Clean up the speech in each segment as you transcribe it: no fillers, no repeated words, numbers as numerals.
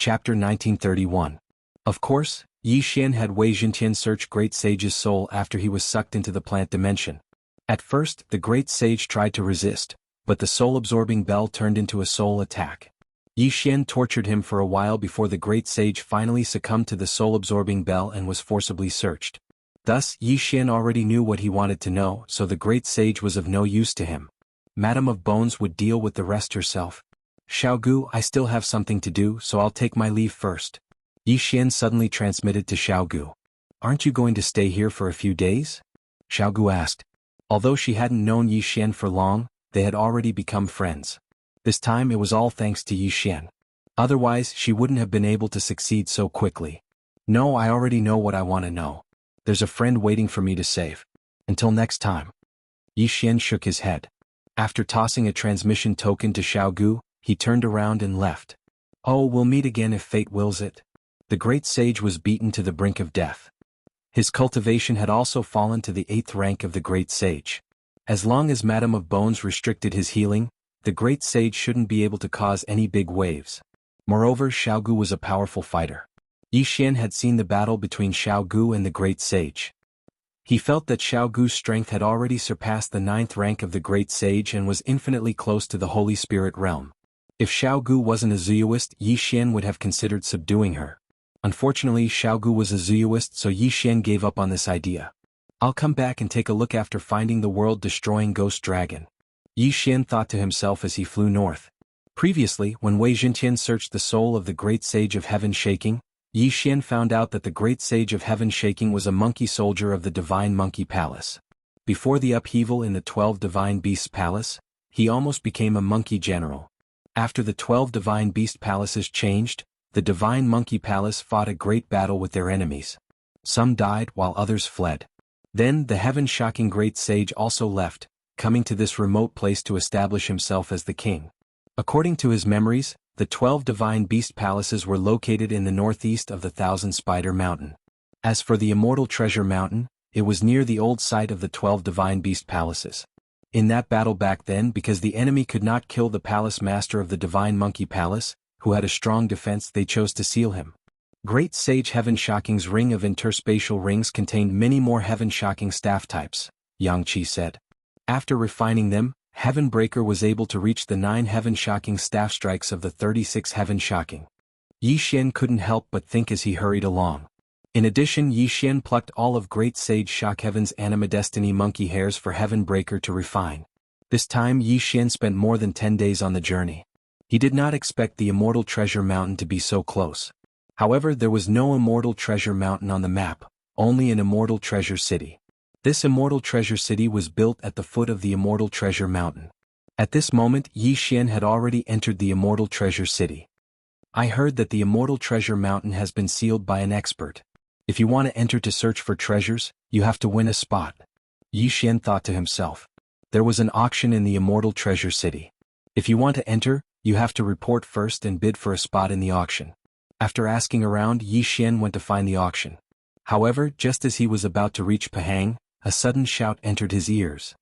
Chapter 1931. Of course, Yi Xian had Wei Zhentian search Great Sage's soul after he was sucked into the plant dimension. At first, the Great Sage tried to resist, but the soul-absorbing bell turned into a soul attack. Yi Xian tortured him for a while before the Great Sage finally succumbed to the soul-absorbing bell and was forcibly searched. Thus, Yi Xian already knew what he wanted to know, so the Great Sage was of no use to him. Madame of Bones would deal with the rest herself. Xiaogu, I still have something to do, so I'll take my leave first. Yi Xian suddenly transmitted to Xiaogu. Aren't you going to stay here for a few days? Xiaogu asked. Although she hadn't known Yi Xian for long, they had already become friends. This time it was all thanks to Yi Xian. Otherwise, she wouldn't have been able to succeed so quickly. No, I already know what I want to know. There's a friend waiting for me to save. Until next time. Yi Xian shook his head. After tossing a transmission token to Xiaogu, he turned around and left. Oh, we'll meet again if fate wills it. The Great Sage was beaten to the brink of death. His cultivation had also fallen to the 8th rank of the Great Sage. As long as Madame of Bones restricted his healing, the Great Sage shouldn't be able to cause any big waves. Moreover, Xiaogu was a powerful fighter. Yi Xian had seen the battle between Xiaogu and the Great Sage. He felt that Xiaogu's strength had already surpassed the 9th rank of the Great Sage and was infinitely close to the Holy Spirit realm. If Xiaogu wasn't a Zuyuist, Yi Xian would have considered subduing her. Unfortunately, Xiaogu was a Zuyuist, so Yi Xian gave up on this idea. I'll come back and take a look after finding the world-destroying ghost dragon. Yi Xian thought to himself as he flew north. Previously, when Wei Zhentian searched the soul of the Great Sage of Heaven Shaking, Yi Xian found out that the Great Sage of Heaven Shaking was a monkey soldier of the Divine Monkey Palace. Before the upheaval in the 12 Divine Beasts Palace, he almost became a monkey general. After the 12 Divine Beast Palaces changed, the Divine Monkey Palace fought a great battle with their enemies. Some died while others fled. Then the heaven-shocking Great Sage also left, coming to this remote place to establish himself as the king. According to his memories, the 12 Divine Beast Palaces were located in the northeast of the Thousand Spider Mountain. As for the Immortal Treasure Mountain, it was near the old site of the 12 Divine Beast Palaces. In that battle back then, because the enemy could not kill the palace master of the Divine Monkey Palace, who had a strong defense, they chose to seal him. Great Sage Heaven Shocking's ring of interspatial rings contained many more heaven-shocking staff types, Yang Qi said. After refining them, Heaven Breaker was able to reach the 9 heaven-shocking staff strikes of the 36 heaven-shocking. Yi Xian couldn't help but think as he hurried along. In addition, Yi Xian plucked all of Great Sage Shockheaven's Anima Destiny monkey hairs for Heaven Breaker to refine. This time Yi Xian spent more than 10 days on the journey. He did not expect the Immortal Treasure Mountain to be so close. However, there was no Immortal Treasure Mountain on the map, only an Immortal Treasure City. This Immortal Treasure City was built at the foot of the Immortal Treasure Mountain. At this moment, Yi Xian had already entered the Immortal Treasure City. I heard that the Immortal Treasure Mountain has been sealed by an expert. If you want to enter to search for treasures, you have to win a spot. Yi Xian thought to himself. There was an auction in the Immortal Treasure City. If you want to enter, you have to report first and bid for a spot in the auction. After asking around, Yi Xian went to find the auction. However, just as he was about to reach Pahang, a sudden shout entered his ears.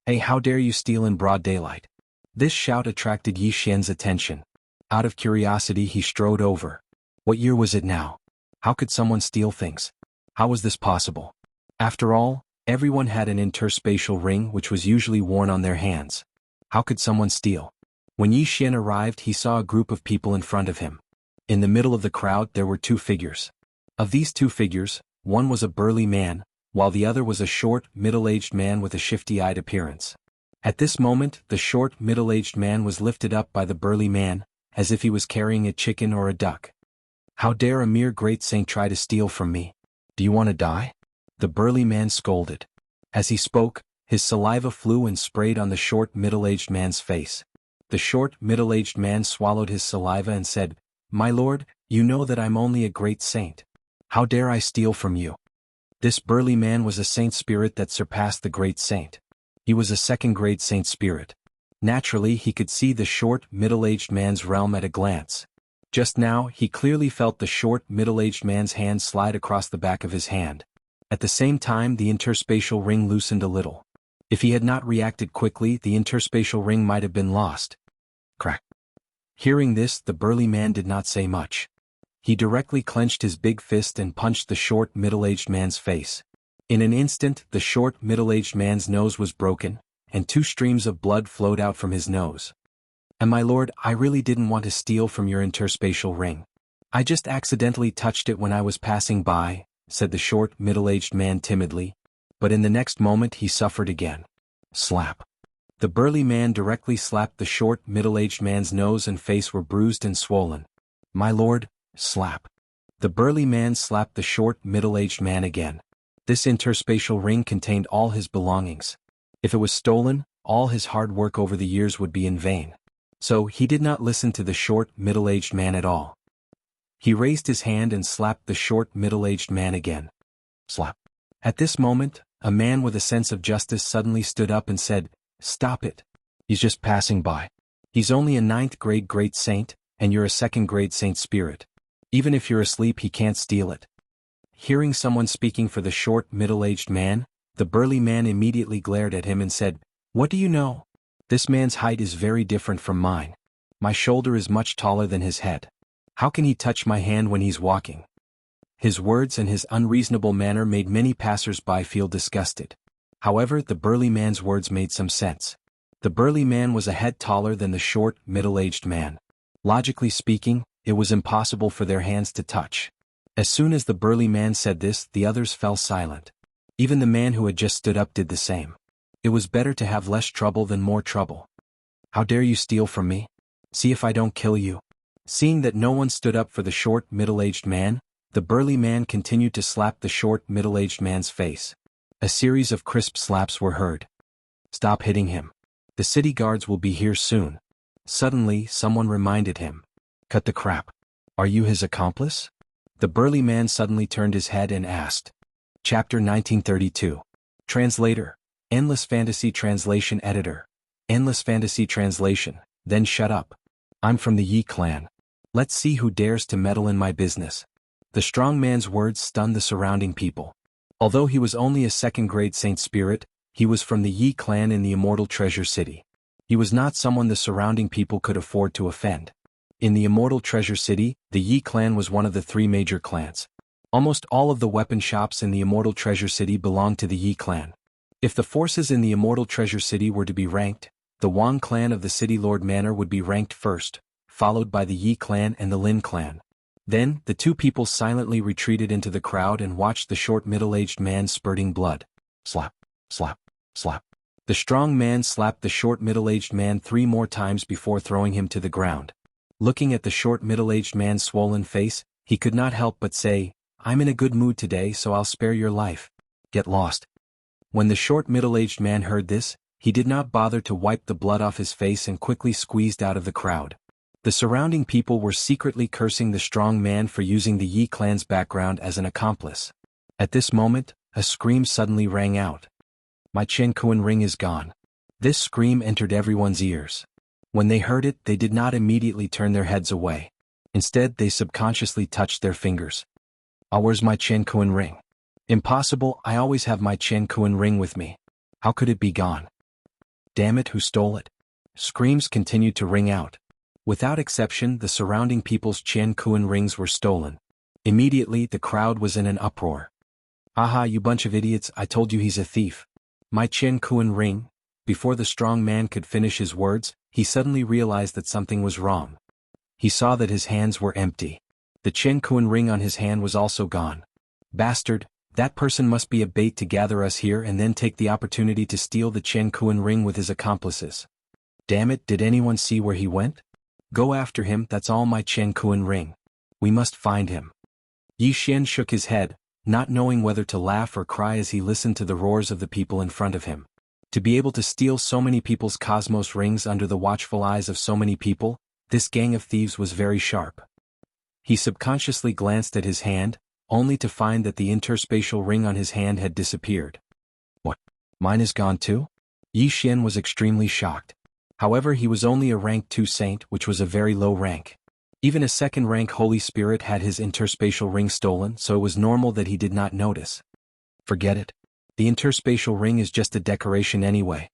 Hey, how dare you steal in broad daylight? This shout attracted Yi Xian's attention. Out of curiosity, he strode over. What year was it now? How could someone steal things? How was this possible? After all, everyone had an interspatial ring which was usually worn on their hands. How could someone steal? When Yi Xian arrived, he saw a group of people in front of him. In the middle of the crowd there were 2 figures. Of these 2 figures, one was a burly man, while the other was a short, middle-aged man with a shifty-eyed appearance. At this moment, the short, middle-aged man was lifted up by the burly man, as if he was carrying a chicken or a duck. How dare a mere great saint try to steal from me? Do you want to die? The burly man scolded. As he spoke, his saliva flew and sprayed on the short, middle-aged man's face. The short, middle-aged man swallowed his saliva and said, My lord, you know that I'm only a great saint. How dare I steal from you? This burly man was a saint spirit that surpassed the great saint. He was a second-grade saint spirit. Naturally, he could see the short, middle-aged man's realm at a glance. Just now, he clearly felt the short, middle-aged man's hand slide across the back of his hand. At the same time, the interspatial ring loosened a little. If he had not reacted quickly, the interspatial ring might have been lost. Crack. Hearing this, the burly man did not say much. He directly clenched his big fist and punched the short, middle-aged man's face. In an instant, the short, middle-aged man's nose was broken, and 2 streams of blood flowed out from his nose. "And my lord, I really didn't want to steal from your interspatial ring. I just accidentally touched it when I was passing by," said the short, middle-aged man timidly. But in the next moment he suffered again. Slap. The burly man directly slapped the short, middle-aged man's nose and face were bruised and swollen. "My lord," slap. The burly man slapped the short, middle-aged man again. This interspatial ring contained all his belongings. If it was stolen, all his hard work over the years would be in vain. So he did not listen to the short, middle-aged man at all. He raised his hand and slapped the short, middle-aged man again. Slap. At this moment, a man with a sense of justice suddenly stood up and said, "Stop it. He's just passing by. He's only a 9th grade great saint, and you're a 2nd grade saint spirit. Even if you're asleep, he can't steal it." Hearing someone speaking for the short, middle-aged man, the burly man immediately glared at him and said, "What do you know? This man's height is very different from mine. My shoulder is much taller than his head. How can he touch my hand when he's walking?" His words and his unreasonable manner made many passers-by feel disgusted. However, the burly man's words made some sense. The burly man was a head taller than the short, middle-aged man. Logically speaking, it was impossible for their hands to touch. As soon as the burly man said this, the others fell silent. Even the man who had just stood up did the same. It was better to have less trouble than more trouble. "How dare you steal from me? See if I don't kill you." Seeing that no one stood up for the short, middle-aged man, the burly man continued to slap the short, middle-aged man's face. A series of crisp slaps were heard. "Stop hitting him. The city guards will be here soon." Suddenly, someone reminded him. "Cut the crap. Are you his accomplice?" The burly man suddenly turned his head and asked. Chapter 1932. Translator. Endless Fantasy Translation Editor. Endless Fantasy Translation. Then shut up. I'm from the Yi clan. Let's see who dares to meddle in my business. The strong man's words stunned the surrounding people. Although he was only a 2nd grade saint spirit, he was from the Yi clan in the Immortal Treasure City. He was not someone the surrounding people could afford to offend. In the Immortal Treasure City, the Yi clan was one of the 3 major clans. Almost all of the weapon shops in the Immortal Treasure City belonged to the Yi clan. If the forces in the Immortal Treasure City were to be ranked, the Wang clan of the City Lord Manor would be ranked first, followed by the Yi clan and the Lin clan. Then, the 2 people silently retreated into the crowd and watched the short middle-aged man spurting blood. Slap, slap, slap. The strong man slapped the short middle-aged man 3 more times before throwing him to the ground. Looking at the short middle-aged man's swollen face, he could not help but say, "I'm in a good mood today, so I'll spare your life. Get lost." When the short middle-aged man heard this, he did not bother to wipe the blood off his face and quickly squeezed out of the crowd. The surrounding people were secretly cursing the strong man for using the Yi clan's background as an accomplice. At this moment, a scream suddenly rang out. "My Chen Kuan ring is gone." This scream entered everyone's ears. When they heard it, they did not immediately turn their heads away. Instead, they subconsciously touched their fingers. "Ah, where's my Chen Kuan ring?" "Impossible, I always have my Chen Kuan ring with me. How could it be gone?" "Damn it, who stole it?" Screams continued to ring out. Without exception, the surrounding people's Chen Kuan rings were stolen. Immediately, the crowd was in an uproar. "Aha, you bunch of idiots, I told you he's a thief. My Chen Kuan ring." Before the strong man could finish his words, he suddenly realized that something was wrong. He saw that his hands were empty. The Chen Kuan ring on his hand was also gone. "Bastard, that person must be a bait to gather us here and then take the opportunity to steal the Chen Kuan ring with his accomplices. Damn it, did anyone see where he went? Go after him, that's all my Chen Kuan ring. We must find him." Yi Xian shook his head, not knowing whether to laugh or cry as he listened to the roars of the people in front of him. To be able to steal so many people's cosmos rings under the watchful eyes of so many people, this gang of thieves was very sharp. He subconsciously glanced at his hand, only to find that the interspatial ring on his hand had disappeared. "What? Mine is gone too?" Yi Xian was extremely shocked. However, he was only a rank 2 saint, which was a very low rank. Even a 2nd rank Holy Spirit had his interspatial ring stolen, so it was normal that he did not notice. Forget it. The interspatial ring is just a decoration anyway.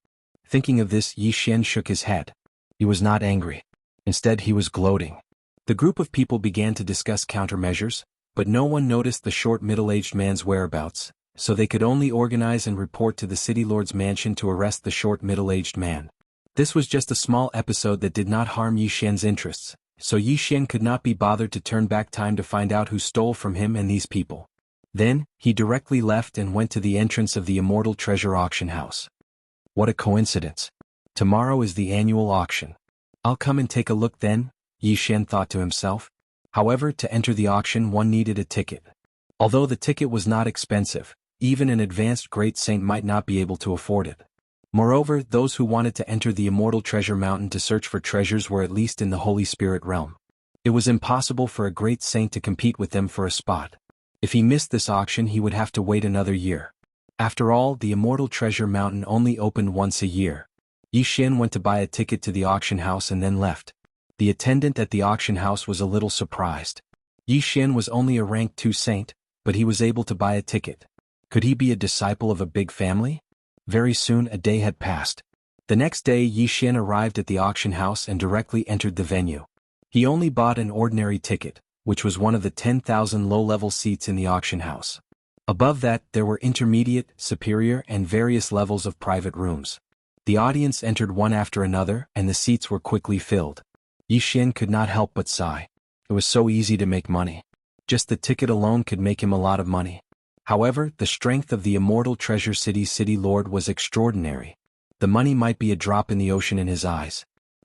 Thinking of this, Yi Xian shook his head. He was not angry. Instead, he was gloating. The group of people began to discuss countermeasures, but no one noticed the short middle-aged man's whereabouts, so they could only organize and report to the city lord's mansion to arrest the short middle-aged man. This was just a small episode that did not harm Yi Xian's interests, so Yi Xian could not be bothered to turn back time to find out who stole from him and these people. Then, he directly left and went to the entrance of the Immortal Treasure Auction House. What a coincidence. Tomorrow is the annual auction. I'll come and take a look then, Yi Xian thought to himself. However, to enter the auction one needed a ticket. Although the ticket was not expensive, even an advanced great saint might not be able to afford it. Moreover, those who wanted to enter the Immortal Treasure Mountain to search for treasures were at least in the Holy Spirit realm. It was impossible for a great saint to compete with them for a spot. If he missed this auction he would have to wait another year. After all, the Immortal Treasure Mountain only opened once a year. Yi Xian went to buy a ticket to the auction house and then left. The attendant at the auction house was a little surprised. Yi Xian was only a rank 2 saint, but he was able to buy a ticket. Could he be a disciple of a big family? Very soon a day had passed. The next day Yi Xian arrived at the auction house and directly entered the venue. He only bought an ordinary ticket, which was one of the 10,000 low-level seats in the auction house. Above that there were intermediate, superior and various levels of private rooms. The audience entered one after another and the seats were quickly filled. Yi Xian could not help but sigh. It was so easy to make money. Just the ticket alone could make him a lot of money. However, the strength of the Immortal Treasure City's city lord was extraordinary. The money might be a drop in the ocean in his eyes.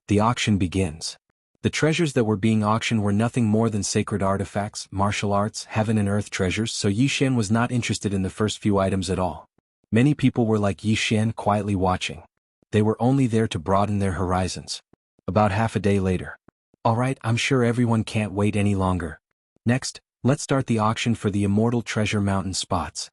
The auction begins. The treasures that were being auctioned were nothing more than sacred artifacts, martial arts, heaven and earth treasures, so Yi Xian was not interested in the first few items at all. Many people were like Yi Xian, quietly watching. They were only there to broaden their horizons. About half a day later. Alright, I'm sure everyone can't wait any longer. Next, let's start the auction for the Immortal Treasure Mountain spots.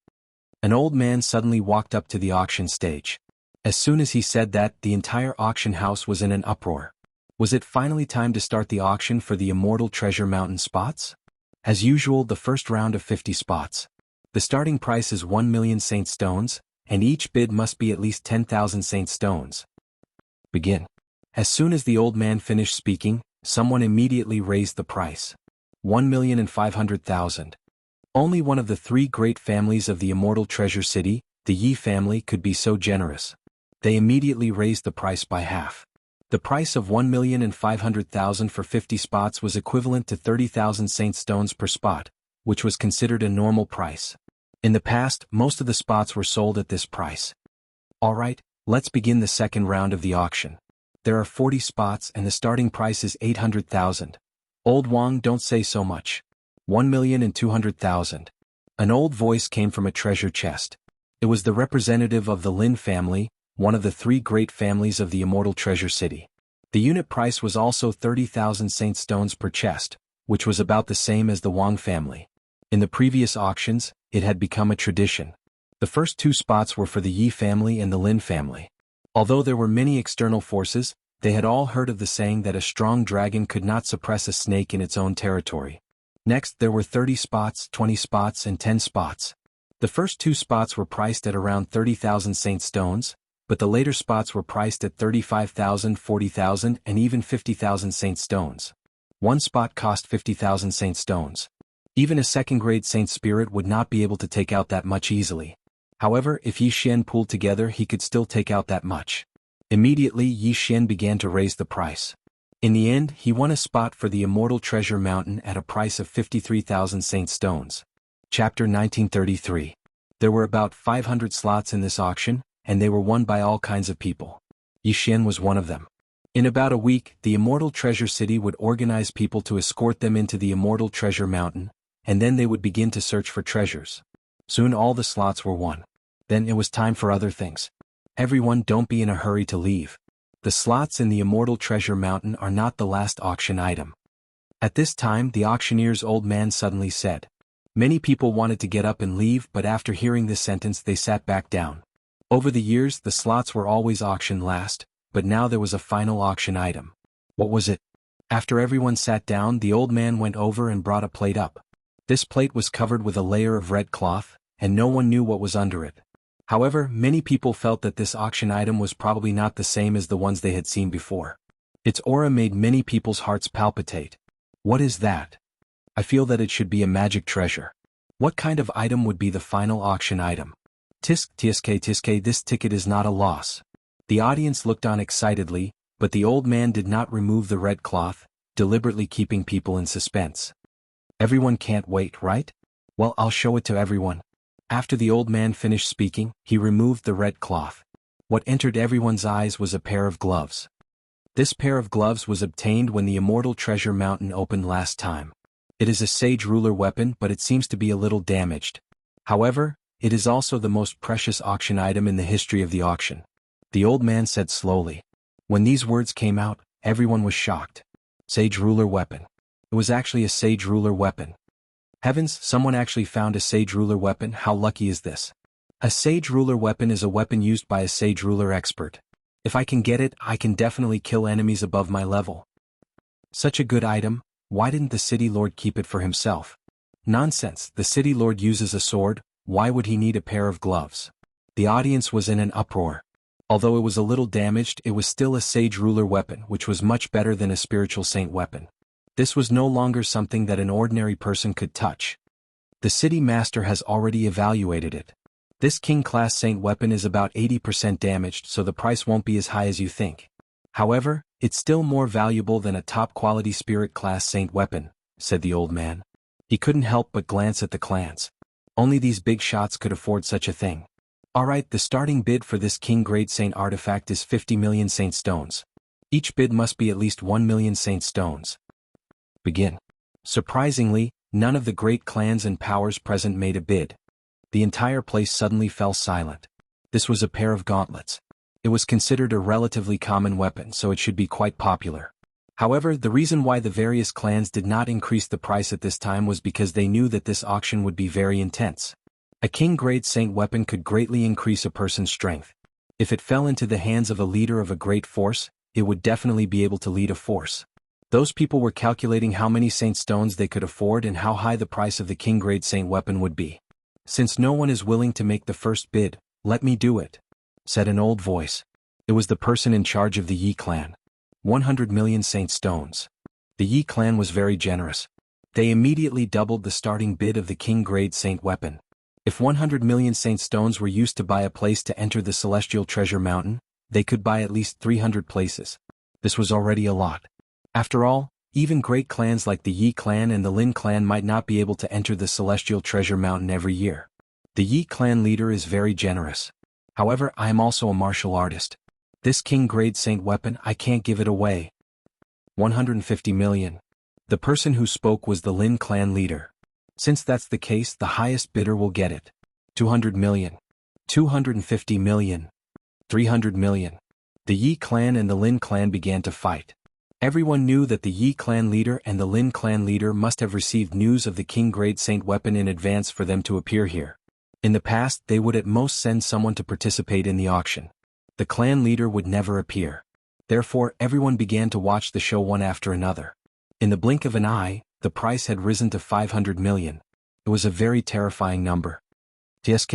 An old man suddenly walked up to the auction stage. As soon as he said that, the entire auction house was in an uproar. Was it finally time to start the auction for the Immortal Treasure Mountain spots? As usual, the first round of 50 spots. The starting price is 1 million saint stones, and each bid must be at least 10,000 saint stones. Begin. As soon as the old man finished speaking, someone immediately raised the price. 1,500,000. Only one of the 3 great families of the Immortal Treasure City, the Yi family, could be so generous. They immediately raised the price by half. The price of 1,500,000 for 50 spots was equivalent to 30,000 saint stones per spot, which was considered a normal price. In the past, most of the spots were sold at this price. Alright, let's begin the second round of the auction. There are 40 spots and the starting price is 800,000. Old Wang, don't say so much. 1,200,000. An old voice came from a treasure chest. It was the representative of the Lin family, one of the 3 great families of the Immortal Treasure City. The unit price was also 30,000 saint stones per chest, which was about the same as the Wang family. In the previous auctions, it had become a tradition. The first 2 spots were for the Yi family and the Lin family. Although there were many external forces, they had all heard of the saying that a strong dragon could not suppress a snake in its own territory. Next, there were 30 spots, 20 spots and 10 spots. The first 2 spots were priced at around 30,000 saint stones, but the later spots were priced at 35,000, 40,000 and even 50,000 saint stones. One spot cost 50,000 saint stones. Even a second-grade saint spirit would not be able to take out that much easily. However, if Yi Xian pooled together he could still take out that much. Immediately Yi Xian began to raise the price. In the end, he won a spot for the Immortal Treasure Mountain at a price of 53,000 saint stones. Chapter 1933. There were about 500 slots in this auction, and they were won by all kinds of people. Yi Xian was one of them. In about a week, the Immortal Treasure City would organize people to escort them into the Immortal Treasure Mountain, and then they would begin to search for treasures. Soon all the slots were won. Then it was time for other things. Everyone, don't be in a hurry to leave. The slots in the Immortal Treasure Mountain are not the last auction item. At this time the auctioneer's old man suddenly said. Many people wanted to get up and leave, but after hearing this sentence they sat back down. Over the years the slots were always auctioned last, but now there was a final auction item. What was it? After everyone sat down the old man went over and brought a plate up. This plate was covered with a layer of red cloth, and no one knew what was under it. However, many people felt that this auction item was probably not the same as the ones they had seen before. Its aura made many people's hearts palpitate. What is that? I feel that it should be a magic treasure. What kind of item would be the final auction item? Tisk, this ticket is not a loss. The audience looked on excitedly, but the old man did not remove the red cloth, deliberately keeping people in suspense. Everyone can't wait, right? Well, I'll show it to everyone. After the old man finished speaking, he removed the red cloth. What entered everyone's eyes was a pair of gloves. This pair of gloves was obtained when the Immortal Treasure Mountain opened last time. It is a sage ruler weapon, but it seems to be a little damaged. However, it is also the most precious auction item in the history of the auction. The old man said slowly. When these words came out, everyone was shocked. Sage ruler weapon. It was actually a sage ruler weapon. Heavens, someone actually found a sage ruler weapon. How lucky is this? A sage ruler weapon is a weapon used by a sage ruler expert. If I can get it, I can definitely kill enemies above my level. Such a good item, why didn't the city lord keep it for himself? Nonsense, the city lord uses a sword, why would he need a pair of gloves? The audience was in an uproar. Although it was a little damaged, it was still a sage ruler weapon, which was much better than a spiritual saint weapon. This was no longer something that an ordinary person could touch. The city master has already evaluated it. This king-class saint weapon is about 80% damaged, so the price won't be as high as you think. However, it's still more valuable than a top-quality spirit-class saint weapon, said the old man. He couldn't help but glance at the clans. Only these big shots could afford such a thing. Alright, the starting bid for this king-grade saint artifact is 50 million saint stones. Each bid must be at least 1 million saint stones. Begin. Surprisingly, none of the great clans and powers present made a bid. The entire place suddenly fell silent. This was a pair of gauntlets. It was considered a relatively common weapon, so it should be quite popular. However, the reason why the various clans did not increase the price at this time was because they knew that this auction would be very intense. A king-grade saint weapon could greatly increase a person's strength. If it fell into the hands of a leader of a great force, it would definitely be able to lead a force. Those people were calculating how many saint stones they could afford and how high the price of the king-grade saint weapon would be. Since no one is willing to make the first bid, let me do it, said an old voice. It was the person in charge of the Yi clan. 100 million saint stones. The Yi clan was very generous. They immediately doubled the starting bid of the king-grade saint weapon. If 100 million saint stones were used to buy a place to enter the Celestial Treasure Mountain, they could buy at least 300 places. This was already a lot. After all, even great clans like the Yi clan and the Lin clan might not be able to enter the Celestial Treasure Mountain every year. The Yi clan leader is very generous. However, I am also a martial artist. This king-grade saint weapon, I can't give it away. 150 million. The person who spoke was the Lin clan leader. Since that's the case, the highest bidder will get it. 200 million. 250 million. 300 million. The Yi clan and the Lin clan began to fight. Everyone knew that the Yi clan leader and the Lin clan leader must have received news of the king-grade saint weapon in advance for them to appear here. In the past, they would at most send someone to participate in the auction. The clan leader would never appear. Therefore, everyone began to watch the show one after another. In the blink of an eye, the price had risen to 500 million. It was a very terrifying number. Tsk.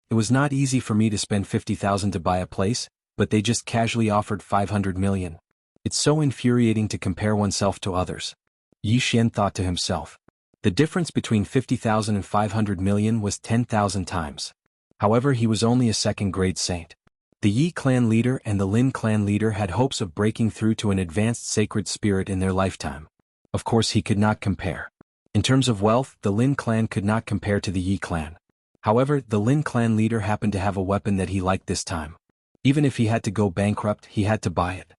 It was not easy for me to spend 50,000 to buy a place, but they just casually offered 500 million. It's so infuriating to compare oneself to others. Yi Xian thought to himself. The difference between 50,000 and 500 million was 10,000 times. However, he was only a second-grade saint. The Yi clan leader and the Lin clan leader had hopes of breaking through to an advanced sacred spirit in their lifetime. Of course, he could not compare. In terms of wealth, the Lin clan could not compare to the Yi clan. However, the Lin clan leader happened to have a weapon that he liked this time. Even if he had to go bankrupt, he had to buy it.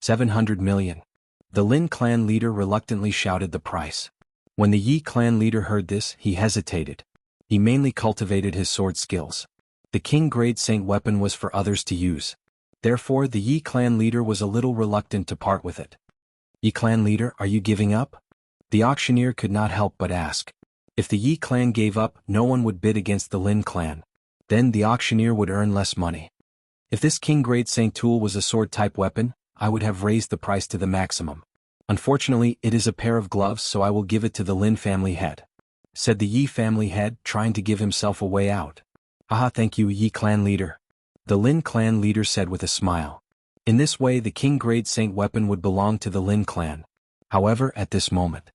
700 million. The Lin clan leader reluctantly shouted the price. When the Yi clan leader heard this, he hesitated. He mainly cultivated his sword skills. The king-grade saint weapon was for others to use. Therefore, the Yi clan leader was a little reluctant to part with it. Yi clan leader, are you giving up? The auctioneer could not help but ask. If the Yi clan gave up, no one would bid against the Lin clan. Then the auctioneer would earn less money. If this king-grade saint tool was a sword-type weapon, I would have raised the price to the maximum. Unfortunately, it is a pair of gloves, so I will give it to the Lin family head, said the Yi family head, trying to give himself a way out. Haha, thank you, Yi clan leader. The Lin clan leader said with a smile. In this way, the king-grade saint weapon would belong to the Lin clan. However, at this moment,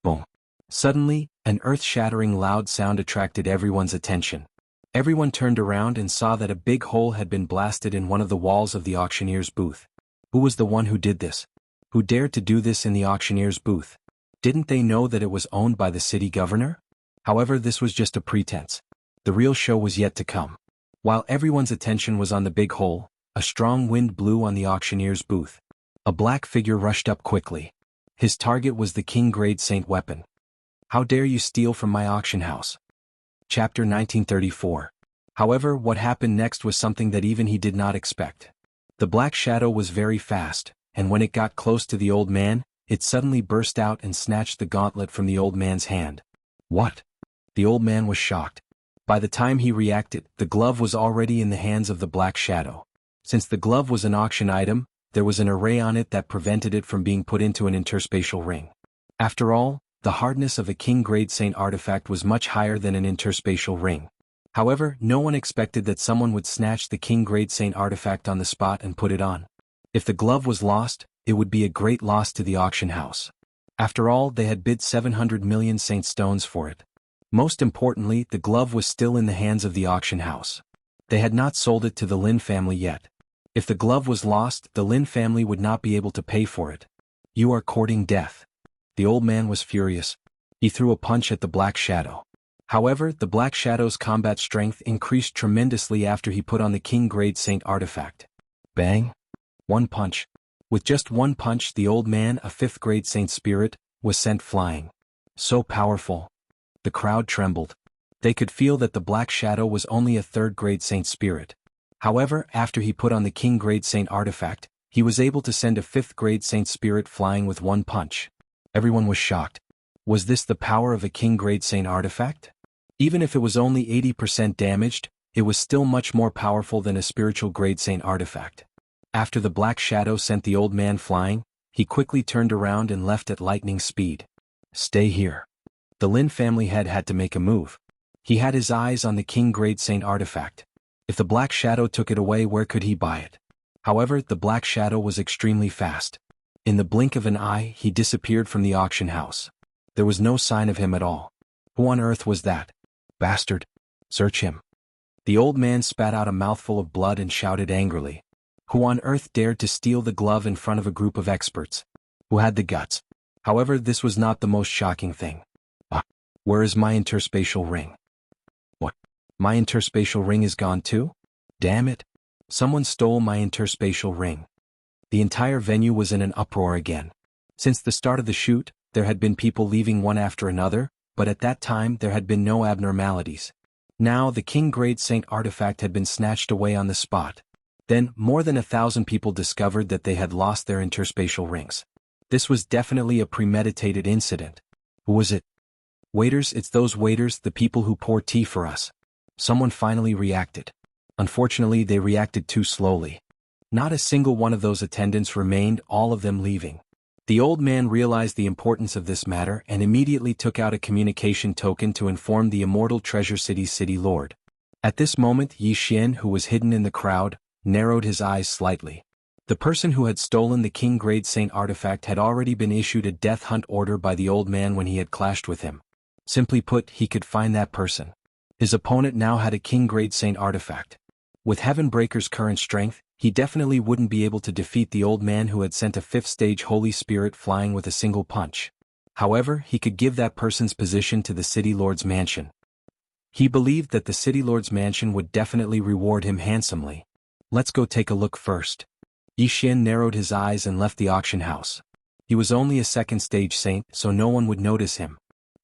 boom. Suddenly, an earth-shattering loud sound attracted everyone's attention. Everyone turned around and saw that a big hole had been blasted in one of the walls of the auctioneer's booth. Who was the one who did this? Who dared to do this in the auctioneer's booth? Didn't they know that it was owned by the city governor? However, this was just a pretense. The real show was yet to come. While everyone's attention was on the big hole, a strong wind blew on the auctioneer's booth. A black figure rushed up quickly. His target was the King Grade Saint weapon. How dare you steal from my auction house? Chapter 1934. However, what happened next was something that even he did not expect. The black shadow was very fast, and when it got close to the old man, it suddenly burst out and snatched the gauntlet from the old man's hand. What? The old man was shocked. By the time he reacted, the glove was already in the hands of the black shadow. Since the glove was an auction item, there was an array on it that prevented it from being put into an interspatial ring. After all, the hardness of a King Grade Saint artifact was much higher than an interspatial ring. However, no one expected that someone would snatch the King Grade Saint artifact on the spot and put it on. If the glove was lost, it would be a great loss to the auction house. After all, they had bid 700 million Saint stones for it. Most importantly, the glove was still in the hands of the auction house. They had not sold it to the Lin family yet. If the glove was lost, the Lin family would not be able to pay for it. You are courting death. The old man was furious. He threw a punch at the black shadow. However, the black shadow's combat strength increased tremendously after he put on the King Grade Saint artifact. Bang! One punch. With just one punch, the old man, a 5th grade Saint spirit, was sent flying. So powerful. The crowd trembled. They could feel that the black shadow was only a 3rd grade Saint spirit. However, after he put on the King Grade Saint artifact, he was able to send a 5th grade Saint spirit flying with one punch. Everyone was shocked. Was this the power of a King Grade Saint artifact? Even if it was only 80% damaged, it was still much more powerful than a spiritual Grade Saint artifact. After the black shadow sent the old man flying, he quickly turned around and left at lightning speed. Stay here. The Lin family head had to make a move. He had his eyes on the King Grade Saint artifact. If the black shadow took it away, where could he buy it? However, the black shadow was extremely fast. In the blink of an eye, he disappeared from the auction house. There was no sign of him at all. Who on earth was that? Bastard. Search him. The old man spat out a mouthful of blood and shouted angrily. Who on earth dared to steal the glove in front of a group of experts? Who had the guts? However, this was not the most shocking thing. Where is my interspatial ring? What? My interspatial ring is gone too? Damn it. Someone stole my interspatial ring. The entire venue was in an uproar again. Since the start of the shoot, there had been people leaving one after another, but at that time there had been no abnormalities. Now the King Grade Saint artifact had been snatched away on the spot. Then, more than 1,000 people discovered that they had lost their interspatial rings. This was definitely a premeditated incident. Who was it? Waiters, it's those waiters, the people who pour tea for us. Someone finally reacted. Unfortunately, they reacted too slowly. Not a single one of those attendants remained, all of them leaving. The old man realized the importance of this matter and immediately took out a communication token to inform the Immortal Treasure City's city lord. At this moment, Yi Xian, who was hidden in the crowd, narrowed his eyes slightly. The person who had stolen the King Grade Saint artifact had already been issued a death hunt order by the old man when he had clashed with him. Simply put, he could find that person. His opponent now had a King Grade Saint artifact. With Heavenbreaker's current strength, he definitely wouldn't be able to defeat the old man who had sent a 5th stage Holy Spirit flying with a single punch. However, he could give that person's position to the City Lord's mansion. He believed that the City Lord's mansion would definitely reward him handsomely. Let's go take a look first. Yi Xian narrowed his eyes and left the auction house. He was only a 2nd stage saint, so no one would notice him.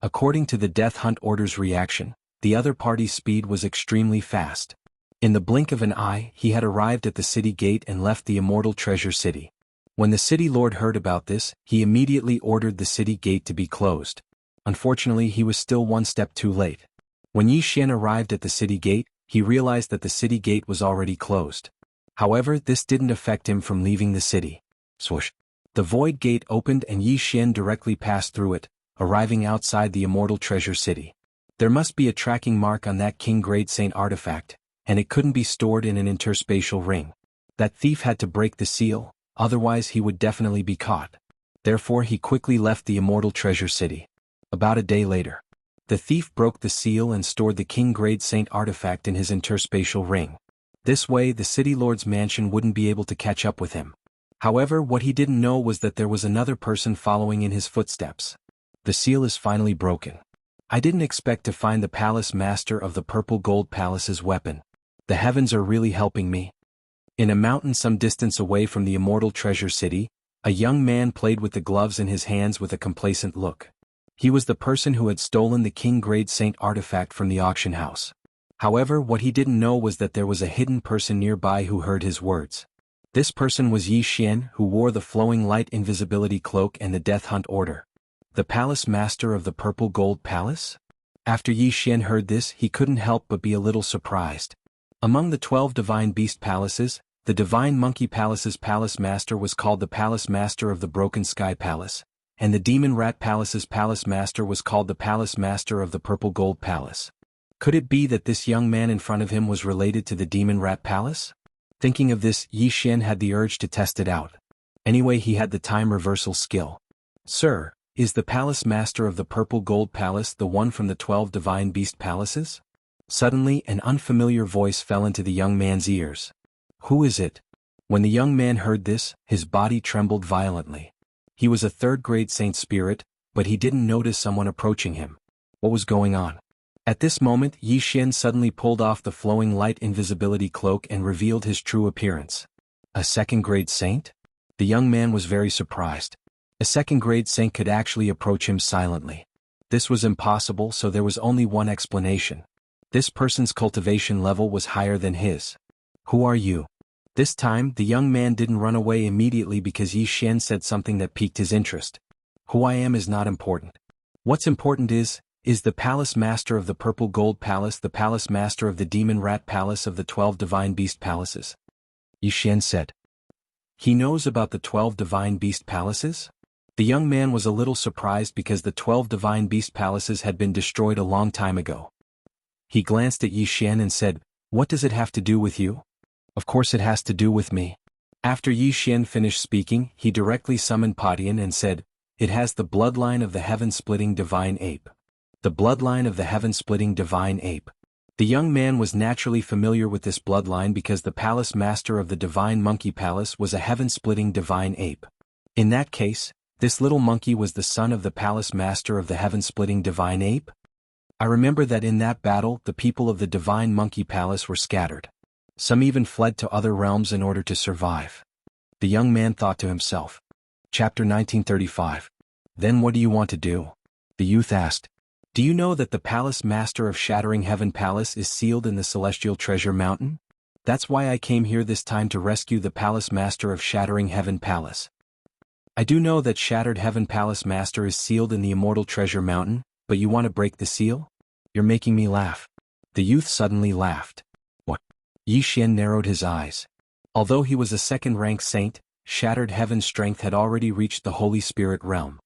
According to the Death Hunt order's reaction, the other party's speed was extremely fast. In the blink of an eye, he had arrived at the city gate and left the Immortal Treasure City. When the city lord heard about this, he immediately ordered the city gate to be closed. Unfortunately, he was still one step too late. When Yi Xian arrived at the city gate, he realized that the city gate was already closed. However, this didn't affect him from leaving the city. Swoosh. The void gate opened and Yi Xian directly passed through it, arriving outside the Immortal Treasure City. There must be a tracking mark on that King Grade Saint artifact, and it couldn't be stored in an interspatial ring. That thief had to break the seal, otherwise he would definitely be caught. Therefore he quickly left the immortal treasure city. About a day later, the thief broke the seal and stored the King Grade Saint artifact in his interspatial ring. This way the city lord's mansion wouldn't be able to catch up with him. However, what he didn't know was that there was another person following in his footsteps. The seal is finally broken. I didn't expect to find the palace master of the purple gold palace's weapon. The heavens are really helping me. In a mountain some distance away from the immortal treasure city, a young man played with the gloves in his hands with a complacent look. He was the person who had stolen the King Grade Saint artifact from the auction house. However, what he didn't know was that there was a hidden person nearby who heard his words. This person was Yi Xian, who wore the flowing light invisibility cloak and the death hunt order. The palace master of the purple gold palace? After Yi Xian heard this, he couldn't help but be a little surprised. Among the 12 divine beast palaces, the divine monkey palace's palace master was called the palace master of the broken sky palace, and the demon rat palace's palace master was called the palace master of the purple gold palace. Could it be that this young man in front of him was related to the demon rat palace? Thinking of this, Yi Xian had the urge to test it out. Anyway, he had the time reversal skill. Sir, is the palace master of the purple gold palace the one from the 12 divine beast palaces? Suddenly, an unfamiliar voice fell into the young man's ears. Who is it? When the young man heard this, his body trembled violently. He was a third-grade saint spirit, but he didn't notice someone approaching him. What was going on? At this moment, Yi Xian suddenly pulled off the flowing light invisibility cloak and revealed his true appearance. A second-grade saint? The young man was very surprised. A second-grade saint could actually approach him silently. This was impossible, so there was only one explanation. This person's cultivation level was higher than his. Who are you? This time, the young man didn't run away immediately because Yi Xian said something that piqued his interest. Who I am is not important. What's important is the palace master of the purple gold palace the palace master of the demon rat palace of the 12 divine beast palaces? Yi Xian said. He knows about the 12 divine beast palaces? The young man was a little surprised because the 12 divine beast palaces had been destroyed a long time ago. He glanced at Yi Xian and said, "What does it have to do with you?" "Of course it has to do with me." After Yi Xian finished speaking, he directly summoned Padian and said, "It has the bloodline of the heaven-splitting divine ape." The bloodline of the heaven-splitting divine ape. The young man was naturally familiar with this bloodline because the palace master of the divine monkey palace was a heaven-splitting divine ape. In that case, this little monkey was the son of the palace master of the heaven-splitting divine ape? I remember that in that battle, the people of the divine monkey palace were scattered. Some even fled to other realms in order to survive. The young man thought to himself. Chapter 1935. Then what do you want to do? The youth asked. Do you know that the palace master of Shattering Heaven Palace is sealed in the Celestial Treasure Mountain? That's why I came here this time to rescue the palace master of Shattering Heaven Palace. I do know that Shattered Heaven Palace Master is sealed in the Immortal Treasure Mountain, but you want to break the seal? You're making me laugh. The youth suddenly laughed. What? Yi Xian narrowed his eyes. Although he was a second-rank saint, Shattered Heaven's strength had already reached the Holy Spirit realm.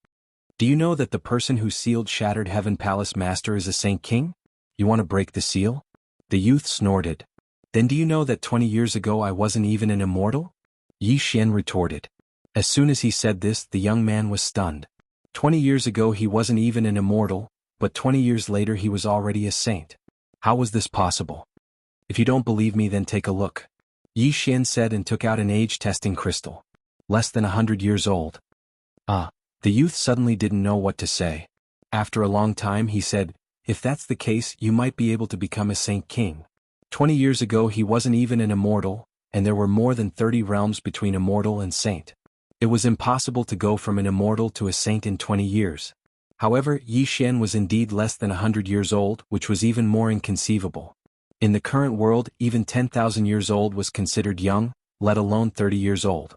Do you know that the person who sealed Shattered Heaven Palace Master is a Saint King? You want to break the seal? The youth snorted. Then do you know that 20 years ago I wasn't even an immortal? Yi Xian retorted. As soon as he said this, the young man was stunned. 20 years ago he wasn't even an immortal, but 20 years later he was already a saint. How was this possible? If you don't believe me, then take a look. Yi Xian said and took out an age-testing crystal. Less than 100 years old. The youth suddenly didn't know what to say. After a long time he said, if that's the case, you might be able to become a Saint King. 20 years ago he wasn't even an immortal, and there were more than 30 realms between immortal and saint. It was impossible to go from an immortal to a saint in 20 years. However, Yi Xian was indeed less than 100 years old, which was even more inconceivable. In the current world, even 10,000 years old was considered young, let alone 30 years old.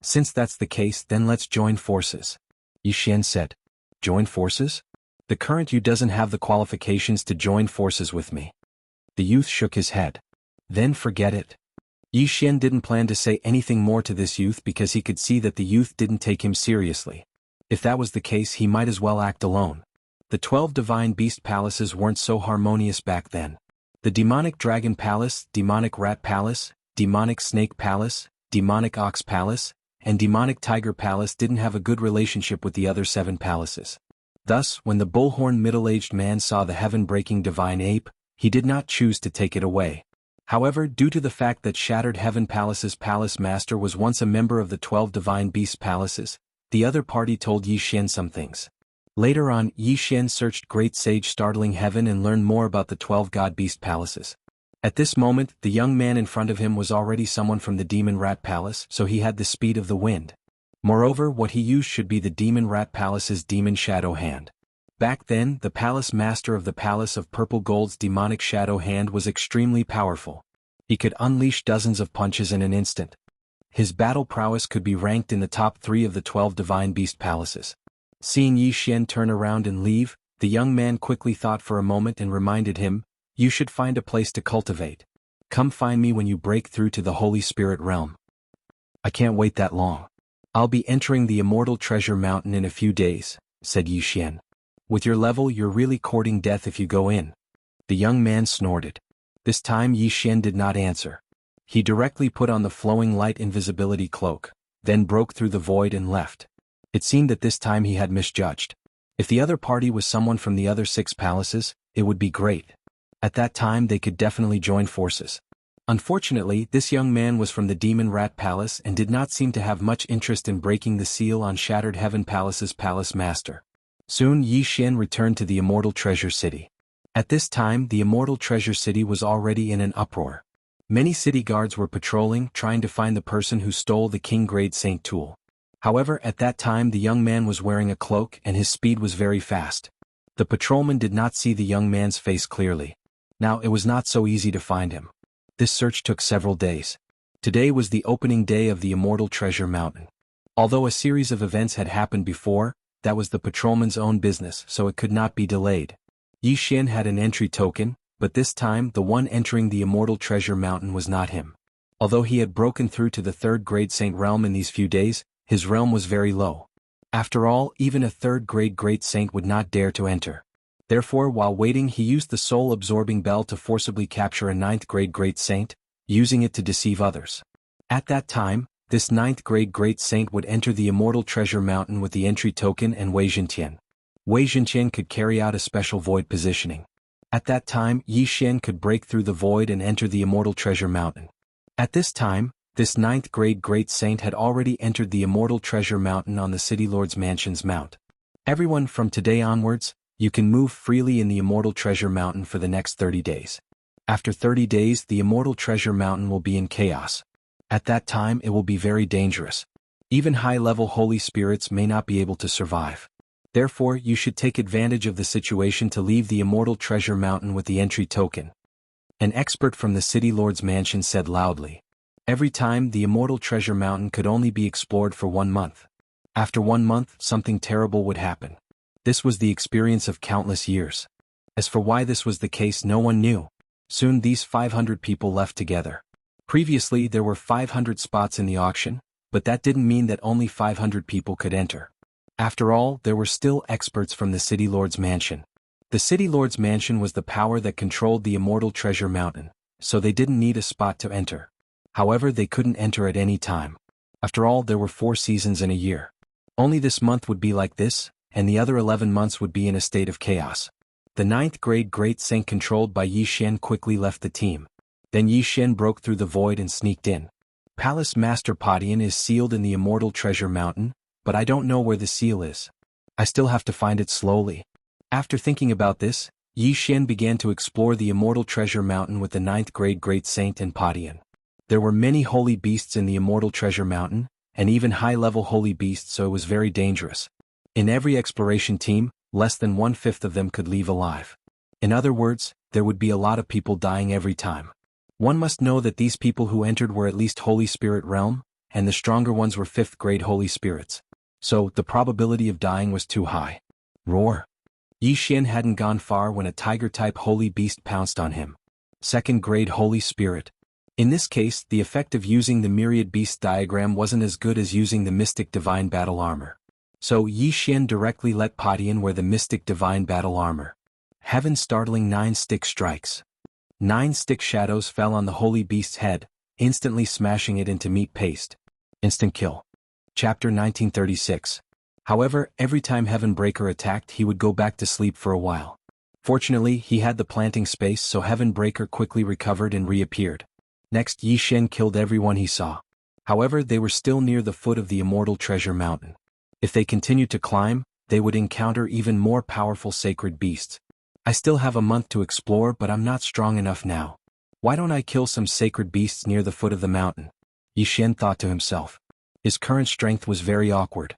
Since that's the case, then let's join forces. Yi Xian said. Join forces? The current you doesn't have the qualifications to join forces with me. The youth shook his head. Then forget it. Yi Xian didn't plan to say anything more to this youth because he could see that the youth didn't take him seriously. If that was the case, he might as well act alone. The 12 divine beast palaces weren't so harmonious back then. The demonic dragon palace, demonic rat palace, demonic snake palace, demonic ox palace, and demonic tiger palace didn't have a good relationship with the other 7 palaces. Thus, when the bullhorn middle-aged man saw the heaven-breaking divine ape, he did not choose to take it away. However, due to the fact that Shattered Heaven Palace's palace master was once a member of the 12 divine beast palaces, the other party told Yi Xian some things. Later on, Yi Xian searched Great Sage Startling Heaven and learned more about the 12 god beast palaces. At this moment, the young man in front of him was already someone from the Demon Rat Palace, so he had the speed of the wind. Moreover, what he used should be the Demon Rat Palace's Demon Shadow Hand. Back then, the palace master of the Palace of Purple Gold's demonic shadow hand was extremely powerful. He could unleash dozens of punches in an instant. His battle prowess could be ranked in the top 3 of the 12 divine beast palaces. Seeing Yi Xian turn around and leave, the young man quickly thought for a moment and reminded him, "You should find a place to cultivate. Come find me when you break through to the Holy Spirit realm." "I can't wait that long. I'll be entering the Immortal Treasure Mountain in a few days," said Yi Xian. "With your level, you're really courting death if you go in." The young man snorted. This time Yi Xian did not answer. He directly put on the flowing light invisibility cloak, then broke through the void and left. It seemed that this time he had misjudged. If the other party was someone from the other 6 palaces, it would be great. At that time they could definitely join forces. Unfortunately, this young man was from the Demon Rat Palace and did not seem to have much interest in breaking the seal on Shattered Heaven Palace's palace master. Soon Yi Xian returned to the Immortal Treasure City. At this time the Immortal Treasure City was already in an uproar. Many city guards were patrolling, trying to find the person who stole the King Grade Saint tool. However, at that time the young man was wearing a cloak and his speed was very fast. The patrolman did not see the young man's face clearly. Now it was not so easy to find him. This search took several days. Today was the opening day of the Immortal Treasure Mountain. Although a series of events had happened before, that was the patrolman's own business, so it could not be delayed. Yi Xian had an entry token, but this time the one entering the Immortal Treasure Mountain was not him. Although he had broken through to the 3rd grade Saint realm in these few days, his realm was very low. After all, even a 3rd grade Great Saint would not dare to enter. Therefore, while waiting, he used the soul-absorbing bell to forcibly capture a 9th grade Great Saint, using it to deceive others. At that time, this 9th grade Great Saint would enter the Immortal Treasure Mountain with the entry token and Wei Zhentian. Wei Zhentian could carry out a special void positioning. At that time, Yi Xian could break through the void and enter the Immortal Treasure Mountain. At this time, this 9th grade Great Saint had already entered the Immortal Treasure Mountain on the City Lord's Mansion's mount. Everyone from today onwards, you can move freely in the Immortal Treasure Mountain for the next 30 days. After 30 days, the Immortal Treasure Mountain will be in chaos. At that time, it will be very dangerous. Even high-level holy spirits may not be able to survive. Therefore, you should take advantage of the situation to leave the Immortal Treasure Mountain with the entry token. An expert from the City Lord's Mansion said loudly. Every time, the Immortal Treasure Mountain could only be explored for 1 month. After 1 month, something terrible would happen. This was the experience of countless years. As for why this was the case, no one knew. Soon these 500 people left together. Previously there were 500 spots in the auction, but that didn't mean that only 500 people could enter. After all, there were still experts from the City Lord's Mansion. The City Lord's Mansion was the power that controlled the Immortal Treasure Mountain, so they didn't need a spot to enter. However, they couldn't enter at any time. After all, there were 4 seasons in a year. Only this month would be like this, and the other 11 months would be in a state of chaos. The 9th grade Great Saint controlled by Yi Xian quickly left the team. Then Yi Xian broke through the void and sneaked in. Palace Master Padian is sealed in the Immortal Treasure Mountain, but I don't know where the seal is. I still have to find it slowly. After thinking about this, Yi Xian began to explore the Immortal Treasure Mountain with the 9th grade Great Saint and Padian. There were many holy beasts in the Immortal Treasure Mountain, and even high-level holy beasts, so it was very dangerous. In every exploration team, less than 1/5 of them could leave alive. In other words, there would be a lot of people dying every time. One must know that these people who entered were at least Holy Spirit realm, and the stronger ones were 5th grade Holy Spirits. So, the probability of dying was too high. Roar! Yi Xian hadn't gone far when a tiger-type holy beast pounced on him. 2nd grade Holy Spirit. In this case, the effect of using the Myriad Beast diagram wasn't as good as using the Mystic Divine Battle Armor. So Yi Xian directly let Padian wear the Mystic Divine Battle Armor. Heaven startling 9 stick strikes. 9 stick shadows fell on the holy beast's head, instantly smashing it into meat paste. Instant kill. Chapter 1936. However, every time Heavenbreaker attacked he would go back to sleep for a while. Fortunately, he had the planting space so Heavenbreaker quickly recovered and reappeared. Next, Yi Xian killed everyone he saw. However, they were still near the foot of the Immortal Treasure Mountain. If they continued to climb, they would encounter even more powerful sacred beasts. I still have a month to explore, but I'm not strong enough now. Why don't I kill some sacred beasts near the foot of the mountain? Yi Xian thought to himself. His current strength was very awkward.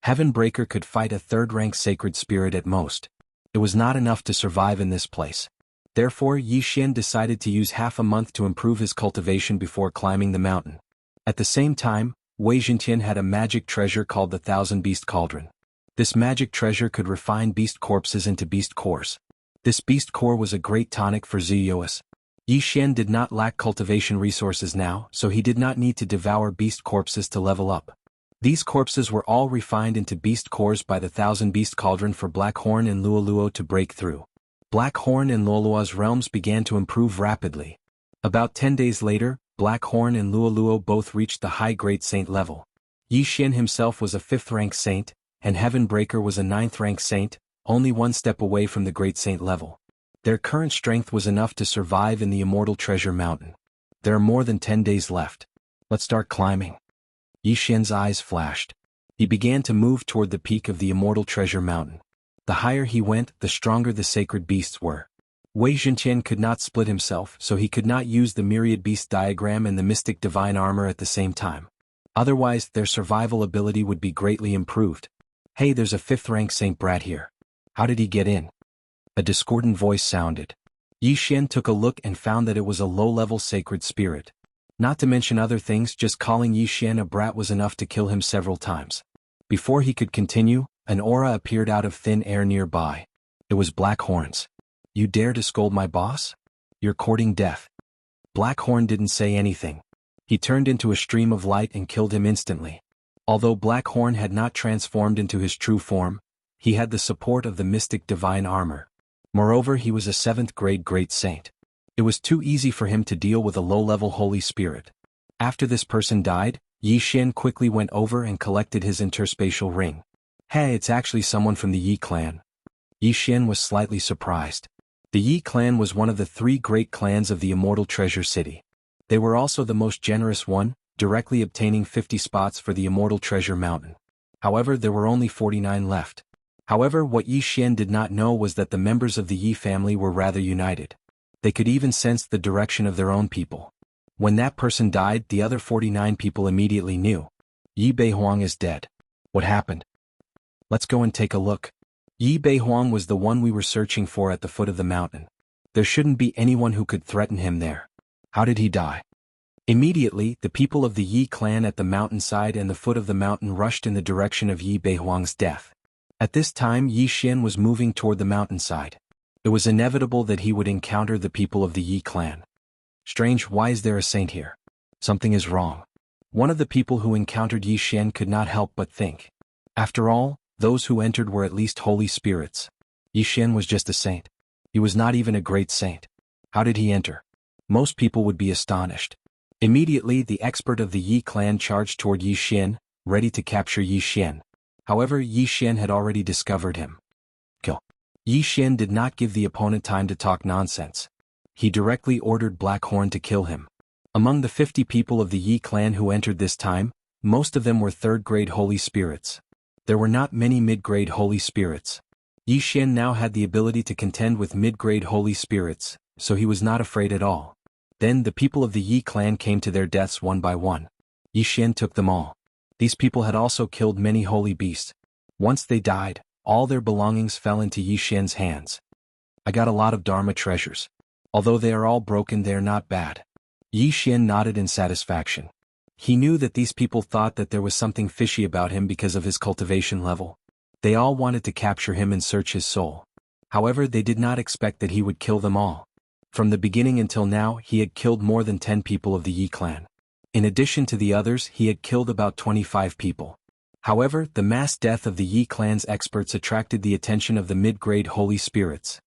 Heavenbreaker could fight a third-rank sacred spirit at most. It was not enough to survive in this place. Therefore, Yi Xian decided to use half a month to improve his cultivation before climbing the mountain. At the same time, Wei Jintian had a magic treasure called the Thousand Beast Cauldron. This magic treasure could refine beast corpses into beast cores. This beast core was a great tonic for Ziyuos. Yi Xian did not lack cultivation resources now, so he did not need to devour beast corpses to level up. These corpses were all refined into beast cores by the Thousand Beast Cauldron for Blackhorn and Luoluo to break through. Blackhorn and Luoluo's realms began to improve rapidly. About 10 days later, Blackhorn and Luoluo both reached the high Great Saint level. Yi Xian himself was a 5th-rank saint, and Heavenbreaker was a 9th-rank saint, only one step away from the Great Saint level. Their current strength was enough to survive in the Immortal Treasure Mountain. There are more than 10 days left. Let's start climbing. Yi Xian's eyes flashed. He began to move toward the peak of the Immortal Treasure Mountain. The higher he went, the stronger the sacred beasts were. Wei Jintian could not split himself, so he could not use the Myriad Beast diagram and the Mystic Divine Armor at the same time. Otherwise, their survival ability would be greatly improved. Hey, there's a 5th-rank Saint Brat here. How did he get in? A discordant voice sounded. Yi Xian took a look and found that it was a low-level sacred spirit. Not to mention other things, just calling Yi Xian a brat was enough to kill him several times. Before he could continue, an aura appeared out of thin air nearby. It was Blackhorn's. You dare to scold my boss? You're courting death. Blackhorn didn't say anything. He turned into a stream of light and killed him instantly. Although Blackhorn had not transformed into his true form, he had the support of the Mystic Divine Armor. Moreover, he was a 7th-grade Great Saint. It was too easy for him to deal with a low-level Holy Spirit. After this person died, Yi Xian quickly went over and collected his interspatial ring. Hey, it's actually someone from the Yi clan. Yi Xian was slightly surprised. The Yi clan was one of the 3 great clans of the Immortal Treasure City. They were also the most generous one, directly obtaining 50 spots for the Immortal Treasure Mountain. However, there were only 49 left. However, what Yi Xian did not know was that the members of the Yi family were rather united. They could even sense the direction of their own people. When that person died, the other 49 people immediately knew. Yi Beihuang is dead. What happened? Let's go and take a look. Yi Beihuang was the one we were searching for at the foot of the mountain. There shouldn't be anyone who could threaten him there. How did he die? Immediately, the people of the Yi clan at the mountainside and the foot of the mountain rushed in the direction of Yi Beihuang's death. At this time, Yi Xian was moving toward the mountainside. It was inevitable that he would encounter the people of the Yi clan. Strange, why is there a saint here? Something is wrong. One of the people who encountered Yi Xian could not help but think. After all, those who entered were at least holy spirits. Yi Xian was just a saint. He was not even a great saint. How did he enter? Most people would be astonished. Immediately, the expert of the Yi clan charged toward Yi Xian, ready to capture Yi Xian. However, Yi Xian had already discovered him. Kill. Yi Xian did not give the opponent time to talk nonsense. He directly ordered Blackhorn to kill him. Among the 50 people of the Yi clan who entered this time, most of them were 3rd-grade holy spirits. There were not many mid-grade holy spirits. Yi Xian now had the ability to contend with mid-grade holy spirits, so he was not afraid at all. Then the people of the Yi clan came to their deaths one by one. Yi Xian took them all. These people had also killed many holy beasts. Once they died, all their belongings fell into Yi Xian's hands. I got a lot of Dharma treasures. Although they are all broken, they are not bad. Yi Xian nodded in satisfaction. He knew that these people thought that there was something fishy about him because of his cultivation level. They all wanted to capture him and search his soul. However, they did not expect that he would kill them all. From the beginning until now, he had killed more than 10 people of the Yi clan. In addition to the others, he had killed about 25 people. However, the mass death of the Yi clan's experts attracted the attention of the mid-grade holy spirits.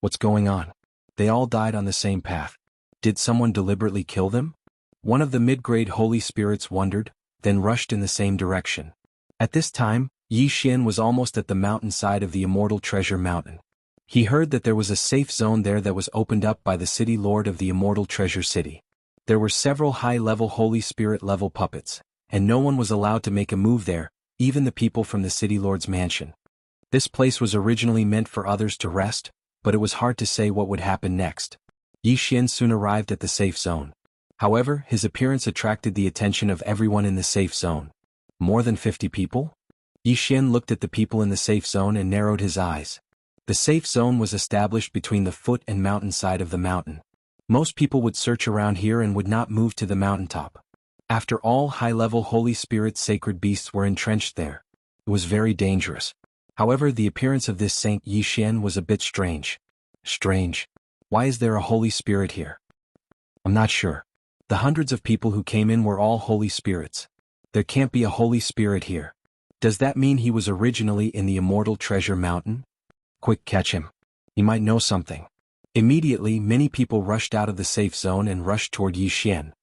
What's going on? They all died on the same path. Did someone deliberately kill them? One of the mid-grade holy spirits wondered, then rushed in the same direction. At this time, Yi Xian was almost at the mountainside of the Immortal Treasure Mountain. He heard that there was a safe zone there that was opened up by the City Lord of the Immortal Treasure City. There were several high-level Holy Spirit-level puppets, and no one was allowed to make a move there, even the people from the City Lord's mansion. This place was originally meant for others to rest, but it was hard to say what would happen next. Yi Xian soon arrived at the safe zone. However, his appearance attracted the attention of everyone in the safe zone. More than 50 people? Yi Xian looked at the people in the safe zone and narrowed his eyes. The safe zone was established between the foot and mountainside of the mountain. Most people would search around here and would not move to the mountaintop. After all, high-level Holy Spirit sacred beasts were entrenched there. It was very dangerous. However, the appearance of this Saint Yi Xian was a bit strange. Strange? Why is there a Holy Spirit here? I'm not sure. The hundreds of people who came in were all Holy Spirits. There can't be a Holy Spirit here. Does that mean he was originally in the Immortal Treasure Mountain? Quick, catch him. He might know something. Immediately, many people rushed out of the safe zone and rushed toward Yi Xian.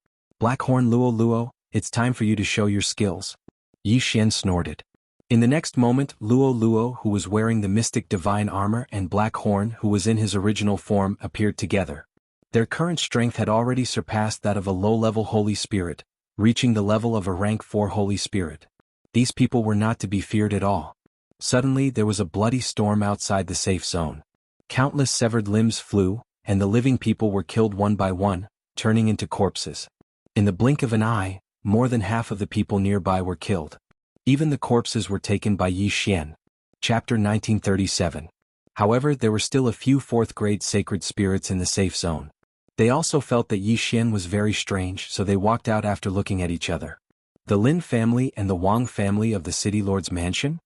Blackhorn Luo Luo, it's time for you to show your skills. Yi Xian snorted. In the next moment, Luo Luo, who was wearing the mystic divine armor, and Blackhorn, who was in his original form, appeared together. Their current strength had already surpassed that of a low-level Holy Spirit, reaching the level of a rank 4 Holy Spirit. These people were not to be feared at all. Suddenly there was a bloody storm outside the safe zone. Countless severed limbs flew, and the living people were killed one by one, turning into corpses. In the blink of an eye, more than half of the people nearby were killed. Even the corpses were taken by Yi Xian. Chapter 1937. However, there were still a few 4th-grade sacred spirits in the safe zone. They also felt that Yi Xian was very strange, so they walked out after looking at each other. The Lin family and the Wang family of the City Lord's mansion?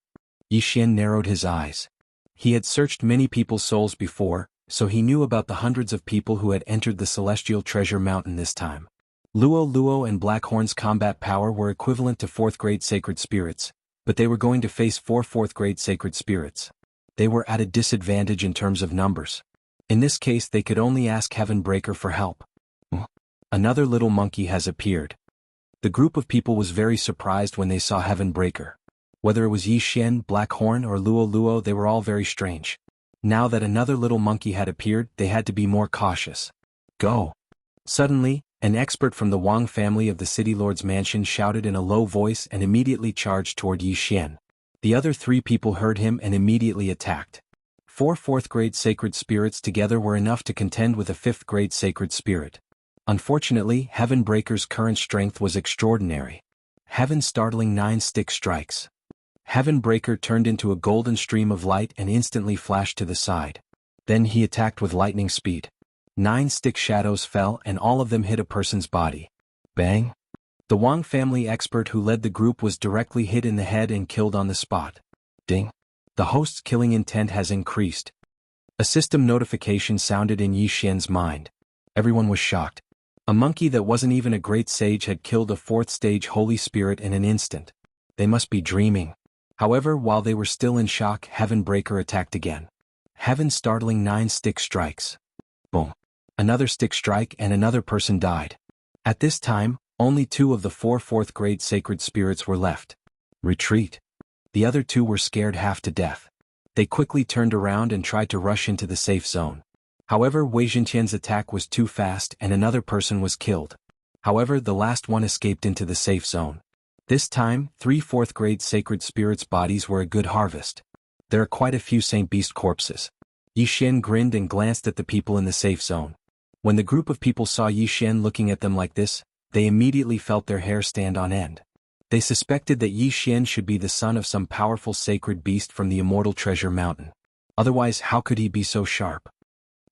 Yi Xian narrowed his eyes. He had searched many people's souls before, so he knew about the hundreds of people who had entered the Celestial Treasure Mountain this time. Luo Luo and Blackhorn's combat power were equivalent to 4th-grade sacred spirits, but they were going to face 4 4th-grade sacred spirits. They were at a disadvantage in terms of numbers. In this case, they could only ask Heaven Breaker for help. Another little monkey has appeared. The group of people was very surprised when they saw Heaven Breaker. Whether it was Yi Xian, Blackhorn, or Luo Luo, they were all very strange. Now that another little monkey had appeared, they had to be more cautious. Go! Suddenly, an expert from the Wang family of the City Lord's mansion shouted in a low voice and immediately charged toward Yi Xian. The other 3 people heard him and immediately attacked. 4 4th-grade sacred spirits together were enough to contend with a 5th-grade sacred spirit. Unfortunately, Heaven Breaker's current strength was extraordinary. Heaven's startling 9-stick strikes. Heaven Breaker turned into a golden stream of light and instantly flashed to the side. Then he attacked with lightning speed. 9-stick shadows fell and all of them hit a person's body. Bang! The Wang family expert who led the group was directly hit in the head and killed on the spot. Ding! The host's killing intent has increased. A system notification sounded in Yi Xian's mind. Everyone was shocked. A monkey that wasn't even a great sage had killed a 4th-stage Holy Spirit in an instant. They must be dreaming. However, while they were still in shock, Heaven Breaker attacked again. Heaven's startling 9-stick strikes. Boom! Another stick strike and another person died. At this time, only 2 of the 4 4th-grade sacred spirits were left. Retreat. The other 2 were scared half to death. They quickly turned around and tried to rush into the safe zone. However, Wei Jintian's attack was too fast and another person was killed. However, the last one escaped into the safe zone. This time, 3 4th-grade sacred spirits' bodies were a good harvest. There are quite a few Saint Beast corpses. Yi Xian grinned and glanced at the people in the safe zone. When the group of people saw Yi Xian looking at them like this, they immediately felt their hair stand on end. They suspected that Yi Xian should be the son of some powerful sacred beast from the Immortal Treasure Mountain. Otherwise, how could he be so sharp?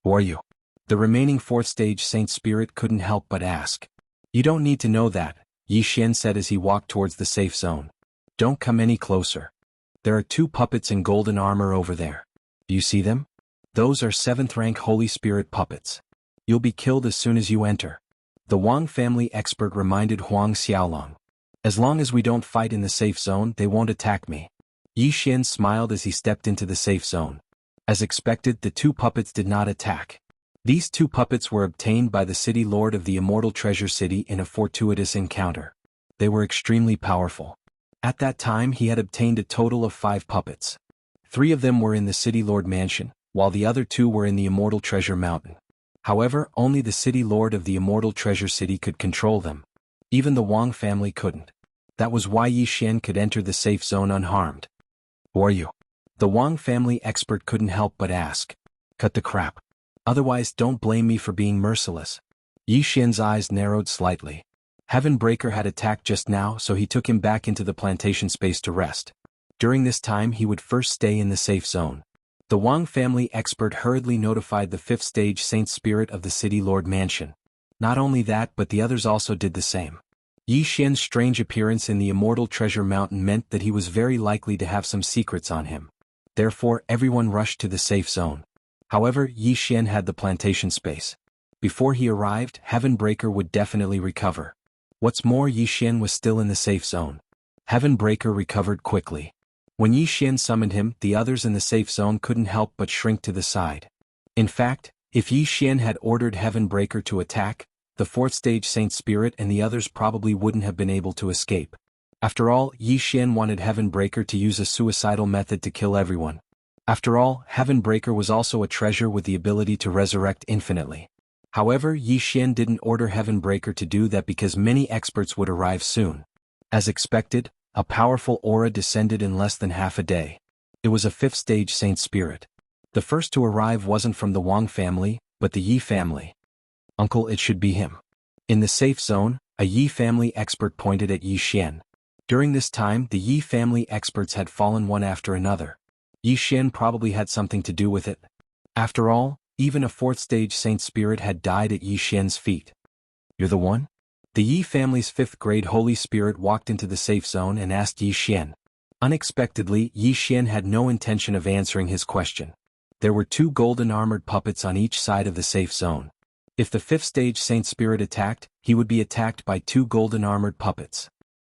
Who are you? The remaining 4th-stage Saint Spirit couldn't help but ask. You don't need to know that, Yi Xian said as he walked towards the safe zone. Don't come any closer. There are 2 puppets in golden armor over there. Do you see them? Those are 7th-rank Holy Spirit puppets. You'll be killed as soon as you enter. The Wang family expert reminded Huang Xiaolong. As long as we don't fight in the safe zone, they won't attack me. Yi Xian smiled as he stepped into the safe zone. As expected, the 2 puppets did not attack. These 2 puppets were obtained by the City Lord of the Immortal Treasure City in a fortuitous encounter. They were extremely powerful. At that time he had obtained a total of 5 puppets. 3 of them were in the City Lord Mansion, while the other 2 were in the Immortal Treasure Mountain. However, only the City Lord of the Immortal Treasure City could control them. Even the Wang family couldn't. That was why Yi Xian could enter the safe zone unharmed. Who are you? The Wang family expert couldn't help but ask. Cut the crap. Otherwise don't blame me for being merciless. Yi Xian's eyes narrowed slightly. Heavenbreaker had attacked just now, so he took him back into the plantation space to rest. During this time he would first stay in the safe zone. The Wang family expert hurriedly notified the 5th stage Saint Spirit of the City Lord Mansion. Not only that, but the others also did the same. Yi Xian's strange appearance in the Immortal Treasure Mountain meant that he was very likely to have some secrets on him. Therefore everyone rushed to the safe zone. However, Yi Xian had the plantation space. Before he arrived, Heavenbreaker would definitely recover. What's more, Yi Xian was still in the safe zone. Heavenbreaker recovered quickly. When Yi Xian summoned him, the others in the safe zone couldn't help but shrink to the side. In fact, if Yi Xian had ordered Heavenbreaker to attack, the 4th stage Saint Spirit and the others probably wouldn't have been able to escape. After all, Yi Xian wanted Heavenbreaker to use a suicidal method to kill everyone. After all, Heavenbreaker was also a treasure with the ability to resurrect infinitely. However, Yi Xian didn't order Heavenbreaker to do that because many experts would arrive soon. As expected, a powerful aura descended in less than half a day. It was a 5th stage Saint Spirit. The first to arrive wasn't from the Wang family, but the Yi family. Uncle, it should be him. In the safe zone, a Yi family expert pointed at Yi Xian. During this time, the Yi family experts had fallen one after another. Yi Xian probably had something to do with it. After all, even a 4th stage Saint Spirit had died at Yi Xian's feet. You're the one? The Yi family's 5th grade Holy Spirit walked into the safe zone and asked Yi Xian. Unexpectedly, Yi Xian had no intention of answering his question. There were 2 golden armored puppets on each side of the safe zone. If the 5th stage Saint Spirit attacked, he would be attacked by 2 golden armored puppets.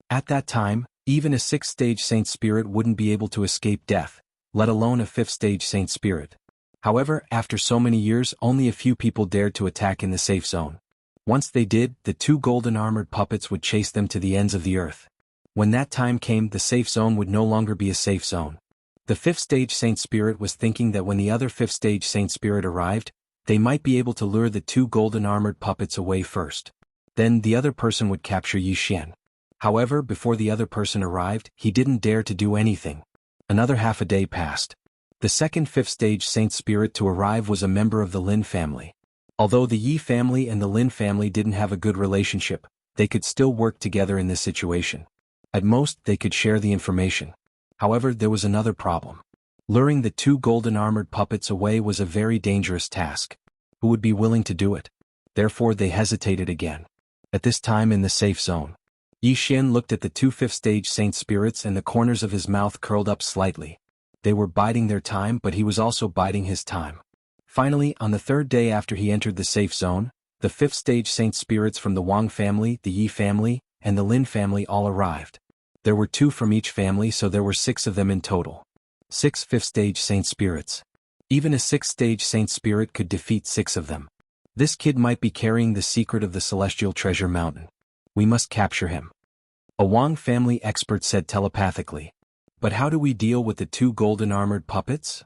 At that time, even a 6th stage Saint Spirit wouldn't be able to escape death, let alone a 5th stage Saint Spirit. However, after so many years, only a few people dared to attack in the safe zone. Once they did, the 2 golden armored puppets would chase them to the ends of the earth. When that time came, the safe zone would no longer be a safe zone. The 5th stage Saint Spirit was thinking that when the other 5th stage Saint Spirit arrived, they might be able to lure the 2 golden armored puppets away first. Then the other person would capture Yi Xian. However, before the other person arrived, he didn't dare to do anything. Another half a day passed. The second 5th stage Saint Spirit to arrive was a member of the Lin family. Although the Yi family and the Lin family didn't have a good relationship, they could still work together in this situation. At most, they could share the information. However, there was another problem. Luring the 2 golden armored puppets away was a very dangerous task. Who would be willing to do it? Therefore they hesitated again. At this time in the safe zone, Yi Xian looked at the 2 5th stage Saint Spirits and the corners of his mouth curled up slightly. They were biding their time, but he was also biding his time. Finally, on the 3rd day after he entered the safe zone, the 5th stage Saint Spirits from the Wang family, the Yi family, and the Lin family all arrived. There were 2 from each family, so there were 6 of them in total. 6 5th stage Saint Spirits. Even a 6th stage Saint Spirit could defeat 6 of them. This kid might be carrying the secret of the Celestial Treasure Mountain. We must capture him. A Wang family expert said telepathically. But how do we deal with the 2 golden armored puppets?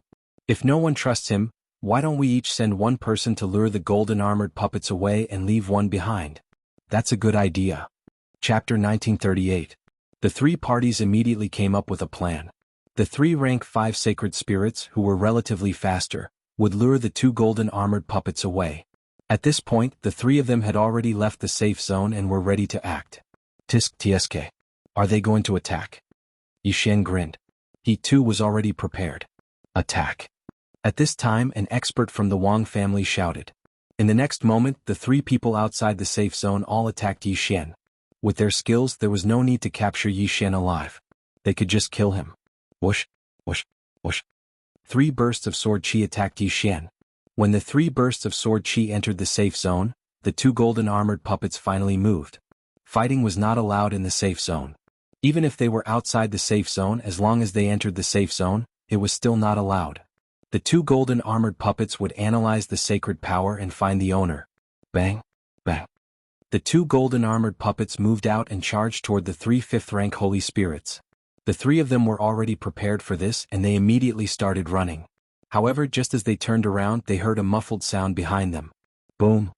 If no one trusts him, why don't we each send one person to lure the golden armored puppets away and leave one behind? That's a good idea. Chapter 1938. The 3 parties immediately came up with a plan. The 3 rank 5 sacred spirits, who were relatively faster, would lure the 2 golden armored puppets away. At this point, the 3 of them had already left the safe zone and were ready to act. Tsk. Are they going to attack? Yi Xian grinned. He too was already prepared. Attack. At this time, an expert from the Wang family shouted. In the next moment, the 3 people outside the safe zone all attacked Yi Xian. With their skills, there was no need to capture Yi Xian alive. They could just kill him. Whoosh, whoosh, whoosh. 3 bursts of sword chi attacked Yi Xian. When the 3 bursts of sword chi entered the safe zone, the 2 golden armored puppets finally moved. Fighting was not allowed in the safe zone. Even if they were outside the safe zone, as long as they entered the safe zone, it was still not allowed. The 2 golden armored puppets would analyze the sacred power and find the owner. Bang, bang. The two golden armored puppets moved out and charged toward the three fifth-rank holy spirits. The three of them were already prepared for this and they immediately started running. However, just as they turned around, they heard a muffled sound behind them. Boom!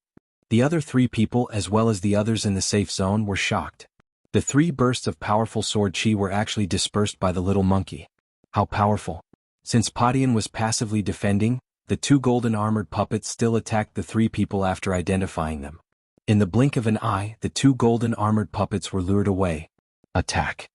The other three people as well as the others in the safe zone were shocked. The three bursts of powerful sword chi were actually dispersed by the little monkey. How powerful! Since Padian was passively defending, the two golden armored puppets still attacked the three people after identifying them. In the blink of an eye, the two golden armored puppets were lured away. Attack!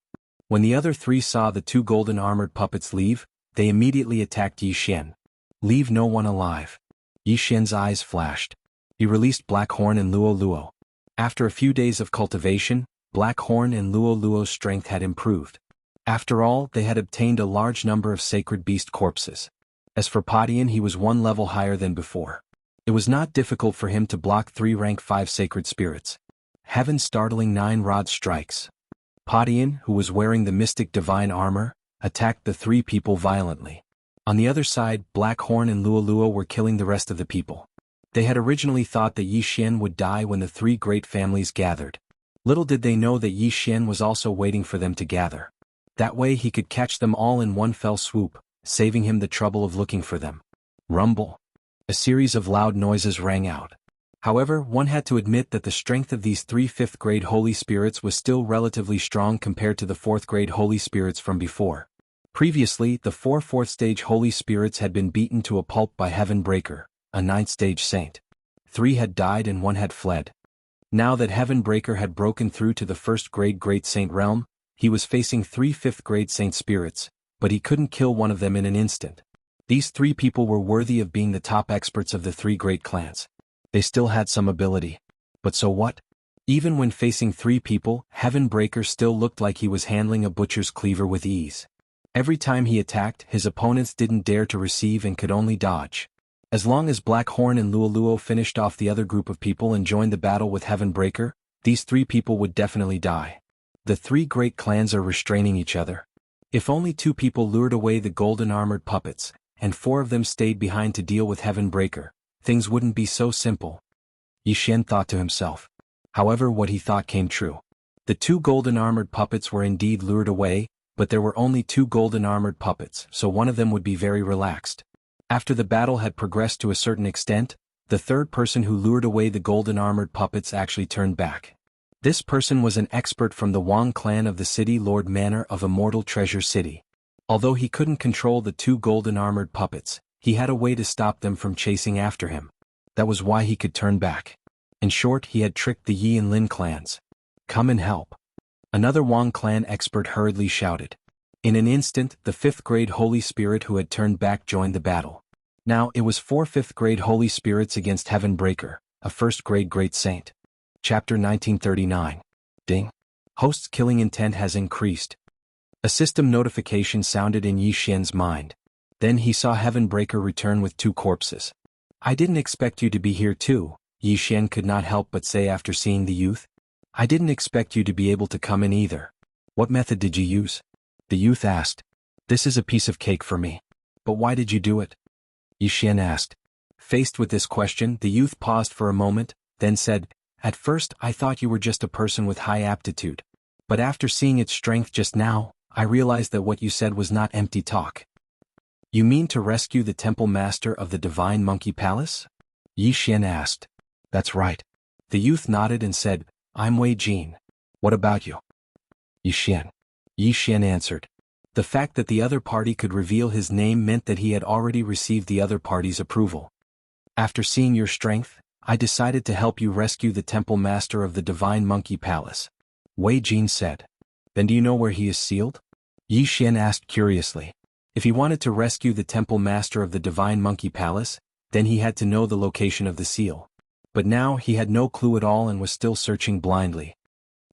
When the other three saw the two golden armored puppets leave, they immediately attacked Yi Xian. Leave no one alive. Yi Xian's eyes flashed. He released Black Horn and Luo Luo. After a few days of cultivation, Black Horn and Luo Luo's strength had improved. After all, they had obtained a large number of sacred beast corpses. As for Padian, he was one level higher than before. It was not difficult for him to block 3 rank 5 sacred spirits. Heaven's startling 9-rod strikes. Padian, who was wearing the mystic divine armor, attacked the 3 people violently. On the other side, Black Horn and Luo Luo were killing the rest of the people. They had originally thought that Yi Xian would die when the 3 great families gathered. Little did they know that Yi Xian was also waiting for them to gather. That way he could catch them all in one fell swoop, saving him the trouble of looking for them. Rumble. A series of loud noises rang out. However, one had to admit that the strength of these 3 5th-grade holy spirits was still relatively strong compared to the 4th-grade holy spirits from before. Previously, the 4 4th-stage holy spirits had been beaten to a pulp by Heaven Breaker, a 9th-stage saint. 3 had died and 1 had fled. Now that Heaven Breaker had broken through to the 1st-grade great saint realm, he was facing 3 5th-grade saint spirits, but he couldn't kill one of them in an instant. These 3 people were worthy of being the top experts of the 3 great clans. They still had some ability. But so what? Even when facing 3 people, Heaven Breaker still looked like he was handling a butcher's cleaver with ease. Every time he attacked, his opponents didn't dare to receive and could only dodge. As long as Black Horn and Luo Luo finished off the other group of people and joined the battle with Heaven Breaker, these 3 people would definitely die. The 3 great clans are restraining each other. If only 2 people lured away the golden armored puppets, and 4 of them stayed behind to deal with Heaven Breaker, things wouldn't be so simple. Yi Xian thought to himself. However, what he thought came true. The 2 golden armored puppets were indeed lured away, but there were only 2 golden armored puppets, so one of them would be very relaxed. After the battle had progressed to a certain extent, the 3rd person who lured away the golden armored puppets actually turned back. This person was an expert from the Wang clan of the City Lord Manor of Immortal Treasure City. Although he couldn't control the 2 golden armored puppets, he had a way to stop them from chasing after him. That was why he could turn back. In short, he had tricked the Yi and Lin clans. Come and help. Another Wang clan expert hurriedly shouted. In an instant, the 5th-grade holy spirit who had turned back joined the battle. Now, it was 4 5th-grade holy spirits against Heaven Breaker, a 1st-grade great saint. Chapter 1939. Ding. Host's killing intent has increased. A system notification sounded in Yi Xian's mind. Then he saw Heaven Breaker return with 2 corpses. I didn't expect you to be here too, Yi Xian could not help but say after seeing the youth. I didn't expect you to be able to come in either. What method did you use? The youth asked. This is a piece of cake for me. But why did you do it? Yi Xian asked. Faced with this question, the youth paused for a moment, then said, At first I thought you were just a person with high aptitude. But after seeing its strength just now, I realized that what you said was not empty talk. You mean to rescue the temple master of the Divine Monkey Palace? Yi Xian asked. That's right. The youth nodded and said, I'm Wei Jin. What about you? Yi Xian. Yi Xian answered. The fact that the other party could reveal his name meant that he had already received the other party's approval. After seeing your strength, I decided to help you rescue the temple master of the Divine Monkey Palace. Wei Jin said. Then do you know where he is sealed? Yi Xian asked curiously. If he wanted to rescue the temple master of the Divine Monkey Palace, then he had to know the location of the seal. But now he had no clue at all and was still searching blindly.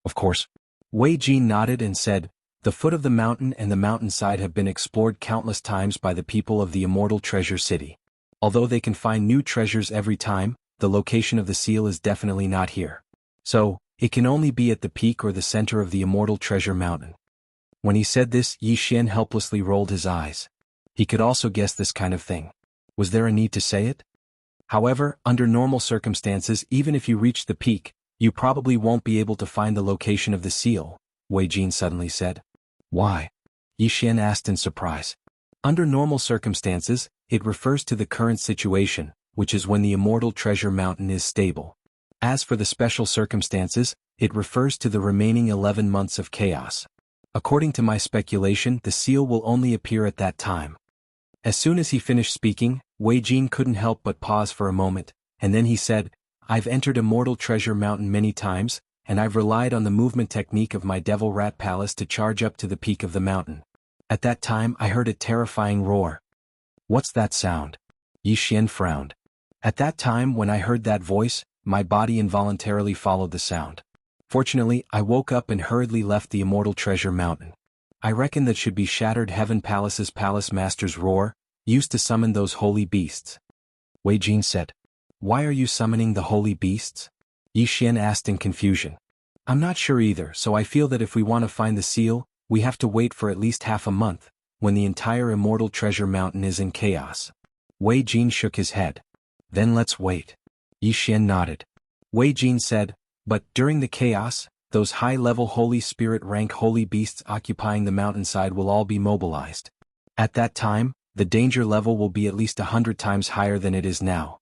Of course. Wei Jin nodded and said, The foot of the mountain and the mountainside have been explored countless times by the people of the Immortal Treasure City. Although they can find new treasures every time, the location of the seal is definitely not here. So, it can only be at the peak or the center of the Immortal Treasure Mountain. When he said this, Yi Xian helplessly rolled his eyes. He could also guess this kind of thing. Was there a need to say it? However, under normal circumstances, even if you reached the peak, You probably won't be able to find the location of the seal, Wei Jin suddenly said. Why? Yi Xian asked in surprise. Under normal circumstances, it refers to the current situation, which is when the immortal treasure mountain is stable. As for the special circumstances, it refers to the remaining 11 months of chaos. According to my speculation, the seal will only appear at that time. As soon as he finished speaking, Wei Jin couldn't help but pause for a moment, and then he said, I've entered Immortal Treasure Mountain many times, and I've relied on the movement technique of my Devil Rat Palace to charge up to the peak of the mountain. At that time I heard a terrifying roar. What's that sound? Yi Xian frowned. At that time when I heard that voice, my body involuntarily followed the sound. Fortunately, I woke up and hurriedly left the Immortal Treasure Mountain. I reckon that should be Shattered Heaven Palace's Palace Master's roar, used to summon those holy beasts. Wei Jin said. Why are you summoning the holy beasts? Yi Xian asked in confusion. I'm not sure either, so I feel that if we want to find the seal, we have to wait for at least half a month, when the entire Immortal Treasure Mountain is in chaos. Wei Jin shook his head. Then let's wait. Yi Xian nodded. Wei Jin said, but during the chaos, those high-level Holy Spirit rank holy beasts occupying the mountainside will all be mobilized. At that time, the danger level will be at least 100 times higher than it is now.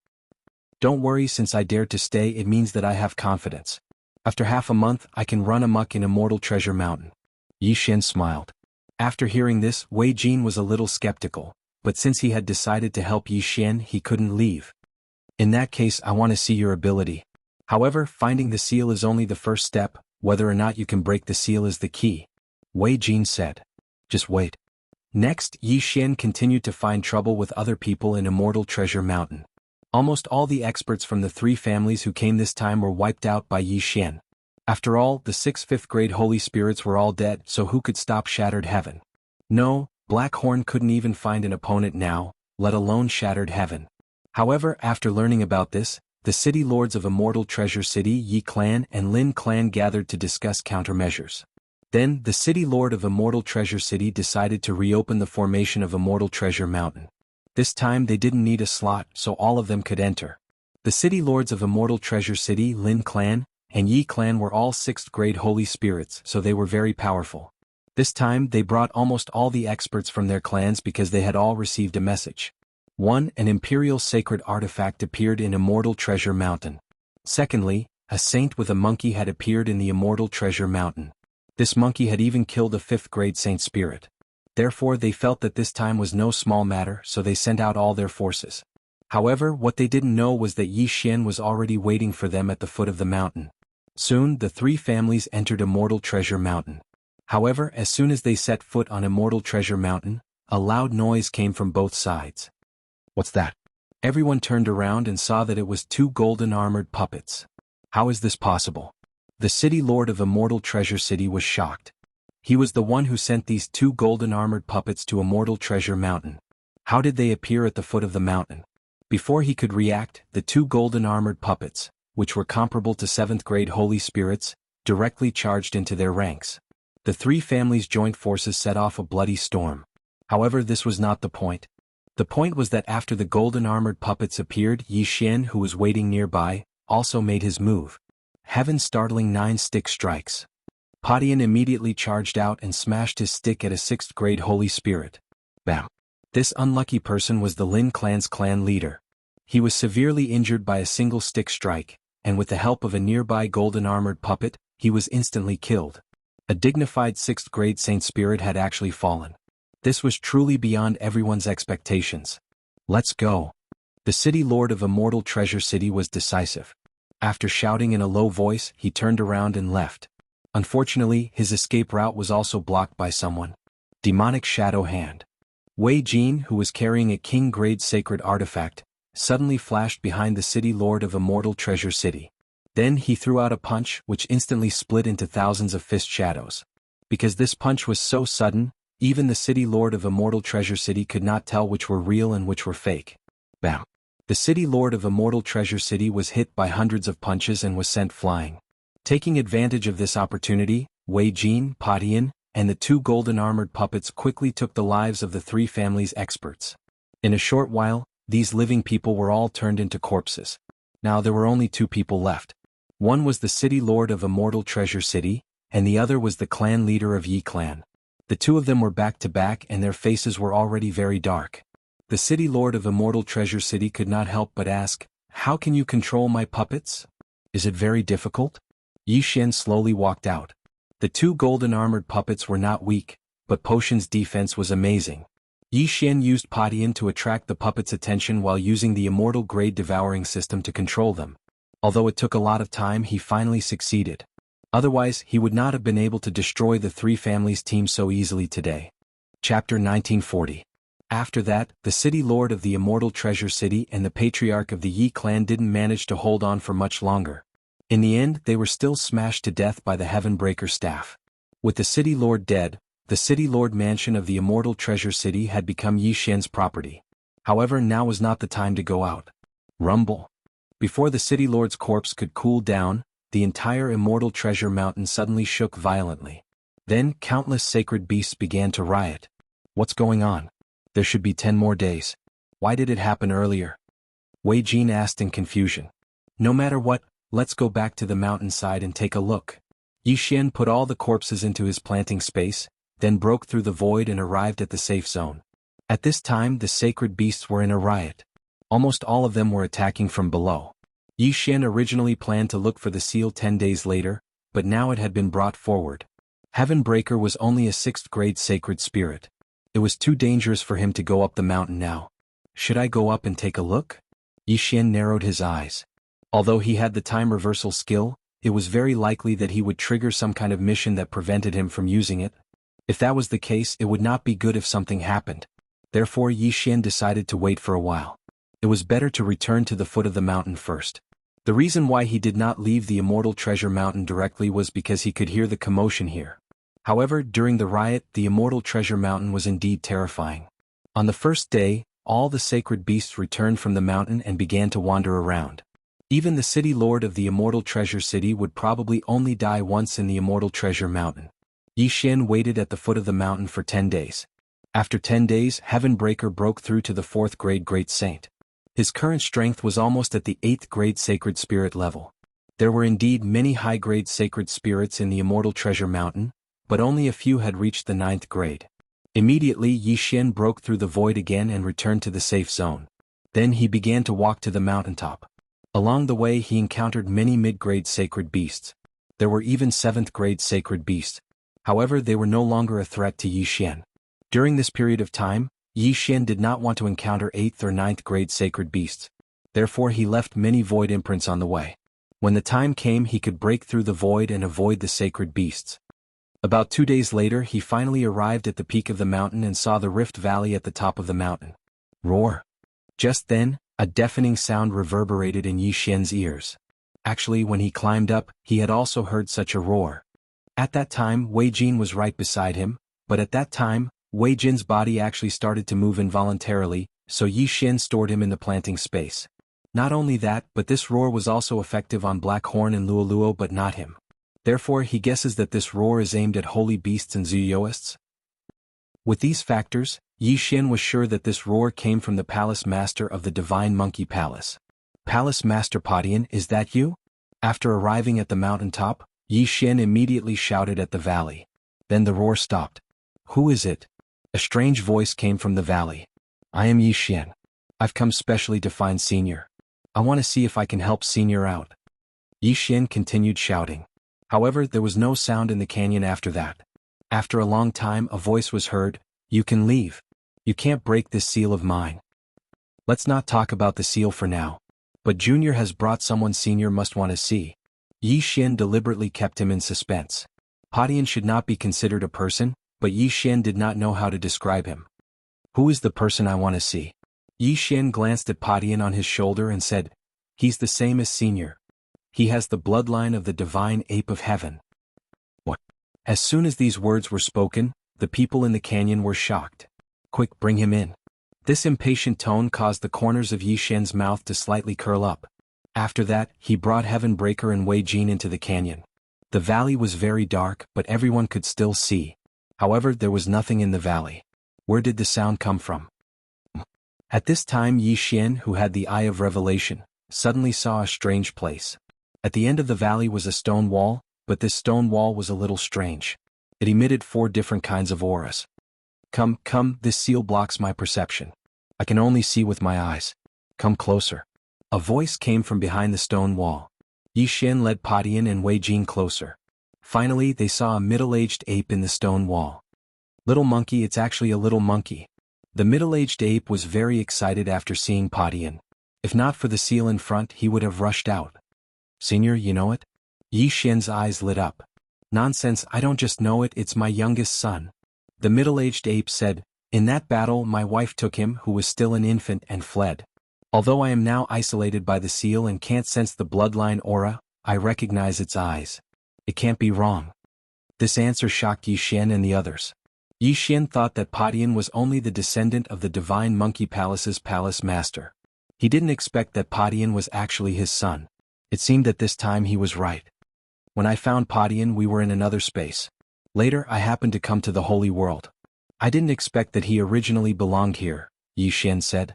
Don't worry, since I dared to stay, it means that I have confidence. After half a month, I can run amok in Immortal Treasure Mountain. Yi Xian smiled. After hearing this, Wei Jin was a little skeptical, but since he had decided to help Yi Xian, he couldn't leave. In that case, I want to see your ability. However, finding the seal is only the first step, whether or not you can break the seal is the key. Wei Jin said. Just wait. Next, Yi Xian continued to find trouble with other people in Immortal Treasure Mountain. Almost all the experts from the 3 families who came this time were wiped out by Yi Xian. After all, the 6 5th-grade holy spirits were all dead, so who could stop Shattered Heaven? No, Black Horn couldn't even find an opponent now, let alone Shattered Heaven. However, after learning about this, the city lords of Immortal Treasure City, Yi Clan and Lin Clan gathered to discuss countermeasures. Then, the city lord of Immortal Treasure City decided to reopen the formation of Immortal Treasure Mountain. This time they didn't need a slot, so all of them could enter. The city lords of Immortal Treasure City, Lin Clan and Yi Clan were all 6th-grade holy spirits, so they were very powerful. This time they brought almost all the experts from their clans because they had all received a message. 1. An imperial sacred artifact appeared in Immortal Treasure Mountain. Secondly, a saint with a monkey had appeared in the Immortal Treasure Mountain. This monkey had even killed a 5th-grade saint spirit. Therefore they felt that this time was no small matter, so they sent out all their forces. However, what they didn't know was that Yi Xian was already waiting for them at the foot of the mountain. Soon, the 3 families entered Immortal Treasure Mountain. However, as soon as they set foot on Immortal Treasure Mountain, a loud noise came from both sides. What's that? Everyone turned around and saw that it was 2 golden armored puppets. How is this possible? The city lord of Immortal Treasure City was shocked. He was the one who sent these 2 golden armored puppets to Immortal Treasure Mountain. How did they appear at the foot of the mountain? Before he could react, the 2 golden armored puppets, which were comparable to 7th-grade holy spirits, directly charged into their ranks. The 3 families' joint forces set off a bloody storm. However, this was not the point. The point was that after the golden armored puppets appeared, Yi Xian, who was waiting nearby, also made his move. Heaven startling 9 stick strikes. Padian immediately charged out and smashed his stick at a 6th-grade holy spirit. Bam! This unlucky person was the Lin clan's clan leader. He was severely injured by a single stick strike, and with the help of a nearby golden armored puppet, he was instantly killed. A dignified 6th-grade saint spirit had actually fallen. This was truly beyond everyone's expectations. Let's go. The city lord of Immortal Treasure City was decisive. After shouting in a low voice, he turned around and left. Unfortunately, his escape route was also blocked by someone. Demonic Shadow Hand. Wei Jin, who was carrying a king-grade sacred artifact, suddenly flashed behind the city lord of Immortal Treasure City. Then he threw out a punch which instantly split into thousands of fist shadows. Because this punch was so sudden, even the city lord of Immortal Treasure City could not tell which were real and which were fake. Bam! The city lord of Immortal Treasure City was hit by hundreds of punches and was sent flying. Taking advantage of this opportunity, Wei Jin, Padian, and the 2 golden armored puppets quickly took the lives of the 3 families' experts. In a short while, these living people were all turned into corpses. Now there were only 2 people left. One was the city lord of Immortal Treasure City, and the other was the clan leader of Yi clan. The two of them were back to back and their faces were already very dark. The city lord of Immortal Treasure City could not help but ask, "How can you control my puppets? Is it very difficult?" Yi Xian slowly walked out. The two golden-armored puppets were not weak, but Potion's defense was amazing. Yi Xian used Patian to attract the puppets' attention while using the Immortal Grade Devouring System to control them. Although it took a lot of time, he finally succeeded. Otherwise, he would not have been able to destroy the three families' team so easily today. Chapter 1940. After that, the city lord of the Immortal Treasure City and the patriarch of the Yi clan didn't manage to hold on for much longer. In the end, they were still smashed to death by the Heavenbreaker staff. With the city lord dead, the city lord mansion of the Immortal Treasure City had become Yi Xian's property. However, now was not the time to go out. Rumble. Before the city lord's corpse could cool down, the entire Immortal Treasure Mountain suddenly shook violently. Then, countless sacred beasts began to riot. What's going on? There should be 10 more days. Why did it happen earlier? Wei Jin asked in confusion. No matter what, let's go back to the mountainside and take a look. Yi Xian put all the corpses into his planting space, then broke through the void and arrived at the safe zone. At this time, the sacred beasts were in a riot. Almost all of them were attacking from below. Yi Xian originally planned to look for the seal 10 days later, but now it had been brought forward. Heavenbreaker was only a 6th grade sacred spirit. It was too dangerous for him to go up the mountain now. Should I go up and take a look? Yi Xian narrowed his eyes. Although he had the time reversal skill, it was very likely that he would trigger some kind of mission that prevented him from using it. If that was the case, it would not be good if something happened. Therefore, Yi Xian decided to wait for a while. It was better to return to the foot of the mountain first. The reason why he did not leave the Immortal Treasure Mountain directly was because he could hear the commotion here. However, during the riot, the Immortal Treasure Mountain was indeed terrifying. On the first day, all the sacred beasts returned from the mountain and began to wander around. Even the city lord of the Immortal Treasure City would probably only die once in the Immortal Treasure Mountain. Yi Xian waited at the foot of the mountain for 10 days. After 10 days, Heavenbreaker broke through to the 4th grade Great Saint. His current strength was almost at the 8th grade Sacred Spirit level. There were indeed many high-grade Sacred Spirits in the Immortal Treasure Mountain, but only a few had reached the 9th grade. Immediately, Yi Xian broke through the void again and returned to the safe zone. Then he began to walk to the mountaintop. Along the way, he encountered many mid-grade sacred beasts. There were even 7th grade sacred beasts. However, they were no longer a threat to Yi Xian. During this period of time, Yi Xian did not want to encounter 8th or 9th grade sacred beasts. Therefore, he left many void imprints on the way. When the time came, he could break through the void and avoid the sacred beasts. About 2 days later, he finally arrived at the peak of the mountain and saw the Rift Valley at the top of the mountain. Roar! Just then, a deafening sound reverberated in Yi Xian's ears. Actually, when he climbed up, he had also heard such a roar. At that time, Wei Jin was right beside him, but at that time, Wei Jin's body actually started to move involuntarily, so Yi Xian stored him in the planting space. Not only that, but this roar was also effective on Black Horn and Luoluo but not him. Therefore, he guesses that this roar is aimed at holy beasts and Zuyoists. With these factors, Yi Xian was sure that this roar came from the Palace Master of the Divine Monkey Palace. Palace Master Patian, is that you? After arriving at the mountaintop, Yi Xian immediately shouted at the valley. Then the roar stopped. Who is it? A strange voice came from the valley. I am Yi Xian. I've come specially to find Senior. I want to see if I can help Senior out. Yi Xian continued shouting. However, there was no sound in the canyon after that. After a long time, a voice was heard. You can leave. You can't break this seal of mine. Let's not talk about the seal for now. But Junior has brought someone Senior must want to see. Yi Xian deliberately kept him in suspense. Patian should not be considered a person, but Yi Xian did not know how to describe him. Who is the person I want to see? Yi Xian glanced at Patian on his shoulder and said, He's the same as Senior. He has the bloodline of the divine ape of heaven. What? As soon as these words were spoken, the people in the canyon were shocked. Quick, bring him in. This impatient tone caused the corners of Yi Xian's mouth to slightly curl up. After that, he brought Heavenbreaker and Wei Jin into the canyon. The valley was very dark, but everyone could still see. However, there was nothing in the valley. Where did the sound come from? At this time, Yi Xian, who had the Eye of Revelation, suddenly saw a strange place. At the end of the valley was a stone wall, but this stone wall was a little strange. It emitted 4 different kinds of auras. Come, this seal blocks my perception. I can only see with my eyes. Come closer. A voice came from behind the stone wall. Yi Xian led Padian and Wei Jin closer. Finally, they saw a middle-aged ape in the stone wall. Little monkey, it's actually a little monkey. The middle-aged ape was very excited after seeing Padian. If not for the seal in front, he would have rushed out. Senior, you know it? Yi Xian's eyes lit up. Nonsense, I don't just know it, it's my youngest son. The middle-aged ape said, in that battle my wife took him, who was still an infant, and fled. Although I am now isolated by the seal and can't sense the bloodline aura, I recognize its eyes. It can't be wrong. This answer shocked Yi Xian and the others. Yi Xian thought that Padian was only the descendant of the Divine Monkey Palace's palace master. He didn't expect that Padian was actually his son. It seemed that this time he was right. When I found Padian, we were in another space. Later, I happened to come to the Holy World. I didn't expect that he originally belonged here, Yi Xian said.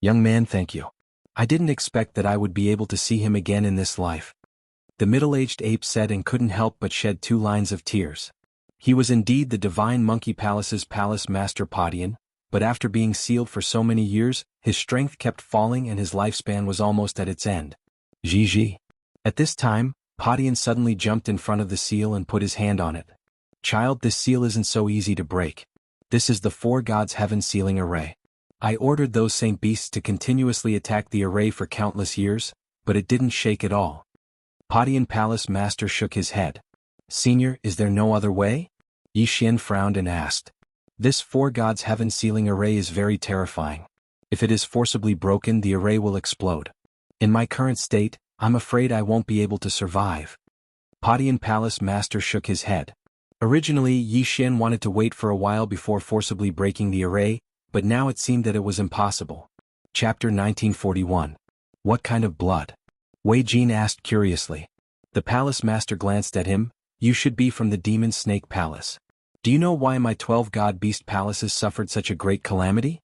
Young man, thank you. I didn't expect that I would be able to see him again in this life. The middle-aged ape said and couldn't help but shed 2 lines of tears. He was indeed the Divine Monkey Palace's palace master Padian, but after being sealed for so many years, his strength kept falling and his lifespan was almost at its end. Gigi. At this time, Padian suddenly jumped in front of the seal and put his hand on it. Child, this seal isn't so easy to break. This is the 4 gods' heaven sealing array. I ordered those saint beasts to continuously attack the array for countless years, but it didn't shake at all. Padian Palace Master shook his head. Senior, is there no other way? Yi Xian frowned and asked. This 4 gods' heaven sealing array is very terrifying. If it is forcibly broken, the array will explode. In my current state, I'm afraid I won't be able to survive. Padian Palace Master shook his head. Originally, Yi Xian wanted to wait for a while before forcibly breaking the array, but now it seemed that it was impossible. Chapter 1941. What kind of blood? Wei Jin asked curiously. The palace master glanced at him. You should be from the Demon Snake Palace. Do you know why my 12 god beast palaces suffered such a great calamity?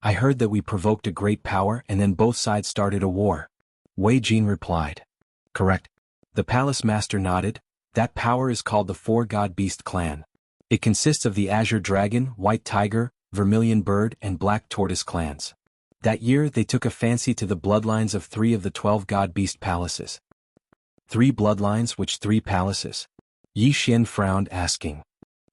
I heard that we provoked a great power and then both sides started a war. Wei Jin replied. Correct. The palace master nodded. That power is called the 4 god beast clan. It consists of the Azure Dragon, White Tiger, Vermilion Bird, and Black Tortoise clans. That year they took a fancy to the bloodlines of 3 of the 12 god beast palaces. 3 bloodlines, which 3 palaces? Yi Xian frowned, asking.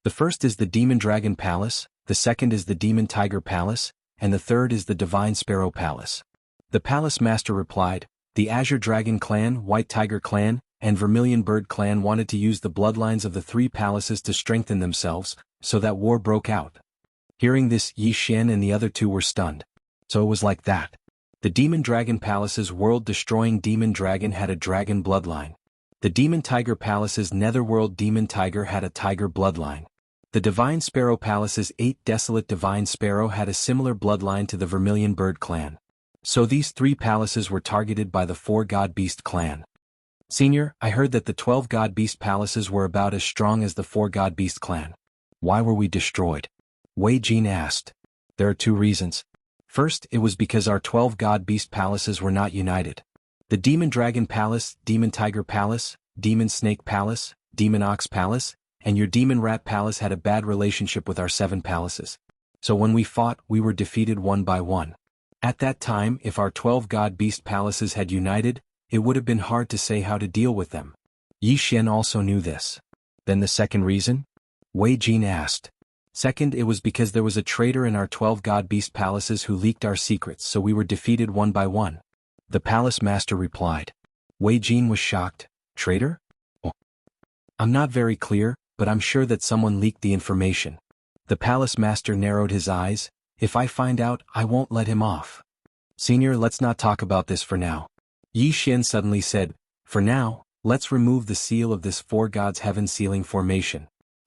The first is the Demon Dragon Palace, the second is the Demon Tiger Palace, and the third is the Divine Sparrow Palace. The palace master replied, the Azure Dragon Clan, White Tiger Clan, and Vermilion Bird Clan wanted to use the bloodlines of the 3 palaces to strengthen themselves, so that war broke out. Hearing this, Yi Xian and the other 2 were stunned. So it was like that. The Demon Dragon Palace's world-destroying Demon Dragon had a dragon bloodline. The Demon Tiger Palace's netherworld Demon Tiger had a tiger bloodline. The Divine Sparrow Palace's 8 desolate Divine Sparrow had a similar bloodline to the Vermilion Bird clan. So these 3 palaces were targeted by the 4 god beast clan. Senior, I heard that the 12 god beast palaces were about as strong as the 4 god beast clan. Why were we destroyed? Wei Jin asked. There are 2 reasons. First, it was because our 12 god beast palaces were not united. The Demon Dragon Palace, Demon Tiger Palace, Demon Snake Palace, Demon Ox Palace, and your Demon Rat Palace had a bad relationship with our 7 palaces. So when we fought, we were defeated one by one. At that time, if our 12 god beast palaces had united, it would have been hard to say how to deal with them. Yi Xian also knew this. Then the second reason? Wei Jin asked. Second, it was because there was a traitor in our 12 god beast palaces who leaked our secrets, so we were defeated one by one. The palace master replied. Wei Jin was shocked. Traitor? Oh. I'm not very clear, but I'm sure that someone leaked the information. The palace master narrowed his eyes. If I find out, I won't let him off. Senior, let's not talk about this for now. Yi Xian suddenly said, for now, let's remove the seal of this 4 gods heaven sealing formation.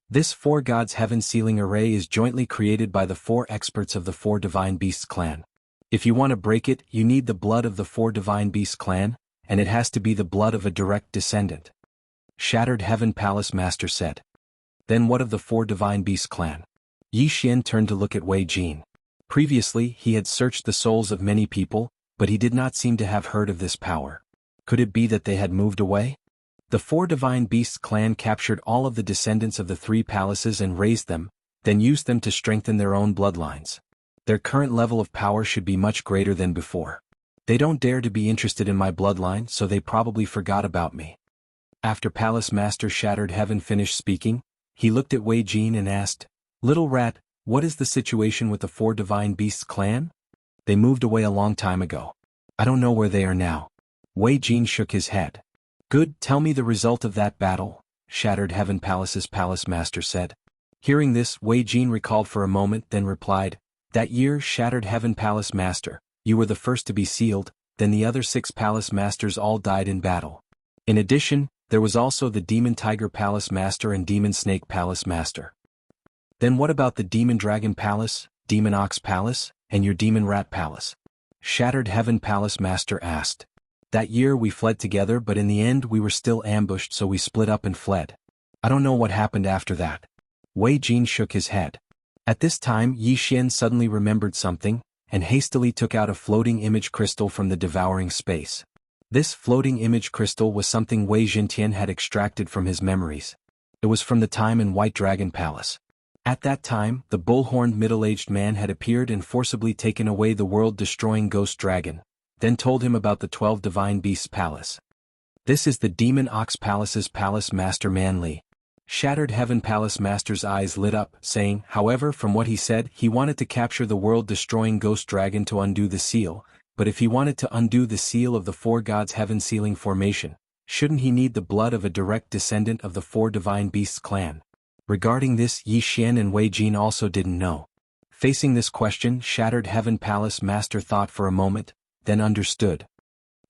This 4 gods heaven sealing array is jointly created by the 4 experts of the 4 divine beasts clan. If you want to break it, you need the blood of the 4 divine beasts clan, and it has to be the blood of a direct descendant. Shattered Heaven Palace Master said. Then what of the 4 divine beasts clan? Yi Xian turned to look at Wei Jin. Previously, he had searched the souls of many people, but he did not seem to have heard of this power. Could it be that they had moved away? The four divine beasts clan captured all of the descendants of the three palaces and raised them, then used them to strengthen their own bloodlines. Their current level of power should be much greater than before. They don't dare to be interested in my bloodline, so they probably forgot about me. After Palace Master Shattered Heaven finished speaking, he looked at Wei Jin and asked, "Little rat, what is the situation with the four divine beasts clan?" "They moved away a long time ago. I don't know where they are now." Wei Jin shook his head. "Good, tell me the result of that battle," Shattered Heaven Palace's Palace Master said. Hearing this, Wei Jin recalled for a moment, then replied, "That year, Shattered Heaven Palace Master, you were the first to be sealed, then the other 6 Palace Masters all died in battle. In addition, there was also the Demon Tiger Palace Master and Demon Snake Palace Master. Then what about the Demon Dragon Palace, Demon Ox Palace, and your Demon Rat Palace?" Shattered Heaven Palace Master asked. "That year we fled together, but in the end we were still ambushed, so we split up and fled. I don't know what happened after that." Wei Jin shook his head. At this time Yi Xian suddenly remembered something, and hastily took out a floating image crystal from the devouring space. This floating image crystal was something Wei Jintian had extracted from his memories. It was from the time in White Dragon Palace. At that time, the bull-horned middle-aged man had appeared and forcibly taken away the world-destroying ghost dragon, then told him about the 12 Divine Beasts Palace. "This is the Demon Ox Palace's Palace Master Manli." Shattered Heaven Palace Master's eyes lit up, saying, however, from what he said, he wanted to capture the world-destroying ghost dragon to undo the seal, but if he wanted to undo the seal of the four gods' heaven-sealing formation, shouldn't he need the blood of a direct descendant of the four Divine Beasts clan? Regarding this, Yi Xian and Wei Jin also didn't know. Facing this question, Shattered Heaven Palace Master thought for a moment, then understood.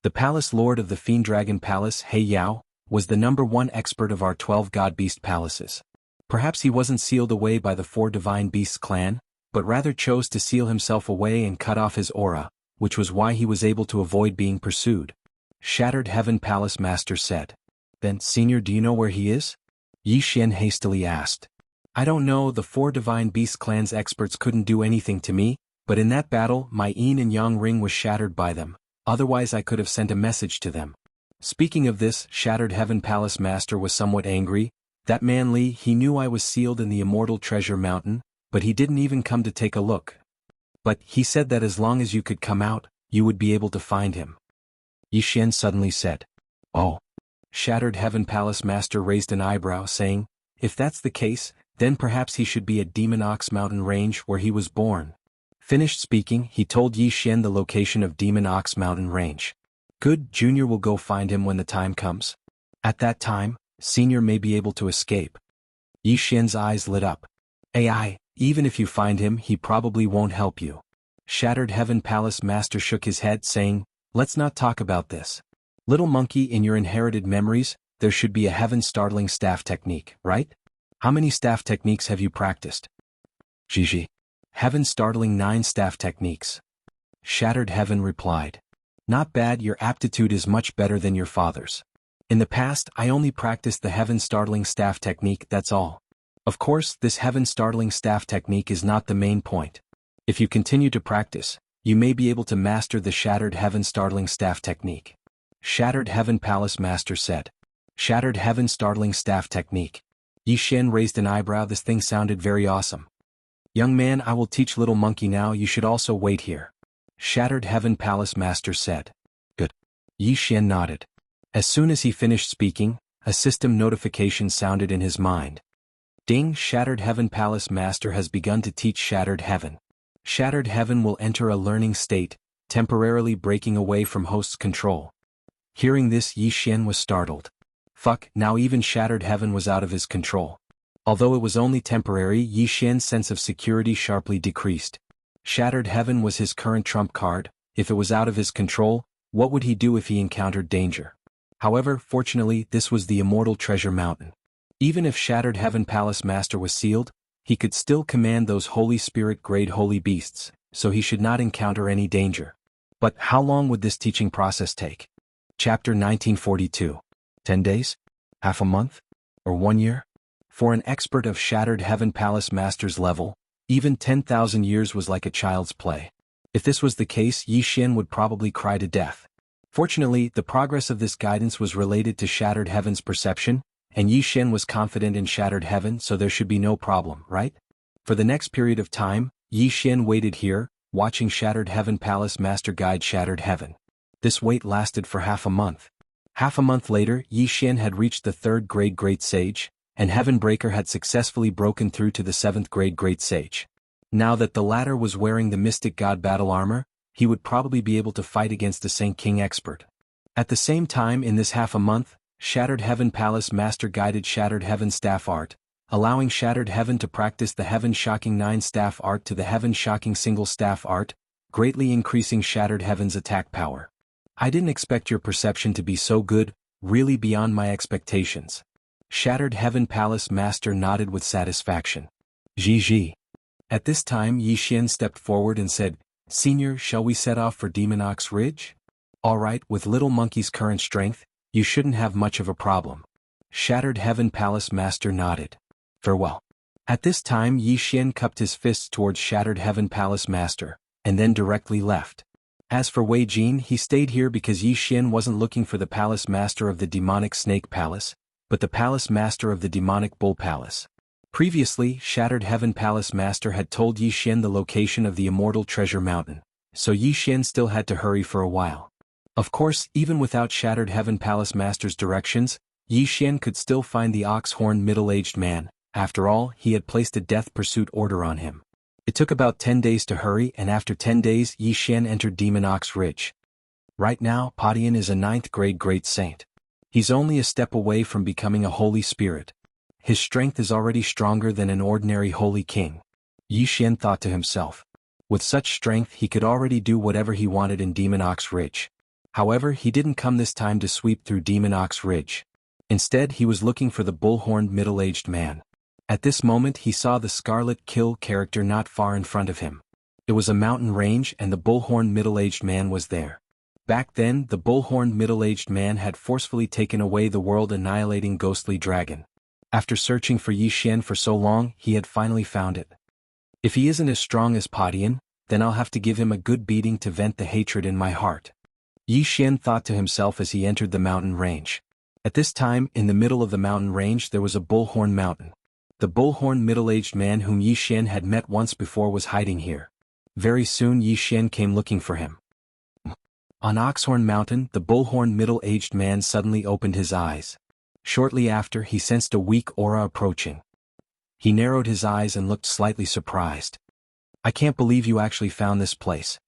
The Palace Lord of the Fiend Dragon Palace, He Yao, was the #1 expert of our 12 God Beast Palaces. Perhaps he wasn't sealed away by the four Divine Beasts clan, but rather chose to seal himself away and cut off his aura, which was why he was able to avoid being pursued. Shattered Heaven Palace Master said. "Then, Senior, do you know where he is?" Yi Xian hastily asked. "I don't know, the four Divine Beast clan's experts couldn't do anything to me, but in that battle my yin and yang ring was shattered by them, otherwise I could have sent a message to them." Speaking of this, Shattered Heaven Palace Master was somewhat angry. "That man Li, he knew I was sealed in the Immortal Treasure Mountain, but he didn't even come to take a look. But he said that as long as you could come out, you would be able to find him." Yi Xian suddenly said. "Oh." Shattered Heaven Palace Master raised an eyebrow, saying, "If that's the case, then perhaps he should be at Demon Ox Mountain Range where he was born." Finished speaking, he told Yi Xian the location of Demon Ox Mountain Range. "Good, Junior will go find him when the time comes. At that time, Senior may be able to escape." Yi Xian's eyes lit up. "AI, even if you find him, he probably won't help you." Shattered Heaven Palace Master shook his head, saying, "Let's not talk about this. Little monkey, in your inherited memories, there should be a heaven-startling staff technique, right? How many staff techniques have you practiced?" "Gigi. Heaven-startling 9 staff techniques." Shattered Heaven replied. "Not bad, your aptitude is much better than your father's. In the past, I only practiced the heaven-startling staff technique, that's all. Of course, this heaven-startling staff technique is not the main point. If you continue to practice, you may be able to master the Shattered Heaven-startling staff technique." Shattered Heaven Palace Master said. "Shattered Heaven-startling staff technique." Yi Xian raised an eyebrow. This thing sounded very awesome. "Young man, I will teach little monkey now, you should also wait here." Shattered Heaven Palace Master said. "Good." Yi Xian nodded. As soon as he finished speaking, a system notification sounded in his mind. "Ding, Shattered Heaven Palace Master has begun to teach Shattered Heaven. Shattered Heaven will enter a learning state, temporarily breaking away from host's control." Hearing this, Yi Xian was startled. Fuck, now even Shattered Heaven was out of his control. Although it was only temporary, Yi Xian's sense of security sharply decreased. Shattered Heaven was his current trump card. If it was out of his control, what would he do if he encountered danger? However, fortunately, this was the Immortal Treasure Mountain. Even if Shattered Heaven Palace Master was sealed, he could still command those Holy Spirit grade holy beasts, so he should not encounter any danger. But how long would this teaching process take? Chapter 1942. 10 days? Half a month? Or 1 year? For an expert of Shattered Heaven Palace Master's level, even 10,000 years was like a child's play. If this was the case, Yi Xian would probably cry to death. Fortunately, the progress of this guidance was related to Shattered Heaven's perception, and Yi Xian was confident in Shattered Heaven, so there should be no problem, right? For the next period of time, Yi Xian waited here, watching Shattered Heaven Palace Master guide Shattered Heaven. This wait lasted for half a month. Half a month later, Yi Xian had reached the 3rd grade Great Sage, and Heaven Breaker had successfully broken through to the 7th grade Great Sage. Now that the latter was wearing the Mystic God battle armor, he would probably be able to fight against the Saint King expert. At the same time, in this half a month, Shattered Heaven Palace Master guided Shattered Heaven Staff Art, allowing Shattered Heaven to practice the Heaven Shocking 9 Staff Art to the Heaven Shocking Single Staff Art, greatly increasing Shattered Heaven's attack power. I didn't expect your perception to be so good, really beyond my expectations. Shattered Heaven Palace Master nodded with satisfaction. Ji. At this time Yi Xian stepped forward and said, "Senior, shall we set off for Demon Ox Ridge?" "All right, with Little Monkey's current strength, you shouldn't have much of a problem." Shattered Heaven Palace Master nodded. "Farewell." At this time Yi Xian cupped his fists towards Shattered Heaven Palace Master, and then directly left. As for Wei Jin, he stayed here because Yi Xian wasn't looking for the Palace Master of the Demonic Snake Palace, but the Palace Master of the Demonic Bull Palace. Previously, Shattered Heaven Palace Master had told Yi Xian the location of the Immortal Treasure Mountain, so Yi Xian still had to hurry for a while. Of course, even without Shattered Heaven Palace Master's directions, Yi Xian could still find the ox-horned middle-aged man. After all, he had placed a death pursuit order on him. It took about 10 days to hurry, and after 10 days Yi Xian entered Demon Ox Ridge. Right now, Padian is a 9th grade Great Saint. He's only a step away from becoming a Holy Spirit. His strength is already stronger than an ordinary Holy King. Yi Xian thought to himself. With such strength he could already do whatever he wanted in Demon Ox Ridge. However, he didn't come this time to sweep through Demon Ox Ridge. Instead, he was looking for the bull-horned middle-aged man. At this moment he saw the Scarlet Kill character not far in front of him. It was a mountain range and the bull-horned middle-aged man was there. Back then, the bull-horned middle-aged man had forcefully taken away the world-annihilating ghostly dragon. After searching for Yi Xian for so long, he had finally found it. If he isn't as strong as Padian, then I'll have to give him a good beating to vent the hatred in my heart. Yi Xian thought to himself as he entered the mountain range. At this time, in the middle of the mountain range there was a bullhorn mountain. The bullhorn middle-aged man whom Yi Xian had met once before was hiding here. Very soon Yi Xian came looking for him. On Oxhorn Mountain, the bullhorn middle-aged man suddenly opened his eyes. Shortly after, he sensed a weak aura approaching. He narrowed his eyes and looked slightly surprised. "I can't believe you actually found this place."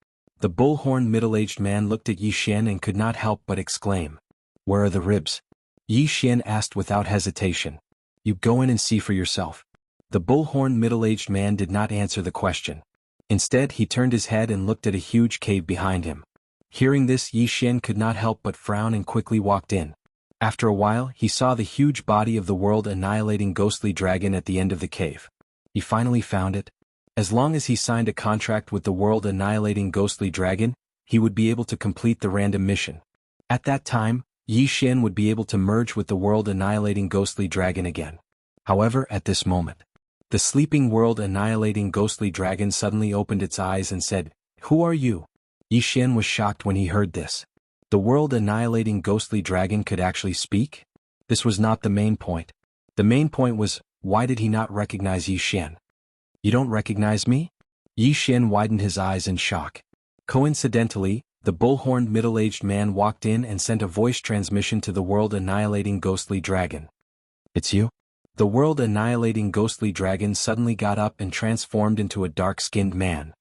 The bullhorn middle-aged man looked at Yi Xian and could not help but exclaim. "Where are the ribs?" Yi Xian asked without hesitation. "You go in and see for yourself." The bullhorn middle-aged man did not answer the question. Instead, he turned his head and looked at a huge cave behind him. Hearing this, Yi Xian could not help but frown and quickly walked in. After a while, he saw the huge body of the world-annihilating ghostly dragon at the end of the cave. He finally found it. As long as he signed a contract with the world-annihilating ghostly dragon, he would be able to complete the random mission. At that time, Yi Xian would be able to merge with the world-annihilating ghostly dragon again. However, at this moment, the sleeping world-annihilating ghostly dragon suddenly opened its eyes and said, "Who are you?" Yi Xian was shocked when he heard this. The world-annihilating ghostly dragon could actually speak? This was not the main point. The main point was, why did he not recognize Yi Xian? "You don't recognize me?" Yi Xian widened his eyes in shock. Coincidentally, the bullhorned middle-aged man walked in and sent a voice transmission to the world-annihilating ghostly dragon. "It's you?" The world-annihilating ghostly dragon suddenly got up and transformed into a dark-skinned man.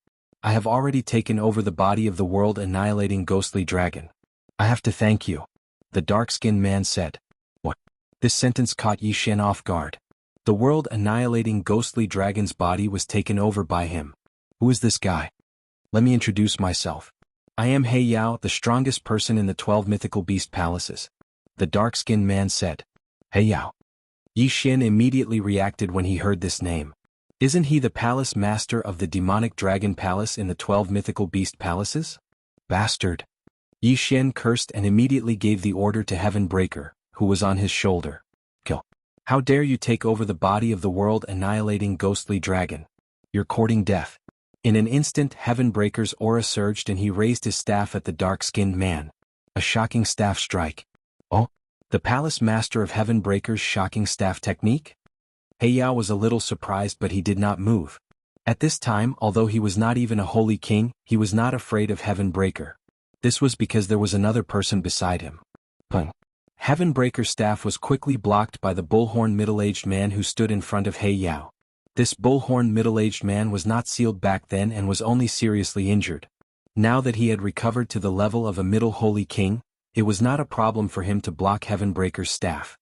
"I have already taken over the body of the world-annihilating ghostly dragon. I have to thank you," the dark-skinned man said. "What?" This sentence caught Yi Xian off guard. The world-annihilating ghostly dragon's body was taken over by him. "Who is this guy?" "Let me introduce myself. I am He Yao, the strongest person in the 12 mythical beast palaces," the dark-skinned man said. "He Yao." Yi Xian immediately reacted when he heard this name. Isn't he the palace master of the demonic dragon palace in the 12 mythical beast palaces? Bastard. Yi Xian cursed and immediately gave the order to Heaven Breaker, who was on his shoulder. "Kill. How dare you take over the body of the world-annihilating ghostly dragon? You're courting death." In an instant, Heaven Breaker's aura surged and he raised his staff at the dark-skinned man. A shocking staff strike. Oh, the palace master of Heaven Breaker's shocking staff technique? He Yao was a little surprised, but he did not move. At this time, although he was not even a holy king, he was not afraid of Heaven Breaker. This was because there was another person beside him. Pung. Heaven Breaker's staff was quickly blocked by the bullhorn middle-aged man who stood in front of He Yao. This bullhorn middle-aged man was not sealed back then and was only seriously injured. Now that he had recovered to the level of a middle holy king, it was not a problem for him to block Heaven Breaker's staff.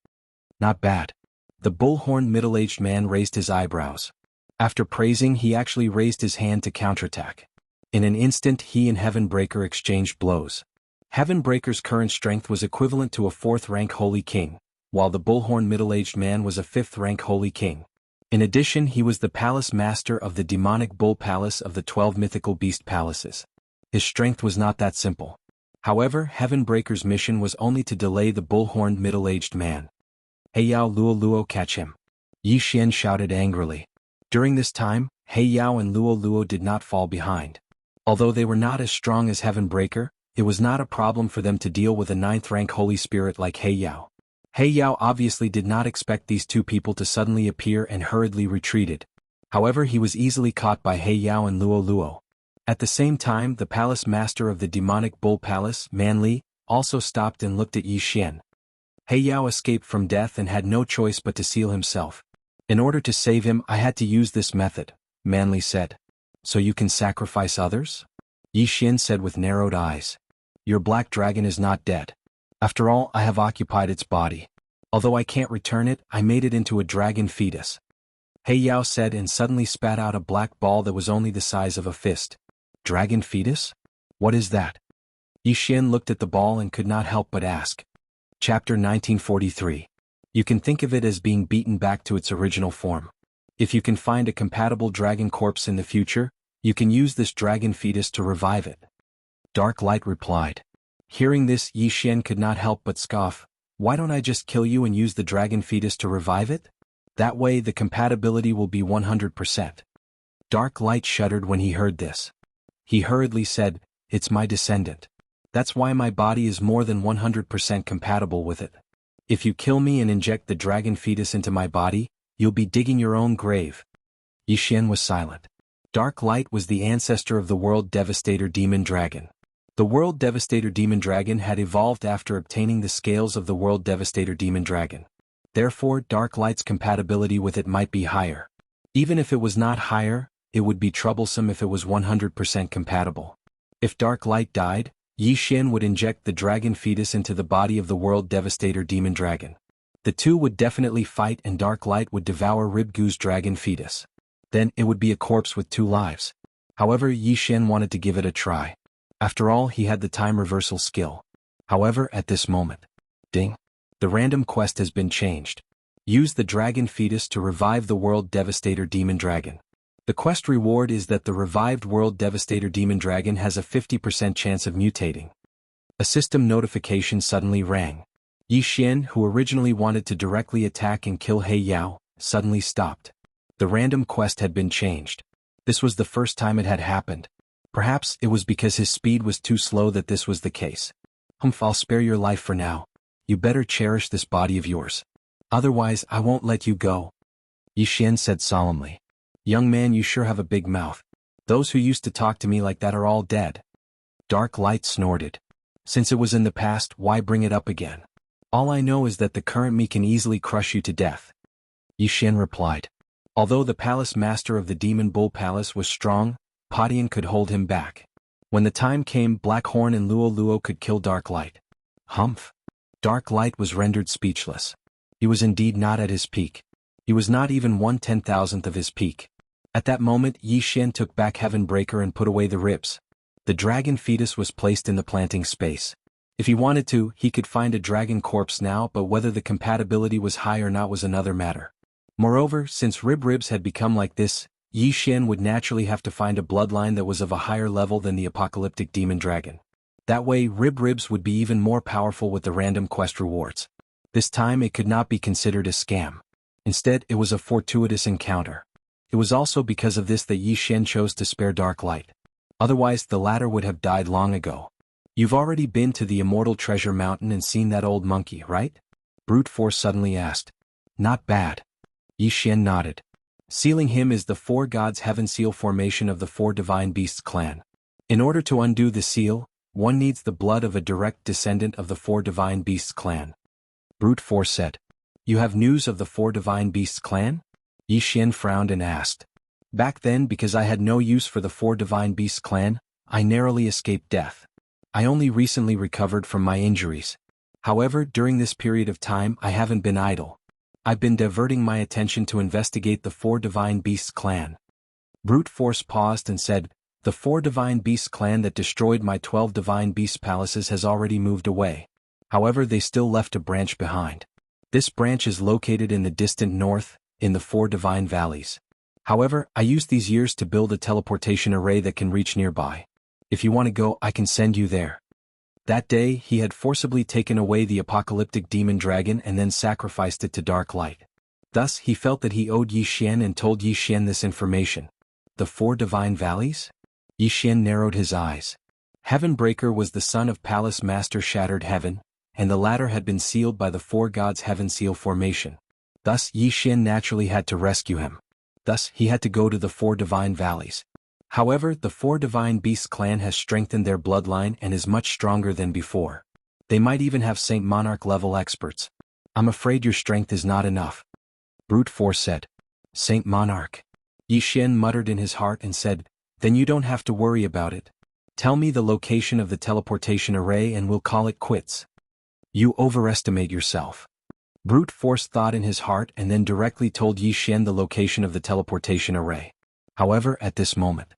Not bad. The bullhorn middle-aged man raised his eyebrows. After praising, he actually raised his hand to counterattack. In an instant, he and Heaven Breaker exchanged blows. Heaven Breaker's current strength was equivalent to a 4th-rank holy king, while the bullhorn middle-aged man was a 5th-rank holy king. In addition, he was the palace master of the demonic bull palace of the 12 mythical beast palaces. His strength was not that simple. However, Heaven Breaker's mission was only to delay the bullhorned middle-aged man. He Yao Luo Luo, catch him! Yi Xian shouted angrily. During this time, He Yao and Luo Luo did not fall behind. Although they were not as strong as Heaven Breaker, it was not a problem for them to deal with a 9th-rank holy spirit like He Yao. He Yao obviously did not expect these two people to suddenly appear and hurriedly retreated. However, he was easily caught by He Yao and Luo Luo. At the same time, the palace master of the demonic bull palace, Man Li, also stopped and looked at Yi Xian. He Yao escaped from death and had no choice but to seal himself. In order to save him, I had to use this method, Man Li said. So you can sacrifice others? Yi Xian said with narrowed eyes. Your black dragon is not dead. After all, I have occupied its body. Although I can't return it, I made it into a dragon fetus. He Yao said and suddenly spat out a black ball that was only the size of a fist. Dragon fetus? What is that? Yi Xian looked at the ball and could not help but ask. Chapter 1943. You can think of it as being beaten back to its original form. If you can find a compatible dragon corpse in the future, you can use this dragon fetus to revive it. Dark Light replied. Hearing this, Yi Xian could not help but scoff. Why don't I just kill you and use the dragon fetus to revive it? That way the compatibility will be 100%. Dark Light shuddered when he heard this. He hurriedly said, It's my descendant. That's why my body is more than 100% compatible with it. If you kill me and inject the dragon fetus into my body, you'll be digging your own grave. Yi Xian was silent. Dark Light was the ancestor of the World Devastator Demon Dragon. The World Devastator Demon Dragon had evolved after obtaining the scales of the World Devastator Demon Dragon. Therefore, Dark Light's compatibility with it might be higher. Even if it was not higher, it would be troublesome if it was 100% compatible. If Dark Light died, Yi Xian would inject the dragon fetus into the body of the World Devastator Demon Dragon. The two would definitely fight and Dark Light would devour Ribgu's dragon fetus. Then it would be a corpse with 2 lives. However, Yi Xian wanted to give it a try. After all, he had the time reversal skill. However, at this moment, ding, the random quest has been changed. Use the dragon fetus to revive the World Devastator Demon Dragon. The quest reward is that the revived World Devastator Demon Dragon has a 50% chance of mutating. A system notification suddenly rang. Yi Xian, who originally wanted to directly attack and kill He Yao, suddenly stopped. The random quest had been changed. This was the first time it had happened. Perhaps it was because his speed was too slow that this was the case. I'll spare your life for now. You better cherish this body of yours. Otherwise, I won't let you go. Yi Xian said solemnly. Young man, you sure have a big mouth. Those who used to talk to me like that are all dead. Dark Light snorted. Since it was in the past, why bring it up again? All I know is that the current me can easily crush you to death. Yi Xian replied. Although the palace master of the Demon Bull Palace was strong, Padian could hold him back. When the time came, Blackhorn and Luo Luo could kill Dark Light. Humph. Dark Light was rendered speechless. He was indeed not at his peak. He was not even 1/10,000th of his peak. At that moment, Yi Xian took back Heaven Breaker and put away the ribs. The dragon fetus was placed in the planting space. If he wanted to, he could find a dragon corpse now, but whether the compatibility was high or not was another matter. Moreover, since ribs had become like this, Yi Xian would naturally have to find a bloodline that was of a higher level than the apocalyptic demon dragon. That way, ribs would be even more powerful with the random quest rewards. This time it could not be considered a scam. Instead, it was a fortuitous encounter. It was also because of this that Yi Xian chose to spare Dark Light. Otherwise, the latter would have died long ago. You've already been to the Immortal Treasure Mountain and seen that old monkey, right? Brute Force suddenly asked. Not bad. Yi Xian nodded. Sealing him is the four gods' heaven seal formation of the four divine beasts clan. In order to undo the seal, one needs the blood of a direct descendant of the four divine beasts clan. Brute Force said. You have news of the four divine beasts clan? Yi Xian frowned and asked. Back then, because I had no use for the four divine beasts clan, I narrowly escaped death. I only recently recovered from my injuries. However, during this period of time I haven't been idle. I've been diverting my attention to investigate the four divine beasts clan. Brute Force paused and said, the four divine beasts clan that destroyed my 12 divine beast palaces has already moved away. However, they still left a branch behind. This branch is located in the distant north, in the four divine valleys. However, I used these years to build a teleportation array that can reach nearby. If you want to go, I can send you there. That day, he had forcibly taken away the apocalyptic demon dragon and then sacrificed it to dark light. Thus, he felt that he owed Yi Xian and told Yi Xian this information. The four divine valleys? Yi Xian narrowed his eyes. Heavenbreaker was the son of Palace Master Shattered Heaven, and the latter had been sealed by the four gods' heaven seal formation. Thus, Yi Xian naturally had to rescue him. Thus, he had to go to the four divine valleys. However, the four divine beasts clan has strengthened their bloodline and is much stronger than before. They might even have Saint Monarch level experts. I'm afraid your strength is not enough. Brute Force said. Saint Monarch. Yi Xian muttered in his heart and said, then you don't have to worry about it. Tell me the location of the teleportation array and we'll call it quits. You overestimate yourself. Brute Force thought in his heart and then directly told Yi Xian the location of the teleportation array. However, at this moment,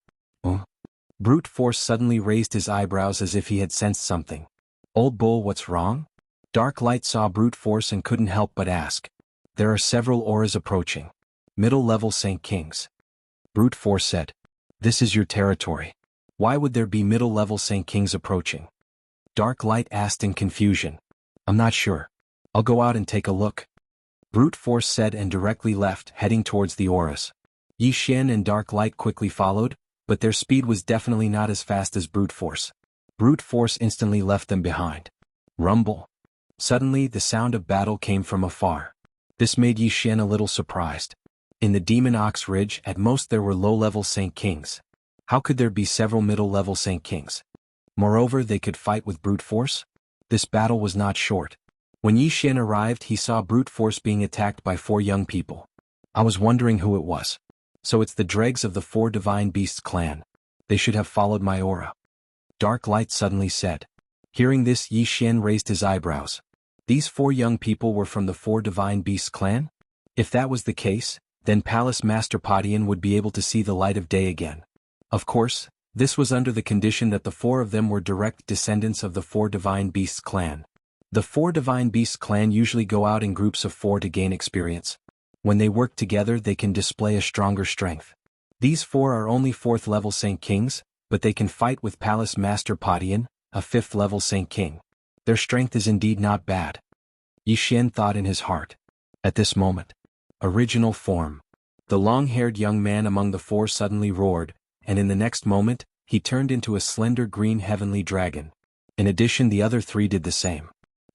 Brute Force suddenly raised his eyebrows as if he had sensed something. Old bull, what's wrong? Dark Light saw Brute Force and couldn't help but ask. There are several auras approaching. Middle-level Saint Kings. Brute Force said. This is your territory. Why would there be middle-level Saint Kings approaching? Dark Light asked in confusion. I'm not sure. I'll go out and take a look. Brute Force said and directly left, heading towards the auras. Yi Xian and Dark Light quickly followed, but their speed was definitely not as fast as Brute Force. Brute Force instantly left them behind. Rumble. Suddenly, the sound of battle came from afar. This made Yi Xian a little surprised. In the Demon Ox Ridge, at most there were low-level Saint Kings. How could there be several middle-level Saint Kings? Moreover, they could fight with Brute Force? This battle was not short. When Yi Xian arrived, he saw Brute Force being attacked by four young people. I was wondering who it was. So it's the dregs of the four divine beasts clan. They should have followed my aura. Dark Light suddenly said. Hearing this, Yi Xian raised his eyebrows. These four young people were from the four divine beasts clan? If that was the case, then Palace Master Padian would be able to see the light of day again. Of course, this was under the condition that the four of them were direct descendants of the four divine beasts clan. The four divine beasts clan usually go out in groups of four to gain experience. When they work together, they can display a stronger strength. These four are only 4th level Saint Kings, but they can fight with Palace Master Padian, a 5th level Saint King. Their strength is indeed not bad. Yi Xian thought in his heart. At this moment, original form. The long-haired young man among the four suddenly roared, and in the next moment, he turned into a slender green heavenly dragon. In addition, the other three did the same.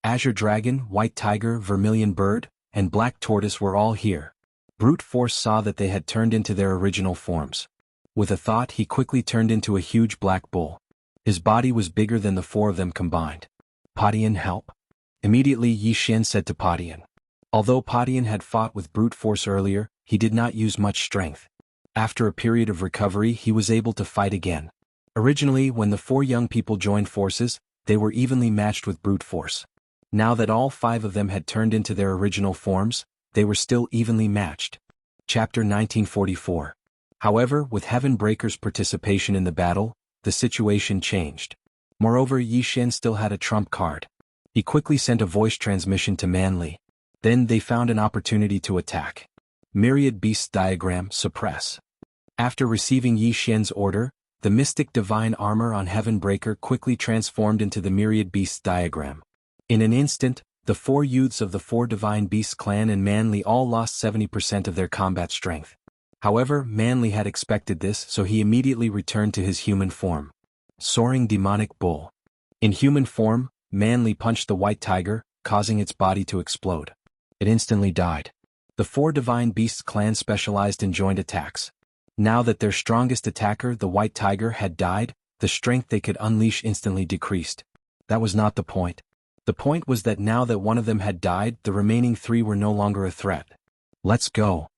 Azure Dragon, White Tiger, Vermilion Bird, and Black Tortoise were all here. Brute Force saw that they had turned into their original forms. With a thought, he quickly turned into a huge black bull. His body was bigger than the four of them combined. Padian, help. Immediately Yi Xian said to Padian. Although Padian had fought with Brute Force earlier, he did not use much strength. After a period of recovery, he was able to fight again. Originally, when the four young people joined forces, they were evenly matched with Brute Force. Now that all 5 of them had turned into their original forms, they were still evenly matched. Chapter 1944. However, with Heavenbreaker's participation in the battle, the situation changed. Moreover, Yi Xian still had a trump card. He quickly sent a voice transmission to Manly. Then they found an opportunity to attack. Myriad Beasts Diagram, suppress. After receiving Yi Xian's order, the mystic divine armor on Heavenbreaker quickly transformed into the Myriad Beasts Diagram. In an instant, the 4 youths of the 4 divine beasts clan and Manly all lost 70% of their combat strength. However, Manly had expected this, so he immediately returned to his human form. Soaring Demonic Bull. In human form, Manly punched the white tiger, causing its body to explode. It instantly died. The four divine beasts clan specialized in joint attacks. Now that their strongest attacker, the white tiger, had died, the strength they could unleash instantly decreased. That was not the point. The point was that now that one of them had died, the remaining three were no longer a threat. Let's go.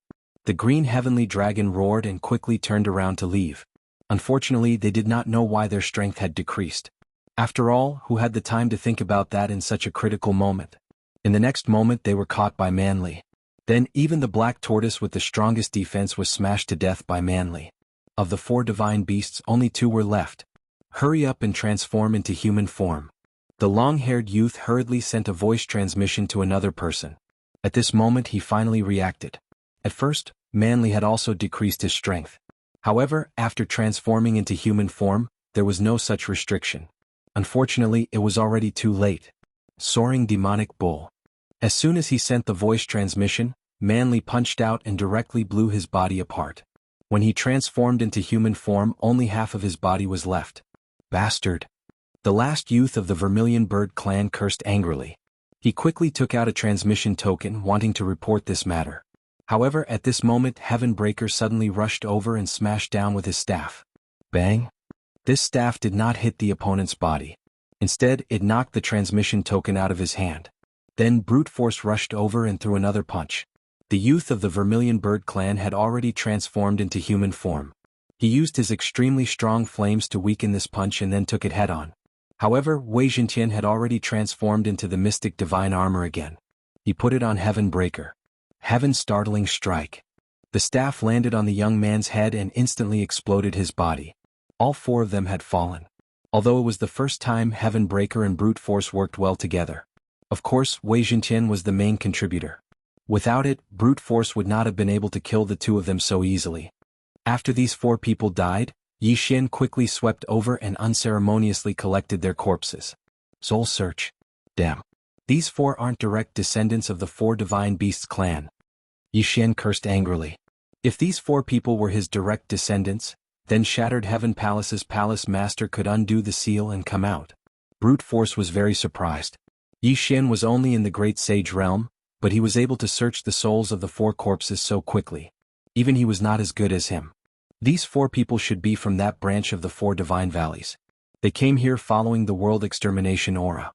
The green heavenly dragon roared and quickly turned around to leave. Unfortunately, they did not know why their strength had decreased. After all, who had the time to think about that in such a critical moment? In the next moment they were caught by Manly. Then even the black tortoise with the strongest defense was smashed to death by Manly. Of the four divine beasts, only two were left. Hurry up and transform into human form. The long-haired youth hurriedly sent a voice transmission to another person. At this moment he finally reacted. At first, Manly had also decreased his strength. However, after transforming into human form, there was no such restriction. Unfortunately, it was already too late. Soaring demonic bull. As soon as he sent the voice transmission, Manly punched out and directly blew his body apart. When he transformed into human form, only half of his body was left. Bastard. The last youth of the Vermilion Bird clan cursed angrily. He quickly took out a transmission token, wanting to report this matter. However, at this moment Heavenbreaker suddenly rushed over and smashed down with his staff. Bang! This staff did not hit the opponent's body. Instead, it knocked the transmission token out of his hand. Then brute force rushed over and threw another punch. The youth of the Vermilion Bird clan had already transformed into human form. He used his extremely strong flames to weaken this punch and then took it head-on. However, Wei Jintian had already transformed into the mystic divine armor again. He put it on Heavenbreaker. Heaven's startling strike. The staff landed on the young man's head and instantly exploded his body. All four of them had fallen. Although it was the first time Heavenbreaker and brute force worked well together. Of course, Wei Jintian was the main contributor. Without it, brute force would not have been able to kill the two of them so easily. After these four people died, Yi Xian quickly swept over and unceremoniously collected their corpses. Soul search. Damn. These four aren't direct descendants of the four divine beasts clan. Yi Xian cursed angrily. If these four people were his direct descendants, then Shattered Heaven Palace's palace master could undo the seal and come out. Brute force was very surprised. Yi Xian was only in the Great Sage realm, but he was able to search the souls of the four corpses so quickly. Even he was not as good as him. These four people should be from that branch of the four divine valleys. They came here following the world extermination aura.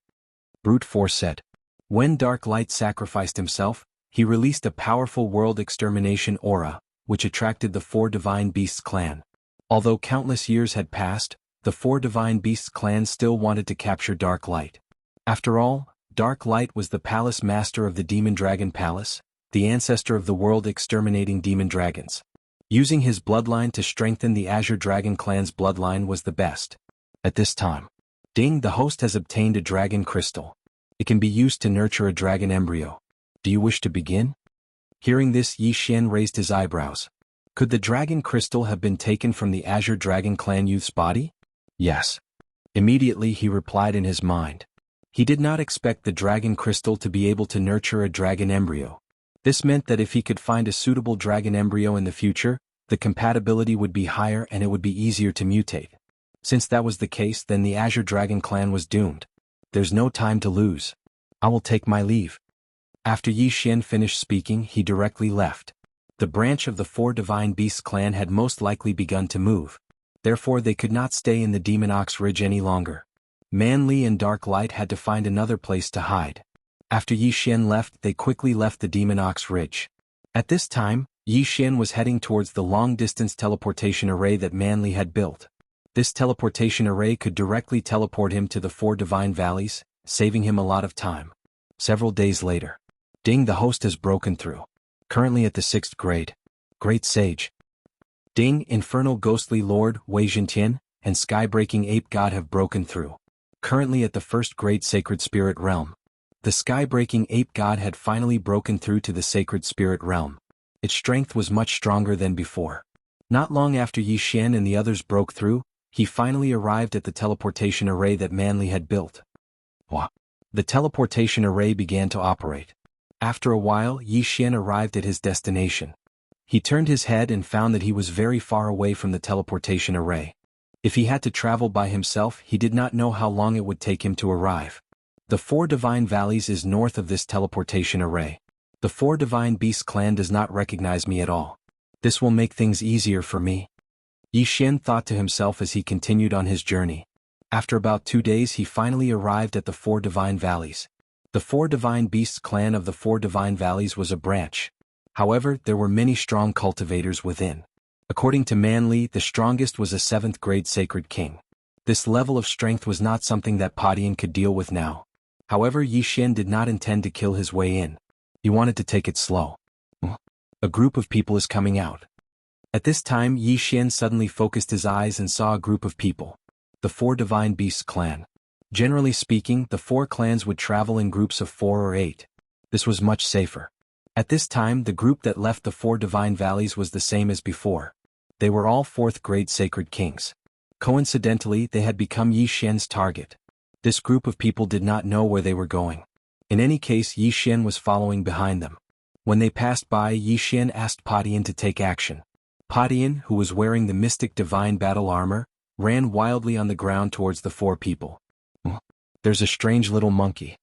Brute force said. When Dark Light sacrificed himself, he released a powerful world extermination aura, which attracted the four divine beasts clan. Although countless years had passed, the four divine beasts clan still wanted to capture Dark Light. After all, Dark Light was the palace master of the Demon Dragon Palace, the ancestor of the world exterminating demon dragons. Using his bloodline to strengthen the Azure Dragon clan's bloodline was the best. At this time, Ding, the host, has obtained a dragon crystal. It can be used to nurture a dragon embryo. Do you wish to begin? Hearing this, Yi Xian raised his eyebrows. Could the dragon crystal have been taken from the Azure Dragon clan youth's body? Yes. Immediately he replied in his mind. He did not expect the dragon crystal to be able to nurture a dragon embryo. This meant that if he could find a suitable dragon embryo in the future, the compatibility would be higher and it would be easier to mutate. Since that was the case, then the Azure Dragon clan was doomed. There's no time to lose. I will take my leave. After Yi Xian finished speaking, he directly left. The branch of the four divine beasts clan had most likely begun to move. Therefore they could not stay in the Demon Ox Ridge any longer. Manly and Dark Light had to find another place to hide. After Yi Xian left, they quickly left the Demon Ox Ridge. At this time, Yi Xian was heading towards the long-distance teleportation array that Manly had built. This teleportation array could directly teleport him to the four divine valleys, saving him a lot of time. Several days later, Ding, the host, has broken through. Currently at the 6th grade. Great Sage. Ding, Infernal Ghostly Lord, Wei Jintian, and Sky-Breaking Ape God have broken through. Currently at the 1st grade Sacred Spirit Realm. The Sky-Breaking Ape God had finally broken through to the Sacred Spirit Realm. Its strength was much stronger than before. Not long after Yi Xian and the others broke through, he finally arrived at the teleportation array that Manly had built. The teleportation array began to operate. After a while, Yi Xian arrived at his destination. He turned his head and found that he was very far away from the teleportation array. If he had to travel by himself, he did not know how long it would take him to arrive. The 4 Divine Valleys is north of this teleportation array. The 4 Divine Beasts clan does not recognize me at all. This will make things easier for me. Yi Xian thought to himself as he continued on his journey. After about 2 days he finally arrived at the 4 Divine Valleys. The 4 Divine Beasts clan of the 4 Divine Valleys was a branch. However, there were many strong cultivators within. According to Manli, the strongest was a 7th grade sacred king. This level of strength was not something that Padian could deal with now. However, Yi Xian did not intend to kill his way in. He wanted to take it slow. A group of people is coming out. At this time Yi Xian suddenly focused his eyes and saw a group of people. The 4 Divine Beasts clan. Generally speaking, the 4 clans would travel in groups of 4 or 8. This was much safer. At this time the group that left the 4 Divine Valleys was the same as before. They were all 4th grade sacred kings. Coincidentally, they had become Yi Xian's target. This group of people did not know where they were going. In any case, Yi Xian was following behind them. When they passed by, Yi Xian asked Padian to take action. Padian, who was wearing the mystic divine battle armor, ran wildly on the ground towards the 4 people. There's a strange little monkey.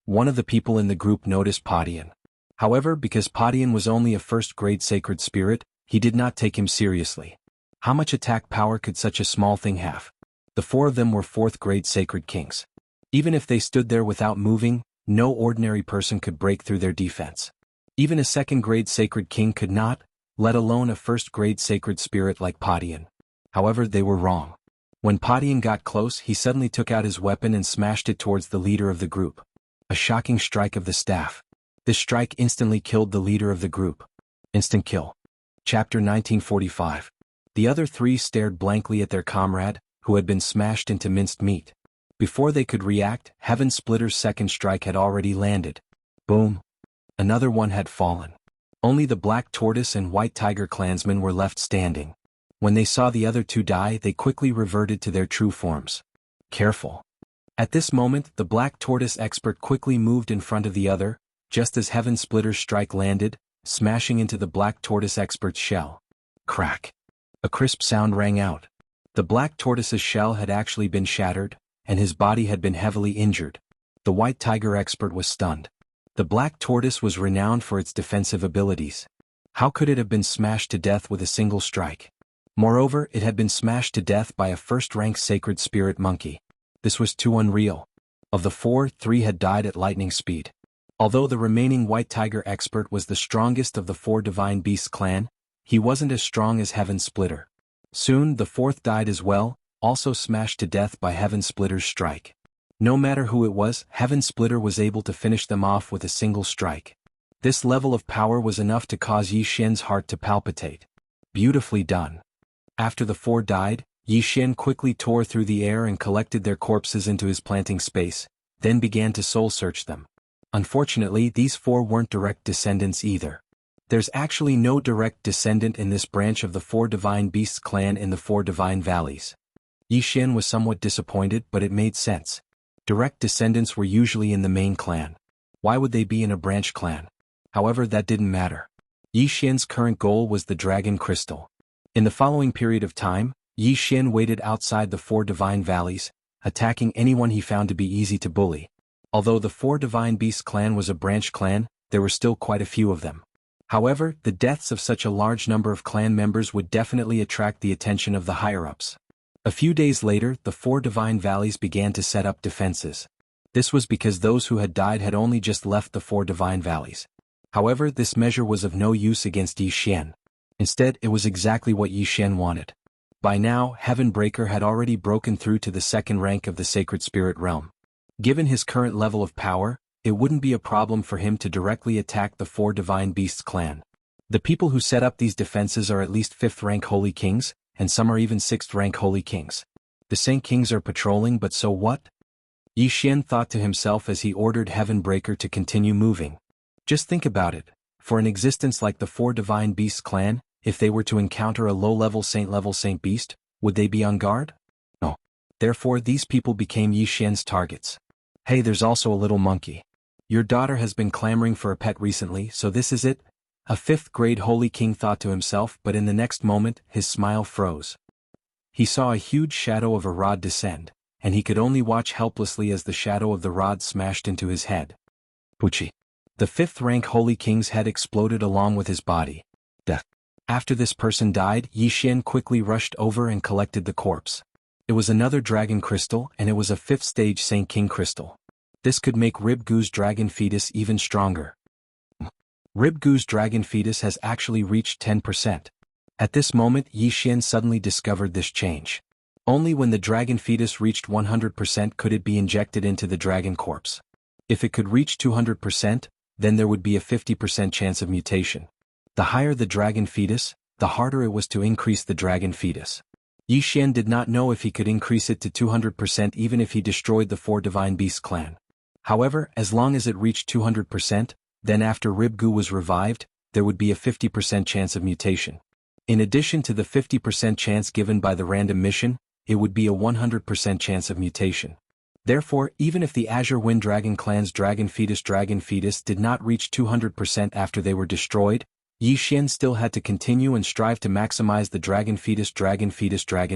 One of the people in the group noticed Padian. However, because Padian was only a 1st grade sacred spirit, he did not take him seriously. How much attack power could such a small thing have? The 4 of them were 4th grade sacred kings. Even if they stood there without moving, no ordinary person could break through their defense. Even a 2nd grade sacred king could not, let alone a 1st grade sacred spirit like Padian. However, they were wrong. When Padian got close, he suddenly took out his weapon and smashed it towards the leader of the group. A shocking strike of the staff. This strike instantly killed the leader of the group. Instant kill. Chapter 1945. The other 3 stared blankly at their comrade, who had been smashed into minced meat. Before they could react, Heaven Splitter's 2nd strike had already landed. Boom. Another one had fallen. Only the Black Tortoise and White Tiger clansmen were left standing. When they saw the other 2 die, they quickly reverted to their true forms. Careful. At this moment, the Black Tortoise expert quickly moved in front of the other, just as Heaven Splitter's strike landed, smashing into the Black Tortoise expert's shell. Crack. A crisp sound rang out. The Black Tortoise's shell had actually been shattered, and his body had been heavily injured. The White Tiger expert was stunned. The Black Tortoise was renowned for its defensive abilities. How could it have been smashed to death with a single strike? Moreover, it had been smashed to death by a 1st-rank sacred spirit monkey. This was too unreal. Of the 4, 3 had died at lightning speed. Although the remaining White Tiger expert was the strongest of the 4 Divine Beasts clan, he wasn't as strong as Heaven Splitter. Soon the 4th died as well, also smashed to death by Heaven Splitter's strike. No matter who it was, Heaven Splitter was able to finish them off with a single strike. This level of power was enough to cause Yi Xian's heart to palpitate. Beautifully done. After the 4 died, Yi Xian quickly tore through the air and collected their corpses into his planting space, then began to soul search them. Unfortunately, these 4 weren't direct descendants either. There's actually no direct descendant in this branch of the 4 Divine Beasts clan in the 4 Divine Valleys. Yi Xian was somewhat disappointed, but it made sense. Direct descendants were usually in the main clan. Why would they be in a branch clan? However, that didn't matter. Yi Xian's current goal was the Dragon Crystal. In the following period of time, Yi Xian waited outside the 4 Divine Valleys, attacking anyone he found to be easy to bully. Although the 4 Divine Beasts clan was a branch clan, there were still quite a few of them. However, the deaths of such a large number of clan members would definitely attract the attention of the higher-ups. A few days later, the 4 Divine Valleys began to set up defenses. This was because those who had died had only just left the 4 Divine Valleys. However, this measure was of no use against Yi Xian. Instead, it was exactly what Yi Xian wanted. By now, Heaven Breaker had already broken through to the 2nd rank of the Sacred Spirit Realm. Given his current level of power, it wouldn't be a problem for him to directly attack the 4 Divine Beasts clan. The people who set up these defenses are at least 5th rank Holy Kings, and some are even 6th rank Holy Kings. The Saint Kings are patrolling, but so what? Yi Xian thought to himself as he ordered Heaven Breaker to continue moving. Just think about it. For an existence like the 4 Divine Beasts clan, if they were to encounter a low-level Saint Beast, would they be on guard? No. Therefore, these people became Yi Xian's targets. Hey, there's also a little monkey. Your daughter has been clamoring for a pet recently, so this is it? A 5th grade Holy King thought to himself, but in the next moment, his smile froze. he saw a huge shadow of a rod descend, and he could only watch helplessly as the shadow of the rod smashed into his head. Pucci. The fifth-rank Holy King's head exploded along with his body. Death. After this person died, Yi Xian quickly rushed over and collected the corpse. It was another dragon crystal, and it was a fifth-stage Saint King crystal. This could make Rib Gu's dragon fetus even stronger. Rib Gu's dragon fetus has actually reached 10%. At this moment, Yi Xian suddenly discovered this change. Only when the dragon fetus reached 100% could it be injected into the dragon corpse. If it could reach 200%, then there would be a 50% chance of mutation. The higher the dragon fetus, the harder it was to increase the dragon fetus. Yi Xian did not know if he could increase it to 200% even if he destroyed the 4 Divine Beast clan. However, as long as it reached 200%, then after Rib Gu was revived, there would be a 50% chance of mutation. In addition to the 50% chance given by the random mission, it would be a 100% chance of mutation. Therefore, even if the Azure Wind Dragon clan's dragon fetus did not reach 200% after they were destroyed, Yi Xian still had to continue and strive to maximize the dragon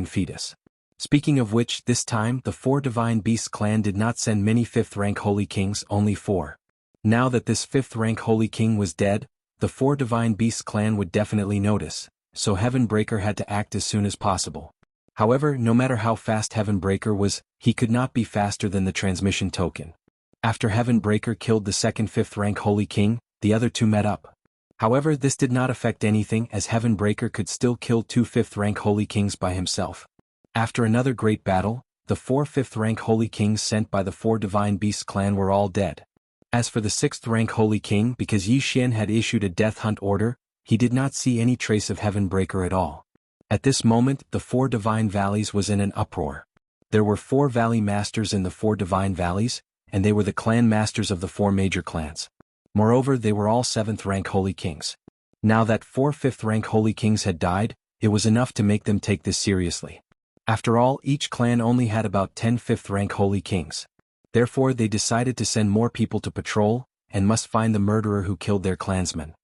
fetus. Speaking of which, this time, the 4 Divine Beasts clan did not send many 5th-rank Holy Kings, only 4. Now that this 5th-rank Holy King was dead, the 4 Divine Beasts clan would definitely notice, so Heavenbreaker had to act as soon as possible. However, no matter how fast Heavenbreaker was, he could not be faster than the transmission token. After Heavenbreaker killed the second 5th-rank Holy King, the other two met up. However, this did not affect anything as Heavenbreaker could still kill 2 5th-rank Holy Kings by himself. After another great battle, the 4 5th-rank Holy Kings sent by the 4 Divine Beasts clan were all dead. As for the 6th-rank Holy King, because Yi Xian had issued a death hunt order, he did not see any trace of Heavenbreaker at all. At this moment, the 4 Divine Valleys was in an uproar. There were 4 Valley Masters in the 4 Divine Valleys, and they were the clan masters of the 4 major clans. Moreover, they were all 7th-rank Holy Kings. Now that 4 5th-rank Holy Kings had died, it was enough to make them take this seriously. After all, each clan only had about 10 5th-rank Holy Kings. Therefore, they decided to send more people to patrol, and must find the murderer who killed their clansmen.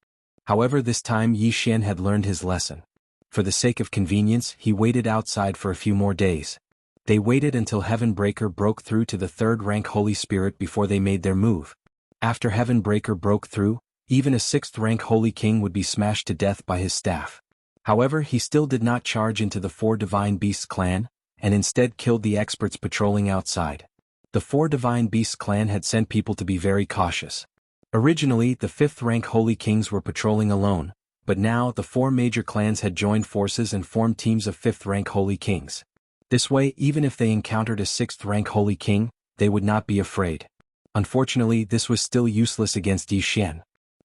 However, this time Yi Xian had learned his lesson. For the sake of convenience, he waited outside for a few more days. They waited until Heavenbreaker broke through to the 3rd-rank Holy Spirit before they made their move. After Heavenbreaker broke through, even a 6th-rank Holy King would be smashed to death by his staff. However, he still did not charge into the 4 Divine Beasts clan, and instead killed the experts patrolling outside. The 4 Divine Beasts clan had sent people to be very cautious. Originally, the 5th-rank Holy Kings were patrolling alone, but now the 4 major clans had joined forces and formed teams of 5th-rank Holy Kings. This way, even if they encountered a 6th-rank Holy King, they would not be afraid. Unfortunately, this was still useless against Yi Xian.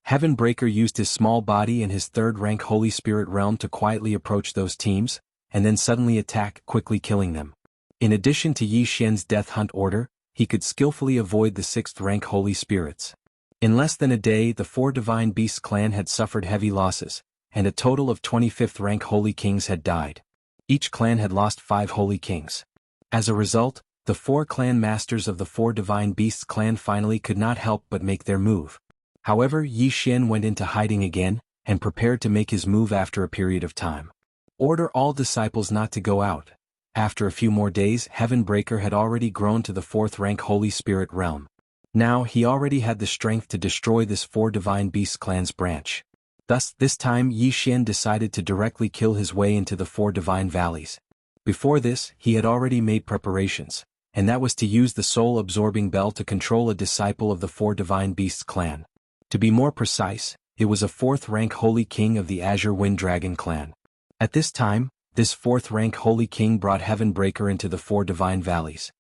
Heavenbreaker used his small body and his 3rd-rank Holy Spirit realm to quietly approach those teams, and then suddenly attack, quickly killing them. In addition to Yi Xian's death hunt order, he could skillfully avoid the 6th-rank Holy Spirits. In less than a day, the 4 Divine Beasts clan had suffered heavy losses, and a total of 25th-rank Holy Kings had died. Each clan had lost 5 Holy Kings. As a result, the 4 clan masters of the 4 Divine Beasts clan finally could not help but make their move. However, Yi Xian went into hiding again, and prepared to make his move after a period of time. Order all disciples not to go out. After a few more days, Heavenbreaker had already grown to the 4th-rank Holy Spirit realm. Now he already had the strength to destroy this 4 Divine Beasts clan's branch. Thus, this time Yi Xian decided to directly kill his way into the 4 Divine Valleys. Before this, he had already made preparations, and that was to use the soul-absorbing bell to control a disciple of the 4 Divine Beasts clan. To be more precise, it was a 4th-rank Holy King of the Azure Wind Dragon clan. At this time, this 4th-rank Holy King brought Heavenbreaker into the 4 Divine Valleys.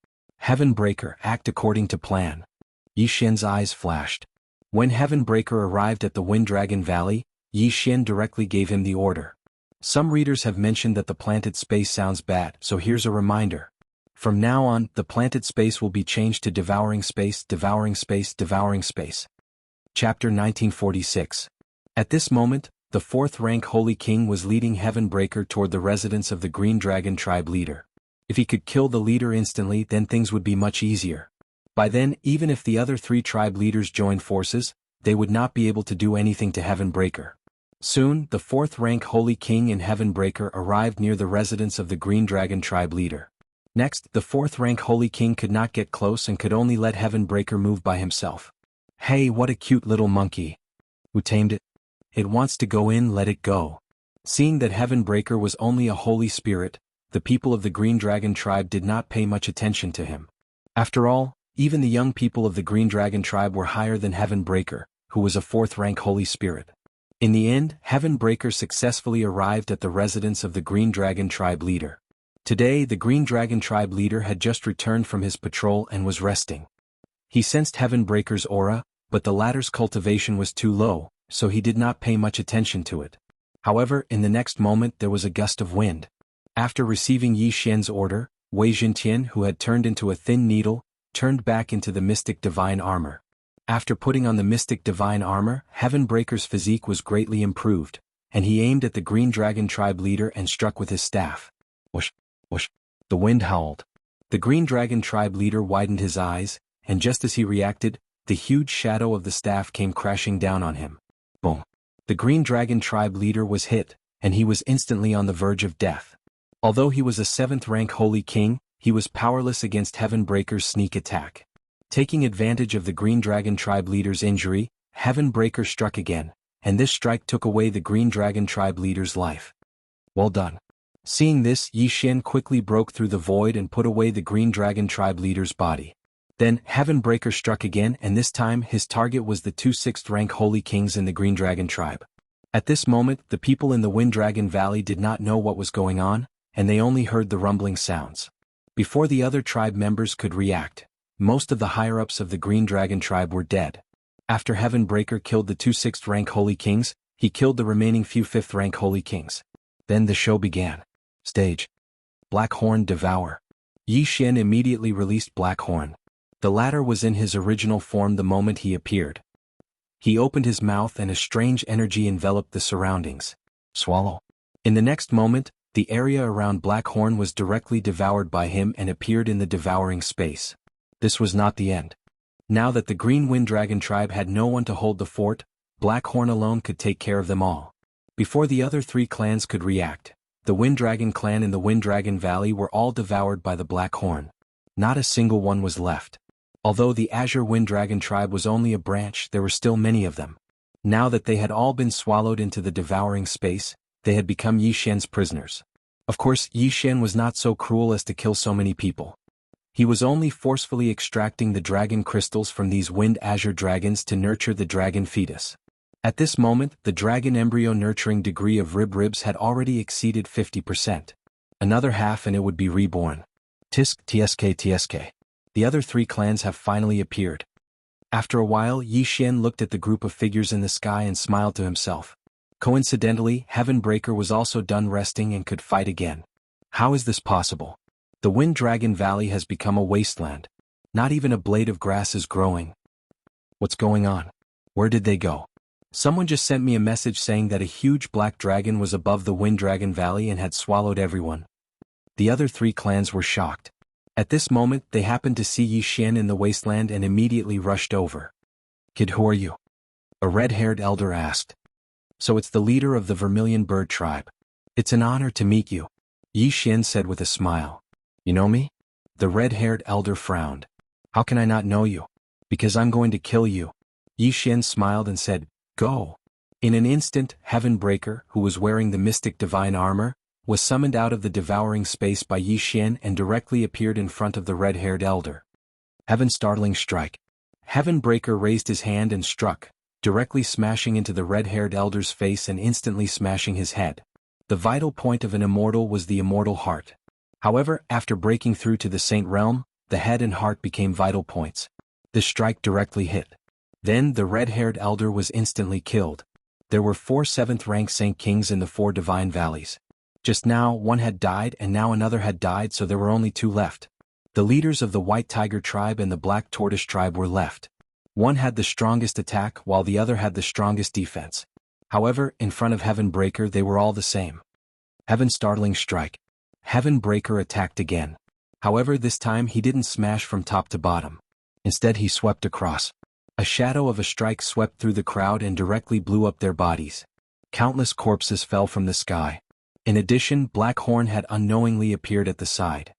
Heavenbreaker, act according to plan. Yi Xian's eyes flashed. When Heavenbreaker arrived at the Wind Dragon Valley, Yi Xian directly gave him the order. Some readers have mentioned that the planted space sounds bad, so here's a reminder. From now on, the planted space will be changed to devouring space, devouring space, devouring space. Chapter 1946. At this moment, the 4th-rank Holy King was leading Heavenbreaker toward the residence of the Green Dragon tribe leader. If he could kill the leader instantly, then things would be much easier. By then, even if the other 3 tribe leaders joined forces, they would not be able to do anything to Heavenbreaker. Soon, the fourth-rank Holy King in Heavenbreaker arrived near the residence of the Green Dragon tribe leader. Next, the fourth-rank Holy King could not get close and could only let Heavenbreaker move by himself. "Hey, what a cute little monkey. Who tamed it? It wants to go in, let it go." Seeing that Heavenbreaker was only a holy spirit, the people of the Green Dragon tribe did not pay much attention to him. After all, even the young people of the Green Dragon tribe were higher than Heavenbreaker, who was a fourth-rank holy spirit. In the end, Heavenbreaker successfully arrived at the residence of the Green Dragon tribe leader. Today, the Green Dragon tribe leader had just returned from his patrol and was resting. He sensed Heavenbreaker's aura, but the latter's cultivation was too low, so he did not pay much attention to it. However, in the next moment there was a gust of wind. After receiving Yi Xian's order, Wei Jintian, who had turned into a thin needle, turned back into the mystic divine armor. After putting on the mystic divine armor, Heavenbreaker's physique was greatly improved, and he aimed at the Green Dragon tribe leader and struck with his staff. Whoosh, whoosh. The wind howled. The Green Dragon tribe leader widened his eyes, and just as he reacted, the huge shadow of the staff came crashing down on him. Boom. The Green Dragon tribe leader was hit, and he was instantly on the verge of death. Although he was a 7th-rank Holy King, he was powerless against Heavenbreaker's sneak attack. Taking advantage of the Green Dragon tribe leader's injury, Heavenbreaker struck again, and this strike took away the Green Dragon tribe leader's life. Well done. Seeing this, Yi Xian quickly broke through the void and put away the Green Dragon tribe leader's body. Then, Heavenbreaker struck again, and this time his target was the 2 6th-rank Holy Kings in the Green Dragon tribe. At this moment, the people in the Wind Dragon Valley did not know what was going on, and they only heard the rumbling sounds. Before the other tribe members could react, most of the higher-ups of the Green Dragon tribe were dead. After Heavenbreaker killed the 2 6th-rank Holy Kings, he killed the remaining few 5th-rank Holy Kings. Then the show began. Stage. Blackhorn Devour. Yi Xian immediately released Blackhorn. The latter was in his original form the moment he appeared. He opened his mouth and a strange energy enveloped the surroundings. Swallow. In the next moment, the area around Blackhorn was directly devoured by him and appeared in the devouring space. This was not the end. Now that the Green Wind Dragon tribe had no one to hold the fort, Blackhorn alone could take care of them all. Before the other 3 clans could react, the Wind Dragon clan in the Wind Dragon Valley were all devoured by the Blackhorn. Not a single one was left. Although the Azure Wind Dragon tribe was only a branch, there were still many of them. Now that they had all been swallowed into the devouring space, they had become Yi Xian's prisoners. Of course, Yi Xian was not so cruel as to kill so many people. He was only forcefully extracting the dragon crystals from these wind azure dragons to nurture the dragon fetus. At this moment, the dragon embryo nurturing degree of ribs had already exceeded 50%. Another half and it would be reborn. Tisk tsk. The other 3 clans have finally appeared. After a while, Yi Xian looked at the group of figures in the sky and smiled to himself. Coincidentally, Heavenbreaker was also done resting and could fight again. How is this possible? The Wind Dragon Valley has become a wasteland. Not even a blade of grass is growing. What's going on? Where did they go? Someone just sent me a message saying that a huge black dragon was above the Wind Dragon Valley and had swallowed everyone. The other 3 clans were shocked. At this moment, they happened to see Yi Xian in the wasteland and immediately rushed over. Kid, who are you? A red-haired elder asked. So it's the leader of the Vermilion Bird tribe. It's an honor to meet you, Yi Xian said with a smile. You know me? The red-haired elder frowned. How can I not know you? Because I'm going to kill you. Yi Xian smiled and said, Go. In an instant, Heavenbreaker, who was wearing the mystic divine armor, was summoned out of the devouring space by Yi Xian and directly appeared in front of the red-haired elder. Heaven Startling Strike. Heavenbreaker raised his hand and struck, directly smashing into the red-haired elder's face and instantly smashing his head. The vital point of an immortal was the immortal heart. However, after breaking through to the Saint Realm, the head and heart became vital points. The strike directly hit. Then the red-haired elder was instantly killed. There were 4 7th-rank Saint Kings in the 4 Divine Valleys. Just now, one had died and now another had died, so there were only 2 left. The leaders of the White Tiger tribe and the Black Tortoise tribe were left. One had the strongest attack while the other had the strongest defense. However, in front of Heavenbreaker they were all the same. Heaven Startling Strike. Heavenbreaker attacked again. However, this time he didn't smash from top to bottom. Instead he swept across. A shadow of a strike swept through the crowd and directly blew up their bodies. Countless corpses fell from the sky. In addition, Black Horn had unknowingly appeared at the side.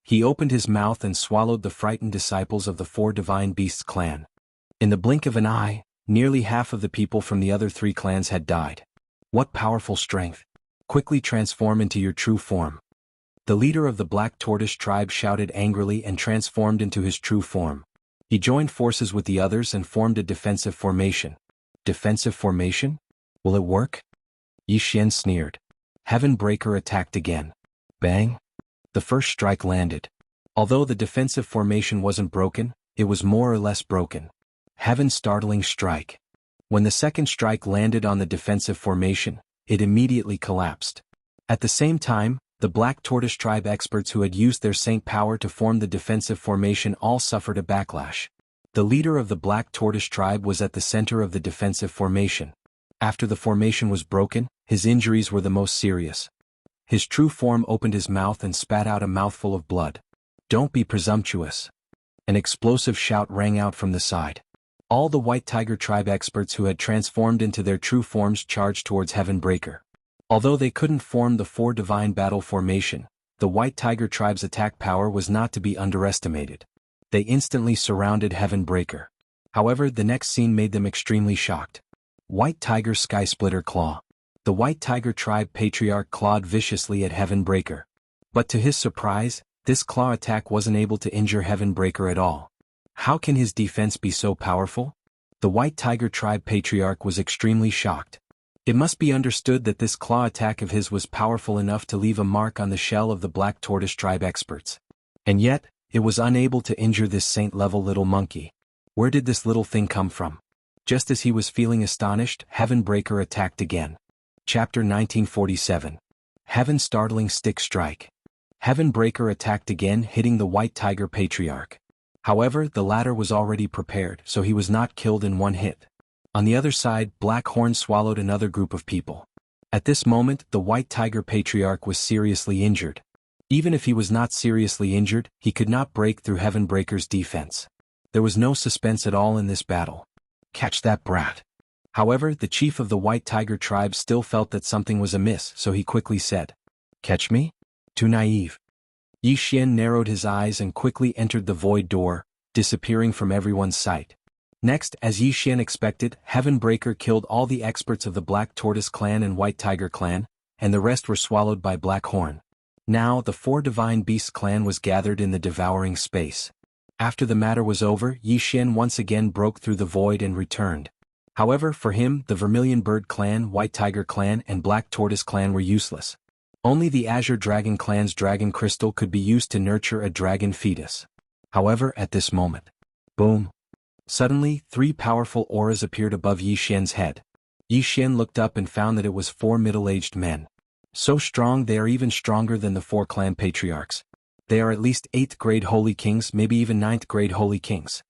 He opened his mouth and swallowed the frightened disciples of the four divine beasts clan. In the blink of an eye, nearly half of the people from the other three clans had died. What powerful strength! Quickly transform into your true form. The leader of the Black Tortoise tribe shouted angrily and transformed into his true form. He joined forces with the others and formed a defensive formation. Defensive formation? Will it work? Yi Xian sneered. Heaven Breaker attacked again. Bang! The first strike landed. Although the defensive formation wasn't broken, it was more or less broken. Heaven Startling Strike. When the second strike landed on the defensive formation, it immediately collapsed. At the same time, the Black Tortoise tribe experts who had used their saint power to form the defensive formation all suffered a backlash. The leader of the Black Tortoise tribe was at the center of the defensive formation. After the formation was broken, his injuries were the most serious. His true form opened his mouth and spat out a mouthful of blood. Don't be presumptuous. An explosive shout rang out from the side. All the White Tiger tribe experts who had transformed into their true forms charged towards Heaven Breaker. Although they couldn't form the four divine battle formation, the White Tiger tribe's attack power was not to be underestimated. They instantly surrounded Heaven Breaker. However, the next scene made them extremely shocked. White Tiger Sky Splitter Claw. The White Tiger tribe patriarch clawed viciously at Heaven Breaker. But to his surprise, this claw attack wasn't able to injure Heaven Breaker at all. How can his defense be so powerful? The White Tiger tribe patriarch was extremely shocked. It must be understood that this claw attack of his was powerful enough to leave a mark on the shell of the Black Tortoise tribe experts. And yet, it was unable to injure this saint-level little monkey. Where did this little thing come from? Just as he was feeling astonished, Heaven Breaker attacked again. Chapter 1947. Heaven Startling Stick Strike. Heaven Breaker attacked again, hitting the White Tiger patriarch. However, the latter was already prepared, so he was not killed in one hit. On the other side, Black Horn swallowed another group of people. At this moment, the White Tiger patriarch was seriously injured. Even if he was not seriously injured, he could not break through Heaven Breaker's defense. There was no suspense at all in this battle. Catch that brat. However, the chief of the White Tiger tribe still felt that something was amiss, so he quickly said, "Catch me? Too naive." Yi Xian narrowed his eyes and quickly entered the void door, disappearing from everyone's sight. Next, as Yi Xian expected, Heaven Breaker killed all the experts of the Black Tortoise clan and White Tiger clan, and the rest were swallowed by Black Horn. Now, the four Divine Beasts clan was gathered in the devouring space. After the matter was over, Yi Xian once again broke through the void and returned. However, for him, the Vermilion Bird clan, White Tiger clan, and Black Tortoise clan were useless. Only the Azure Dragon clan's dragon crystal could be used to nurture a dragon fetus. However, at this moment, boom! Suddenly, three powerful auras appeared above Yi Xian's head. Yi Xian looked up and found that it was four middle-aged men. So strong they are even stronger than the four clan patriarchs. They are at least 8th grade holy kings, maybe even 9th grade holy kings.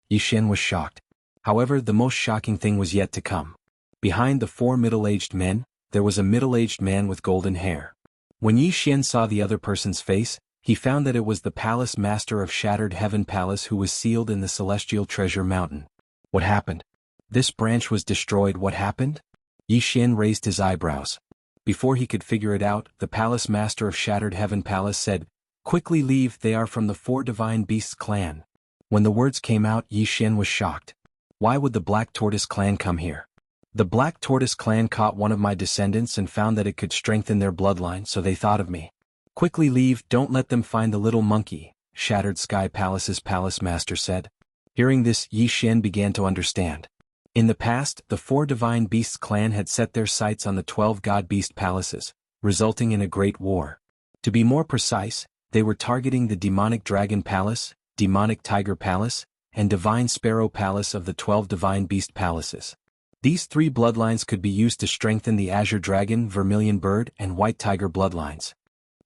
Yi Xian was shocked. However, the most shocking thing was yet to come. Behind the four middle-aged men, there was a middle-aged man with golden hair. When Yi Xian saw the other person's face, he found that it was the palace master of Shattered Heaven Palace who was sealed in the Celestial Treasure Mountain. What happened? This branch was destroyed. What happened? Yi Xian raised his eyebrows. Before he could figure it out, the palace master of Shattered Heaven Palace said, "Quickly leave, they are from the four Divine Beasts clan." When the words came out, Yi Xian was shocked. Why would the Black Tortoise clan come here? The Black Tortoise clan caught one of my descendants and found that it could strengthen their bloodline, so they thought of me. "Quickly leave, don't let them find the little monkey," Shattered Sky Palace's palace master said. Hearing this, Yi Xian began to understand. In the past, the four Divine Beasts clan had set their sights on the 12 God Beast palaces, resulting in a great war. To be more precise, they were targeting the Demonic Dragon Palace, Demonic Tiger Palace, and Divine Sparrow Palace of the 12 Divine Beast palaces. These three bloodlines could be used to strengthen the Azure Dragon, Vermilion Bird, and White Tiger bloodlines.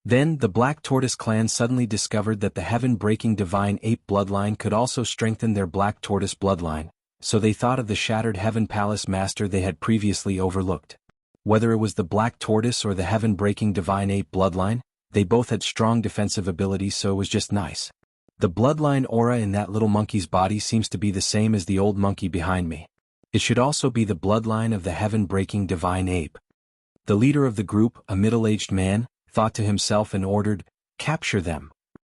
Then, the Black Tortoise clan suddenly discovered that the heaven-breaking Divine Ape bloodline could also strengthen their Black Tortoise bloodline, so they thought of the Shattered Heaven Palace master they had previously overlooked. Whether it was the Black Tortoise or the heaven-breaking Divine Ape bloodline, they both had strong defensive abilities, so it was just nice. The bloodline aura in that little monkey's body seems to be the same as the old monkey behind me. It should also be the bloodline of the heaven-breaking divine ape. The leader of the group, a middle-aged man, thought to himself and ordered, "Capture them."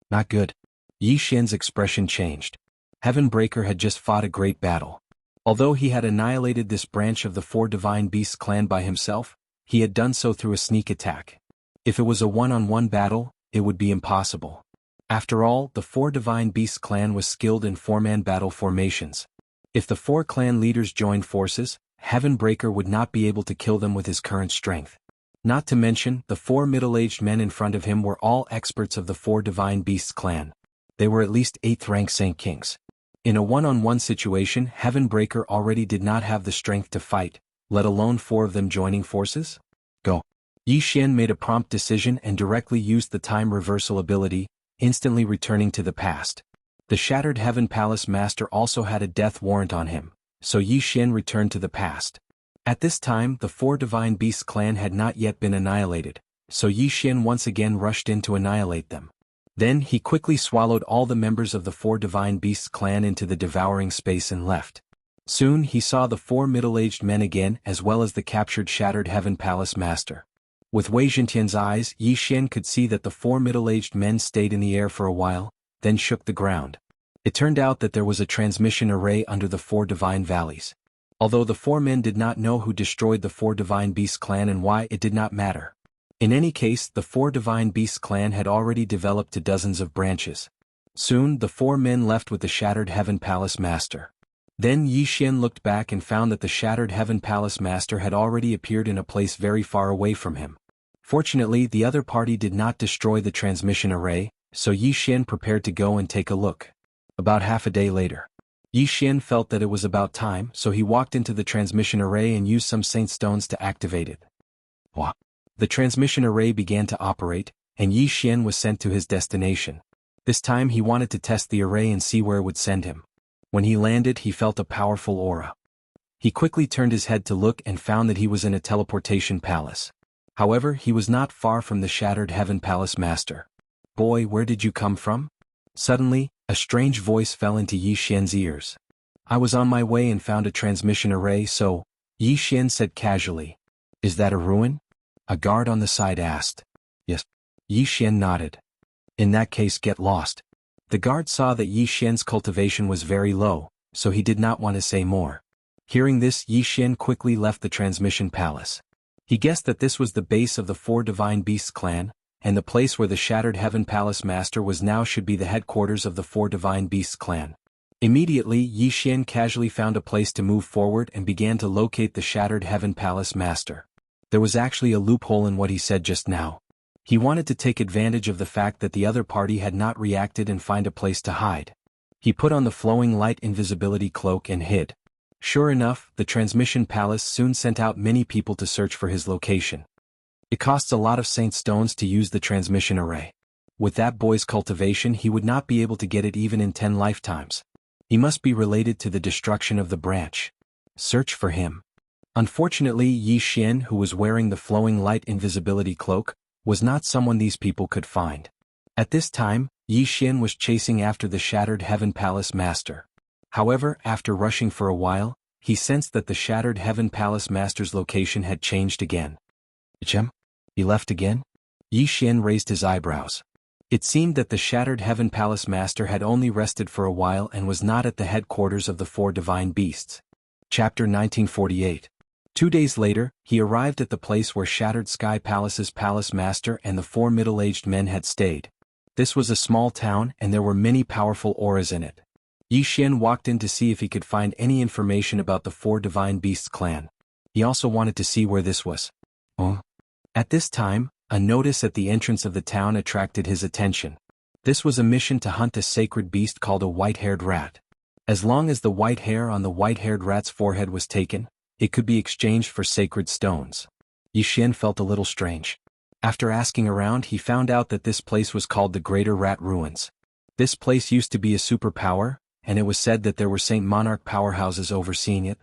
Not good. Yi Xian's expression changed. Heavenbreaker had just fought a great battle. Although he had annihilated this branch of the Four Divine Beasts clan by himself, he had done so through a sneak attack. If it was a one-on-one battle, it would be impossible. After all, the Four Divine Beasts clan was skilled in four-man battle formations. If the four clan leaders joined forces, Heavenbreaker would not be able to kill them with his current strength. Not to mention, the four middle-aged men in front of him were all experts of the Four Divine Beasts clan. They were at least 8th-rank Saint Kings. In a one-on-one situation, Heavenbreaker already did not have the strength to fight, let alone four of them joining forces? Go. Yi Xian made a prompt decision and directly used the time reversal ability, instantly returning to the past. The Shattered Heaven Palace Master also had a death warrant on him, so Yi Xian returned to the past. At this time, the Four Divine Beasts clan had not yet been annihilated, so Yi Xian once again rushed in to annihilate them. Then he quickly swallowed all the members of the Four Divine Beasts clan into the devouring space and left. Soon he saw the four middle-aged men again as well as the captured Shattered Heaven Palace Master. With Wei Zhentian's eyes, Yi Xian could see that the four middle-aged men stayed in the air for a while, then shook the ground. It turned out that there was a transmission array under the Four Divine Valleys. Although the four men did not know who destroyed the Four Divine Beasts clan and why, it did not matter. In any case, the Four Divine Beasts clan had already developed to dozens of branches. Soon, the four men left with the Shattered Heaven Palace Master. Then Yi Xian looked back and found that the Shattered Heaven Palace Master had already appeared in a place very far away from him. Fortunately, the other party did not destroy the transmission array, so Yi Xian prepared to go and take a look. About half a day later, Yi Xian felt that it was about time, so he walked into the transmission array and used some saint stones to activate it. What? The transmission array began to operate, and Yi Xian was sent to his destination. This time he wanted to test the array and see where it would send him. When he landed, he felt a powerful aura. He quickly turned his head to look and found that he was in a teleportation palace. However, he was not far from the Shattered Heaven Palace Master. "Boy, where did you come from?" Suddenly, a strange voice fell into Yi Xian's ears. "I was on my way and found a transmission array, so," Yi Xian said casually. "Is that a ruin?" A guard on the side asked. "Yes." Yi Xian nodded. "In that case, get lost." The guard saw that Yi Xian's cultivation was very low, so he did not want to say more. Hearing this, Yi Xian quickly left the transmission palace. He guessed that this was the base of the Four Divine Beasts clan, and the place where the Shattered Heaven Palace Master was now should be the headquarters of the Four Divine Beasts clan. Immediately, Yi Xian casually found a place to move forward and began to locate the Shattered Heaven Palace Master. There was actually a loophole in what he said just now. He wanted to take advantage of the fact that the other party had not reacted and find a place to hide. He put on the flowing light invisibility cloak and hid. Sure enough, the transmission palace soon sent out many people to search for his location. It costs a lot of saint stones to use the transmission array. With that boy's cultivation, he would not be able to get it even in 10 lifetimes. He must be related to the destruction of the branch. Search for him. Unfortunately, Yi Xian, who was wearing the flowing light invisibility cloak, was not someone these people could find. At this time, Yi Xian was chasing after the Shattered Heaven Palace Master. However, after rushing for a while, he sensed that the Shattered Heaven Palace Master's location had changed again. "Chem? He left again?" Yi Xian raised his eyebrows. It seemed that the Shattered Heaven Palace Master had only rested for a while and was not at the headquarters of the Four Divine Beasts. Chapter 1948. 2 days later, he arrived at the place where Shattered Sky Palace's Palace Master and the four middle-aged men had stayed. This was a small town and there were many powerful auras in it. Yi Xian walked in to see if he could find any information about the Four Divine Beasts clan. He also wanted to see where this was. At this time, a notice at the entrance of the town attracted his attention. This was a mission to hunt a sacred beast called a white-haired rat. As long as the white hair on the white-haired rat's forehead was taken, it could be exchanged for sacred stones. Yi Xian felt a little strange. After asking around, he found out that this place was called the Greater Rat Ruins. This place used to be a superpower, and it was said that there were Saint Monarch powerhouses overseeing it.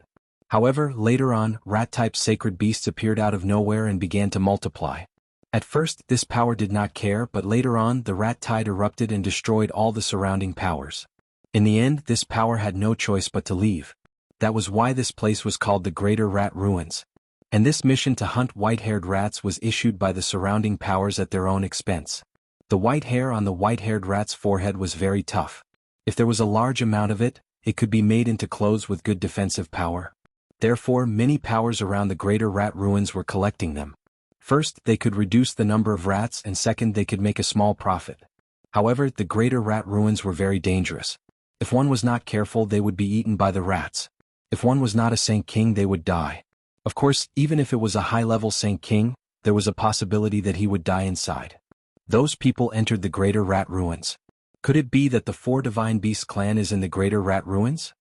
However, later on, rat-type sacred beasts appeared out of nowhere and began to multiply. At first, this power did not care, but later on, the rat tide erupted and destroyed all the surrounding powers. In the end, this power had no choice but to leave. That was why this place was called the Greater Rat Ruins. And this mission to hunt white-haired rats was issued by the surrounding powers at their own expense. The white hair on the white-haired rat's forehead was very tough. If there was a large amount of it, it could be made into clothes with good defensive power. Therefore, many powers around the Greater Rat Ruins were collecting them. First, they could reduce the number of rats, and second, they could make a small profit. However, the Greater Rat Ruins were very dangerous. If one was not careful, they would be eaten by the rats. If one was not a Saint King, they would die. Of course, even if it was a high-level Saint King, there was a possibility that he would die inside. Those people entered the Greater Rat Ruins. Could it be that the Four Divine Beasts clan is in the Greater Rat Ruins?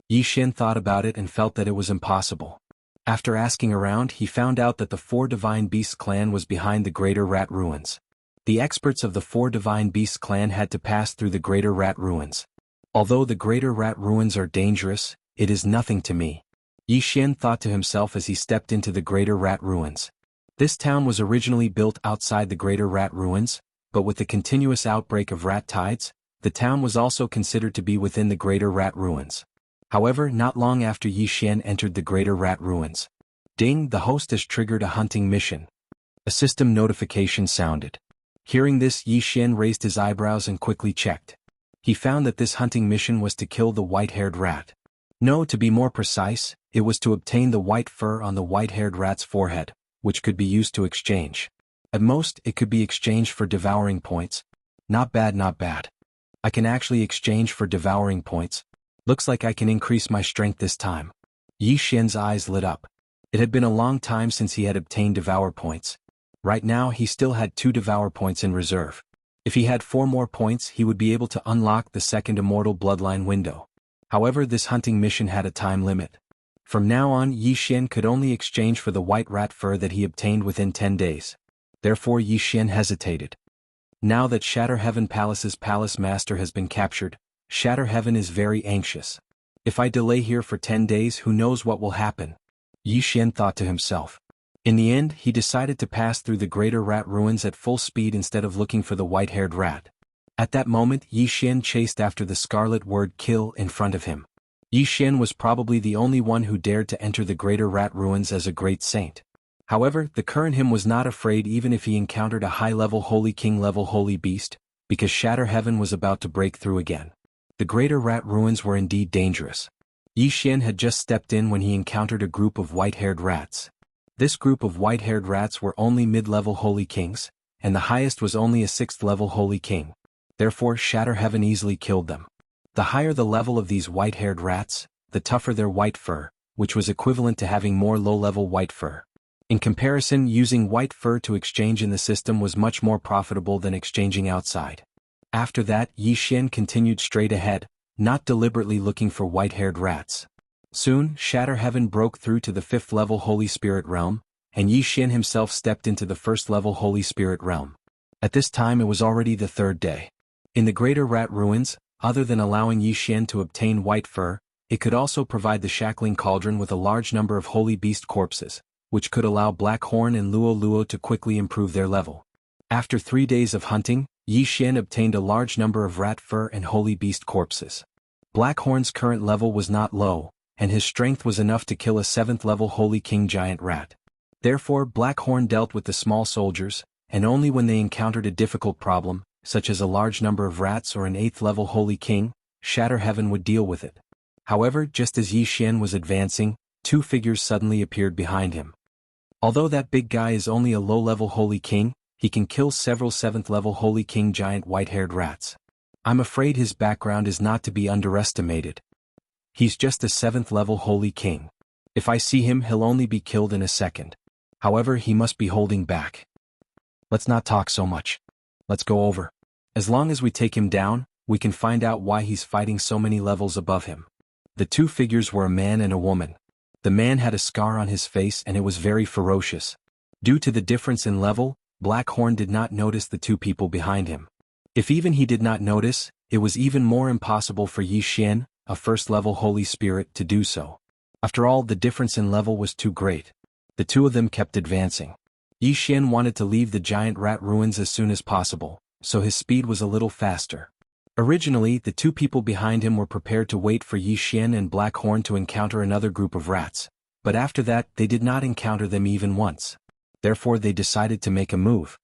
Yi Xian thought about it and felt that it was impossible. After asking around, he found out that the Four Divine Beasts clan was behind the Greater Rat Ruins. The experts of the Four Divine Beasts clan had to pass through the Greater Rat Ruins. Although the Greater Rat Ruins are dangerous, it is nothing to me. Yi Xian thought to himself as he stepped into the Greater Rat Ruins. This town was originally built outside the Greater Rat Ruins, but with the continuous outbreak of rat tides, the town was also considered to be within the Greater Rat Ruins. However, not long after Yi Xian entered the Greater Rat Ruins. Ding, the host has triggered a hunting mission. A system notification sounded. Hearing this, Yi Xian raised his eyebrows and quickly checked. He found that this hunting mission was to kill the white-haired rat. No, to be more precise, it was to obtain the white fur on the white-haired rat's forehead, which could be used to exchange. At most, it could be exchanged for devouring points. Not bad, not bad. I can actually exchange for devouring points. Looks like I can increase my strength this time. Yi Xian's eyes lit up. It had been a long time since he had obtained devour points. Right now, he still had 2 devour points in reserve. If he had 4 more points, he would be able to unlock the second immortal bloodline window. However, this hunting mission had a time limit. From now on, Yi Xian could only exchange for the white rat fur that he obtained within 10 days. Therefore, Yi Xian hesitated. Now that Shatter Heaven Palace's palace master has been captured, Shatter Heaven is very anxious. If I delay here for 10 days, who knows what will happen? Yi Xian thought to himself. In the end, he decided to pass through the Greater Rat Ruins at full speed instead of looking for the white-haired rat. At that moment, Yi Xian chased after the scarlet word kill in front of him. Yi Xian was probably the only one who dared to enter the Greater Rat Ruins as a great saint. However, the current him was not afraid even if he encountered a high-level Holy King-level Holy Beast, because Shatter Heaven was about to break through again. The Greater Rat Ruins were indeed dangerous. Yi Xian had just stepped in when he encountered a group of white-haired rats. This group of white-haired rats were only mid-level Holy Kings, and the highest was only a 6th-level Holy King. Therefore, Shatter Heaven easily killed them. The higher the level of these white-haired rats, the tougher their white fur, which was equivalent to having more low-level white fur. In comparison, using white fur to exchange in the system was much more profitable than exchanging outside. After that, Yi Xian continued straight ahead, not deliberately looking for white-haired rats. Soon, Shatter Heaven broke through to the 5th-level Holy Spirit realm, and Yi Xian himself stepped into the 1st-level Holy Spirit realm. At this time it was already the 3rd day. In the Greater Rat Ruins, other than allowing Yi Xian to obtain white fur, it could also provide the Shackling Cauldron with a large number of Holy Beast corpses, which could allow Black Horn and Luo Luo to quickly improve their level. After 3 days of hunting, Yi Xian obtained a large number of rat fur and Holy Beast corpses. Black Horn's current level was not low, and his strength was enough to kill a 7th-level Holy King giant rat. Therefore, Black Horn dealt with the small soldiers, and only when they encountered a difficult problem, such as a large number of rats or an 8th-level Holy King, Shatter Heaven would deal with it. However, just as Yi Xian was advancing, 2 figures suddenly appeared behind him. Although that big guy is only a low-level Holy King, he can kill several 7th-level Holy King giant white-haired rats. I'm afraid his background is not to be underestimated. He's just a 7th-level Holy King. If I see him, he'll only be killed in a second. However, he must be holding back. Let's not talk so much. Let's go over. As long as we take him down, we can find out why he's fighting so many levels above him. The 2 figures were a man and a woman. The man had a scar on his face and it was very ferocious. Due to the difference in level, Black Horn did not notice the 2 people behind him. If even he did not notice, it was even more impossible for Yi Xian, a 1st-level Holy Spirit, to do so. After all, the difference in level was too great. The 2 of them kept advancing. Yi Xian wanted to leave the giant rat ruins as soon as possible, so his speed was a little faster. Originally, the two people behind him were prepared to wait for Yi Xian and Black Horn to encounter another group of rats, but after that they did not encounter them even once. Therefore they decided to make a move.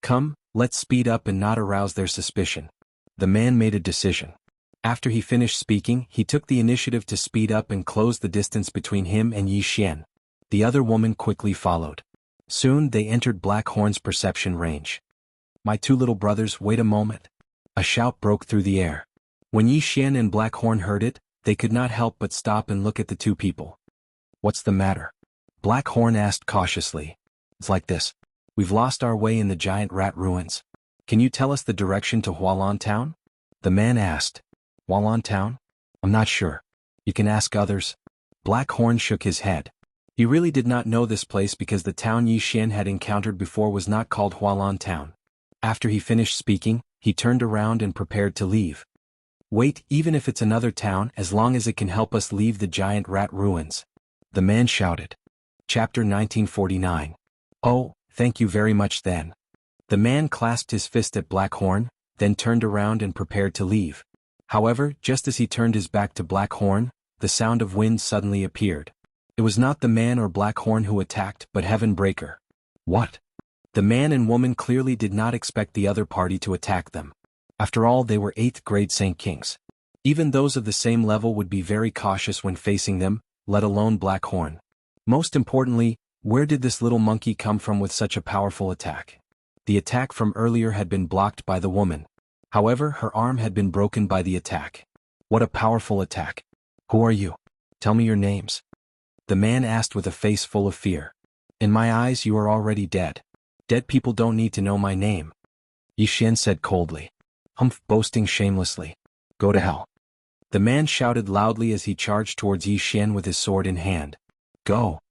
Come, let's speed up and not arouse their suspicion. The man made a decision. After he finished speaking, he took the initiative to speed up and close the distance between him and Yi Xian. The other woman quickly followed. Soon they entered Black Horn's perception range. "My two little brothers, wait a moment." A shout broke through the air. When Yi Xian and Black Horn heard it, they could not help but stop and look at the two people. "What's the matter?" Black Horn asked cautiously. "It's like this. We've lost our way in the giant rat ruins. Can you tell us the direction to Hualan Town?" The man asked. "Hualan Town? I'm not sure. You can ask others." Black Horn shook his head. He really did not know this place because the town Yi Xian had encountered before was not called Hualan Town. After he finished speaking, he turned around and prepared to leave. "Wait, even if it's another town, as long as it can help us leave the giant rat ruins," the man shouted. Chapter 1949. "Oh, thank you very much then." The man clasped his fist at Black Horn, then turned around and prepared to leave. However, just as he turned his back to Black Horn, the sound of wind suddenly appeared. It was not the man or Black Horn who attacked, but Heaven Breaker. What? The man and woman clearly did not expect the other party to attack them. After all, they were 8th grade Saint Kings. Even those of the same level would be very cautious when facing them, let alone Black Horn. Most importantly, where did this little monkey come from with such a powerful attack? The attack from earlier had been blocked by the woman. However, her arm had been broken by the attack. What a powerful attack. "Who are you? Tell me your names," the man asked with a face full of fear. "In my eyes you are already dead. Dead people don't need to know my name," Yi Xian said coldly. "Humph, boasting shamelessly. Go to hell." The man shouted loudly as he charged towards Yi Xian with his sword in hand. "Go."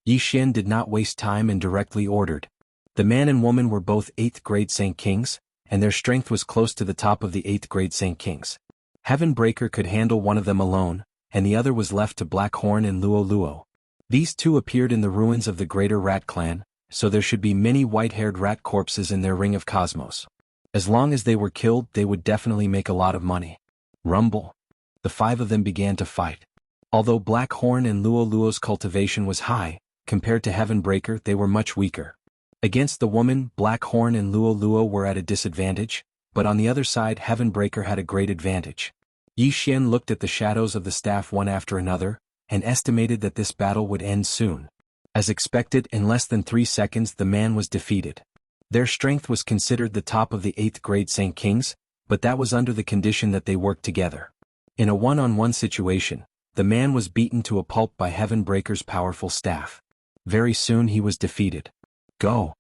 Yi Xian did not waste time and directly ordered. The man and woman were both 8th grade Saint Kings, and their strength was close to the top of the 8th grade Saint Kings. Heaven Breaker could handle one of them alone, and the other was left to Black Horn and Luo Luo. These two appeared in the ruins of the Greater Rat Clan, so there should be many white-haired rat corpses in their ring of cosmos. As long as they were killed, they would definitely make a lot of money. Rumble. The 5 of them began to fight. Although Black Horn and Luo Luo's cultivation was high, compared to Heaven Breaker they were much weaker. Against the woman, Black Horn and Luo Luo were at a disadvantage, but on the other side Heaven Breaker had a great advantage. Yi Xian looked at the shadows of the staff one after another, and estimated that this battle would end soon. As expected, in less than 3 seconds the man was defeated. Their strength was considered the top of the 8th grade Saint Kings, but that was under the condition that they worked together. In a one-on-one situation, the man was beaten to a pulp by Heaven Breaker's powerful staff. Very soon he was defeated. "Go."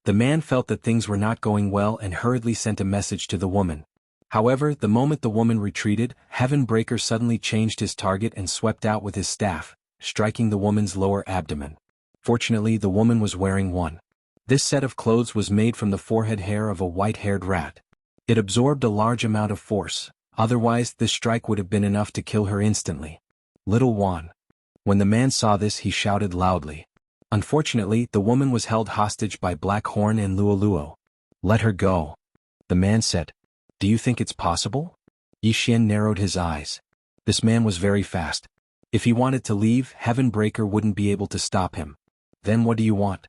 The man felt that things were not going well and hurriedly sent a message to the woman. However, the moment the woman retreated, Heaven Breaker suddenly changed his target and swept out with his staff, striking the woman's lower abdomen. Fortunately, the woman was wearing one. This set of clothes was made from the forehead hair of a white-haired rat. It absorbed a large amount of force, otherwise this strike would have been enough to kill her instantly. "Little Wan." When the man saw this, he shouted loudly. Unfortunately, the woman was held hostage by Black Horn and Luo Luo. "Let her go," the man said. "Do you think it's possible?" Yi Xian narrowed his eyes. This man was very fast. If he wanted to leave, Heaven Breaker wouldn't be able to stop him. "Then what do you want?"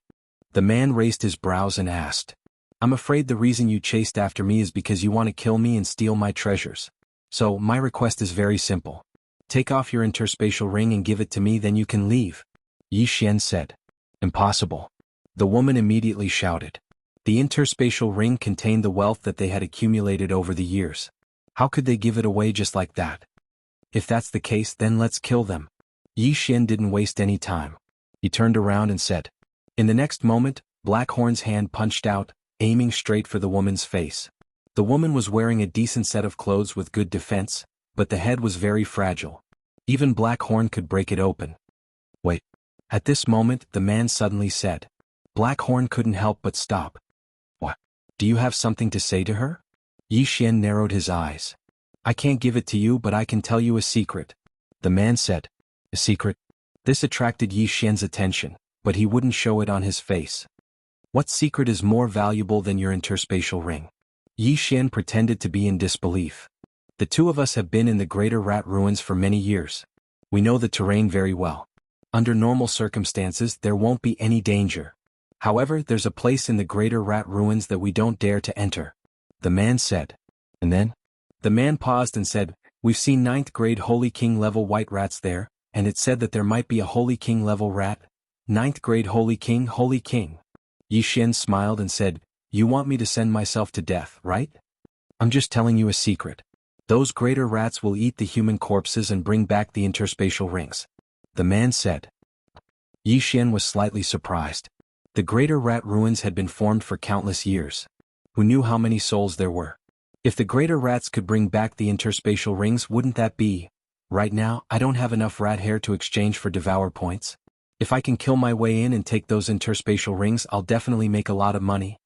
The man raised his brows and asked. "I'm afraid the reason you chased after me is because you want to kill me and steal my treasures. So, my request is very simple. Take off your interspatial ring and give it to me, then you can leave," Yi Xian said. "Impossible," the woman immediately shouted. The interspatial ring contained the wealth that they had accumulated over the years. How could they give it away just like that? "If that's the case, then let's kill them." Yi Xian didn't waste any time. He turned around and said. In the next moment, Black Horn's hand punched out, aiming straight for the woman's face. The woman was wearing a decent set of clothes with good defense, but the head was very fragile. Even Black Horn could break it open. "Wait." At this moment, the man suddenly said. Black Horn couldn't help but stop. "What? Do you have something to say to her?" Yi Xian narrowed his eyes. "I can't give it to you, but I can tell you a secret," the man said. "A secret?" This attracted Yi Xian's attention, but he wouldn't show it on his face. "What secret is more valuable than your interspatial ring?" Yi Xian pretended to be in disbelief. The two of us have been in the Greater Rat Ruins for many years. We know the terrain very well. Under normal circumstances, there won't be any danger. However, there's a place in the Greater Rat Ruins that we don't dare to enter," the man said. "And then?" The man paused and said, "We've seen 9th grade Holy King level white rats there, and it said that there might be a Holy King level rat. 9th grade Holy King, Holy King." Yi Xian smiled and said, "You want me to send myself to death, right? I'm just telling you a secret. Those greater rats will eat the human corpses and bring back the interspatial rings," the man said. Yi Xian was slightly surprised. The Greater Rat Ruins had been formed for countless years. Who knew how many souls there were? If the greater rats could bring back the interspatial rings, wouldn't that be? Right now, I don't have enough rat hair to exchange for devour points. If I can kill my way in and take those interspatial rings, I'll definitely make a lot of money.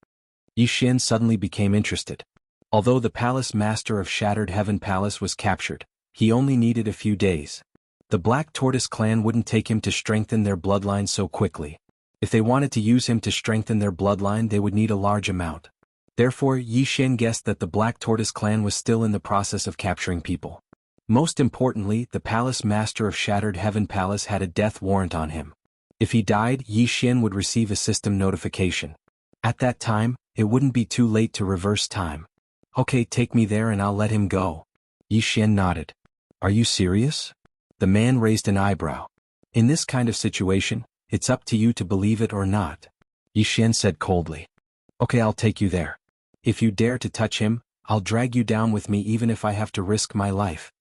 Yi Xian suddenly became interested. Although the palace master of Shattered Heaven Palace was captured, he only needed a few days. The Black Tortoise clan wouldn't take him to strengthen their bloodline so quickly. If they wanted to use him to strengthen their bloodline, they would need a large amount. Therefore, Yi Xian guessed that the Black Tortoise clan was still in the process of capturing people. Most importantly, the palace master of Shattered Heaven Palace had a death warrant on him. If he died, Yi Xian would receive a system notification. At that time, it wouldn't be too late to reverse time. "Okay, take me there and I'll let him go." Yi Xian nodded. "Are you serious?" The man raised an eyebrow. "In this kind of situation, it's up to you to believe it or not," Yi Xian said coldly. "Okay, I'll take you there. If you dare to touch him, I'll drag you down with me even if I have to risk my life,"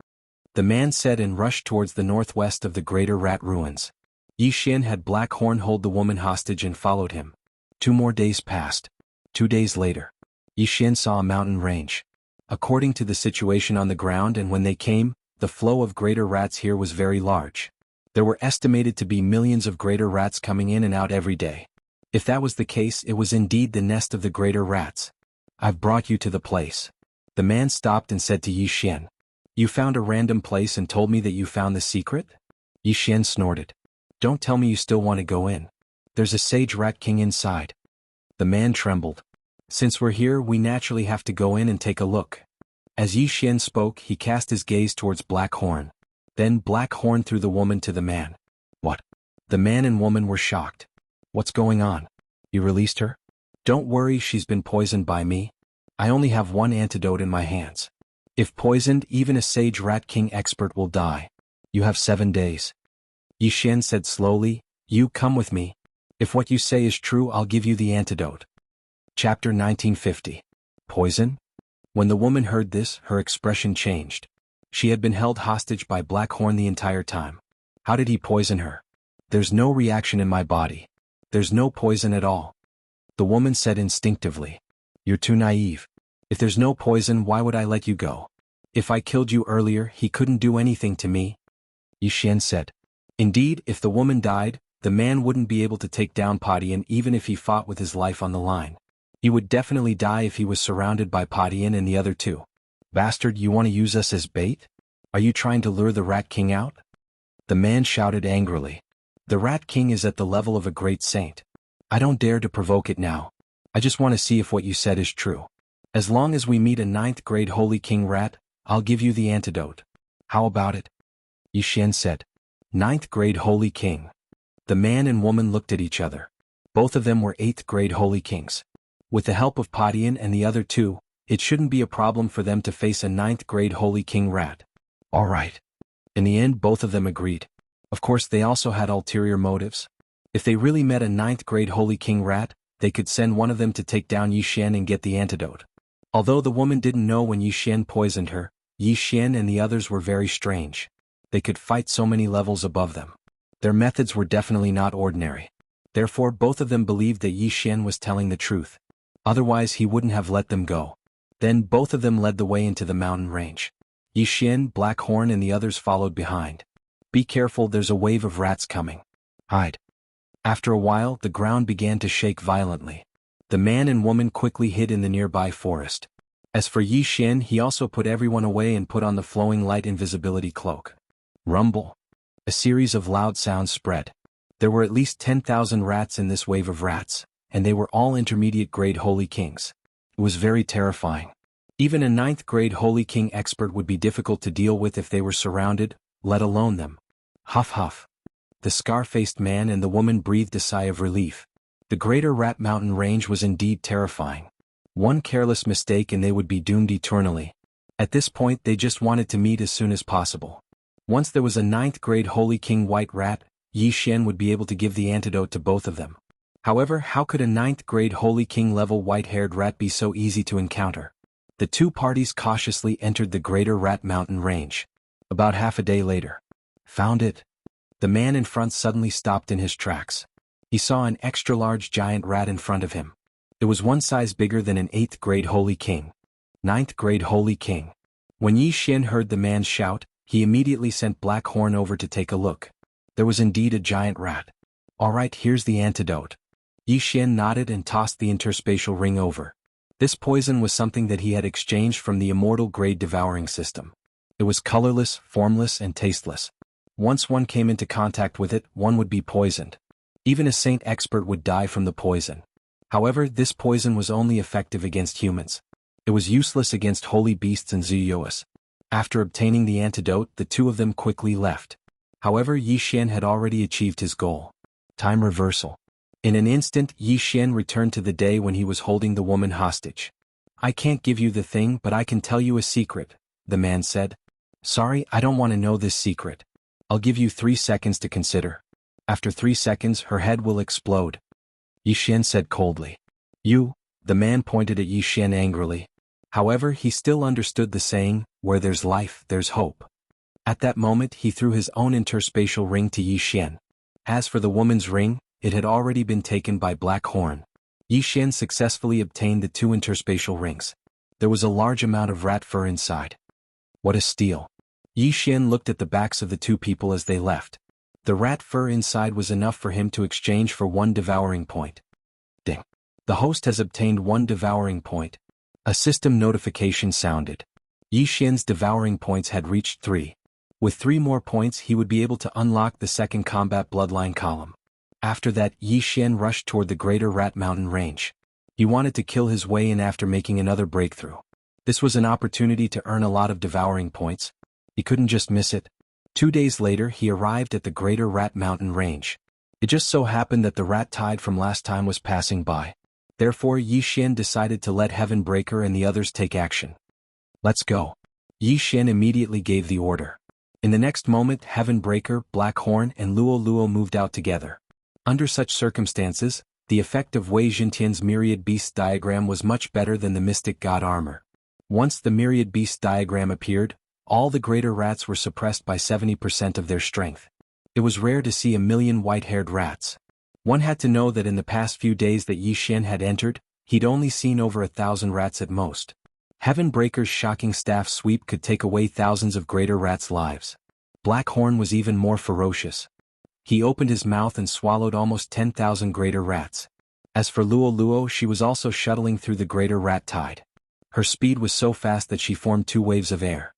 the man said and rushed towards the northwest of the Greater Rat Ruins. Yi Xian had Black Horn hold the woman hostage and followed him. 2 more days passed. 2 days later, Yi Xian saw a mountain range. According to the situation on the ground and when they came, the flow of greater rats here was very large. There were estimated to be millions of greater rats coming in and out every day. If that was the case, it was indeed the nest of the greater rats. "I've brought you to the place." The man stopped and said to Yi Xian, "You found a random place and told me that you found the secret?" Yi Xian snorted. "Don't tell me you still want to go in. There's a sage rat king inside." The man trembled. "Since we're here, we naturally have to go in and take a look." As Yi Xian spoke, he cast his gaze towards Black Horn. Then Black Horn threw the woman to the man. "What?" The man and woman were shocked. "What's going on? You released her?" "Don't worry, she's been poisoned by me. I only have one antidote in my hands. If poisoned, even a sage rat king expert will die. You have 7 days." Yi Xian said slowly, "You come with me. If what you say is true, I'll give you the antidote." Chapter 1950. Poison? When the woman heard this, her expression changed. She had been held hostage by Black Horn the entire time. How did he poison her? "There's no reaction in my body. There's no poison at all," the woman said instinctively. "You're too naive. If there's no poison, why would I let you go? If I killed you earlier, he couldn't do anything to me," Yi Xian said. Indeed, if the woman died, the man wouldn't be able to take down Padian even if he fought with his life on the line. He would definitely die if he was surrounded by Padian and the other two. "Bastard, you want to use us as bait? Are you trying to lure the Rat King out?" The man shouted angrily. "The Rat King is at the level of a great saint. I don't dare to provoke it now. I just want to see if what you said is true. As long as we meet a 9th grade Holy King rat, I'll give you the antidote. How about it?" Yi Xian said. 9th grade Holy King. The man and woman looked at each other. Both of them were 8th grade Holy Kings. With the help of Padian and the other two, it shouldn't be a problem for them to face a 9th grade Holy King rat. All right. In the end, both of them agreed. Of course, they also had ulterior motives. If they really met a 9th grade Holy King rat, they could send one of them to take down Yi Xian and get the antidote. Although the woman didn't know when Yi Xian poisoned her, Yi Xian and the others were very strange. They could fight so many levels above them. Their methods were definitely not ordinary. Therefore, both of them believed that Yi Xian was telling the truth. Otherwise, he wouldn't have let them go. Then both of them led the way into the mountain range. Yi Xian, Black Horn and the others followed behind. "Be careful, there's a wave of rats coming. Hide." After a while, the ground began to shake violently. The man and woman quickly hid in the nearby forest. As for Yi Xian, he also put everyone away and put on the flowing light invisibility cloak. Rumble. A series of loud sounds spread. There were at least 10,000 rats in this wave of rats, and they were all intermediate grade Holy Kings. It was very terrifying. Even a ninth-grade Holy King expert would be difficult to deal with if they were surrounded, let alone them. Huff huff. The scar-faced man and the woman breathed a sigh of relief. The Greater Rat Mountain Range was indeed terrifying. One careless mistake and they would be doomed eternally. At this point they just wanted to meet as soon as possible. Once there was a ninth-grade Holy King White Rat, Yi Xian would be able to give the antidote to both of them. However, how could a ninth-grade Holy King level white-haired rat be so easy to encounter? The two parties cautiously entered the Greater Rat Mountain Range. About half a day later. Found it. The man in front suddenly stopped in his tracks. He saw an extra-large giant rat in front of him. It was one size bigger than an 8th-grade Holy King. 9th-grade Holy King. When Yi Xian heard the man shout, he immediately sent Black Horn over to take a look. There was indeed a giant rat. Alright, here's the antidote. Yi Xian nodded and tossed the interspatial ring over. This poison was something that he had exchanged from the immortal grade devouring system. It was colorless, formless, and tasteless. Once one came into contact with it, one would be poisoned. Even a saint expert would die from the poison. However, this poison was only effective against humans. It was useless against holy beasts and Zuyuos. After obtaining the antidote, the two of them quickly left. However, Yi Xian had already achieved his goal. Time reversal. In an instant, Yi Xian returned to the day when he was holding the woman hostage. I can't give you the thing, but I can tell you a secret, the man said. Sorry, I don't want to know this secret. I'll give you 3 seconds to consider. After 3 seconds, her head will explode. Yi Xian said coldly. You, the man pointed at Yi Xian angrily. However, he still understood the saying, where there's life, there's hope. At that moment, he threw his own interspatial ring to Yi Xian. As for the woman's ring, it had already been taken by Black Horn. Yi Xian successfully obtained the 2 interspatial rings. There was a large amount of rat fur inside. What a steal. Yi Xian looked at the backs of the 2 people as they left. The rat fur inside was enough for him to exchange for 1 devouring point. Ding. The host has obtained 1 devouring point. A system notification sounded. Yi Xian's devouring points had reached 3. With 3 more points he would be able to unlock the second combat bloodline column. After that, Yi Xian rushed toward the Greater Rat Mountain Range. He wanted to kill his way in after making another breakthrough. This was an opportunity to earn a lot of devouring points. He couldn't just miss it. 2 days later he arrived at the Greater Rat Mountain Range. It just so happened that the rat tide from last time was passing by. Therefore Yi Xian decided to let Heaven Breaker and the others take action. Let's go. Yi Xian immediately gave the order. In the next moment Heaven Breaker, Black Horn and Luo Luo moved out together. Under such circumstances, the effect of Wei Jintian's Myriad Beast diagram was much better than the Mystic God armor. Once the Myriad Beast diagram appeared, all the greater rats were suppressed by 70% of their strength. It was rare to see 1,000,000 white-haired rats. One had to know that in the past few days that Yi Xian had entered, he'd only seen over 1,000 rats at most. Heaven Breaker's shocking staff sweep could take away thousands of greater rats' lives. Black Horn was even more ferocious. He opened his mouth and swallowed almost 10,000 greater rats. As for Luo Luo, she was also shuttling through the greater rat tide. Her speed was so fast that she formed 2 waves of air.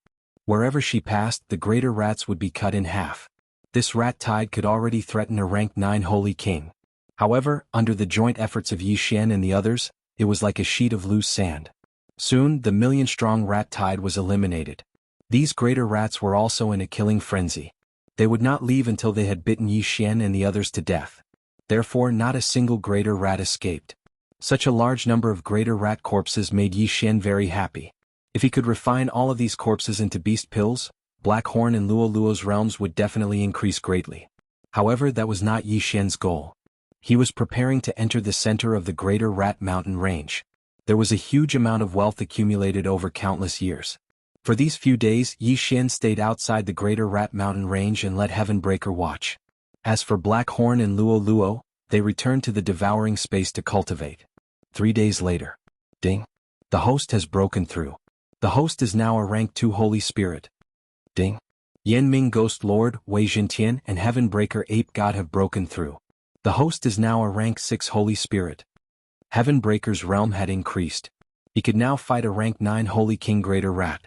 Wherever she passed, the greater rats would be cut in half. This rat tide could already threaten a rank 9 Holy King. However, under the joint efforts of Yi Xian and the others, it was like a sheet of loose sand. Soon, the 1,000,000-strong rat tide was eliminated. These greater rats were also in a killing frenzy. They would not leave until they had bitten Yi Xian and the others to death. Therefore not a single greater rat escaped. Such a large number of greater rat corpses made Yi Xian very happy. If he could refine all of these corpses into beast pills, Black Horn and Luo Luo's realms would definitely increase greatly. However, that was not Yi Xian's goal. He was preparing to enter the center of the Greater Rat Mountain Range. There was a huge amount of wealth accumulated over countless years. For these few days, Yi Xian stayed outside the Greater Rat Mountain Range and let Heaven Breaker watch. As for Black Horn and Luo Luo, they returned to the devouring space to cultivate. 3 days later. Ding. The host has broken through. The host is now a rank 2 Holy Spirit. Ding. Yanming Ghost Lord, Wei Jintian and Heaven Breaker Ape God have broken through. The host is now a rank 6 Holy Spirit. Heaven Breaker's realm had increased. He could now fight a rank 9 Holy King Greater Rat.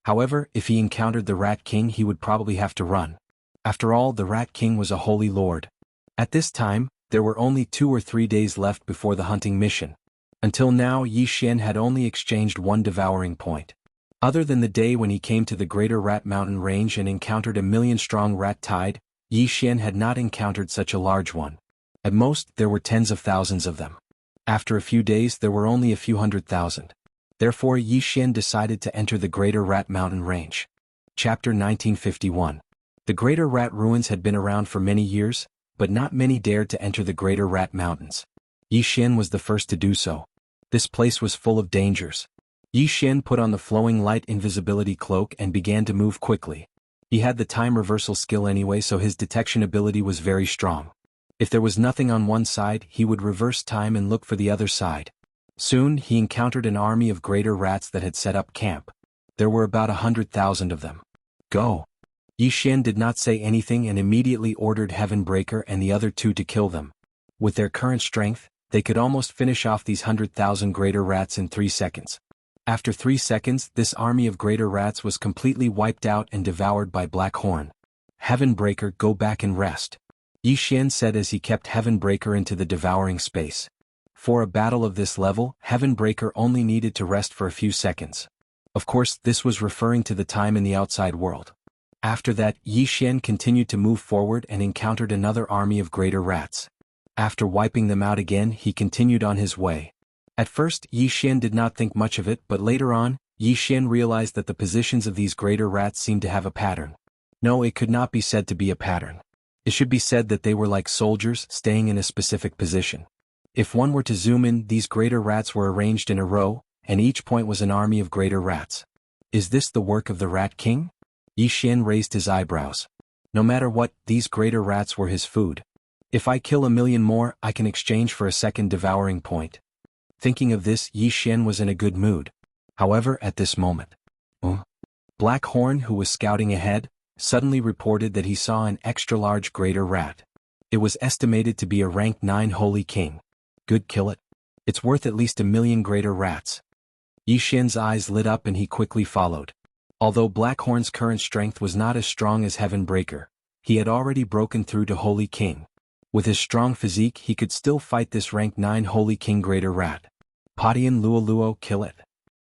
However, if he encountered the Rat King he would probably have to run. After all, the Rat King was a holy lord. At this time, there were only 2 or 3 days left before the hunting mission. Until now Yi Xian had only exchanged one devouring point. Other than the day when he came to the Greater Rat Mountain Range and encountered a million-strong rat tide, Yi Xian had not encountered such a large one. At most, there were tens of thousands of them. After a few days there were only a few 100,000. Therefore Yi Xian decided to enter the Greater Rat Mountain Range. Chapter 1951. The Greater Rat Ruins had been around for many years, but not many dared to enter the Greater Rat Mountains. Yi Xian was the first to do so. This place was full of dangers. Yi Xian put on the flowing light invisibility cloak and began to move quickly. He had the time reversal skill anyway, so his detection ability was very strong. If there was nothing on one side, he would reverse time and look for the other side. Soon, he encountered an army of greater rats that had set up camp. There were about 100,000 of them. Go! Yi Xian did not say anything and immediately ordered Heavenbreaker and the other two to kill them. With their current strength, they could almost finish off these 100,000 greater rats in 3 seconds. After 3 seconds, this army of greater rats was completely wiped out and devoured by Black Horn. Heavenbreaker, go back and rest, Yi Xian said as he kept Heavenbreaker into the devouring space. For a battle of this level, Heavenbreaker only needed to rest for a few seconds. Of course, this was referring to the time in the outside world. After that, Yi Xian continued to move forward and encountered another army of greater rats. After wiping them out again, he continued on his way. At first, Yi Xian did not think much of it, but later on, Yi Xian realized that the positions of these greater rats seemed to have a pattern. No, it could not be said to be a pattern. It should be said that they were like soldiers, staying in a specific position. If one were to zoom in, these greater rats were arranged in a row, and each point was an army of greater rats. Is this the work of the Rat King? Yi Xian raised his eyebrows. No matter what, these greater rats were his food. If I kill 1,000,000 more, I can exchange for a second devouring point. Thinking of this, Yi Xian was in a good mood. However, at this moment, Black Horn, who was scouting ahead, suddenly reported that he saw an extra-large greater rat. It was estimated to be a rank 9 Holy King. Good, kill it. It's worth at least 1,000,000 greater rats. Yi Xian's eyes lit up and he quickly followed. Although Black Horn's current strength was not as strong as Heavenbreaker, he had already broken through to Holy King. With his strong physique, he could still fight this rank 9 Holy King greater rat. Patian Luoluo, kill it.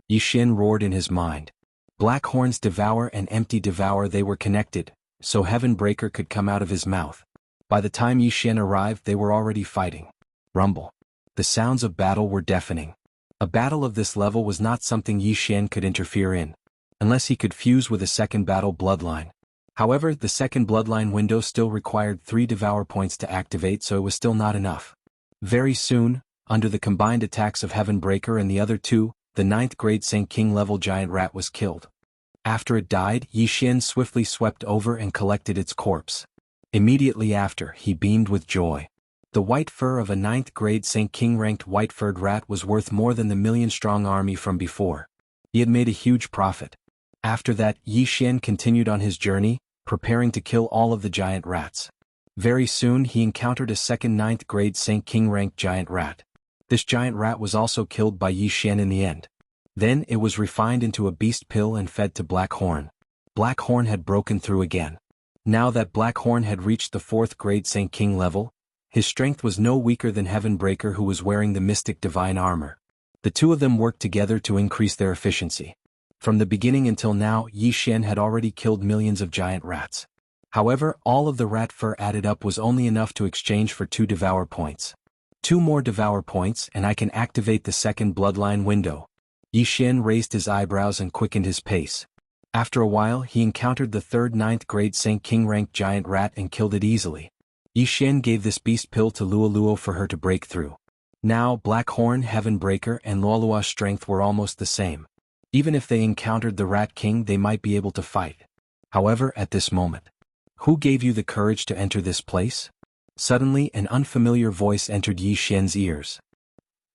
Yi Xian roared in his mind. Black Horn's devour and empty devour, they were connected, so Heavenbreaker could come out of his mouth. By the time Yi Xian arrived, they were already fighting. Rumble. The sounds of battle were deafening. A battle of this level was not something Yi Xian could interfere in, unless he could fuse with a second battle bloodline. However, the second bloodline window still required 3 devour points to activate, so it was still not enough. Very soon, under the combined attacks of Heavenbreaker and the other two, the 9th grade Saint King level giant rat was killed. After it died, Yi Xian swiftly swept over and collected its corpse. Immediately after, he beamed with joy. The white fur of a 9th grade Saint King ranked white-furred rat was worth more than the 1,000,000-strong army from before. He had made a huge profit. After that, Yi Xian continued on his journey, preparing to kill all of the giant rats. Very soon he encountered a second 9th grade Saint King ranked giant rat. This giant rat was also killed by Yi Xian in the end. Then it was refined into a beast pill and fed to Black Horn. Black Horn had broken through again. Now that Black Horn had reached the 4th grade Saint King level, his strength was no weaker than Heavenbreaker, who was wearing the mystic divine armor. The two of them worked together to increase their efficiency. From the beginning until now, Yi Xian had already killed millions of giant rats. However, all of the rat fur added up was only enough to exchange for 2 devour points. 2 more devour points and I can activate the second bloodline window. Yi Xian raised his eyebrows and quickened his pace. After a while, he encountered the 3rd 9th grade Saint King ranked giant rat and killed it easily. Yi Xian gave this beast pill to Luoluo for her to break through. Now, Black Horn, Heavenbreaker, and Luoluo's strength were almost the same. Even if they encountered the Rat King, they might be able to fight. However, at this moment, who gave you the courage to enter this place? Suddenly, an unfamiliar voice entered Yi Xian's ears.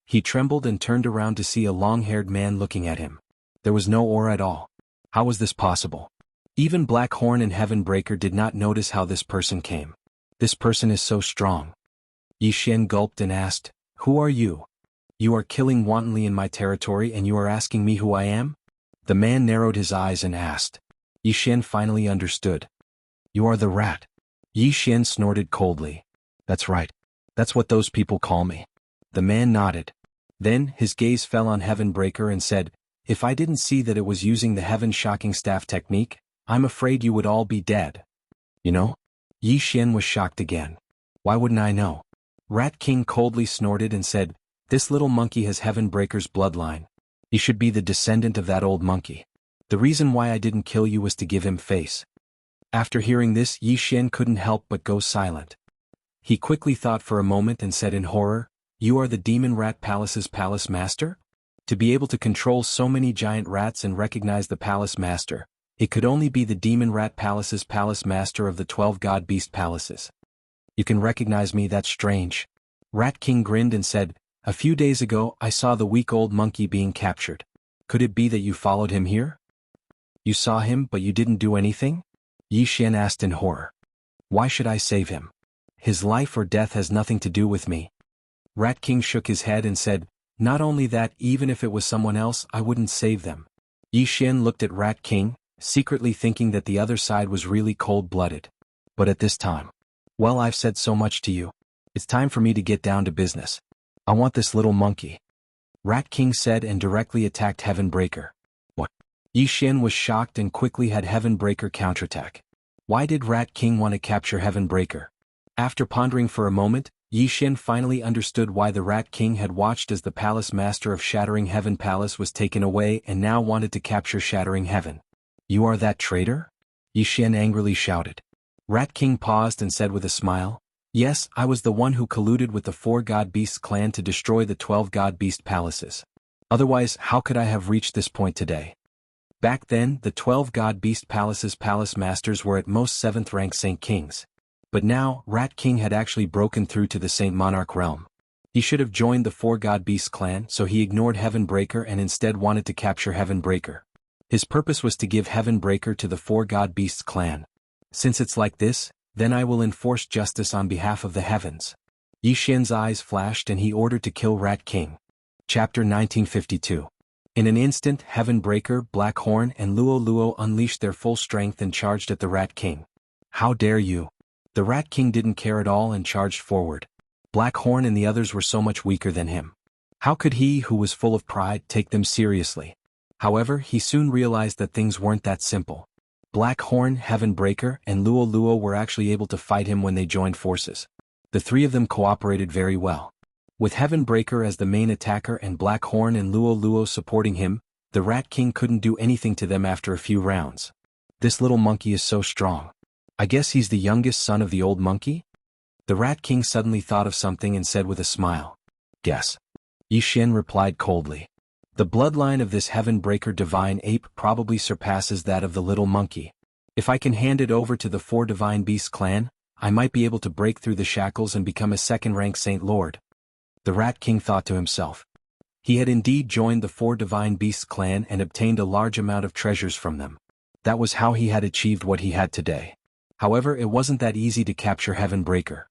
He trembled and turned around to see a long-haired man looking at him. There was no aura at all. How was this possible? Even Black Horn and Heavenbreaker did not notice how this person came. This person is so strong. Yi Xian gulped and asked, "Who are you? You are killing wantonly in my territory and you are asking me who I am?" The man narrowed his eyes and asked. Yi Xian finally understood. "You are the rat." Yi Xian snorted coldly. "That's right. That's what those people call me." The man nodded. Then, his gaze fell on Heavenbreaker and said, "If I didn't see that it was using the heaven-shocking staff technique, I'm afraid you would all be dead." "You know?" Yi Xian was shocked again. "Why wouldn't I know?" Rat King coldly snorted and said, "This little monkey has Heavenbreaker's bloodline. He should be the descendant of that old monkey. The reason why I didn't kill you was to give him face." After hearing this, Yi Xian couldn't help but go silent. He quickly thought for a moment and said in horror, "You are the Demon Rat Palace's palace master?" To be able to control so many giant rats and recognize the palace master, it could only be the Demon Rat Palace's palace master of the 12 God Beast Palaces. "You can recognize me, that's strange." Rat King grinned and said, "A few days ago I saw the weak old monkey being captured. Could it be that you followed him here?" "You saw him but you didn't do anything?" Yi Xian asked in horror. "Why should I save him? His life or death has nothing to do with me." Rat King shook his head and said, "Not only that, even if it was someone else, I wouldn't save them." Yi Xian looked at Rat King, secretly thinking that the other side was really cold-blooded. But at this time, "Well, I've said so much to you. It's time for me to get down to business. I want this little monkey," Rat King said and directly attacked Heavenbreaker. "What?" Yi Xian was shocked and quickly had Heavenbreaker counterattack. Why did Rat King want to capture Heavenbreaker? After pondering for a moment, Yi Xian finally understood why the Rat King had watched as the palace master of Shattering Heaven Palace was taken away and now wanted to capture Shattering Heaven. "You are that traitor?" Yi Xian angrily shouted. Rat King paused and said with a smile, "Yes, I was the one who colluded with the 4 God Beasts clan to destroy the 12 God Beast Palaces. Otherwise, how could I have reached this point today?" Back then, the 12 God Beast Palaces palace masters were at most 7th rank Saint Kings. But now, Rat King had actually broken through to the Saint Monarch realm. He should have joined the 4 God Beast clan, so he ignored Heavenbreaker and instead wanted to capture Heavenbreaker. His purpose was to give Heavenbreaker to the 4 God Beasts clan. "Since it's like this, then I will enforce justice on behalf of the heavens." Yi Xian's eyes flashed and he ordered to kill Rat King. Chapter 1952. In an instant, Heavenbreaker, Blackhorn and Luo Luo unleashed their full strength and charged at the Rat King. "How dare you!" The Rat King didn't care at all and charged forward. Blackhorn and the others were so much weaker than him. How could he, who was full of pride, take them seriously? However, he soon realized that things weren't that simple. Blackhorn, Heavenbreaker, and Luo Luo were actually able to fight him when they joined forces. The three of them cooperated very well. With Heavenbreaker as the main attacker and Blackhorn and Luo Luo supporting him, the Rat King couldn't do anything to them after a few rounds. "This little monkey is so strong. I guess he's the youngest son of the old monkey?" The Rat King suddenly thought of something and said with a smile. "Guess." Yi Xian replied coldly. "The bloodline of this Heavenbreaker divine ape probably surpasses that of the little monkey. If I can hand it over to the 4 Divine Beast clan, I might be able to break through the shackles and become a 2nd-rank Saint Lord." The Rat King thought to himself. He had indeed joined the 4 Divine Beasts clan and obtained a large amount of treasures from them. That was how he had achieved what he had today. However, it wasn't that easy to capture Heavenbreaker.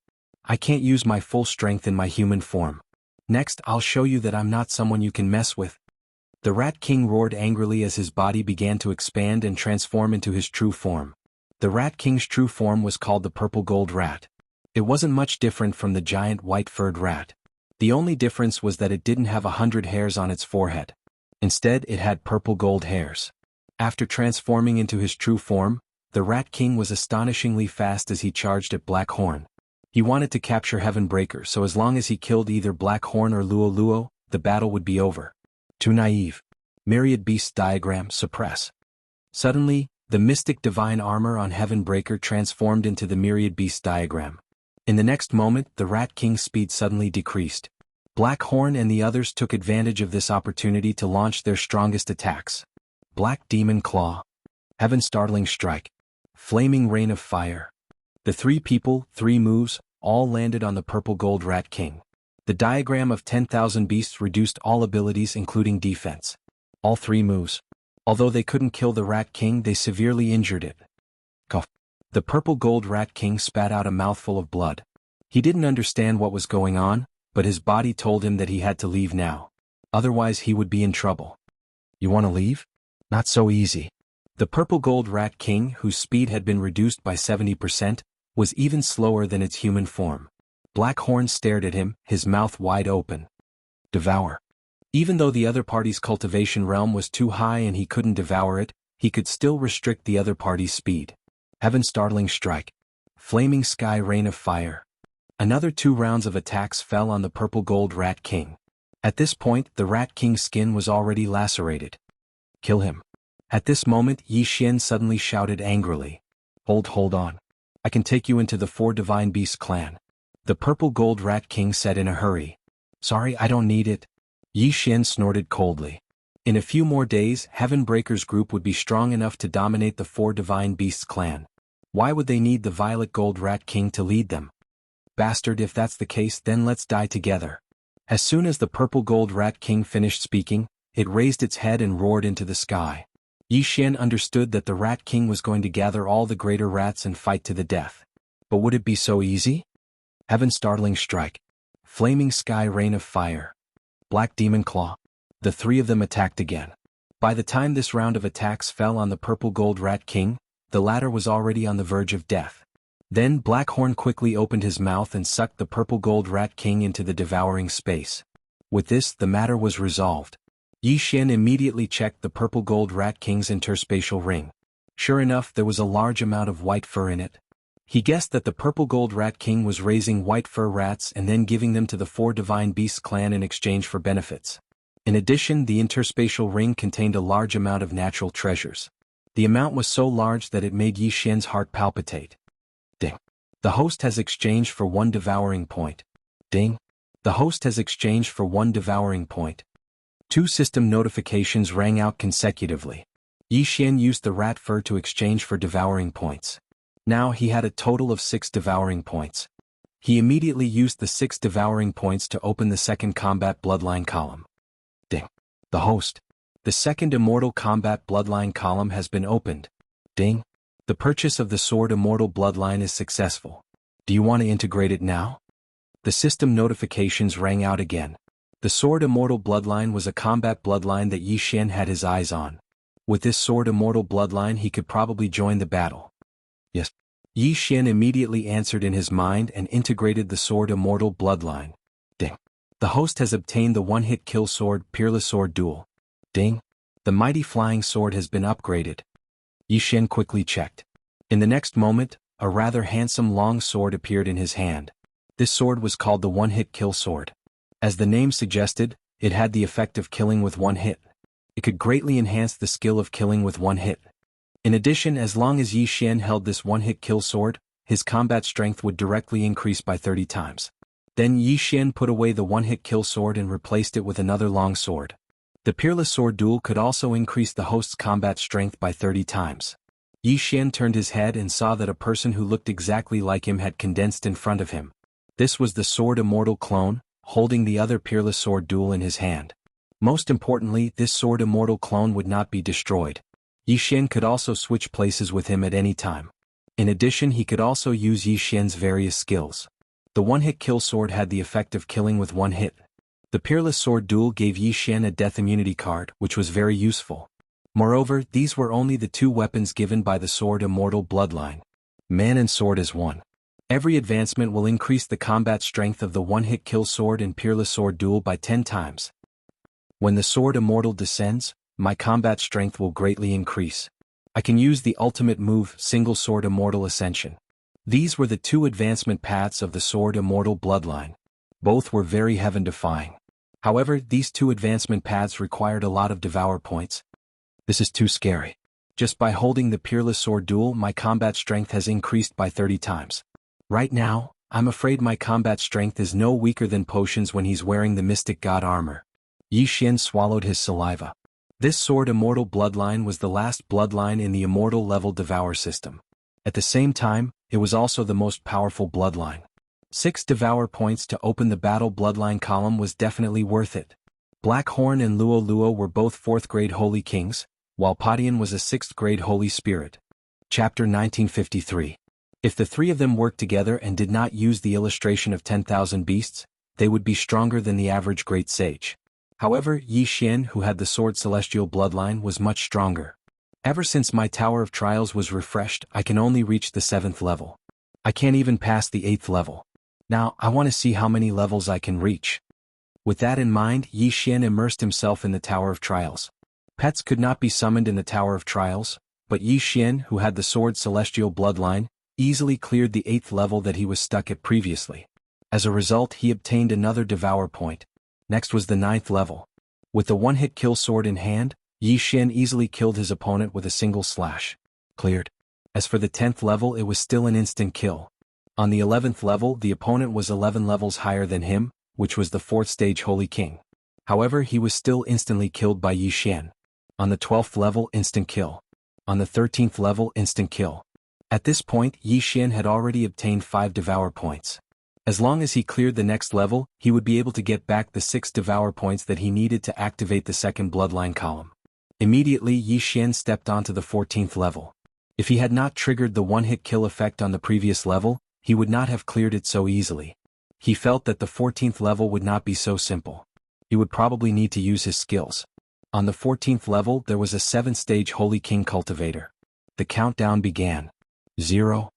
"I can't use my full strength in my human form. Next, I'll show you that I'm not someone you can mess with." The Rat King roared angrily as his body began to expand and transform into his true form. The Rat King's true form was called the Purple Gold Rat. It wasn't much different from the giant white-furred rat. The only difference was that it didn't have 100 hairs on its forehead. Instead, it had purple gold hairs. After transforming into his true form, the Rat King was astonishingly fast as he charged at Blackhorn. He wanted to capture Heavenbreaker, so as long as he killed either Blackhorn or Luo Luo, the battle would be over. Too naive. Myriad Beasts diagram suppress. Suddenly, the mystic divine armor on Heavenbreaker transformed into the Myriad Beasts diagram. In the next moment, the Rat King's speed suddenly decreased. Blackhorn and the others took advantage of this opportunity to launch their strongest attacks. Black Demon Claw. Heaven Startling Strike. Flaming Rain of Fire. The 3 people, 3 moves, all landed on the Purple Gold Rat King. The diagram of 10,000 beasts reduced all abilities including defense. All 3 moves. Although they couldn't kill the Rat King, they severely injured it. Cough. The Purple Gold Rat King spat out a mouthful of blood. He didn't understand what was going on, but his body told him that he had to leave now. Otherwise he would be in trouble. "You want to leave? Not so easy." The Purple Gold Rat King, whose speed had been reduced by 70%, was even slower than its human form. Blackhorn stared at him, his mouth wide open. "Devour." Even though the other party's cultivation realm was too high and he couldn't devour it, he could still restrict the other party's speed. Heaven's startling strike. Flaming sky rain of fire. Another 2 rounds of attacks fell on the purple gold Rat King. At this point, the Rat King's skin was already lacerated. Kill him. At this moment, Yi Xian suddenly shouted angrily. Hold on. I can take you into the 4 Divine Beasts clan. The purple gold Rat King said in a hurry. Sorry, I don't need it. Yi Xian snorted coldly. In a few more days, Heavenbreaker's group would be strong enough to dominate the 4 Divine Beasts clan. Why would they need the Violet Gold Rat King to lead them? Bastard, if that's the case, then let's die together. As soon as the purple gold Rat King finished speaking, it raised its head and roared into the sky. Yi Xian understood that the Rat King was going to gather all the greater rats and fight to the death. But would it be so easy? Heaven's startling strike. Flaming sky rain of fire. Black Demon Claw. The 3 of them attacked again. By the time this round of attacks fell on the purple gold Rat King, the latter was already on the verge of death. Then Blackhorn quickly opened his mouth and sucked the purple gold Rat King into the devouring space. With this, the matter was resolved. Yi Xian immediately checked the purple gold Rat King's interspatial ring. Sure enough, there was a large amount of white fur in it. He guessed that the purple gold Rat King was raising white fur rats and then giving them to the 4 Divine Beasts clan in exchange for benefits. In addition, the interspatial ring contained a large amount of natural treasures. The amount was so large that it made Yi Xian's heart palpitate. Ding. The host has exchanged for 1 devouring point. Ding. The host has exchanged for 1 devouring point. 2 system notifications rang out consecutively. Yi Xian used the rat fur to exchange for devouring points. Now he had a total of 6 devouring points. He immediately used the 6 devouring points to open the 2nd combat bloodline column. Ding. The host. The 2nd immortal combat bloodline column has been opened. Ding. The purchase of the sword immortal bloodline is successful. Do you want to integrate it now? The system notifications rang out again. The sword immortal bloodline was a combat bloodline that Yi Xian had his eyes on. With this sword immortal bloodline he could probably join the battle. Yes. Yi Xian immediately answered in his mind and integrated the sword immortal bloodline. Ding. The host has obtained the one-hit kill sword Peerless Sword Duel. Ding. The mighty flying sword has been upgraded. Yi Xian quickly checked. In the next moment, a rather handsome long sword appeared in his hand. This sword was called the one-hit kill sword. As the name suggested, it had the effect of killing with 1 hit. It could greatly enhance the skill of killing with 1 hit. In addition, as long as Yi Xian held this one-hit kill sword, his combat strength would directly increase by 30 times. Then Yi Xian put away the one-hit kill sword and replaced it with another long sword. The Peerless Sword Duel could also increase the host's combat strength by 30 times. Yi Xian turned his head and saw that a person who looked exactly like him had condensed in front of him. This was the Sword Immortal clone, holding the other Peerless Sword Duel in his hand. Most importantly, this Sword Immortal clone would not be destroyed. Yi Xian could also switch places with him at any time. In addition, he could also use Yi Xian's various skills. The one-hit kill sword had the effect of killing with 1 hit. The Peerless Sword Duel gave Yi Xian a death immunity card, which was very useful. Moreover, these were only the 2 weapons given by the Sword Immortal bloodline. Man and sword as one. Every advancement will increase the combat strength of the one-hit kill sword and Peerless Sword Duel by 10 times. When the Sword Immortal descends, my combat strength will greatly increase. I can use the ultimate move, Single Sword Immortal Ascension. These were the 2 advancement paths of the Sword Immortal bloodline. Both were very heaven-defying. However, these 2 advancement paths required a lot of devour points. This is too scary. Just by holding the Peerless Sword Duel, my combat strength has increased by 30 times. Right now, I'm afraid my combat strength is no weaker than Potion's when he's wearing the Mystic God armor. Yi Xian swallowed his saliva. This Sword Immortal bloodline was the last bloodline in the Immortal level Devour system. At the same time, it was also the most powerful bloodline. 6 Devour points to open the Battle bloodline column was definitely worth it. Blackhorn and Luo Luo were both 4th grade Holy Kings, while Padian was a 6th grade Holy Spirit. Chapter 1953. If the 3 of them worked together and did not use the illustration of 10,000 beasts, they would be stronger than the average Great Sage. However, Yi Xian, who had the Sword Celestial bloodline, was much stronger. Ever since my Tower of Trials was refreshed, I can only reach the 7th level. I can't even pass the 8th level. Now, I want to see how many levels I can reach. With that in mind, Yi Xian immersed himself in the Tower of Trials. Pets could not be summoned in the Tower of Trials, but Yi Xian, who had the sword celestial bloodline, easily cleared the 8th level that he was stuck at previously. As a result, he obtained another Devour point. Next was the 9th level. With the one-hit kill sword in hand, Yi Xian easily killed his opponent with a single slash. Cleared. As for the 10th level, it was still an instant kill. On the 11th level, the opponent was 11 levels higher than him, which was the 4th stage Holy King. However, he was still instantly killed by Yi Xian. On the 12th level, instant kill. On the 13th level, instant kill. At this point, Yi Xian had already obtained 5 Devour points. As long as he cleared the next level, he would be able to get back the 6 Devour points that he needed to activate the second bloodline column. Immediately, Yi Xian stepped onto the 14th level. If he had not triggered the one-hit kill effect on the previous level, he would not have cleared it so easily. He felt that the 14th level would not be so simple. He would probably need to use his skills. On the 14th level, there was a 7th-stage Holy King Cultivator. The countdown began. 0.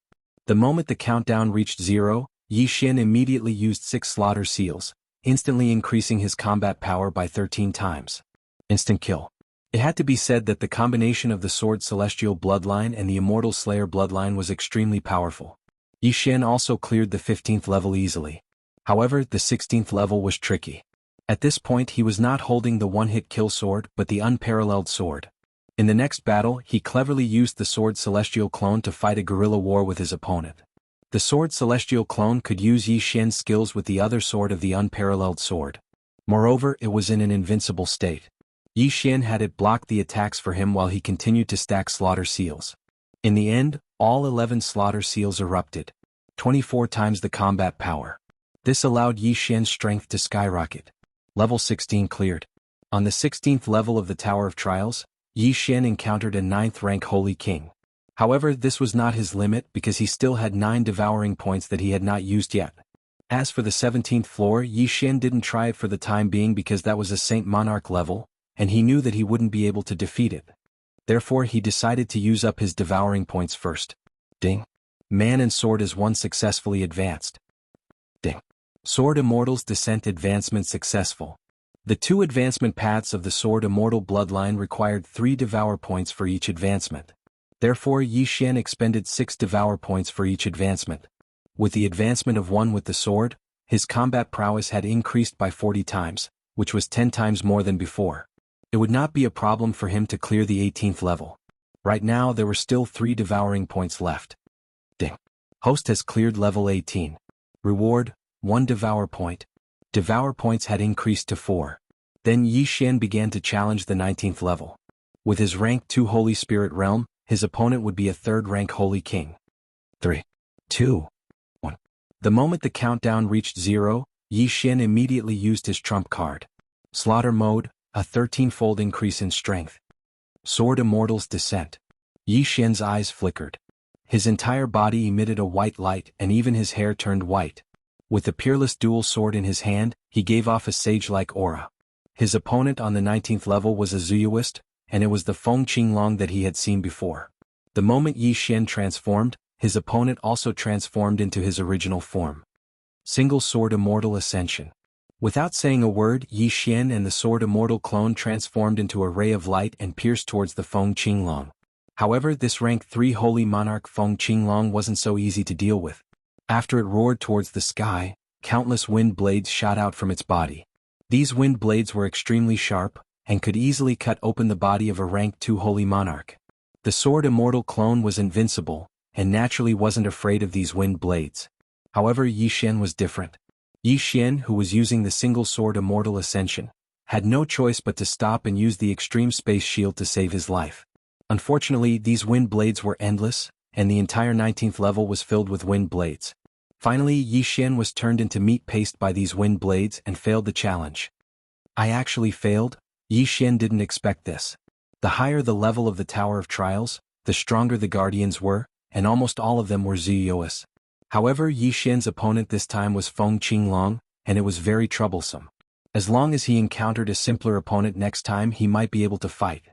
The moment the countdown reached 0, Yi Xian immediately used 6 Slaughter Seals, instantly increasing his combat power by 13 times. Instant kill. It had to be said that the combination of the Sword Celestial Bloodline and the Immortal Slayer Bloodline was extremely powerful. Yi Xian also cleared the 15th level easily. However, the 16th level was tricky. At this point he was not holding the one-hit kill sword but the unparalleled sword. In the next battle, he cleverly used the Sword Celestial Clone to fight a guerrilla war with his opponent. The Sword Celestial Clone could use Yi Xian's skills with the other sword of the unparalleled sword. Moreover, it was in an invincible state. Yi Xian had it block the attacks for him while he continued to stack Slaughter Seals. In the end, all 11 Slaughter Seals erupted. 24 times the combat power. This allowed Yi Xian's strength to skyrocket. Level 16 cleared. On the 16th level of the Tower of Trials, Yi Xian encountered a 9th rank Holy King. However, this was not his limit because he still had 9 devouring points that he had not used yet. As for the 17th floor, Yi Xian didn't try it for the time being because that was a Saint Monarch level, and he knew that he wouldn't be able to defeat it. Therefore, he decided to use up his devouring points first. Ding. Man and Sword as one successfully advanced. Ding. Sword Immortal's Descent advancement successful. The 2 advancement paths of the Sword Immortal bloodline required 3 Devour points for each advancement. Therefore, Yi Xian expended 6 Devour points for each advancement. With the advancement of 1 with the sword, his combat prowess had increased by 40 times, which was 10 times more than before. It would not be a problem for him to clear the 18th level. Right now there were still 3 devouring points left. Ding. Host has cleared level 18. Reward, 1 Devour point. Devour points had increased to 4. Then Yi Xian began to challenge the 19th level. With his rank 2 Holy Spirit Realm, his opponent would be a 3rd rank Holy King. 3, 2, 1. The moment the countdown reached 0, Yi Xian immediately used his trump card. Slaughter Mode, a 13-fold increase in strength. Sword Immortal's Descent. Yi Xian's eyes flickered. His entire body emitted a white light and even his hair turned white. With the peerless dual sword in his hand, he gave off a sage-like aura. His opponent on the 19th level was a Zuyuist, and it was the Feng Qinglong that he had seen before. The moment Yi Xian transformed, his opponent also transformed into his original form. Single Sword Immortal Ascension. Without saying a word, Yi Xian and the Sword Immortal clone transformed into a ray of light and pierced towards the Feng Qinglong. However, this rank 3 Holy Monarch Feng Qinglong wasn't so easy to deal with. After it roared towards the sky, countless wind blades shot out from its body. These wind blades were extremely sharp, and could easily cut open the body of a rank 2 Holy Monarch. The Sword Immortal clone was invincible, and naturally wasn't afraid of these wind blades. However, Yi Xian was different. Yi Xian, who was using the Single Sword Immortal Ascension, had no choice but to stop and use the Extreme Space Shield to save his life. Unfortunately, these wind blades were endless, and the entire 19th level was filled with wind blades. Finally, Yi Xian was turned into meat paste by these wind blades and failed the challenge. I actually failed? Yi Xian didn't expect this. The higher the level of the Tower of Trials, the stronger the Guardians were, and almost all of them were Zuyuis. However, Yi Xian's opponent this time was Feng Qinglong, and it was very troublesome. As long as he encountered a simpler opponent next time, he might be able to fight.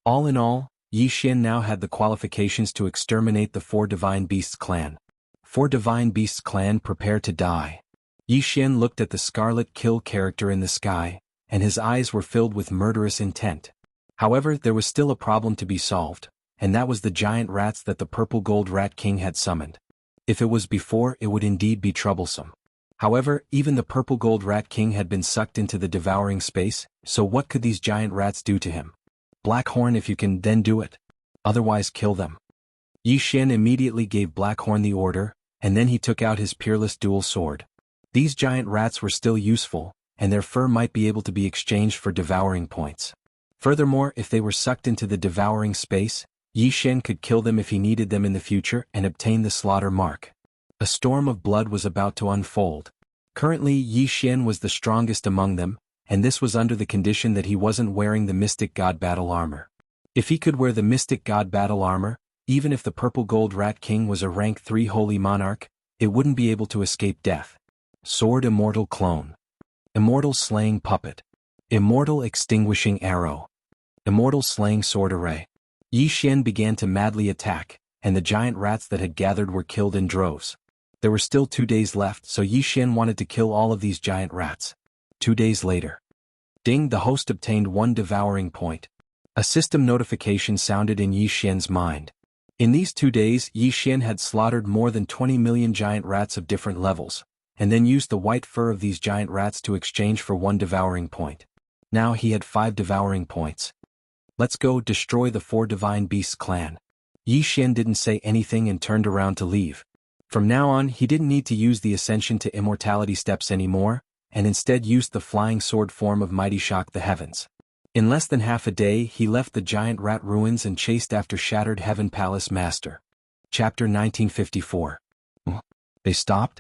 All in all, Yi Xian now had the qualifications to exterminate the 4 Divine Beasts clan. 4 Divine Beasts clan prepare to die. Yi Xian looked at the scarlet kill character in the sky, and his eyes were filled with murderous intent. However, there was still a problem to be solved, and that was the giant rats that the purple gold rat king had summoned. If it was before, it would indeed be troublesome. However, even the purple gold rat king had been sucked into the devouring space, so what could these giant rats do to him? Blackhorn, if you can, then do it. Otherwise kill them. Yi Xian immediately gave Blackhorn the order, and then he took out his peerless dual sword. These giant rats were still useful, and their fur might be able to be exchanged for devouring points. Furthermore, if they were sucked into the devouring space, Yi Xian could kill them if he needed them in the future and obtain the slaughter mark. A storm of blood was about to unfold. Currently, Yi Xian was the strongest among them, and this was under the condition that he wasn't wearing the Mystic God battle armor. If he could wear the Mystic God battle armor, even if the purple gold rat king was a rank 3 holy monarch, it wouldn't be able to escape death. Sword Immortal Clone. Immortal Slaying Puppet. Immortal Extinguishing Arrow. Immortal Slaying Sword Array. Yi Xian began to madly attack, and the giant rats that had gathered were killed in droves. There were still 2 days left, so Yi Xian wanted to kill all of these giant rats. 2 days later. Ding, the host obtained 1 devouring point. A system notification sounded in Yi Xian's mind. In these 2 days, Yi Xian had slaughtered more than 20 million giant rats of different levels, and then used the white fur of these giant rats to exchange for 1 devouring point. Now he had 5 devouring points. Let's go destroy the 4 Divine Beasts clan. Yi Xian didn't say anything and turned around to leave. From now on, he didn't need to use the Ascension to Immortality steps anymore, and instead used the flying sword form of Mighty Shock the Heavens. In less than half a day, he left the giant rat ruins and chased after Shattered Heaven Palace Master. Chapter 1954. They stopped?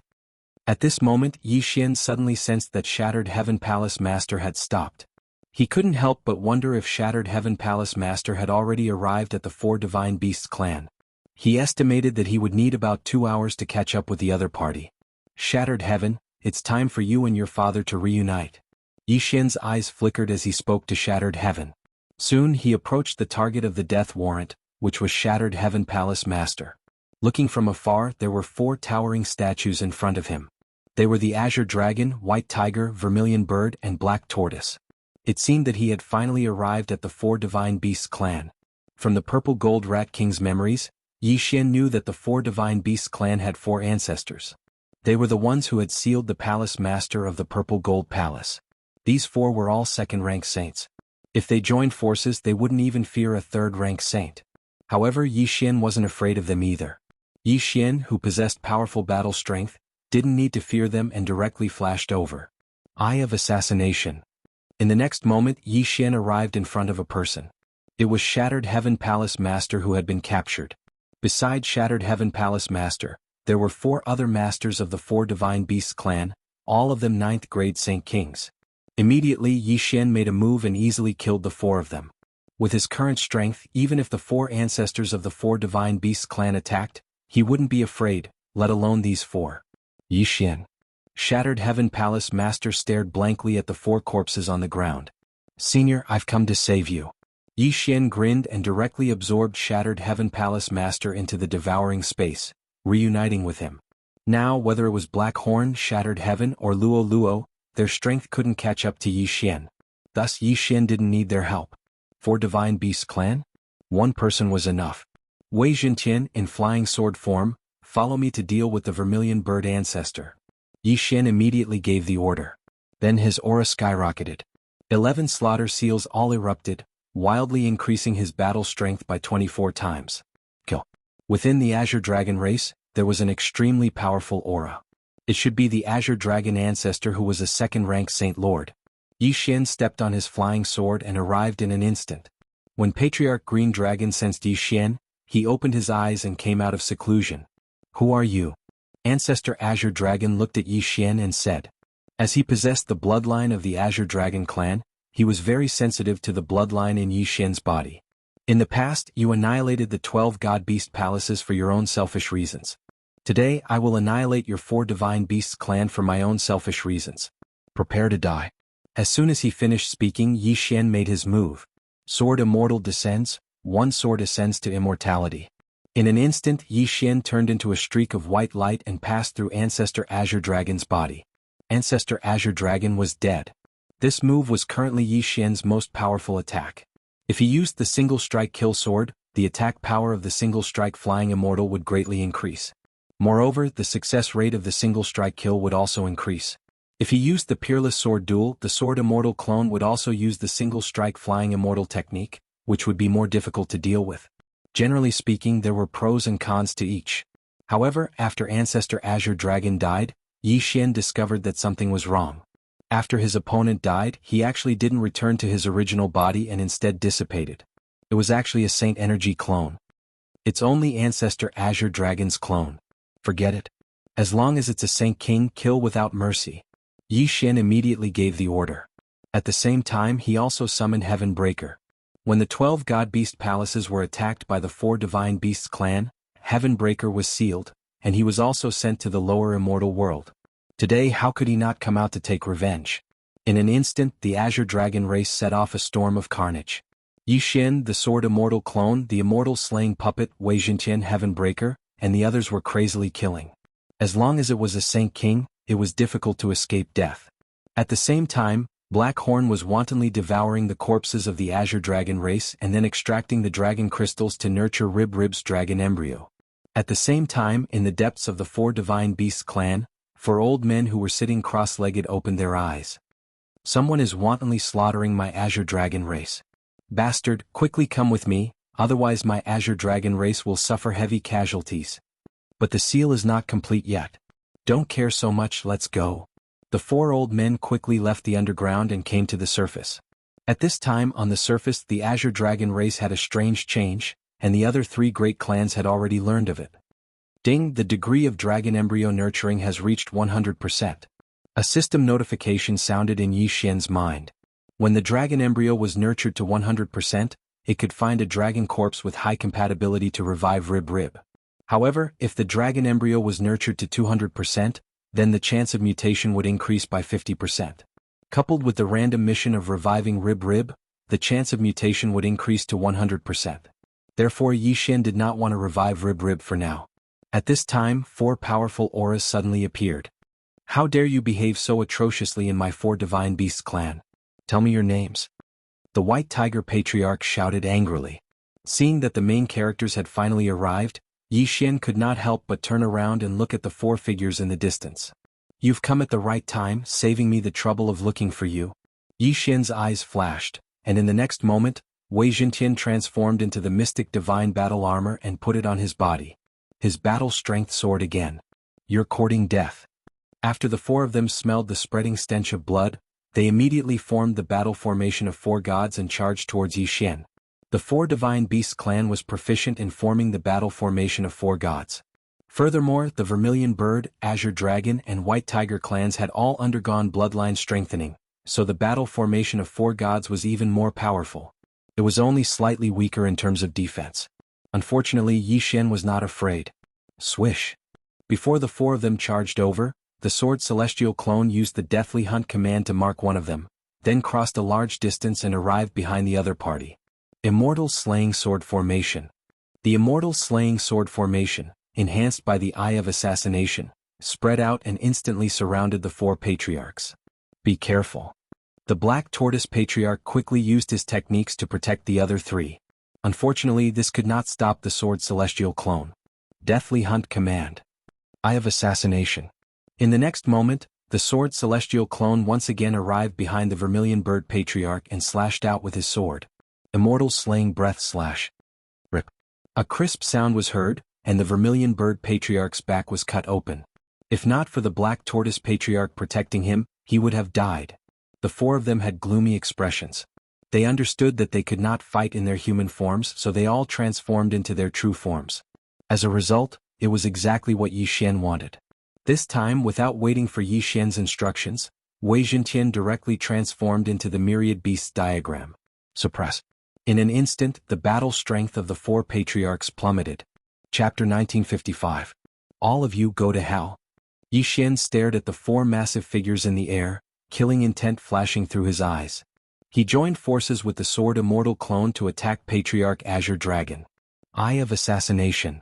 At this moment, Yi Xian suddenly sensed that Shattered Heaven Palace Master had stopped. He couldn't help but wonder if Shattered Heaven Palace Master had already arrived at the 4 Divine Beasts clan. He estimated that he would need about 2 hours to catch up with the other party. Shattered Heaven, it's time for you and your father to reunite. Yi Xian's eyes flickered as he spoke to Shattered Heaven. Soon he approached the target of the death warrant, which was Shattered Heaven Palace Master. Looking from afar, there were 4 towering statues in front of him. They were the Azure Dragon, White Tiger, Vermilion Bird, and Black Tortoise. It seemed that he had finally arrived at the 4 Divine Beasts clan. From the Purple Gold Rat King's memories, Yi Xian knew that the 4 Divine Beasts clan had 4 ancestors. They were the ones who had sealed the Palace Master of the Purple Gold Palace. These 4 were all second-rank saints. If they joined forces, they wouldn't even fear a third-rank saint. However, Yi Xian wasn't afraid of them either. Yi Xian, who possessed powerful battle strength, didn't need to fear them and directly flashed over. Eye of Assassination. In the next moment, Yi Xian arrived in front of a person. It was Shattered Heaven Palace Master who had been captured. Besides Shattered Heaven Palace Master, there were 4 other masters of the 4 Divine Beasts clan, all of them 9th grade Saint Kings. Immediately, Yi Xian made a move and easily killed the 4 of them. With his current strength, even if the 4 ancestors of the 4 Divine Beasts clan attacked, he wouldn't be afraid, let alone these 4. Yi Xian. Shattered Heaven Palace Master stared blankly at the 4 corpses on the ground. Senior, I've come to save you. Yi Xian grinned and directly absorbed Shattered Heaven Palace Master into the devouring space, reuniting with him. Now, whether it was Blackhorn, Shattered Heaven, or Luo Luo, their strength couldn't catch up to Yi Xian. Thus Yi Xian didn't need their help. 4 Divine Beasts clan? 1 person was enough. Wei Zhentian, in flying sword form, follow me to deal with the Vermilion Bird ancestor. Yi Xian immediately gave the order. Then his aura skyrocketed. 11 slaughter seals all erupted, wildly increasing his battle strength by 24 times. Kill. Within the Azure Dragon race, there was an extremely powerful aura. It should be the Azure Dragon ancestor who was a second-rank Saint Lord. Yi Xian stepped on his flying sword and arrived in an instant. When Patriarch Green Dragon sensed Yi Xian, he opened his eyes and came out of seclusion. Who are you? Ancestor Azure Dragon looked at Yi Xian and said. As he possessed the bloodline of the Azure Dragon clan, he was very sensitive to the bloodline in Yi Xian's body. In the past, you annihilated the 12 God Beast palaces for your own selfish reasons. Today, I will annihilate your 4 Divine Beasts clan for my own selfish reasons. Prepare to die. As soon as he finished speaking, Yi Xian made his move. Sword Immortal descends, 1 sword ascends to immortality. In an instant, Yi Xian turned into a streak of white light and passed through Ancestor Azure Dragon's body. Ancestor Azure Dragon was dead. This move was currently Yi Xian's most powerful attack. If he used the single strike kill sword, the attack power of the single strike flying immortal would greatly increase. Moreover, the success rate of the single strike kill would also increase. If he used the peerless sword duel, the sword immortal clone would also use the single strike flying immortal technique, which would be more difficult to deal with. Generally speaking, there were pros and cons to each. However, after Ancestor Azure Dragon died, Yi Xian discovered that something was wrong. After his opponent died, he actually didn't return to his original body and instead dissipated. It was actually a Saint Energy clone. It's only Ancestor Azure Dragon's clone. Forget it. As long as it's a Saint King, kill without mercy. Yi Xian immediately gave the order. At the same time, he also summoned Heaven Breaker. When the 12 God Beast palaces were attacked by the 4 Divine Beasts clan, Heaven Breaker was sealed, and he was also sent to the lower immortal world. Today, how could he not come out to take revenge? In an instant, the Azure Dragon race set off a storm of carnage. Yi Xian, the Sword Immortal clone, the Immortal Slaying Puppet, Wei Jintian Heaven Breaker, and the others were crazily killing. As long as it was a Saint King, it was difficult to escape death. At the same time, Black Horn was wantonly devouring the corpses of the Azure Dragon race and then extracting the dragon crystals to nurture Rib's dragon embryo. At the same time, in the depths of the 4 Divine Beasts clan, 4 old men who were sitting cross-legged opened their eyes. Someone is wantonly slaughtering my Azure Dragon race. Bastard, quickly come with me, otherwise my Azure Dragon race will suffer heavy casualties. But the seal is not complete yet. Don't care so much, let's go. The 4 old men quickly left the underground and came to the surface. At this time on the surface the Azure Dragon race had a strange change, and the other 3 great clans had already learned of it. Ding, the degree of dragon embryo nurturing has reached 100%. A system notification sounded in Yi Xian's mind. When the dragon embryo was nurtured to 100%, it could find a dragon corpse with high compatibility to revive Rib. However, if the dragon embryo was nurtured to 200%, then the chance of mutation would increase by 50%. Coupled with the random mission of reviving Rib, the chance of mutation would increase to 100%. Therefore Yi Xian did not want to revive Rib for now. At this time, 4 powerful auras suddenly appeared. How dare you behave so atrociously in my 4 Divine Beasts clan? Tell me your names. The White Tiger Patriarch shouted angrily. Seeing that the main characters had finally arrived, Yi Xian could not help but turn around and look at the 4 figures in the distance. You've come at the right time, saving me the trouble of looking for you. Yi Xian's eyes flashed, and in the next moment, Wei Jintian transformed into the mystic divine battle armor and put it on his body. His battle strength soared again. You're courting death. After the 4 of them smelled the spreading stench of blood, they immediately formed the battle formation of 4 gods and charged towards Yi Xian. The 4 Divine Beasts clan was proficient in forming the battle formation of 4 gods. Furthermore, the Vermilion Bird, Azure Dragon, and White Tiger clans had all undergone bloodline strengthening, so the battle formation of 4 gods was even more powerful. It was only slightly weaker in terms of defense. Unfortunately, Yi Xian was not afraid. Swish. Before the 4 of them charged over, the Sword Celestial clone used the Deathly Hunt command to mark one of them, then crossed a large distance and arrived behind the other party. Immortal Slaying Sword Formation. The Immortal Slaying Sword Formation, enhanced by the Eye of Assassination, spread out and instantly surrounded the 4 patriarchs. Be careful. The Black Tortoise Patriarch quickly used his techniques to protect the other 3. Unfortunately, this could not stop the Sword Celestial clone. Deathly Hunt command. Eye of Assassination. In the next moment, the Sword Celestial clone once again arrived behind the Vermilion Bird Patriarch and slashed out with his sword. Immortal Slaying Breath slash. Rip. A crisp sound was heard, and the Vermilion Bird Patriarch's back was cut open. If not for the Black Tortoise Patriarch protecting him, he would have died. The 4 of them had gloomy expressions. They understood that they could not fight in their human forms, so they all transformed into their true forms. As a result, it was exactly what Yi Xian wanted. This time, without waiting for Yi Xian's instructions, Wei Jintian directly transformed into the Myriad Beasts diagram. Suppress. In an instant, the battle strength of the 4 patriarchs plummeted. Chapter 1955. All of you go to hell. Yi Xian stared at the 4 massive figures in the air, killing intent flashing through his eyes. He joined forces with the Sword Immortal clone to attack Patriarch Azure Dragon. Eye of Assassination.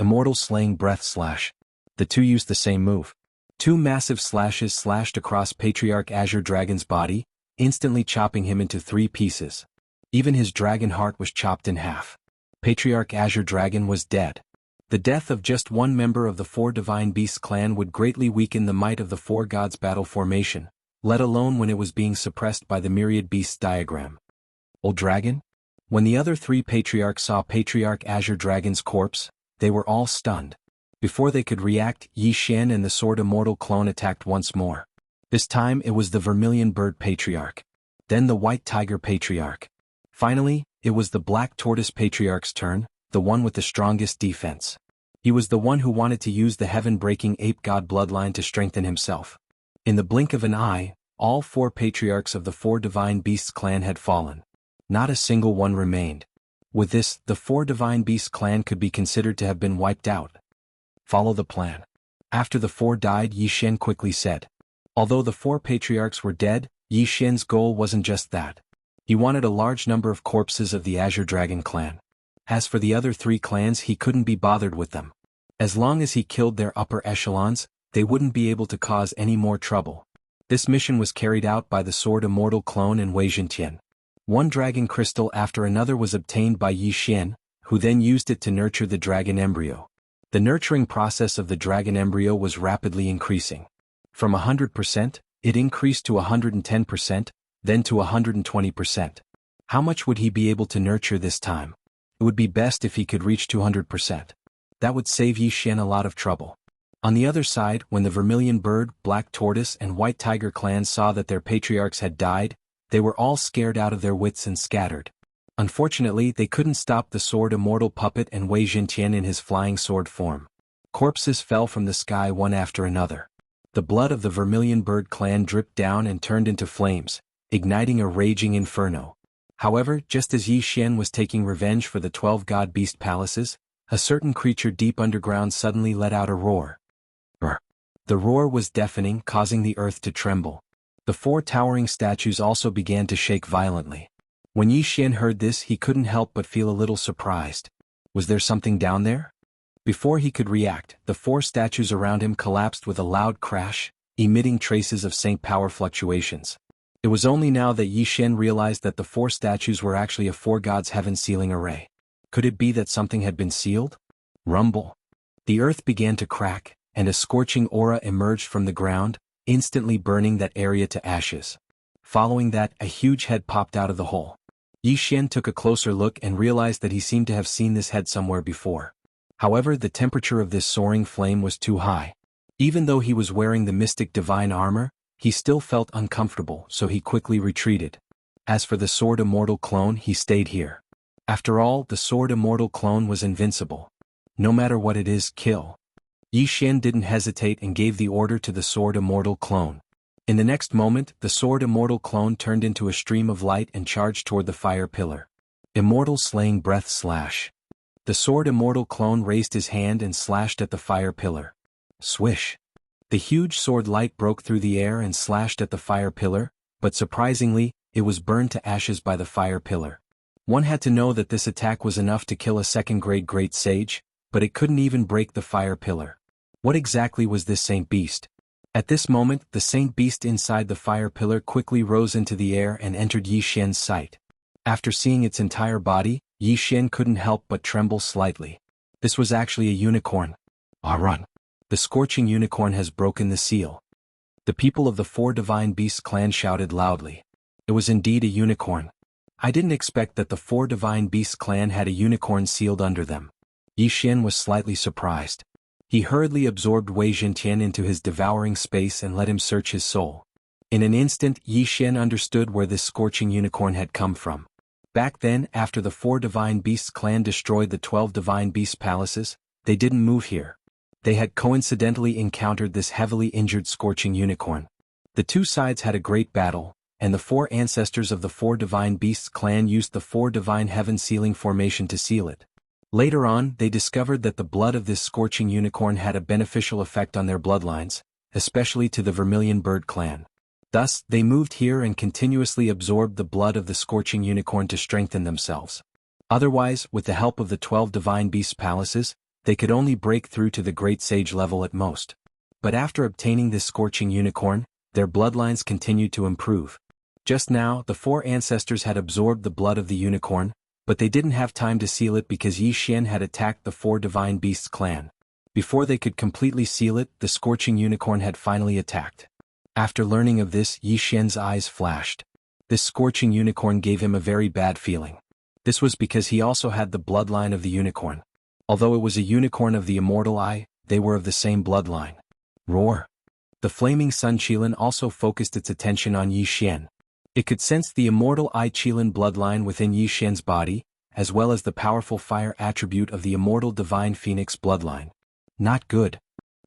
Immortal Slaying Breath slash. The 2 used the same move. Two massive slashes slashed across Patriarch Azure Dragon's body, instantly chopping him into 3 pieces. Even his dragon heart was chopped in half. Patriarch Azure Dragon was dead. The death of just one member of the 4 Divine Beasts clan would greatly weaken the might of the 4 gods' battle formation, let alone when it was being suppressed by the myriad beasts diagram. Old Dragon? When the other 3 patriarchs saw Patriarch Azure Dragon's corpse, they were all stunned. Before they could react, Yi Xian and the Sword Immortal clone attacked once more. This time it was the Vermilion Bird Patriarch. Then the White Tiger Patriarch. Finally, it was the Black Tortoise Patriarch's turn, the one with the strongest defense. He was the one who wanted to use the heaven-breaking ape god bloodline to strengthen himself. In the blink of an eye, all 4 patriarchs of the 4 Divine Beasts clan had fallen. Not a single one remained. With this, the 4 Divine Beasts clan could be considered to have been wiped out. Follow the plan. After the 4 died, Yi Xian quickly said. Although the 4 patriarchs were dead, Yi Xian's goal wasn't just that. He wanted a large number of corpses of the Azure Dragon clan. As for the other 3 clans, he couldn't be bothered with them. As long as he killed their upper echelons, they wouldn't be able to cause any more trouble. This mission was carried out by the Sword Immortal clone and Wei Zhentian. One dragon crystal after another was obtained by Yi Xian, who then used it to nurture the dragon embryo. The nurturing process of the dragon embryo was rapidly increasing. From 100%, it increased to 110%, then to 120%. How much would he be able to nurture this time? It would be best if he could reach 200%. That would save Yi Xian a lot of trouble. On the other side, when the Vermilion Bird, Black Tortoise and White Tiger clans saw that their patriarchs had died, they were all scared out of their wits and scattered. Unfortunately, they couldn't stop the Sword Immortal puppet and Wei Zhentian in his flying sword form. Corpses fell from the sky one after another. The blood of the Vermilion Bird clan dripped down and turned into flames, igniting a raging inferno. However, just as Yi Xian was taking revenge for the 12 god beast palaces, a certain creature deep underground suddenly let out a roar. Brr. The roar was deafening, causing the earth to tremble. The 4 towering statues also began to shake violently. When Yi Xian heard this, he couldn't help but feel a little surprised. Was there something down there? Before he could react, the 4 statues around him collapsed with a loud crash, emitting traces of Saint power fluctuations. It was only now that Yi Xian realized that the 4 statues were actually a 4 gods heaven sealing array. Could it be that something had been sealed? Rumble. The earth began to crack, and a scorching aura emerged from the ground, instantly burning that area to ashes. Following that, a huge head popped out of the hole. Yi Xian took a closer look and realized that he seemed to have seen this head somewhere before. However, the temperature of this soaring flame was too high. Even though he was wearing the mystic divine armor, he still felt uncomfortable, so he quickly retreated. As for the Sword Immortal clone, he stayed here. After all, the Sword Immortal clone was invincible. No matter what it is, kill. Yi Xian didn't hesitate and gave the order to the Sword Immortal clone. In the next moment, the Sword Immortal clone turned into a stream of light and charged toward the fire pillar. Immortal Slaying Breath Slash. The Sword Immortal clone raised his hand and slashed at the fire pillar. Swish. The huge sword light broke through the air and slashed at the fire pillar, but surprisingly, it was burned to ashes by the fire pillar. One had to know that this attack was enough to kill a second-grade Great Sage, but it couldn't even break the fire pillar. What exactly was this Saint Beast? At this moment, the Saint Beast inside the fire pillar quickly rose into the air and entered Yi Xian's sight. After seeing its entire body, Yi Xian couldn't help but tremble slightly. This was actually a unicorn. Ah, run. The scorching unicorn has broken the seal. The people of the 4 Divine Beasts clan shouted loudly. It was indeed a unicorn. I didn't expect that the 4 Divine Beasts clan had a unicorn sealed under them. Yi Xian was slightly surprised. He hurriedly absorbed Wei Zhentian into his devouring space and let him search his soul. In an instant, Yi Xian understood where this scorching unicorn had come from. Back then, after the 4 Divine Beasts clan destroyed the 12 Divine Beast palaces, they didn't move here. They had coincidentally encountered this heavily injured scorching unicorn. The two sides had a great battle, and the 4 ancestors of the 4 Divine Beasts clan used the 4 Divine Heaven Sealing formation to seal it. Later on, they discovered that the blood of this scorching unicorn had a beneficial effect on their bloodlines, especially to the Vermilion Bird clan. Thus, they moved here and continuously absorbed the blood of the scorching unicorn to strengthen themselves. Otherwise, with the help of the 12 Divine Beast palaces, they could only break through to the Great Sage level at most. But after obtaining this scorching unicorn, their bloodlines continued to improve. Just now, the four ancestors had absorbed the blood of the unicorn, but they didn't have time to seal it because Yi Xian had attacked the four divine beasts clan. Before they could completely seal it, the scorching unicorn had finally attacked. After learning of this, Yi Xian's eyes flashed. This scorching unicorn gave him a very bad feeling. This was because he also had the bloodline of the unicorn. Although it was a unicorn of the immortal eye, they were of the same bloodline. Roar! The flaming sun Qilin also focused its attention on Yi Xian. It could sense the immortal eye Qilin bloodline within Yi Xian's body, as well as the powerful fire attribute of the immortal divine phoenix bloodline. Not good.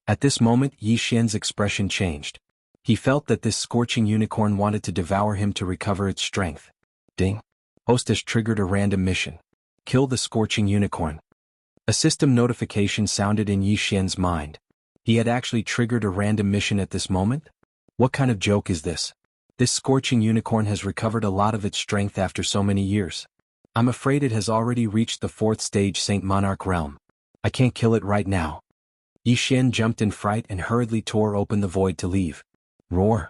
At this moment, Yi Xian's expression changed. He felt that this scorching unicorn wanted to devour him to recover its strength. Ding! Hostess triggered a random mission. Kill the scorching unicorn. A system notification sounded in Yi Xian's mind. He had actually triggered a random mission at this moment? What kind of joke is this? This scorching unicorn has recovered a lot of its strength after so many years. I'm afraid it has already reached the 4th stage Saint Monarch realm. I can't kill it right now. Yi Xian jumped in fright and hurriedly tore open the void to leave. Roar!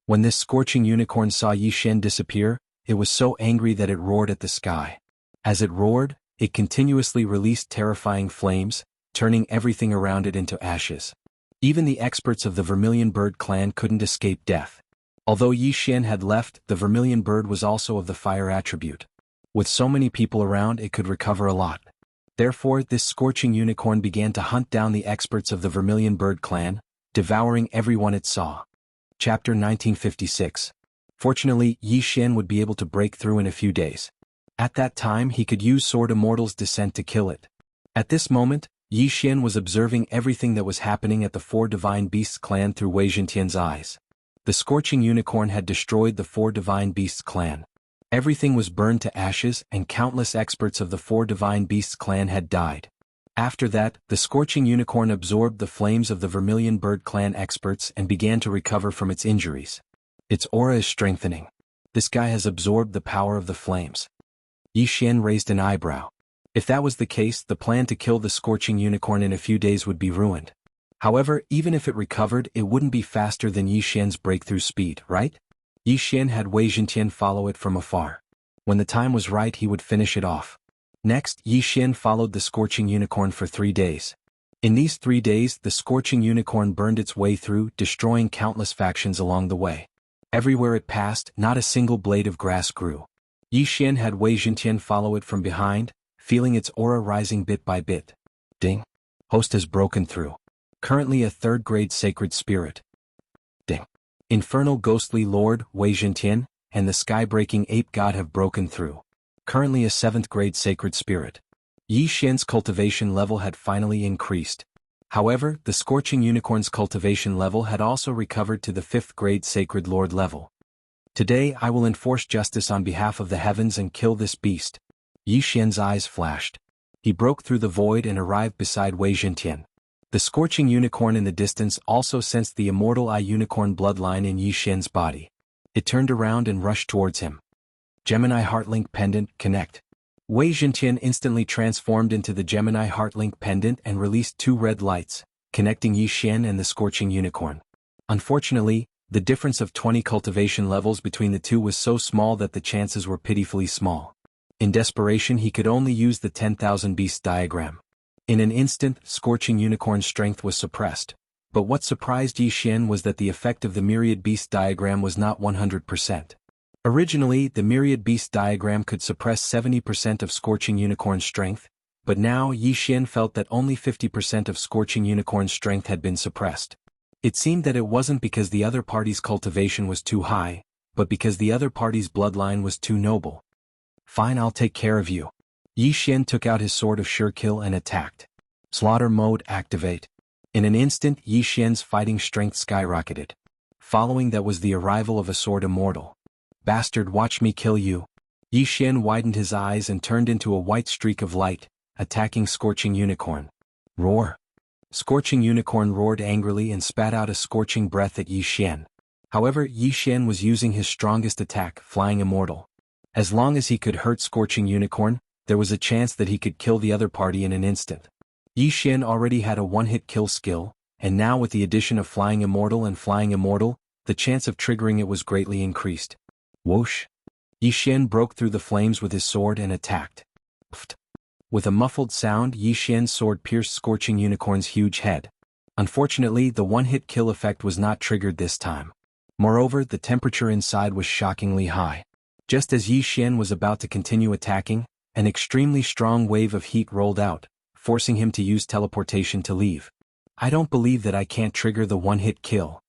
When this scorching unicorn saw Yi Xian disappear, it was so angry that it roared at the sky. As it roared, it continuously released terrifying flames, turning everything around it into ashes. Even the experts of the Vermilion Bird clan couldn't escape death. Although Yi Xian had left, the Vermilion Bird was also of the fire attribute. With so many people around, it could recover a lot. Therefore, this scorching unicorn began to hunt down the experts of the Vermilion Bird clan, devouring everyone it saw. Chapter 1956. Fortunately, Yi Xian would be able to break through in a few days. At that time, he could use Sword Immortal's descent to kill it. At this moment, Yi Xian was observing everything that was happening at the four divine beasts clan through Wei Zhentian's eyes. The scorching unicorn had destroyed the four divine beasts clan. Everything was burned to ashes and countless experts of the four divine beasts clan had died. After that, the scorching unicorn absorbed the flames of the Vermilion Bird clan experts and began to recover from its injuries. Its aura is strengthening. This guy has absorbed the power of the flames. Yi Xian raised an eyebrow. If that was the case, the plan to kill the scorching unicorn in a few days would be ruined. However, even if it recovered, it wouldn't be faster than Yi Xian's breakthrough speed, right? Yi Xian had Wei Zhentian follow it from afar. When the time was right, he would finish it off. Next, Yi Xian followed the scorching unicorn for 3 days. In these 3 days, the scorching unicorn burned its way through, destroying countless factions along the way. Everywhere it passed, not a single blade of grass grew. Yi Xian had Wei Zhentian follow it from behind, feeling its aura rising bit by bit. Ding! Host has broken through. Currently a 3rd-grade sacred spirit. Ding! Infernal ghostly lord, Wei Zhentian, and the sky-breaking ape god have broken through. Currently a 7th-grade sacred spirit. Yi Xian's cultivation level had finally increased. However, the scorching unicorn's cultivation level had also recovered to the 5th-grade sacred lord level. Today I will enforce justice on behalf of the heavens and kill this beast. Yi Xian's eyes flashed. He broke through the void and arrived beside Wei Zhentian. The scorching unicorn in the distance also sensed the immortal eye unicorn bloodline in Yi Xian's body. It turned around and rushed towards him. Gemini Heartlink Pendant, connect. Wei Zhentian instantly transformed into the Gemini Heartlink Pendant and released 2 red lights, connecting Yi Xian and the scorching unicorn. Unfortunately, the difference of 20 cultivation levels between the two was so small that the chances were pitifully small. In desperation, he could only use the 10,000 beasts diagram. In an instant, scorching unicorn's strength was suppressed. But what surprised Yi Xian was that the effect of the myriad beast diagram was not 100%. Originally, the myriad beast diagram could suppress 70% of scorching unicorn's strength, but now Yi Xian felt that only 50% of scorching unicorn's strength had been suppressed. It seemed that it wasn't because the other party's cultivation was too high, but because the other party's bloodline was too noble. Fine, I'll take care of you. Yi Xian took out his sword of sure kill and attacked. Slaughter mode activate. In an instant, Yi Xian's fighting strength skyrocketed. Following that was the arrival of a sword immortal. Bastard, watch me kill you. Yi Xian widened his eyes and turned into a white streak of light, attacking scorching unicorn. Roar! Scorching unicorn roared angrily and spat out a scorching breath at Yi Xian. However, Yi Xian was using his strongest attack, Flying Immortal. As long as he could hurt scorching unicorn, there was a chance that he could kill the other party in an instant. Yi Xian already had a one-hit kill skill, and now with the addition of Flying Immortal and Flying Immortal, the chance of triggering it was greatly increased. Whoosh! Yi Xian broke through the flames with his sword and attacked. Pfft! With a muffled sound, Yi Xian's sword pierced Scorching Unicorn's huge head. Unfortunately, the one-hit kill effect was not triggered this time. Moreover, the temperature inside was shockingly high. Just as Yi Xian was about to continue attacking, an extremely strong wave of heat rolled out, forcing him to use teleportation to leave. I don't believe that I can't trigger the one-hit kill.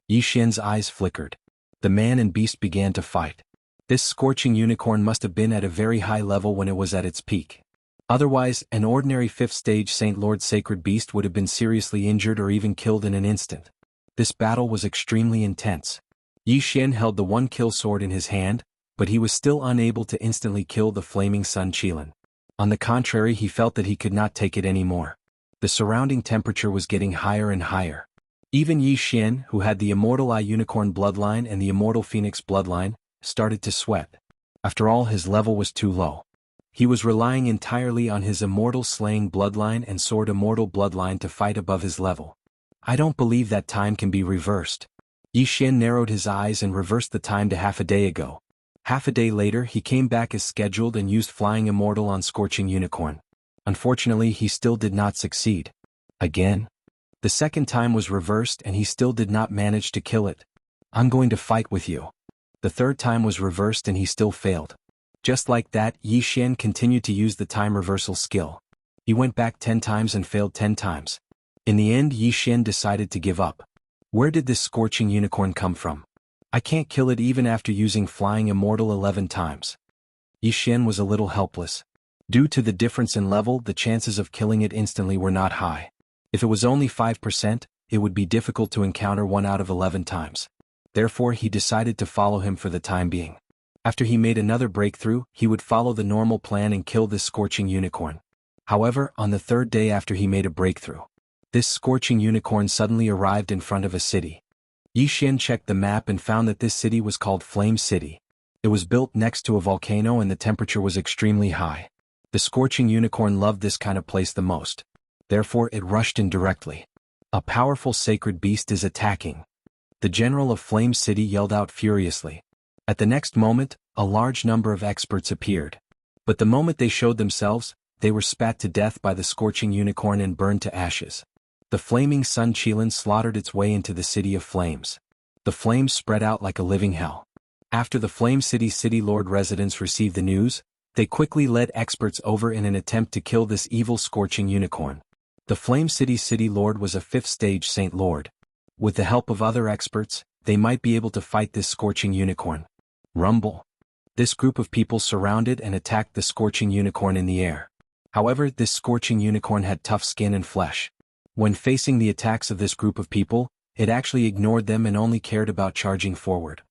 Yi Xian's eyes flickered. The man and beast began to fight. This Scorching Unicorn must have been at a very high level when it was at its peak. Otherwise, an ordinary 5th stage Saint Lord Sacred Beast would have been seriously injured or even killed in an instant. This battle was extremely intense. Yi Xian held the one-kill sword in his hand, but he was still unable to instantly kill the Flaming Sun Qilin. On the contrary, he felt that he could not take it anymore. The surrounding temperature was getting higher and higher. Even Yi Xian, who had the Immortal Eye Unicorn bloodline and the Immortal Phoenix bloodline, started to sweat. After all, his level was too low. He was relying entirely on his Immortal Slaying bloodline and Sword Immortal bloodline to fight above his level. I don't believe that time can be reversed. Yi Xian narrowed his eyes and reversed the time to half a day ago. Half a day later, he came back as scheduled and used Flying Immortal on Scorching Unicorn. Unfortunately, he still did not succeed. Again? The second time was reversed and he still did not manage to kill it. I'm going to fight with you. The third time was reversed and he still failed. Just like that, Yi Xian continued to use the time reversal skill. He went back 10 times and failed 10 times. In the end, Yi Xian decided to give up. Where did this Scorching Unicorn come from? I can't kill it even after using Flying Immortal 11 times. Yi Xian was a little helpless. Due to the difference in level, the chances of killing it instantly were not high. If it was only 5%, it would be difficult to encounter 1 out of 11 times. Therefore, he decided to follow him for the time being. After he made another breakthrough, he would follow the normal plan and kill this Scorching Unicorn. However, on the third day after he made a breakthrough, this Scorching Unicorn suddenly arrived in front of a city. Yi Xian checked the map and found that this city was called Flame City. It was built next to a volcano and the temperature was extremely high. The Scorching Unicorn loved this kind of place the most. Therefore, it rushed in directly. A powerful sacred beast is attacking. The general of Flame City yelled out furiously. At the next moment, a large number of experts appeared. But the moment they showed themselves, they were spat to death by the Scorching Unicorn and burned to ashes. The Flaming Sun Qilin slaughtered its way into the City of Flames. The flames spread out like a living hell. After the Flame City City Lord residents received the news, they quickly led experts over in an attempt to kill this evil Scorching Unicorn. The Flame City City Lord was a 5th stage Saint Lord. With the help of other experts, they might be able to fight this Scorching Unicorn. Rumble. This group of people surrounded and attacked the Scorching Unicorn in the air. However, this Scorching Unicorn had tough skin and flesh. When facing the attacks of this group of people, it actually ignored them and only cared about charging forward.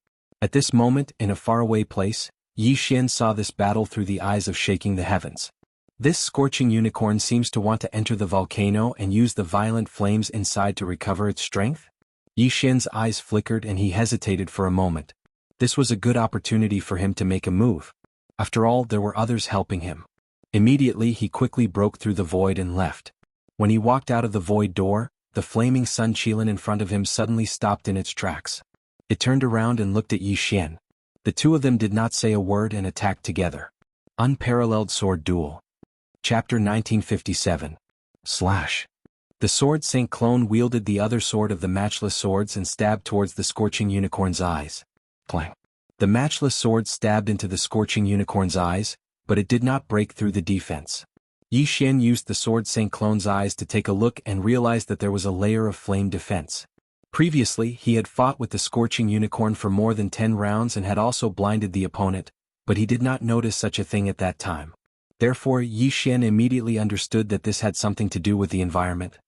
At this moment, in a faraway place, Yi Xian saw this battle through the eyes of shaking the heavens. This Scorching Unicorn seems to want to enter the volcano and use the violent flames inside to recover its strength. Yi Xian's eyes flickered and he hesitated for a moment. This was a good opportunity for him to make a move. After all, there were others helping him. Immediately, he quickly broke through the void and left. When he walked out of the void door, the Flaming Sun Qilin in front of him suddenly stopped in its tracks. It turned around and looked at Yi Xian. The two of them did not say a word and attacked together. Unparalleled Sword Duel. Chapter 1957. Slash. The Sword Saint Clone wielded the other sword of the matchless swords and stabbed towards the Scorching Unicorn's eyes. Clang. The matchless sword stabbed into the Scorching Unicorn's eyes, but it did not break through the defense. Yi Xian used the Sword Saint Clone's eyes to take a look and realized that there was a layer of flame defense. Previously, he had fought with the Scorching Unicorn for more than 10 rounds and had also blinded the opponent, but he did not notice such a thing at that time. Therefore, Yi Xian immediately understood that this had something to do with the environment.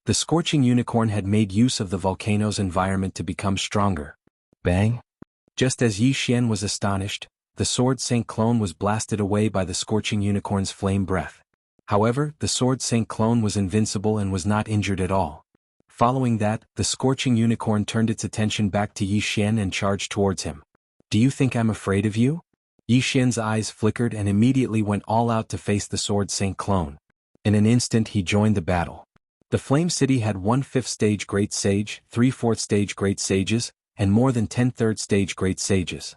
The Scorching Unicorn had made use of the volcano's environment to become stronger. Bang! Just as Yi Xian was astonished, the Sword Saint Clone was blasted away by the Scorching Unicorn's flame breath. However, the Sword Saint Clone was invincible and was not injured at all. Following that, the Scorching Unicorn turned its attention back to Yi Xian and charged towards him. Do you think I'm afraid of you? Yi Xian's eyes flickered and immediately went all out to face the Sword Saint Clone. In an instant he joined the battle. The Flame City had 1/5 stage Great Sage, 3/4 stage Great Sages, and more than 10/3 stage Great Sages.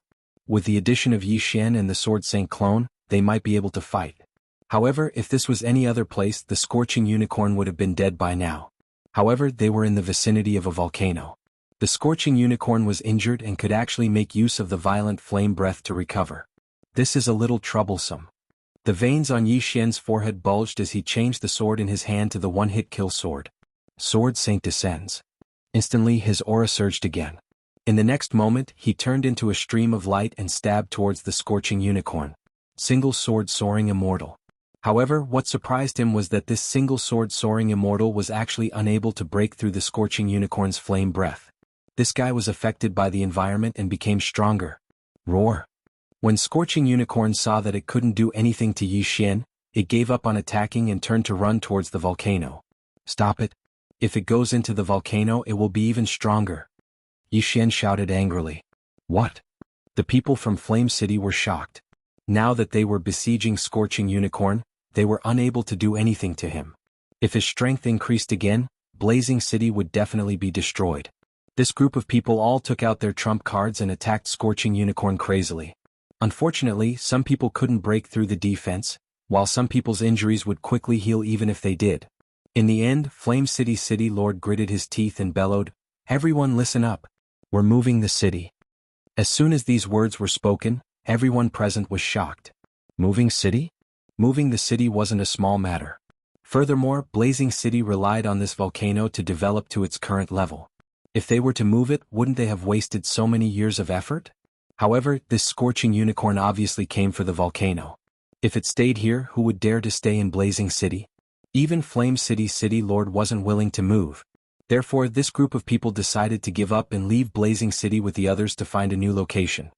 With the addition of Yi Xian and the Sword Saint clone, they might be able to fight. However, if this was any other place, the Scorching Unicorn would have been dead by now. However, they were in the vicinity of a volcano. The Scorching Unicorn was injured and could actually make use of the violent flame breath to recover. This is a little troublesome. The veins on Yi Xian's forehead bulged as he changed the sword in his hand to the one-hit kill sword. Sword Saint descends. Instantly his aura surged again. In the next moment, he turned into a stream of light and stabbed towards the Scorching Unicorn. Single sword soaring immortal. However, what surprised him was that this single sword soaring immortal was actually unable to break through the Scorching Unicorn's flame breath. This guy was affected by the environment and became stronger. Roar. When Scorching Unicorn saw that it couldn't do anything to Yi Xian, it gave up on attacking and turned to run towards the volcano. Stop it. If it goes into the volcano, it will be even stronger. Yi Xian shouted angrily. What? The people from Flame City were shocked. Now that they were besieging Scorching Unicorn, they were unable to do anything to him. If his strength increased again, Blazing City would definitely be destroyed. This group of people all took out their trump cards and attacked Scorching Unicorn crazily. Unfortunately, some people couldn't break through the defense, while some people's injuries would quickly heal even if they did. In the end, Flame City City Lord gritted his teeth and bellowed, "Everyone listen up. We're moving the city." As soon as these words were spoken, everyone present was shocked. Moving city? Moving the city wasn't a small matter. Furthermore, Blazing City relied on this volcano to develop to its current level. If they were to move it, wouldn't they have wasted so many years of effort? However, this Scorching Unicorn obviously came for the volcano. If it stayed here, who would dare to stay in Blazing City? Even Flame City City Lord wasn't willing to move. Therefore, this group of people decided to give up and leave Blazing City with the others to find a new location.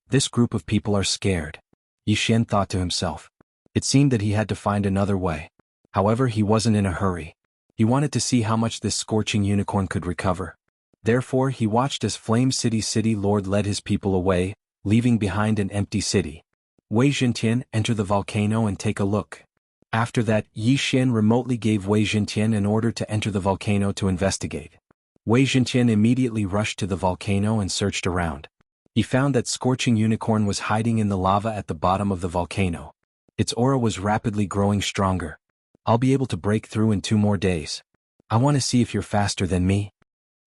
This group of people are scared. Yi Xian thought to himself. It seemed that he had to find another way. However, he wasn't in a hurry. He wanted to see how much this Scorching Unicorn could recover. Therefore, he watched as Flame City City Lord led his people away, leaving behind an empty city. Wei Zhentian, enter the volcano and take a look. After that, Yi Xian remotely gave Wei Zhentian an order to enter the volcano to investigate. Wei Zhentian immediately rushed to the volcano and searched around. He found that Scorching Unicorn was hiding in the lava at the bottom of the volcano. Its aura was rapidly growing stronger. I'll be able to break through in 2 more days. I want to see if you're faster than me.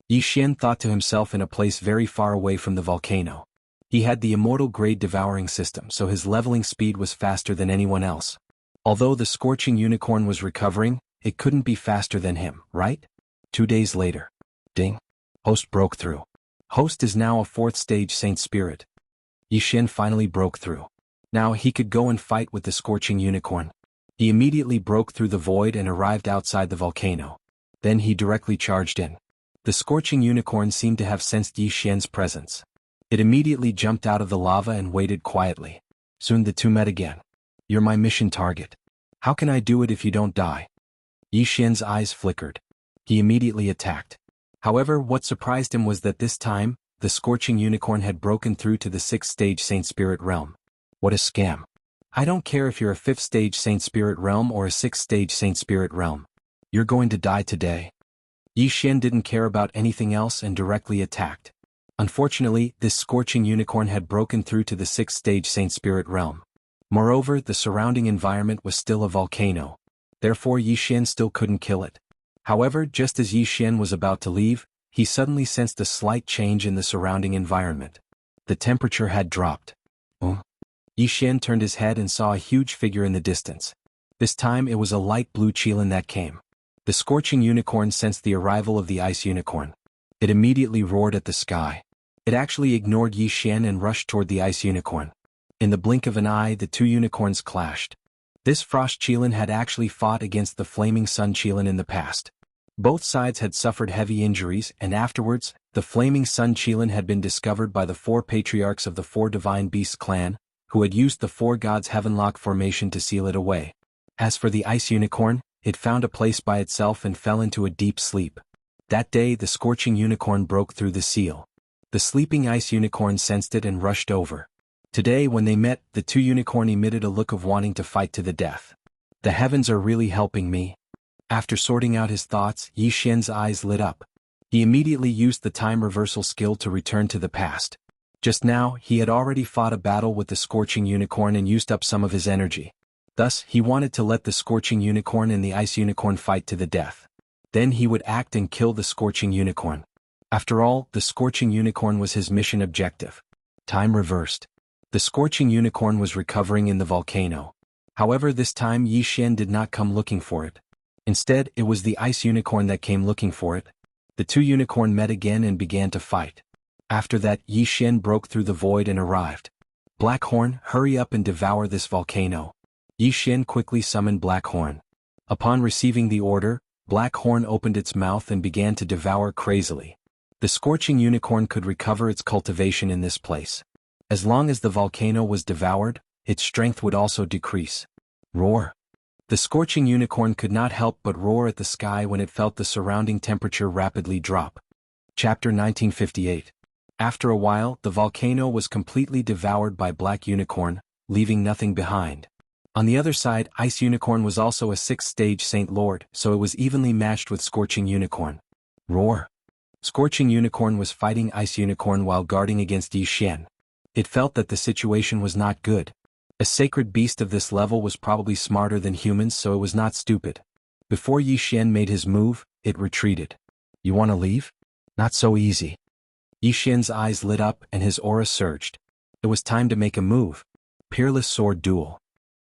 Yi Xian thought to himself in a place very far away from the volcano. He had the immortal grade devouring system, so his leveling speed was faster than anyone else. Although the Scorching Unicorn was recovering, it couldn't be faster than him, right? 2 days later. Ding. Host broke through. Host is now a 4th stage Saint Spirit. Yi Xian finally broke through. Now he could go and fight with the Scorching Unicorn. He immediately broke through the void and arrived outside the volcano. Then he directly charged in. The Scorching Unicorn seemed to have sensed Yi Xian's presence. It immediately jumped out of the lava and waited quietly. Soon the two met again. You're my mission target. How can I do it if you don't die? Yi Xian's eyes flickered. He immediately attacked. However, what surprised him was that this time, the Scorching Unicorn had broken through to the 6th stage Saint Spirit realm. What a scam. I don't care if you're a 5th stage Saint Spirit realm or a 6th stage Saint Spirit realm. You're going to die today. Yi Xian didn't care about anything else and directly attacked. Unfortunately, this Scorching Unicorn had broken through to the 6th stage Saint Spirit realm. Moreover, the surrounding environment was still a volcano. Therefore, Yi Xian still couldn't kill it. However, just as Yi Xian was about to leave, he suddenly sensed a slight change in the surrounding environment. The temperature had dropped. Yi Xian turned his head and saw a huge figure in the distance. This time it was a light blue Qilin that came. The Scorching Unicorn sensed the arrival of the Ice Unicorn. It immediately roared at the sky. It actually ignored Yi Xian and rushed toward the Ice Unicorn. In the blink of an eye, the 2 unicorns clashed. This Frost Qilin had actually fought against the Flaming Sun Qilin in the past. Both sides had suffered heavy injuries, and afterwards, the Flaming Sun Qilin had been discovered by the 4 patriarchs of the 4 Divine Beasts clan, who had used the 4 gods' Heavenlock formation to seal it away. As for the Ice Unicorn, it found a place by itself and fell into a deep sleep. That day, the Scorching Unicorn broke through the seal. The sleeping Ice Unicorn sensed it and rushed over. Today, when they met, the 2 unicorn emitted a look of wanting to fight to the death. The heavens are really helping me. After sorting out his thoughts, Yi Xian's eyes lit up. He immediately used the time reversal skill to return to the past. Just now, he had already fought a battle with the Scorching Unicorn and used up some of his energy. Thus, he wanted to let the Scorching Unicorn and the Ice Unicorn fight to the death. Then he would act and kill the Scorching Unicorn. After all, the Scorching Unicorn was his mission objective. Time reversed. The Scorching Unicorn was recovering in the volcano. However, this time Yi Xian did not come looking for it. Instead, it was the Ice Unicorn that came looking for it. The two unicorns met again and began to fight. After that, Yi Xian broke through the void and arrived. Black Horn, hurry up and devour this volcano. Yi Xian quickly summoned Black Horn. Upon receiving the order, Black Horn opened its mouth and began to devour crazily. The Scorching Unicorn could recover its cultivation in this place. As long as the volcano was devoured, its strength would also decrease. Roar. The Scorching Unicorn could not help but roar at the sky when it felt the surrounding temperature rapidly drop. Chapter 1958. After a while, the volcano was completely devoured by Black Unicorn, leaving nothing behind. On the other side, Ice Unicorn was also a 6th-stage Saint Lord, so it was evenly matched with Scorching Unicorn. Roar. Scorching Unicorn was fighting Ice Unicorn while guarding against Yi Xian. It felt that the situation was not good. A sacred beast of this level was probably smarter than humans, so it was not stupid. Before Yi Xian made his move, it retreated. You want to leave? Not so easy. Yi Xian's eyes lit up and his aura surged. It was time to make a move. Peerless Sword Duel.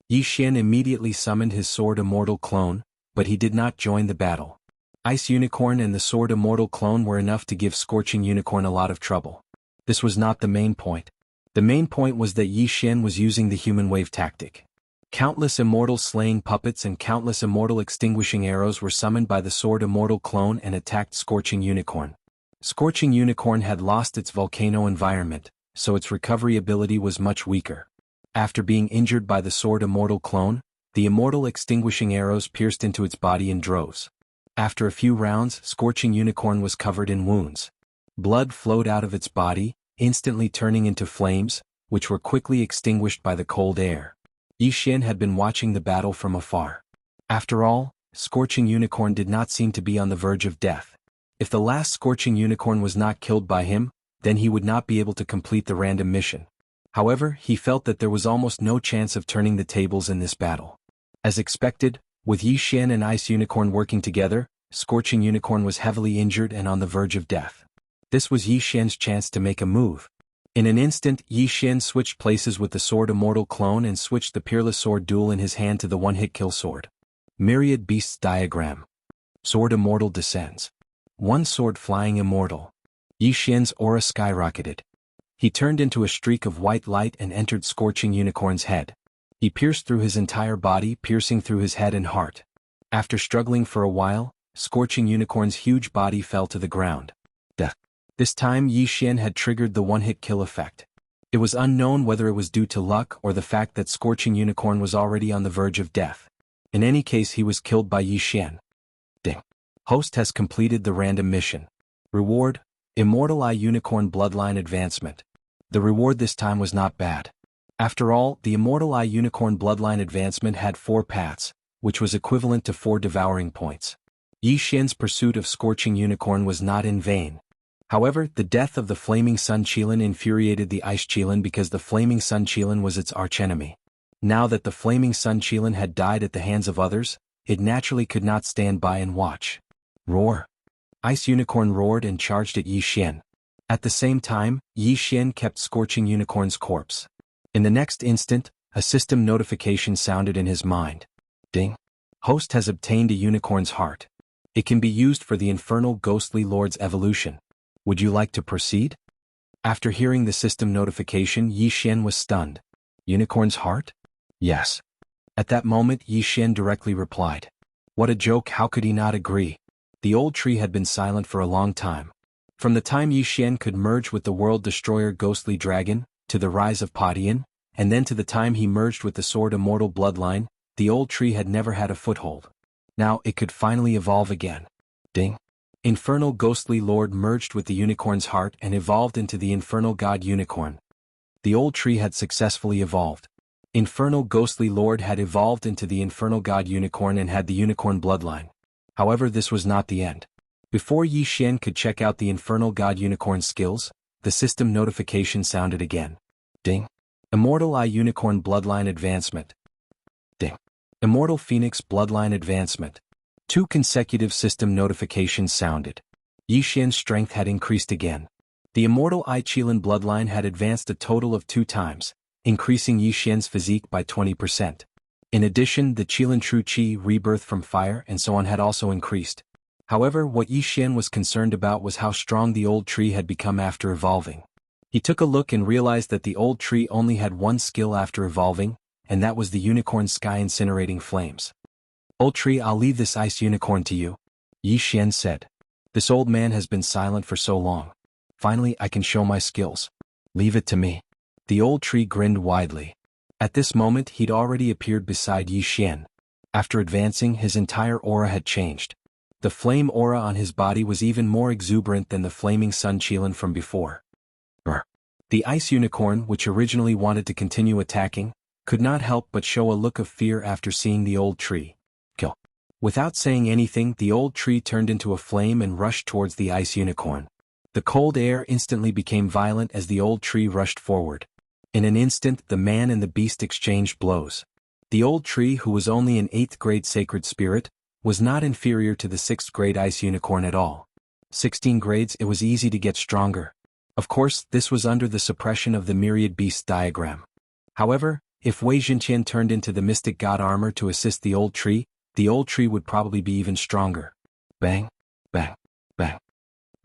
Yi Xian immediately summoned his Sword Immortal clone, but he did not join the battle. Ice Unicorn and the Sword Immortal clone were enough to give Scorching Unicorn a lot of trouble. This was not the main point. The main point was that Yi Xian was using the human wave tactic. Countless immortal slaying puppets and countless immortal extinguishing arrows were summoned by the Sword Immortal clone and attacked Scorching Unicorn. Scorching Unicorn had lost its volcano environment, so its recovery ability was much weaker. After being injured by the Sword Immortal clone, the immortal extinguishing arrows pierced into its body in droves. After a few rounds, Scorching Unicorn was covered in wounds. Blood flowed out of its body, instantly turning into flames, which were quickly extinguished by the cold air. Yi Xian had been watching the battle from afar. After all, Scorching Unicorn did not seem to be on the verge of death. If the last Scorching Unicorn was not killed by him, then he would not be able to complete the random mission. However, he felt that there was almost no chance of turning the tables in this battle. As expected, with Yi Xian and Ice Unicorn working together, Scorching Unicorn was heavily injured and on the verge of death. This was Yi Xian's chance to make a move. In an instant, Yi Xian switched places with the Sword Immortal clone and switched the Peerless Sword Duel in his hand to the one-hit kill sword. Myriad Beasts Diagram. Sword Immortal descends. One sword flying immortal. Yi Xian's aura skyrocketed. He turned into a streak of white light and entered Scorching Unicorn's head. He pierced through his entire body, piercing through his head and heart. After struggling for a while, Scorching Unicorn's huge body fell to the ground. Death. This time Yi Xian had triggered the one-hit kill effect. It was unknown whether it was due to luck or the fact that Scorching Unicorn was already on the verge of death. In any case, he was killed by Yi Xian. Ding. Host has completed the random mission. Reward: Immortal Eye Unicorn Bloodline Advancement. The reward this time was not bad. After all, the Immortal Eye Unicorn Bloodline Advancement had 4 paths, which was equivalent to 4 devouring points. Yi Xian's pursuit of Scorching Unicorn was not in vain. However, the death of the Flaming Sun Qilin infuriated the Ice Qilin because the Flaming Sun Qilin was its archenemy. Now that the Flaming Sun Qilin had died at the hands of others, it naturally could not stand by and watch. Roar. Ice Unicorn roared and charged at Yi Xian. At the same time, Yi Xian kept Scorching Unicorn's corpse. In the next instant, a system notification sounded in his mind. Ding. Host has obtained a unicorn's heart. It can be used for the Infernal Ghostly Lord's evolution. Would you like to proceed? After hearing the system notification, Yi Xian was stunned. Unicorn's heart? Yes. At that moment, Yi Xian directly replied. What a joke, how could he not agree? The old tree had been silent for a long time. From the time Yi Xian could merge with the World Destroyer Ghostly Dragon, to the rise of Padian, and then to the time he merged with the Sword Immortal Bloodline, the old tree had never had a foothold. Now it could finally evolve again. Ding. Infernal Ghostly Lord merged with the unicorn's heart and evolved into the Infernal God Unicorn. The old tree had successfully evolved. Infernal Ghostly Lord had evolved into the Infernal God Unicorn and had the unicorn bloodline. However, this was not the end. Before Yi Xian could check out the infernal god unicorn's skills, the system notification sounded again. Ding. Immortal Eye Unicorn Bloodline Advancement. Ding. Immortal Phoenix Bloodline Advancement. 2 consecutive system notifications sounded. Yi Xian's strength had increased again. The Immortal Eye Qilin bloodline had advanced a total of 2 times, increasing Yi Xian's physique by 20%. In addition, the Qilin True Qi rebirth from fire and so on had also increased. However, what Yi Xian was concerned about was how strong the old tree had become after evolving. He took a look and realized that the old tree only had 1 skill after evolving, and that was the unicorn sky incinerating flames. Old tree, I'll leave this ice unicorn to you, Yi Xian said. This old man has been silent for so long. Finally, I can show my skills. Leave it to me. The old tree grinned widely. At this moment, he'd already appeared beside Yi Xian. After advancing, his entire aura had changed. The flame aura on his body was even more exuberant than the flaming sun Qilin from before. The ice unicorn, which originally wanted to continue attacking, could not help but show a look of fear after seeing the old tree. Kill. Without saying anything, the old tree turned into a flame and rushed towards the ice unicorn. The cold air instantly became violent as the old tree rushed forward. In an instant, the man and the beast exchanged blows. The old tree, who was only an 8th grade sacred spirit, was not inferior to the 6th grade ice unicorn at all. 16 grades, it was easy to get stronger. Of course, this was under the suppression of the myriad beasts diagram. However, if Wei Jintian turned into the mystic god armor to assist the old tree would probably be even stronger. Bang, bang, bang.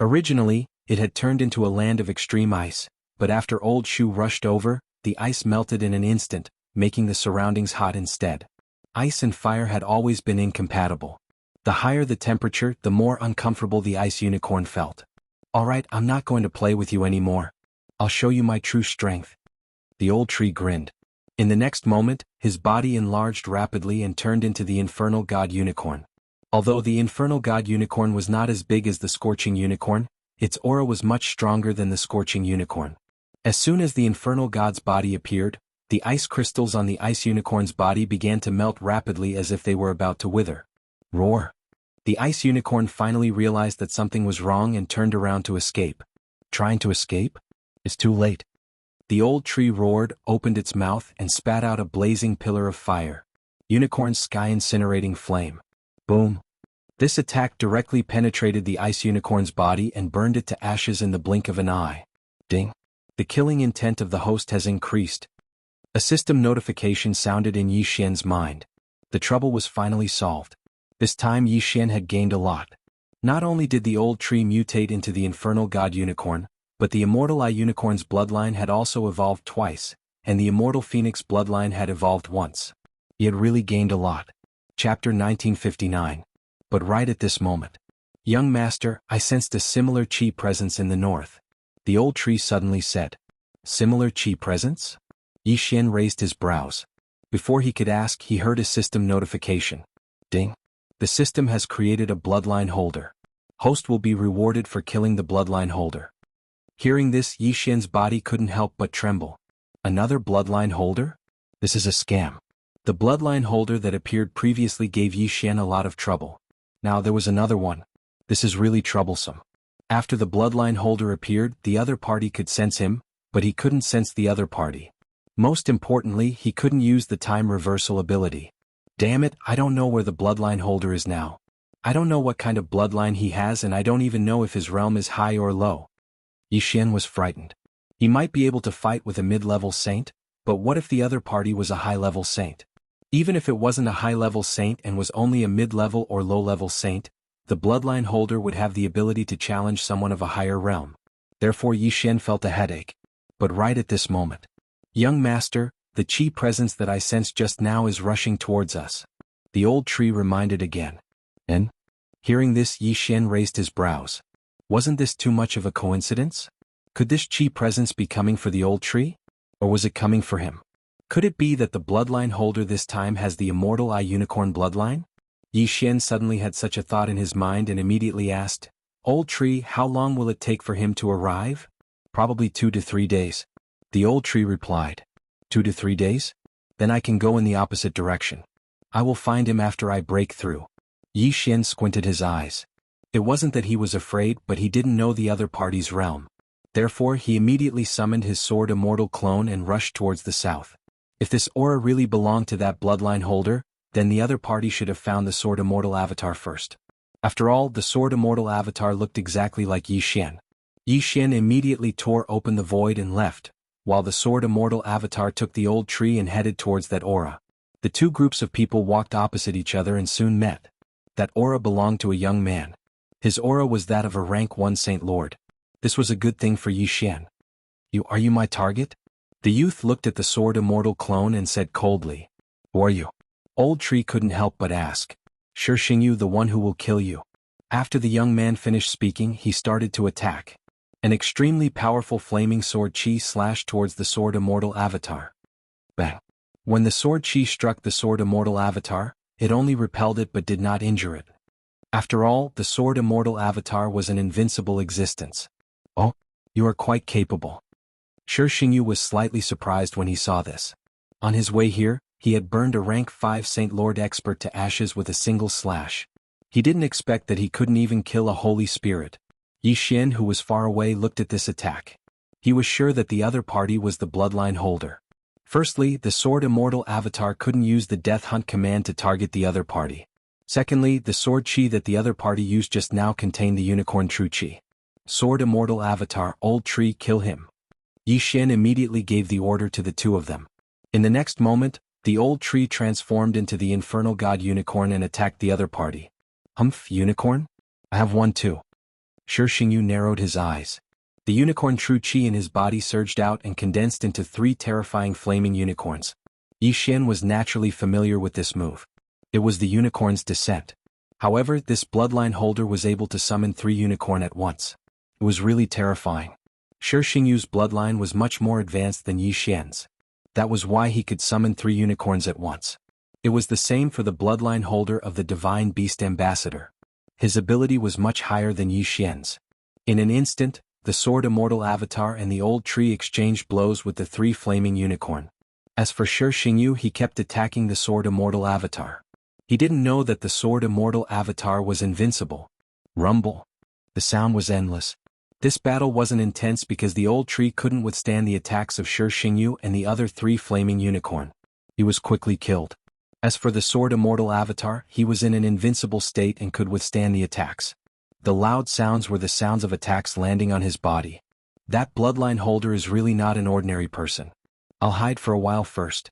Originally, it had turned into a land of extreme ice, but after old Shu rushed over, the ice melted in an instant, making the surroundings hot instead. Ice and fire had always been incompatible. The higher the temperature, the more uncomfortable the ice unicorn felt. Alright, I'm not going to play with you anymore. I'll show you my true strength. The old tree grinned. In the next moment, his body enlarged rapidly and turned into the infernal god unicorn. Although the infernal god unicorn was not as big as the scorching unicorn, its aura was much stronger than the scorching unicorn. As soon as the infernal god's body appeared, the ice crystals on the ice unicorn's body began to melt rapidly as if they were about to wither. Roar! The ice unicorn finally realized that something was wrong and turned around to escape. Trying to escape? It's too late. The old tree roared, opened its mouth, and spat out a blazing pillar of fire. Unicorn's sky incinerating flame. Boom! This attack directly penetrated the ice unicorn's body and burned it to ashes in the blink of an eye. Ding! The killing intent of the host has increased. A system notification sounded in Yi Xian's mind. The trouble was finally solved. This time Yi Xian had gained a lot. Not only did the old tree mutate into the infernal god unicorn, but the immortal eye unicorn's bloodline had also evolved twice, and the immortal phoenix bloodline had evolved once. He had really gained a lot. Chapter 1959. But right at this moment. Young master, I sensed a similar chi presence in the north. The old tree suddenly said. Similar chi presence? Yi Xian raised his brows. Before he could ask, he heard a system notification. Ding. The system has created a bloodline holder. Host will be rewarded for killing the bloodline holder. Hearing this, Yi Xian's body couldn't help but tremble. Another bloodline holder? This is a scam. The bloodline holder that appeared previously gave Yi Xian a lot of trouble. Now there was another one. This is really troublesome. After the bloodline holder appeared, the other party could sense him, but he couldn't sense the other party. Most importantly, he couldn't use the time reversal ability. Damn it, I don't know where the bloodline holder is now. I don't know what kind of bloodline he has, and I don't even know if his realm is high or low. Yi Xian was frightened. He might be able to fight with a mid-level saint, but what if the other party was a high-level saint? Even if it wasn't a high-level saint and was only a mid-level or low-level saint, the bloodline holder would have the ability to challenge someone of a higher realm. Therefore Yi Xian felt a headache. But right at this moment. Young master, the chi presence that I sensed just now is rushing towards us. The old tree reminded again. And? Hearing this, Yi Xian raised his brows. Wasn't this too much of a coincidence? Could this chi presence be coming for the old tree? Or was it coming for him? Could it be that the bloodline holder this time has the immortal eye unicorn bloodline? Yi Xian suddenly had such a thought in his mind and immediately asked, Old tree, how long will it take for him to arrive? Probably 2 to 3 days. The old tree replied. 2 to 3 days? Then I can go in the opposite direction. I will find him after I break through. Yi Xian squinted his eyes. It wasn't that he was afraid, but he didn't know the other party's realm. Therefore he immediately summoned his sword immortal clone and rushed towards the south. If this aura really belonged to that bloodline holder, then the other party should have found the sword immortal avatar first. After all, the sword immortal avatar looked exactly like Yi Xian. Yi Xian immediately tore open the void and left, while the sword immortal avatar took the old tree and headed towards that aura. The two groups of people walked opposite each other and soon met. That aura belonged to a young man. His aura was that of a rank 1 Saint Lord. This was a good thing for Yi Xian. Are you my target? The youth looked at the sword immortal clone and said coldly. Who are you? Old tree couldn't help but ask. Shi Xingyu, the one who will kill you. After the young man finished speaking, he started to attack. An extremely powerful flaming sword chi slashed towards the sword immortal avatar. Bang! When the sword chi struck the sword immortal avatar, it only repelled it but did not injure it. After all, the sword immortal avatar was an invincible existence. Oh, you are quite capable. Shi Xingyu was slightly surprised when he saw this. On his way here, he had burned a rank 5 Saint Lord expert to ashes with a single slash. He didn't expect that he couldn't even kill a holy spirit. Yi Xian, who was far away, looked at this attack. He was sure that the other party was the bloodline holder. Firstly, the sword immortal avatar couldn't use the death hunt command to target the other party. Secondly, the sword chi that the other party used just now contained the unicorn true chi. Sword immortal avatar, old tree, kill him. Yi Xian immediately gave the order to the two of them. In the next moment, the old tree transformed into the infernal god unicorn and attacked the other party. Humph, unicorn? I have one too. Shi Xingyu narrowed his eyes. The unicorn true chi in his body surged out and condensed into 3 terrifying flaming unicorns. Yi Xian was naturally familiar with this move. It was the unicorn's descent. However, this bloodline holder was able to summon 3 unicorn at once. It was really terrifying. Shi Xingyu's bloodline was much more advanced than Yi Xian's. That was why he could summon 3 unicorns at once. It was the same for the bloodline holder of the Divine Beast Ambassador. His ability was much higher than Yi Xian's. In an instant, the sword immortal avatar and the old tree exchanged blows with the 3 flaming unicorn. As for Shi Xingyu, he kept attacking the sword immortal avatar. He didn't know that the sword immortal avatar was invincible. Rumble. The sound was endless. This battle wasn't intense because the old tree couldn't withstand the attacks of Shi Xingyu and the other 3 flaming unicorn. He was quickly killed. As for the sword immortal avatar, he was in an invincible state and could withstand the attacks. The loud sounds were the sounds of attacks landing on his body. That bloodline holder is really not an ordinary person. I'll hide for a while first.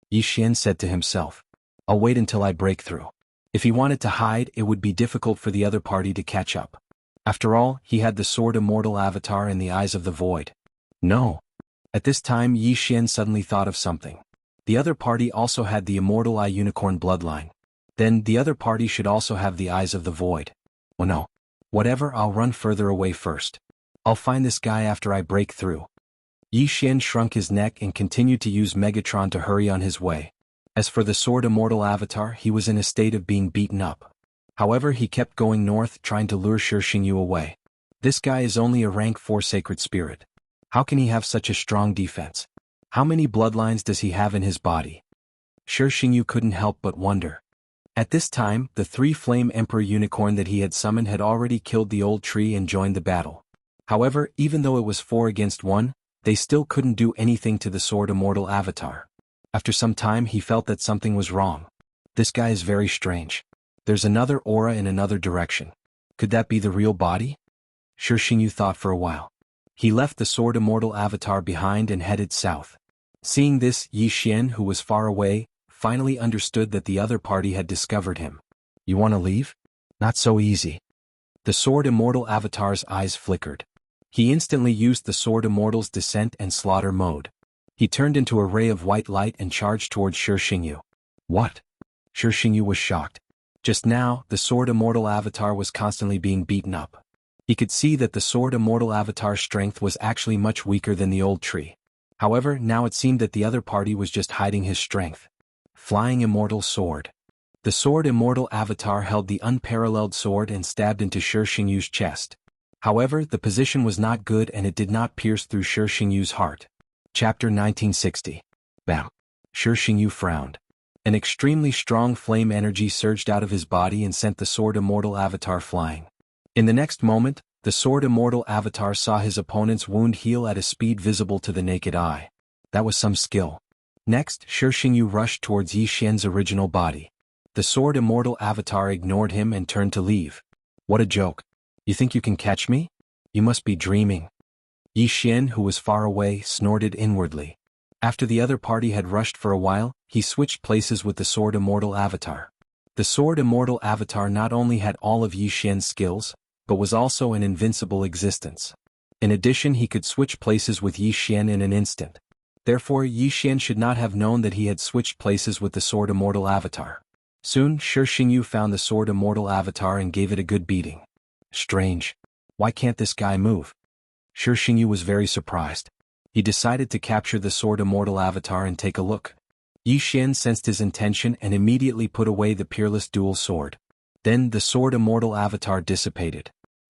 Yi Xian said to himself. I'll wait until I break through. If he wanted to hide, it would be difficult for the other party to catch up. After all, he had the sword immortal avatar and the eyes of the void. No. At this time, Yi Xian suddenly thought of something. The other party also had the immortal eye unicorn bloodline. Then the other party should also have the eyes of the void. Oh no. Whatever, I'll run further away first. I'll find this guy after I break through. Yi Xian shrunk his neck and continued to use Megatron to hurry on his way. As for the sword immortal avatar, he was in a state of being beaten up. However, he kept going north, trying to lure Shi Xingyu away. This guy is only a rank 4 sacred spirit. How can he have such a strong defense? How many bloodlines does he have in his body? Shi Xingyu couldn't help but wonder. At this time, the 3 flame emperor unicorn that he had summoned had already killed the old tree and joined the battle. However, even though it was 4 against 1, they still couldn't do anything to the sword immortal avatar. After some time, he felt that something was wrong. This guy is very strange. There's another aura in another direction. Could that be the real body? Shi Xingyu thought for a while. He left the sword immortal avatar behind and headed south. Seeing this, Yi Xian, who was far away, finally understood that the other party had discovered him. You want to leave? Not so easy. The sword immortal avatar's eyes flickered. He instantly used the sword immortal's descent and slaughter mode. He turned into a ray of white light and charged towards Shi Xingyu. What? Shi Xingyu was shocked. Just now, the sword immortal avatar was constantly being beaten up. He could see that the sword immortal avatar's strength was actually much weaker than the old tree. However, now it seemed that the other party was just hiding his strength. Flying immortal sword. The sword immortal avatar held the unparalleled sword and stabbed into Shi Xingyu's chest. However, the position was not good and it did not pierce through Shi Xingyu's heart. Chapter 1960. Bam. Shi Xingyu frowned. An extremely strong flame energy surged out of his body and sent the Sword Immortal Avatar flying. In the next moment, the Sword Immortal Avatar saw his opponent's wound heal at a speed visible to the naked eye. That was some skill. Next, Shi Xingyu rushed towards Yi Xian's original body. The Sword Immortal Avatar ignored him and turned to leave. What a joke. You think you can catch me? You must be dreaming. Yi Xian, who was far away, snorted inwardly. After the other party had rushed for a while, he switched places with the Sword Immortal Avatar. The Sword Immortal Avatar not only had all of Yi Xian's skills, but was also an invincible existence. In addition, he could switch places with Yi Xian in an instant. Therefore, Yi Xian should not have known that he had switched places with the Sword Immortal Avatar. Soon, Shi Xingyu found the Sword Immortal Avatar and gave it a good beating. Strange. Why can't this guy move? Shi Xingyu was very surprised. He decided to capture the Sword Immortal Avatar and take a look. Yi Xian sensed his intention and immediately put away the peerless dual sword. Then the Sword Immortal Avatar dissipated.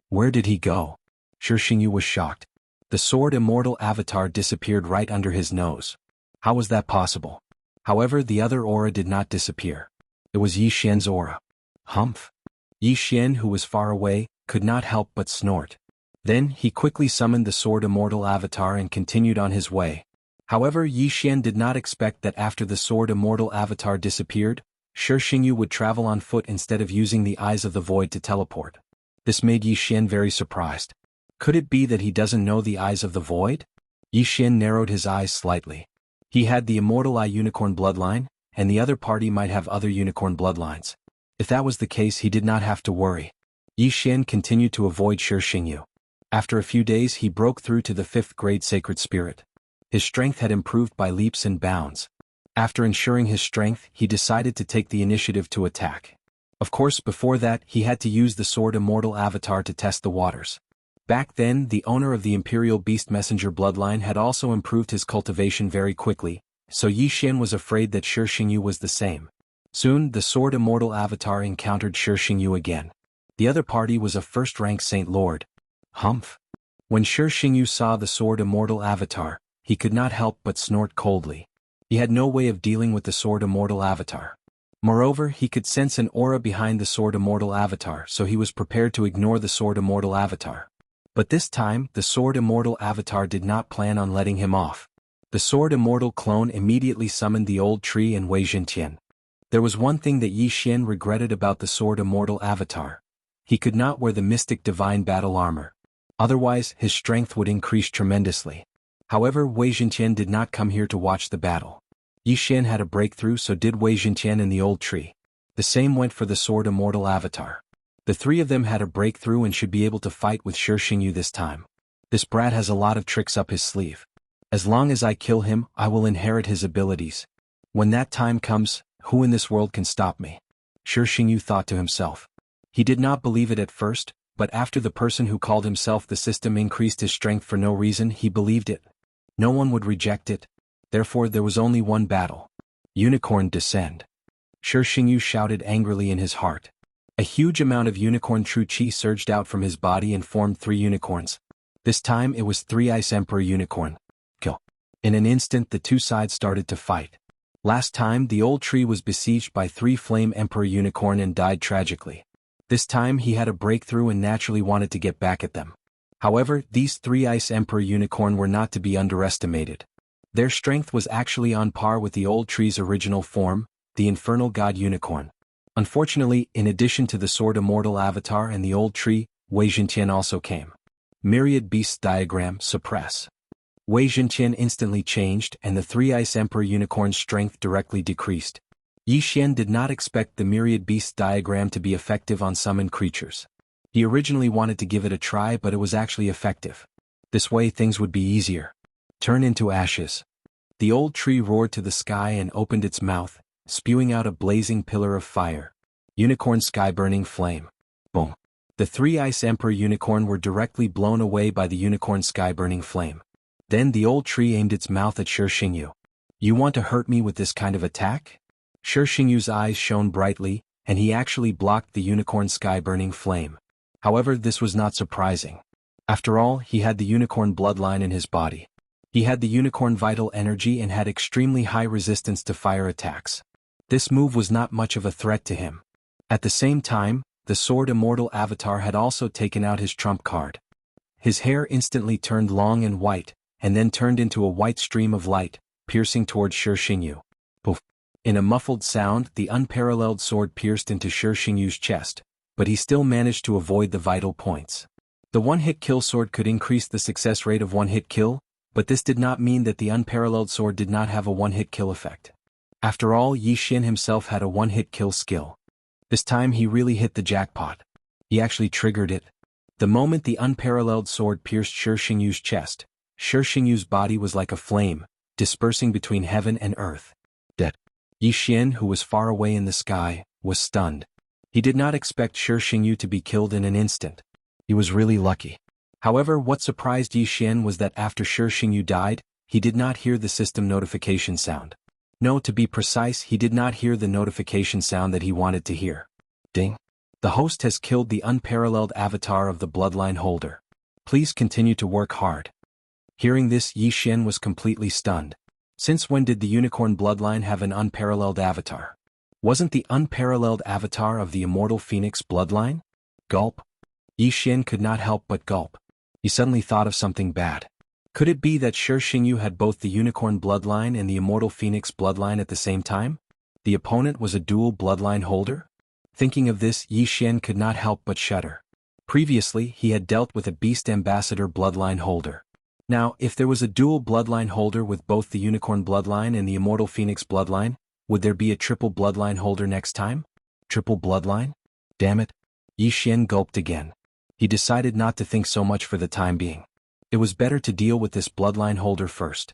Where did he go? Shi Xingyu was shocked. The Sword Immortal Avatar disappeared right under his nose. How was that possible? However, the other aura did not disappear. It was Yi Xian's aura. Humph. Yi Xian, who was far away, could not help but snort. Then, he quickly summoned the Sword Immortal Avatar and continued on his way. However, Yi Xian did not expect that after the Sword Immortal Avatar disappeared, Shi Xingyu would travel on foot instead of using the Eyes of the Void to teleport. This made Yi Xian very surprised. Could it be that he doesn't know the Eyes of the Void? Yi Xian narrowed his eyes slightly. He had the Immortal Eye Unicorn bloodline, and the other party might have other unicorn bloodlines. If that was the case, he did not have to worry. Yi Xian continued to avoid Shi Xingyu. After a few days, he broke through to the 5th grade Sacred Spirit. His strength had improved by leaps and bounds. After ensuring his strength, he decided to take the initiative to attack. Of course, before that, he had to use the Sword Immortal Avatar to test the waters. Back then, the owner of the Imperial Beast Messenger bloodline had also improved his cultivation very quickly, so Yi Xian was afraid that Shi Xingyu was the same. Soon, the Sword Immortal Avatar encountered Shi Xingyu again. The other party was a first-rank Saint Lord. Humph. When Shi Xingyu saw the Sword Immortal Avatar, he could not help but snort coldly. He had no way of dealing with the Sword Immortal Avatar. Moreover, he could sense an aura behind the Sword Immortal Avatar, so he was prepared to ignore the Sword Immortal Avatar. But this time, the Sword Immortal Avatar did not plan on letting him off. The Sword Immortal clone immediately summoned the old tree and Wei Zhentian. There was one thing that Yi Xian regretted about the Sword Immortal Avatar. He could not wear the Mystic Divine Battle Armor. Otherwise, his strength would increase tremendously. However, Wei Zhentian did not come here to watch the battle. Yi Xian had a breakthrough, so did Wei Zhentian and the old tree. The same went for the Sword Immortal Avatar. The three of them had a breakthrough and should be able to fight with Shi Xingyu this time. This brat has a lot of tricks up his sleeve. As long as I kill him, I will inherit his abilities. When that time comes, who in this world can stop me? Shi Xingyu thought to himself. He did not believe it at first, but after the person who called himself the system increased his strength for no reason, he believed it. No one would reject it. Therefore, there was only one battle. Unicorn descend. Shi Xingyu shouted angrily in his heart. A huge amount of unicorn true chi surged out from his body and formed 3 unicorns. This time it was 3 Ice Emperor unicorn. Kill. In an instant the two sides started to fight. Last time the old tree was besieged by 3 Flame Emperor unicorn and died tragically. This time he had a breakthrough and naturally wanted to get back at them. However, these 3 Ice Emperor unicorn were not to be underestimated. Their strength was actually on par with the old tree's original form, the Infernal God Unicorn. Unfortunately, in addition to the Sword Immortal Avatar and the old tree, Wei Zhentian also came. Myriad Beasts Diagram suppress. Wei Zhentian instantly changed and the 3 Ice Emperor Unicorn's strength directly decreased. Yi Xian did not expect the Myriad Beasts Diagram to be effective on summoned creatures. He originally wanted to give it a try, but it was actually effective. This way things would be easier. Turn into ashes. The old tree roared to the sky and opened its mouth, spewing out a blazing pillar of fire. Unicorn sky-burning flame. Boom. The 3 Ice Emperor unicorn were directly blown away by the unicorn sky-burning flame. Then the old tree aimed its mouth at Shi Xingyu. You want to hurt me with this kind of attack? Shi Xingyu's eyes shone brightly, and he actually blocked the unicorn sky-burning flame. However, this was not surprising. After all, he had the unicorn bloodline in his body. He had the unicorn vital energy and had extremely high resistance to fire attacks. This move was not much of a threat to him. At the same time, the sword immortal avatar had also taken out his trump card. His hair instantly turned long and white, and then turned into a white stream of light, piercing towards Shi Xingyu. Poof! In a muffled sound, the unparalleled sword pierced into Shi Xingyu's chest, but he still managed to avoid the vital points. The one-hit kill sword could increase the success rate of one-hit kill, but this did not mean that the unparalleled sword did not have a one-hit kill effect. After all, Yi Xian himself had a one-hit kill skill. This time he really hit the jackpot. He actually triggered it. The moment the unparalleled sword pierced Shi Xingyu's chest, Shi Xingyu's body was like a flame, dispersing between heaven and earth. Dead. Yi Xian, who was far away in the sky, was stunned. He did not expect Shi Xingyu to be killed in an instant. He was really lucky. However, what surprised Yi Xian was that after Shi Xingyu died, he did not hear the system notification sound. No, to be precise, he did not hear the notification sound that he wanted to hear. Ding. The host has killed the unparalleled avatar of the bloodline holder. Please continue to work hard. Hearing this, Yi Xian was completely stunned. Since when did the unicorn bloodline have an unparalleled avatar? Wasn't the unparalleled avatar of the immortal phoenix bloodline? Gulp. Yi Xian could not help but gulp. He suddenly thought of something bad. Could it be that Shi Xingyu had both the unicorn bloodline and the immortal phoenix bloodline at the same time? The opponent was a dual bloodline holder? Thinking of this, Yi Xian could not help but shudder. Previously, he had dealt with a beast ambassador bloodline holder. Now, if there was a dual bloodline holder with both the unicorn bloodline and the immortal phoenix bloodline, would there be a triple bloodline holder next time? Triple bloodline? Damn it. Yi Xian gulped again. He decided not to think so much for the time being. It was better to deal with this bloodline holder first.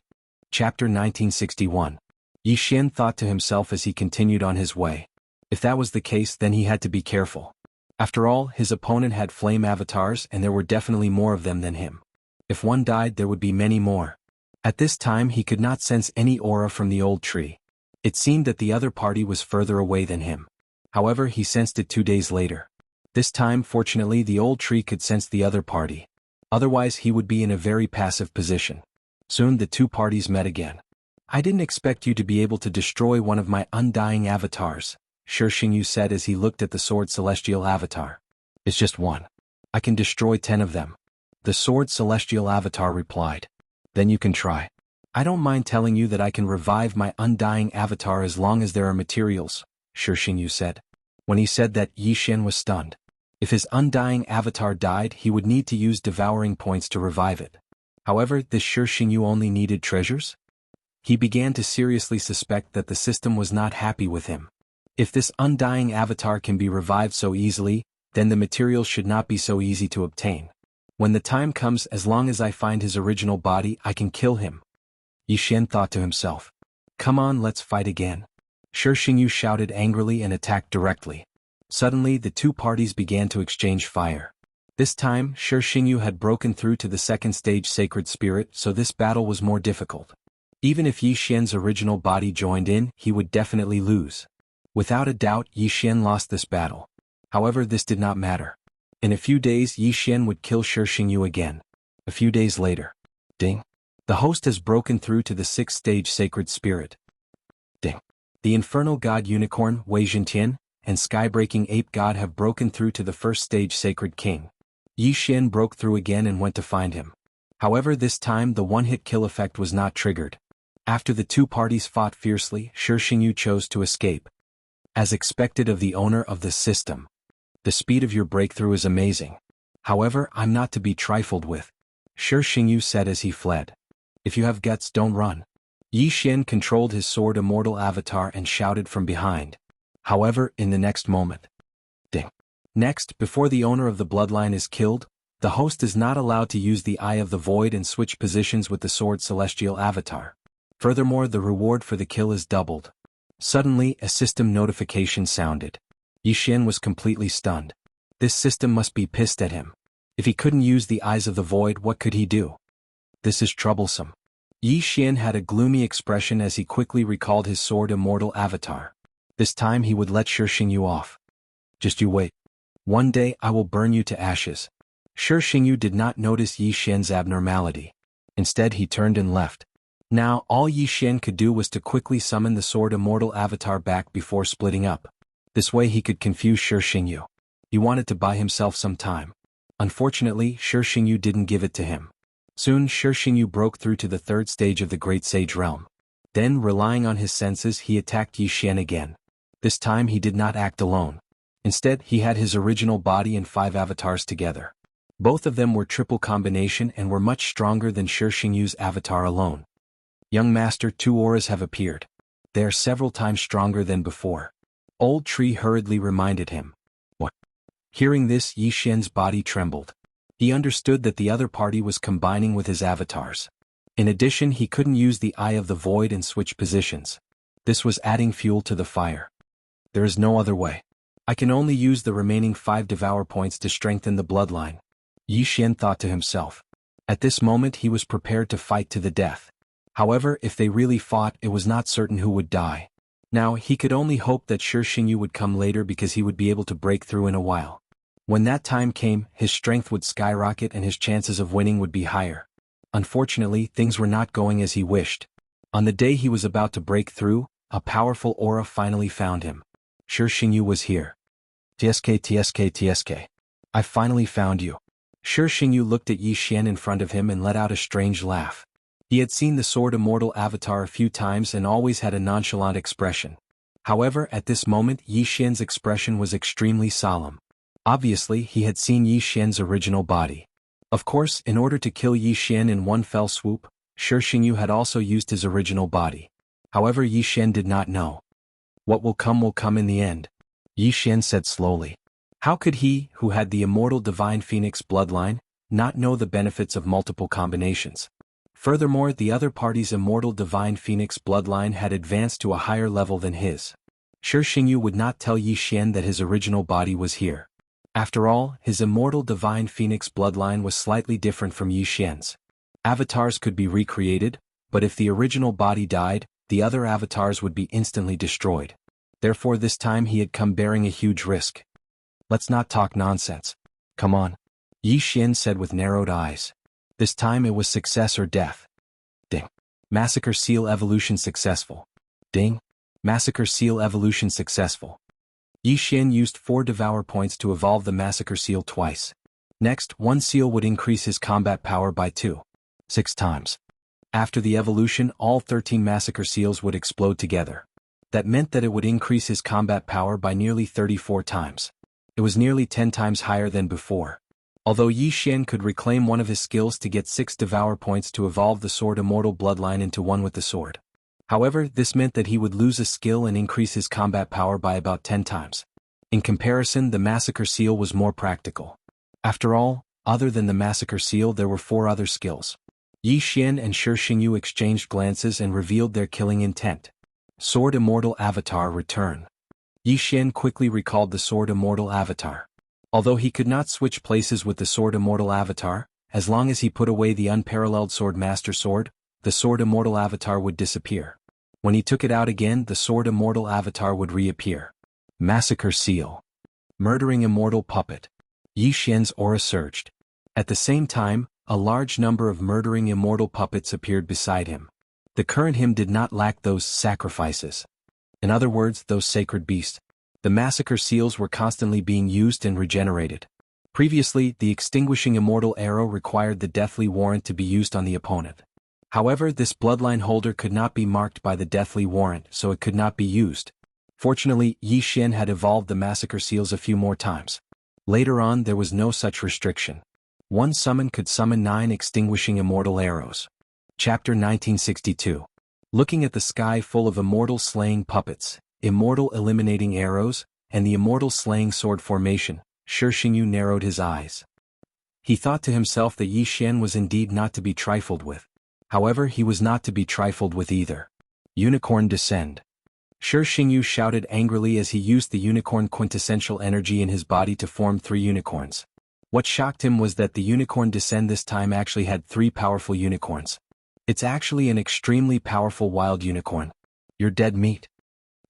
Chapter 1961. Yi Xian thought to himself as he continued on his way. If that was the case, then he had to be careful. After all, his opponent had flame avatars and there were definitely more of them than him. If one died, there would be many more. At this time he could not sense any aura from the old tree. It seemed that the other party was further away than him. However, he sensed it 2 days later. This time, fortunately, the old tree could sense the other party. Otherwise, he would be in a very passive position. Soon the two parties met again. I didn't expect you to be able to destroy one of my undying avatars, Shi Xingyu said as he looked at the sword celestial avatar. It's just one. I can destroy 10 of them. The sword celestial avatar replied. Then you can try. I don't mind telling you that I can revive my undying avatar as long as there are materials, Shi Xingyu said. When he said that, Yi Xian was stunned. If his undying avatar died, he would need to use devouring points to revive it. However, this Shi Xingyu only needed treasures? He began to seriously suspect that the system was not happy with him. If this undying avatar can be revived so easily, then the materials should not be so easy to obtain. When the time comes, as long as I find his original body, I can kill him. Yi Xian thought to himself. Come on, let's fight again. Shi Xingyu shouted angrily and attacked directly. Suddenly, the two parties began to exchange fire. This time, Shi Xingyu had broken through to the second stage sacred spirit, so this battle was more difficult. Even if Yi Xian's original body joined in, he would definitely lose. Without a doubt, Yi Xian lost this battle. However, this did not matter. In a few days, Yi Xian would kill Shi Xingyu again. A few days later. Ding. The host has broken through to the sixth stage sacred spirit. Ding. The infernal god unicorn, Wei Zhentian, and sky-breaking ape god have broken through to the first stage sacred king. Yi Xian broke through again and went to find him. However, this time the one-hit kill effect was not triggered. After the two parties fought fiercely, Shi Xingyu chose to escape. As expected of the owner of the system. The speed of your breakthrough is amazing. However, I'm not to be trifled with, Shi Xingyu said as he fled. If you have guts, don't run. Yi Xian controlled his sword immortal avatar and shouted from behind. However, in the next moment. Ding. Next, before the owner of the bloodline is killed, the host is not allowed to use the Eye of the Void and switch positions with the sword celestial avatar. Furthermore, the reward for the kill is doubled. Suddenly, a system notification sounded. Yi Xian was completely stunned. This system must be pissed at him. If he couldn't use the Eyes of the Void, what could he do? This is troublesome. Yi Xian had a gloomy expression as he quickly recalled his sword immortal avatar. This time he would let Shi Xingyu off. Just you wait. One day I will burn you to ashes. Shi Xingyu did not notice Yi Xian's abnormality. Instead he turned and left. Now, all Yi Xian could do was to quickly summon the Sword Immortal avatar back before splitting up. This way he could confuse Shi Xingyu. He wanted to buy himself some time. Unfortunately, Shi Xingyu didn't give it to him. Soon Shi Xingyu broke through to the third stage of the Great Sage Realm. Then, relying on his senses, he attacked Yi Xian again. This time he did not act alone. Instead, he had his original body and 5 avatars together. Both of them were triple combination and were much stronger than Shi Xingyu's avatar alone. Young master, 2 auras have appeared. They are several times stronger than before. Old Tree hurriedly reminded him. What? Hearing this, Yi Xian's body trembled. He understood that the other party was combining with his avatars. In addition, he couldn't use the Eye of the Void and switch positions. This was adding fuel to the fire. There is no other way. I can only use the remaining 5 Devour points to strengthen the bloodline. Yi Xian thought to himself. At this moment he was prepared to fight to the death. However, if they really fought, it was not certain who would die. Now, he could only hope that Shi Xingyu would come later because he would be able to break through in a while. When that time came, his strength would skyrocket and his chances of winning would be higher. Unfortunately, things were not going as he wished. On the day he was about to break through, a powerful aura finally found him. Shi Xingyu was here. TSK. I finally found you. Shi Xingyu looked at Yi Xian in front of him and let out a strange laugh. He had seen the Sword Immortal avatar a few times and always had a nonchalant expression. However, at this moment Yi Xian's expression was extremely solemn. Obviously, he had seen Yi Xian's original body. Of course, in order to kill Yi Xian in one fell swoop, Shi Xingyu had also used his original body. However, Yi Xian did not know. What will come in the end, Yi Xian said slowly. How could he, who had the immortal divine phoenix bloodline, not know the benefits of multiple combinations? Furthermore, the other party's immortal divine phoenix bloodline had advanced to a higher level than his. Shi Xingyu would not tell Yi Xian that his original body was here. After all, his immortal divine phoenix bloodline was slightly different from Yi Xian's. Avatars could be recreated, but if the original body died, the other avatars would be instantly destroyed. Therefore this time he had come bearing a huge risk. Let's not talk nonsense. Come on, Yi Xian said with narrowed eyes. This time it was success or death. Ding. Massacre Seal evolution successful. Ding. Massacre Seal evolution successful. Yi Xian used 4 Devour points to evolve the Massacre Seal twice. Next, one seal would increase his combat power by 6 times. After the evolution, all 13 Massacre Seals would explode together. That meant that it would increase his combat power by nearly 34 times. It was nearly 10 times higher than before. Although Yi Xian could reclaim one of his skills to get 6 Devour points to evolve the Sword Immortal bloodline into one with the sword. However, this meant that he would lose a skill and increase his combat power by about 10 times. In comparison, the Massacre Seal was more practical. After all, other than the Massacre Seal there were 4 other skills. Yi Xian and Shi Xingyu exchanged glances and revealed their killing intent. Sword Immortal Avatar Return. Yi Xian quickly recalled the Sword Immortal Avatar. Although he could not switch places with the Sword Immortal Avatar, as long as he put away the unparalleled Sword Master Sword, the Sword Immortal Avatar would disappear. When he took it out again, the Sword Immortal Avatar would reappear. Massacre Seal. Murdering Immortal Puppet. Yi Xian's aura surged. At the same time, a large number of murdering immortal puppets appeared beside him. The current him did not lack those sacrifices. In other words, those sacred beasts. The Massacre Seals were constantly being used and regenerated. Previously, the extinguishing immortal arrow required the deathly warrant to be used on the opponent. However, this bloodline holder could not be marked by the deathly warrant, so it could not be used. Fortunately, Yi Xian had evolved the Massacre Seals a few more times. Later on, there was no such restriction. One summon could summon 9 extinguishing immortal arrows. Chapter 1962. Looking at the sky full of immortal slaying puppets, immortal eliminating arrows, and the immortal slaying sword formation, Shi Xingyu narrowed his eyes. He thought to himself that Yi Xian was indeed not to be trifled with. However, he was not to be trifled with either. Unicorn Descend. Shi Xingyu shouted angrily as he used the unicorn quintessential energy in his body to form 3 unicorns. What shocked him was that the Unicorn Descend this time actually had 3 powerful unicorns. It's actually an extremely powerful wild unicorn. You're dead meat.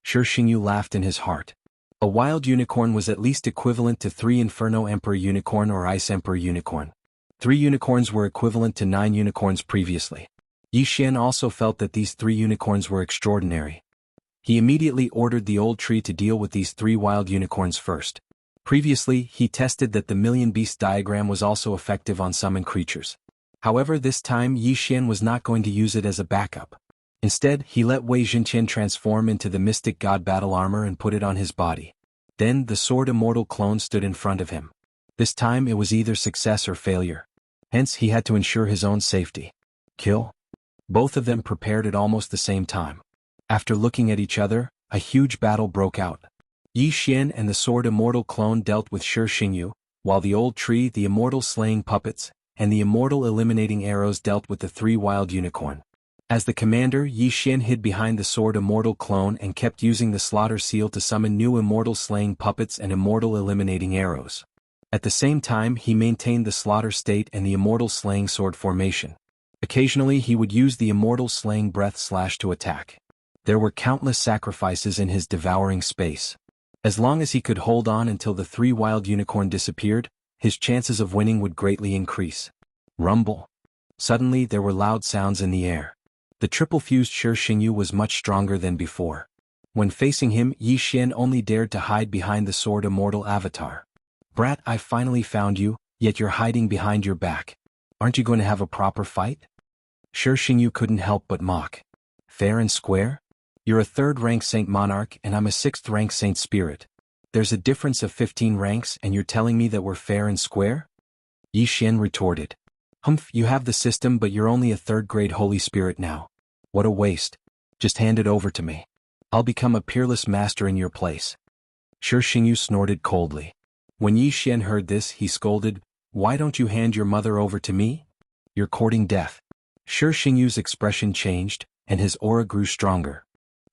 Shi Xingyu laughed in his heart. A wild unicorn was at least equivalent to 3 Inferno Emperor unicorn or Ice Emperor unicorn. 3 unicorns were equivalent to 9 unicorns previously. Yi Xian also felt that these 3 unicorns were extraordinary. He immediately ordered the old tree to deal with these 3 wild unicorns first. Previously, he tested that the million beast diagram was also effective on summoned creatures. However, this time Yi Xian was not going to use it as a backup. Instead, he let Wei Jintian transform into the mystic god battle armor and put it on his body. Then, the sword immortal clone stood in front of him. This time it was either success or failure. Hence, he had to ensure his own safety. Kill? Both of them prepared at almost the same time. After looking at each other, a huge battle broke out. Yi Xian and the sword immortal clone dealt with Shi Xingyu, while the old tree, the immortal slaying puppets, and the immortal eliminating arrows dealt with the 3 wild unicorn. As the commander, Yi Xian hid behind the sword immortal clone and kept using the slaughter seal to summon new immortal slaying puppets and immortal eliminating arrows. At the same time, he maintained the slaughter state and the immortal slaying sword formation. Occasionally he would use the immortal slaying breath slash to attack. There were countless sacrifices in his devouring space. As long as he could hold on until the 3 wild unicorn disappeared, his chances of winning would greatly increase. Rumble. Suddenly there were loud sounds in the air. The triple-fused Shi Xingyu was much stronger than before. When facing him, Yi Xian only dared to hide behind the sword immortal avatar. Brat, I finally found you, yet you're hiding behind your back. Aren't you going to have a proper fight? Shi Xingyu couldn't help but mock. Fair and square? You're a 3rd-rank Saint Monarch and I'm a 6th-rank Saint Spirit. There's a difference of 15 ranks and you're telling me that we're fair and square? Yi Xian retorted. Humph, you have the system but you're only a 3rd-grade Holy Spirit now. What a waste. Just hand it over to me. I'll become a peerless master in your place. Shi Xingyu snorted coldly. When Yi Xian heard this, he scolded, Why don't you hand your mother over to me? You're courting death. Shi Xingyu's expression changed, and his aura grew stronger.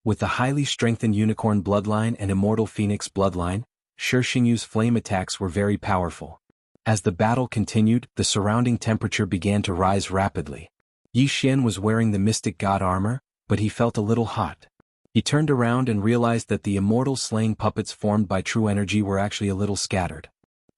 With the highly strengthened unicorn bloodline and immortal phoenix bloodline, Shi Xingyu's flame attacks were very powerful. As the battle continued, the surrounding temperature began to rise rapidly. Yi Xian was wearing the mystic god armor, but he felt a little hot. He turned around and realized that the immortal slaying puppets formed by true energy were actually a little scattered.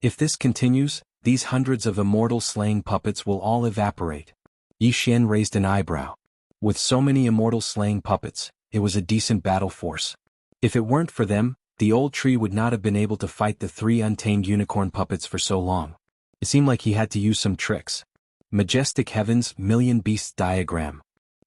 If this continues, these hundreds of immortal slaying puppets will all evaporate. Yi Xian raised an eyebrow. With so many immortal slaying puppets, it was a decent battle force. If it weren't for them, the old tree would not have been able to fight the 3 untamed unicorn puppets for so long. It seemed like he had to use some tricks. Majestic Heavens Million Beasts Diagram.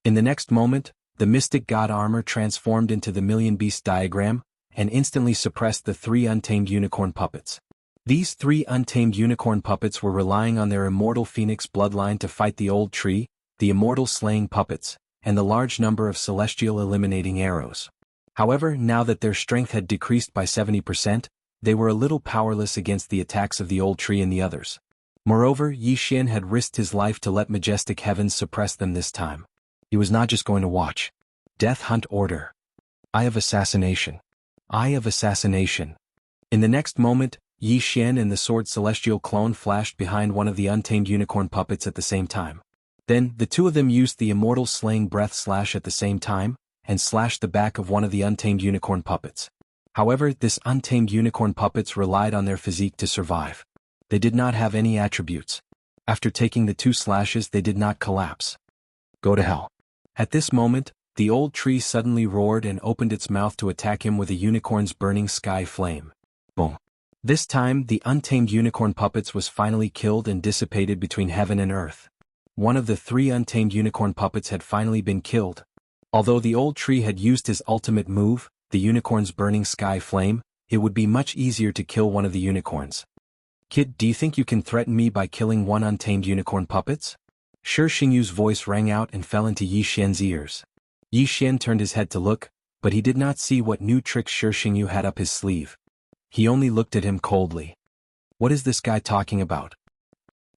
In the next moment, the mystic god armor transformed into the Million Beasts Diagram, and instantly suppressed the 3 untamed unicorn puppets. These 3 untamed unicorn puppets were relying on their immortal phoenix bloodline to fight the old tree, the immortal slaying puppets, and the large number of celestial eliminating arrows. However, now that their strength had decreased by 70%, they were a little powerless against the attacks of the old tree and the others. Moreover, Yi Xian had risked his life to let Majestic Heavens suppress them this time. He was not just going to watch. Death Hunt Order. Eye of Assassination. Eye of Assassination. In the next moment, Yi Xian and the sword celestial clone flashed behind one of the untamed unicorn puppets at the same time. Then, the 2 of them used the immortal slaying breath slash at the same time, and slashed the back of one of the untamed unicorn puppets. However, this untamed unicorn puppets relied on their physique to survive. They did not have any attributes. After taking the 2 slashes, they did not collapse. Go to hell. At this moment, the old tree suddenly roared and opened its mouth to attack him with a unicorn's burning sky flame. Boom. This time, the untamed unicorn puppets was finally killed and dissipated between heaven and earth. One of the 3 untamed unicorn puppets had finally been killed. Although the old tree had used his ultimate move, the unicorn's burning sky flame, it would be much easier to kill one of the unicorns. Kid, do you think you can threaten me by killing 1 untamed unicorn puppets? Shi Xingyu's voice rang out and fell into Yi Xian's ears. Yi Xian turned his head to look, but he did not see what new tricks Shi Xingyu had up his sleeve. He only looked at him coldly. What is this guy talking about?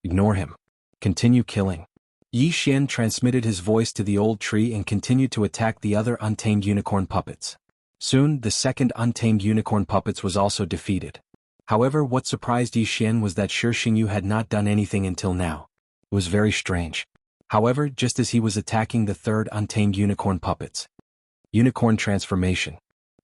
Ignore him. Continue killing. Yi Xian transmitted his voice to the old tree and continued to attack the other untamed unicorn puppets. Soon, the second untamed unicorn puppets was also defeated. However, what surprised Yi Xian was that Shi Xingyu had not done anything until now. It was very strange. However, just as he was attacking the 3rd untamed unicorn puppets. Unicorn transformation.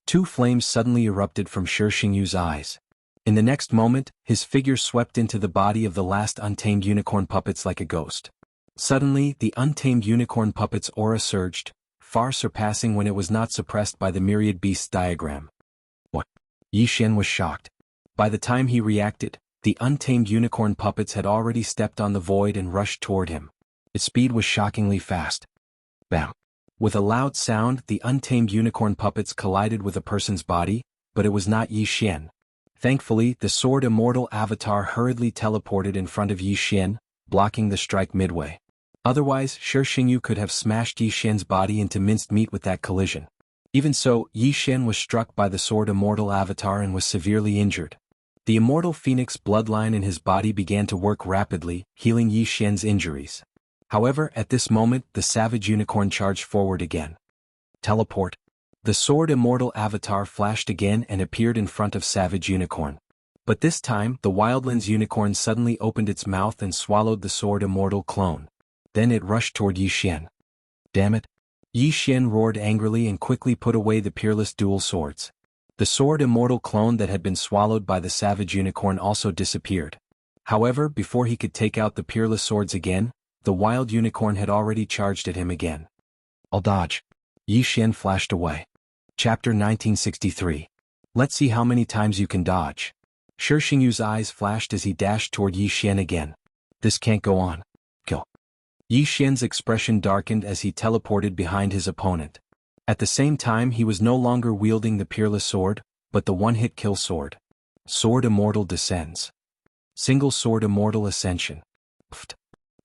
2 flames suddenly erupted from Shi Xingyu's eyes. In the next moment, his figure swept into the body of the last untamed unicorn puppets like a ghost. Suddenly, the untamed unicorn puppet's aura surged, far surpassing when it was not suppressed by the myriad beasts diagram. What? Yi Xian was shocked. By the time he reacted, the untamed unicorn puppets had already stepped on the void and rushed toward him. Its speed was shockingly fast. Bam! With a loud sound, the untamed unicorn puppets collided with a person's body, but it was not Yi Xian. Thankfully, the sword immortal avatar hurriedly teleported in front of Yi Xian, blocking the strike midway. Otherwise, Shi Xingyu could have smashed Yi Xian's body into minced meat with that collision. Even so, Yi Xian was struck by the sword immortal avatar and was severely injured. The immortal phoenix bloodline in his body began to work rapidly, healing Yi Xian's injuries. However, at this moment, the savage unicorn charged forward again. Teleport. The sword immortal avatar flashed again and appeared in front of savage unicorn. But this time, the wildlands unicorn suddenly opened its mouth and swallowed the sword immortal clone. Then it rushed toward Yi Xian. Damn it! Yi Xian roared angrily and quickly put away the peerless dual swords. The sword immortal clone that had been swallowed by the savage unicorn also disappeared. However, before he could take out the peerless swords again, the wild unicorn had already charged at him again. I'll dodge. Yi Xian flashed away. Chapter 1963. Let's see how many times you can dodge. Shi Xingyu's eyes flashed as he dashed toward Yi Xian again. This can't go on. Kill. Yi Xian's expression darkened as he teleported behind his opponent. At the same time, he was no longer wielding the peerless sword, but the one-hit kill sword. Sword immortal descends. Single sword immortal ascension. Pfft.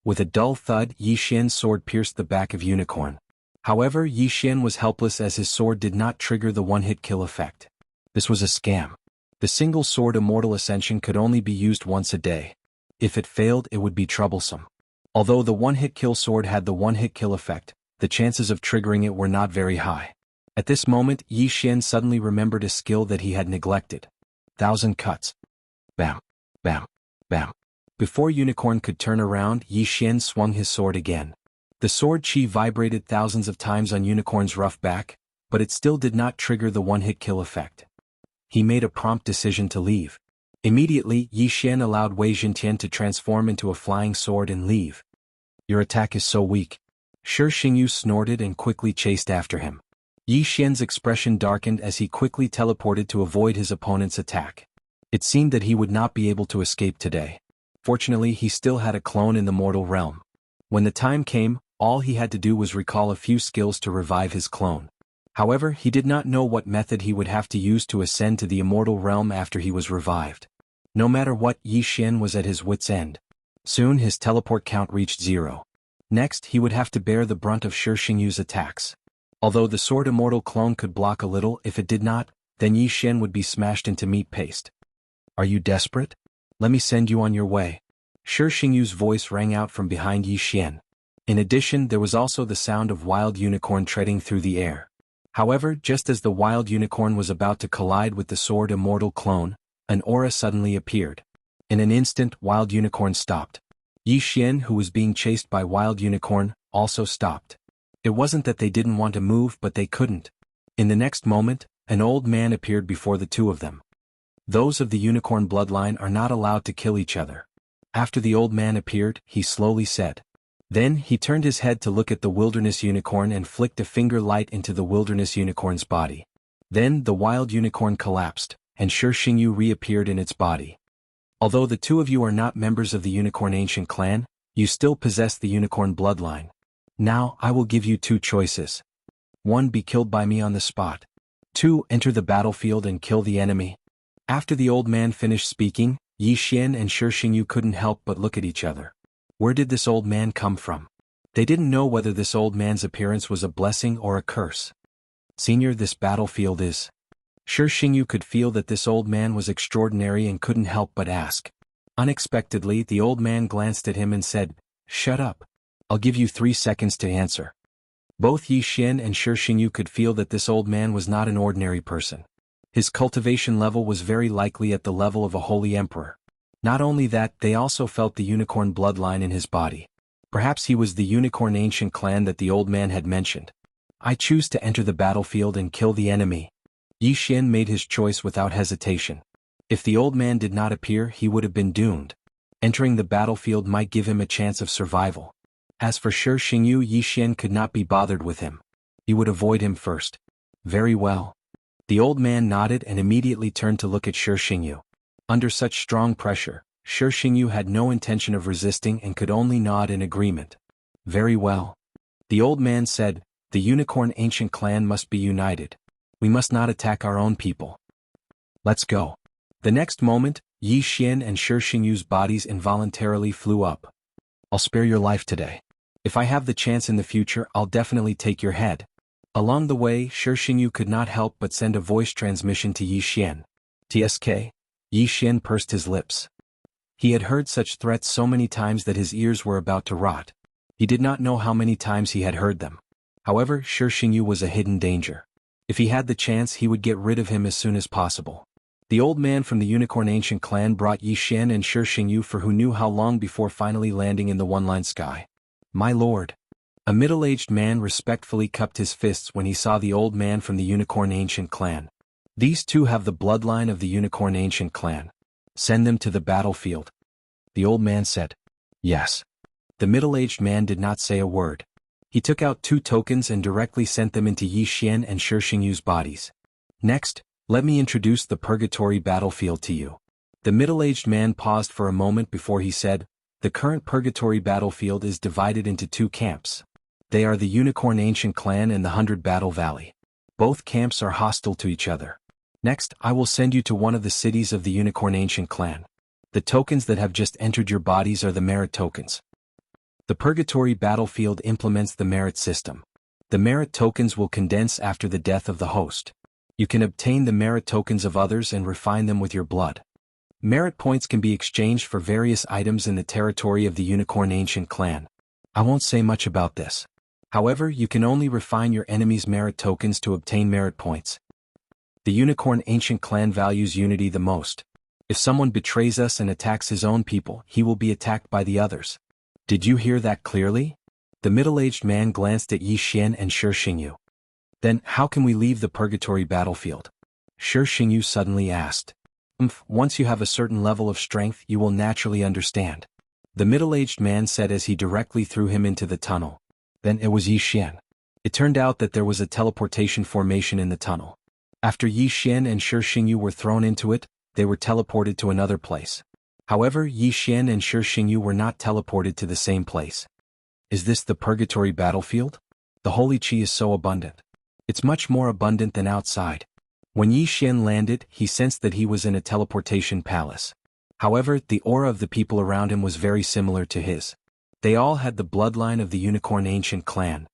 With a dull thud, Yi Xian's sword pierced the back of unicorn. However, Yi Xian was helpless as his sword did not trigger the one-hit kill effect. This was a scam. The single sword immortal ascension could only be used once a day. If it failed, it would be troublesome. Although the one-hit kill sword had the one-hit kill effect, the chances of triggering it were not very high. At this moment, Yi Xian suddenly remembered a skill that he had neglected. 1,000 cuts. Bam, bam, bam. Before unicorn could turn around, Yi Xian swung his sword again. The sword chi vibrated thousands of times on unicorn's rough back, but it still did not trigger the one-hit kill effect. He made a prompt decision to leave. Immediately, Yi Xian allowed Wei Zhentian to transform into a flying sword and leave. Your attack is so weak. Shi Xingyu snorted and quickly chased after him. Yi Xian's expression darkened as he quickly teleported to avoid his opponent's attack. It seemed that he would not be able to escape today. Fortunately, he still had a clone in the mortal realm. When the time came, all he had to do was recall a few skills to revive his clone. However, he did not know what method he would have to use to ascend to the immortal realm after he was revived. No matter what, Yi Xian was at his wit's end. Soon his teleport count reached 0. Next, he would have to bear the brunt of Shi Xingyu's attacks. Although the sword immortal clone could block a little, if it did not, then Yi Xian would be smashed into meat paste. Are you desperate? Let me send you on your way. Shi Xingyu's voice rang out from behind Yi Xian. In addition, there was also the sound of wild unicorn treading through the air. However, just as the wild unicorn was about to collide with the sword immortal clone, an aura suddenly appeared. In an instant, wild unicorn stopped. Yi Xian, who was being chased by wild unicorn, also stopped. It wasn't that they didn't want to move, but they couldn't. In the next moment, an old man appeared before the two of them. Those of the unicorn bloodline are not allowed to kill each other. After the old man appeared, he slowly said. Then, he turned his head to look at the wilderness unicorn and flicked a finger light into the wilderness unicorn's body. Then, the wild unicorn collapsed, and Shi Xingyu reappeared in its body. Although the two of you are not members of the unicorn ancient clan, you still possess the unicorn bloodline. Now, I will give you two choices. 1. Be killed by me on the spot. 2. Enter the battlefield and kill the enemy. After the old man finished speaking, Yi Xian and Shi Xingyu couldn't help but look at each other. Where did this old man come from? They didn't know whether this old man's appearance was a blessing or a curse. Senior, this battlefield is. Shi Xingyu could feel that this old man was extraordinary and couldn't help but ask. Unexpectedly, the old man glanced at him and said, "Shut up. I'll give you 3 seconds to answer." Both Yi Xian and Shi Xingyu could feel that this old man was not an ordinary person. His cultivation level was very likely at the level of a holy emperor. Not only that, they also felt the unicorn bloodline in his body. Perhaps he was the unicorn ancient clan that the old man had mentioned. I choose to enter the battlefield and kill the enemy. Yi Xian made his choice without hesitation. If the old man did not appear, he would have been doomed. Entering the battlefield might give him a chance of survival. As for Shi Xingyu, Yi Xian could not be bothered with him. He would avoid him first. Very well. The old man nodded and immediately turned to look at Shi Xingyu. Under such strong pressure, Shi Xingyu had no intention of resisting and could only nod in agreement. Very well. The old man said, the unicorn ancient clan must be united. We must not attack our own people. Let's go. The next moment, Yi Xian and Shi Xingyu's bodies involuntarily flew up. I'll spare your life today. If I have the chance in the future, I'll definitely take your head. Along the way, Shi Xingyu could not help but send a voice transmission to Yi Xian. TSK? Yi Xian pursed his lips. He had heard such threats so many times that his ears were about to rot. He did not know how many times he had heard them. However, Shi Xingyu was a hidden danger. If he had the chance, he would get rid of him as soon as possible. The old man from the Unicorn Ancient clan brought Yi Xian and Shi Xingyu for who knew how long before finally landing in the one-line sky. My lord. A middle-aged man respectfully cupped his fists when he saw the old man from the Unicorn Ancient clan. These two have the bloodline of the Unicorn Ancient clan. Send them to the battlefield. The old man said. Yes. The middle-aged man did not say a word. He took out 2 tokens and directly sent them into Yi Xian and Shi Xingyu's bodies. Next, let me introduce the Purgatory battlefield to you. The middle-aged man paused for a moment before he said, the current Purgatory battlefield is divided into 2 camps. They are the Unicorn Ancient clan and the 100 Battle Valley. Both camps are hostile to each other. Next, I will send you to one of the cities of the Unicorn Ancient clan. The tokens that have just entered your bodies are the merit tokens. The Purgatory battlefield implements the merit system. The merit tokens will condense after the death of the host. You can obtain the merit tokens of others and refine them with your blood. Merit points can be exchanged for various items in the territory of the Unicorn Ancient clan. I won't say much about this. However, you can only refine your enemy's merit tokens to obtain merit points. The Unicorn Ancient clan values unity the most. If someone betrays us and attacks his own people, he will be attacked by the others. Did you hear that clearly? The middle-aged man glanced at Yi Xian and Shi Xingyu. Then, how can we leave the Purgatory battlefield? Shi Xingyu suddenly asked. Once you have a certain level of strength, you will naturally understand. The middle-aged man said as he directly threw him into the tunnel. Then it was Yi Xian. It turned out that there was a teleportation formation in the tunnel. After Yi Xian and Shi Xingyu were thrown into it, they were teleported to another place. However, Yi Xian and Shi Xingyu were not teleported to the same place. Is this the Purgatory battlefield? The holy qi is so abundant. It's much more abundant than outside. When Yi Xian landed, he sensed that he was in a teleportation palace. However, the aura of the people around him was very similar to his. They all had the bloodline of the Unicorn Ancient clan.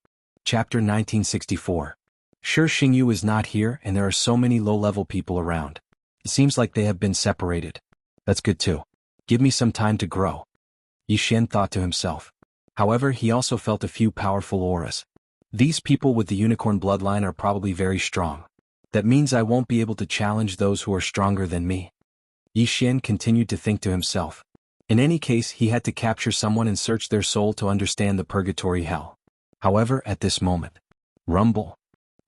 Chapter 1964. Shi Xingyu is not here and there are so many low-level people around. It seems like they have been separated. That's good too. Give me some time to grow. Yi Xian thought to himself. However, he also felt a few powerful auras. These people with the unicorn bloodline are probably very strong. That means I won't be able to challenge those who are stronger than me. Yi Xian continued to think to himself. In any case, he had to capture someone and search their soul to understand the purgatory hell. However, at this moment, rumble.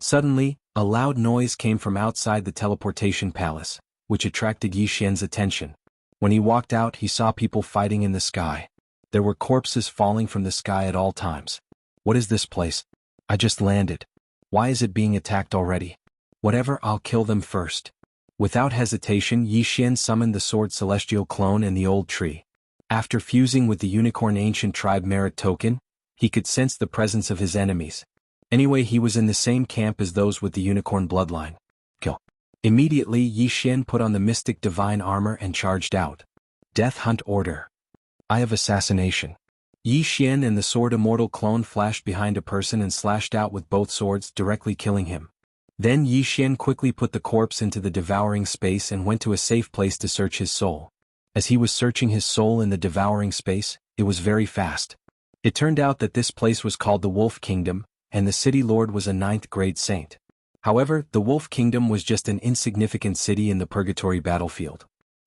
Suddenly, a loud noise came from outside the teleportation palace, which attracted Yi Xian's attention. When he walked out, he saw people fighting in the sky. There were corpses falling from the sky at all times. What is this place? I just landed. Why is it being attacked already? Whatever, I'll kill them first. Without hesitation, Yi Xian summoned the sword celestial clone and the old tree. After fusing with the unicorn ancient tribe merit token, he could sense the presence of his enemies. Anyway, he was in the same camp as those with the unicorn bloodline. Kill. Immediately, Yi Xian put on the mystic divine armor and charged out. Death Hunt Order. Eye of Assassination. Yi Xian and the sword immortal clone flashed behind a person and slashed out with both swords, directly killing him. Then Yi Xian quickly put the corpse into the devouring space and went to a safe place to search his soul. As he was searching his soul in the devouring space, it was very fast. It turned out that this place was called the Wolf Kingdom, and the city lord was a 9th grade saint. However, the Wolf Kingdom was just an insignificant city in the Purgatory battlefield.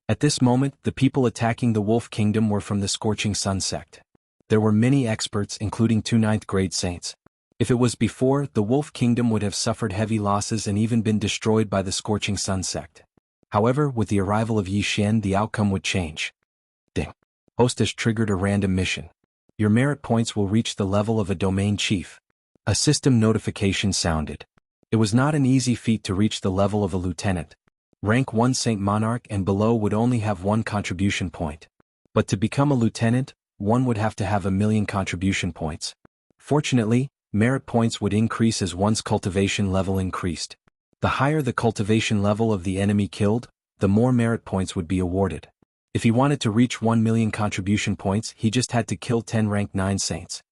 At this moment, the people attacking the Wolf Kingdom were from the Scorching Sun sect. There were many experts, including 2 9th grade saints. If it was before, the Wolf Kingdom would have suffered heavy losses and even been destroyed by the Scorching Sun sect. However, with the arrival of Yi Xian, the outcome would change. Ding. Host has triggered a random mission. Your merit points will reach the level of a domain chief. A system notification sounded. It was not an easy feat to reach the level of a lieutenant. Rank 1 Saint Monarch and below would only have 1 contribution point. But to become a lieutenant, one would have to have 1,000,000 contribution points. Fortunately, merit points would increase as one's cultivation level increased. The higher the cultivation level of the enemy killed, the more merit points would be awarded. If he wanted to reach 1,000,000 contribution points, he just had to kill 10 rank 9 saints.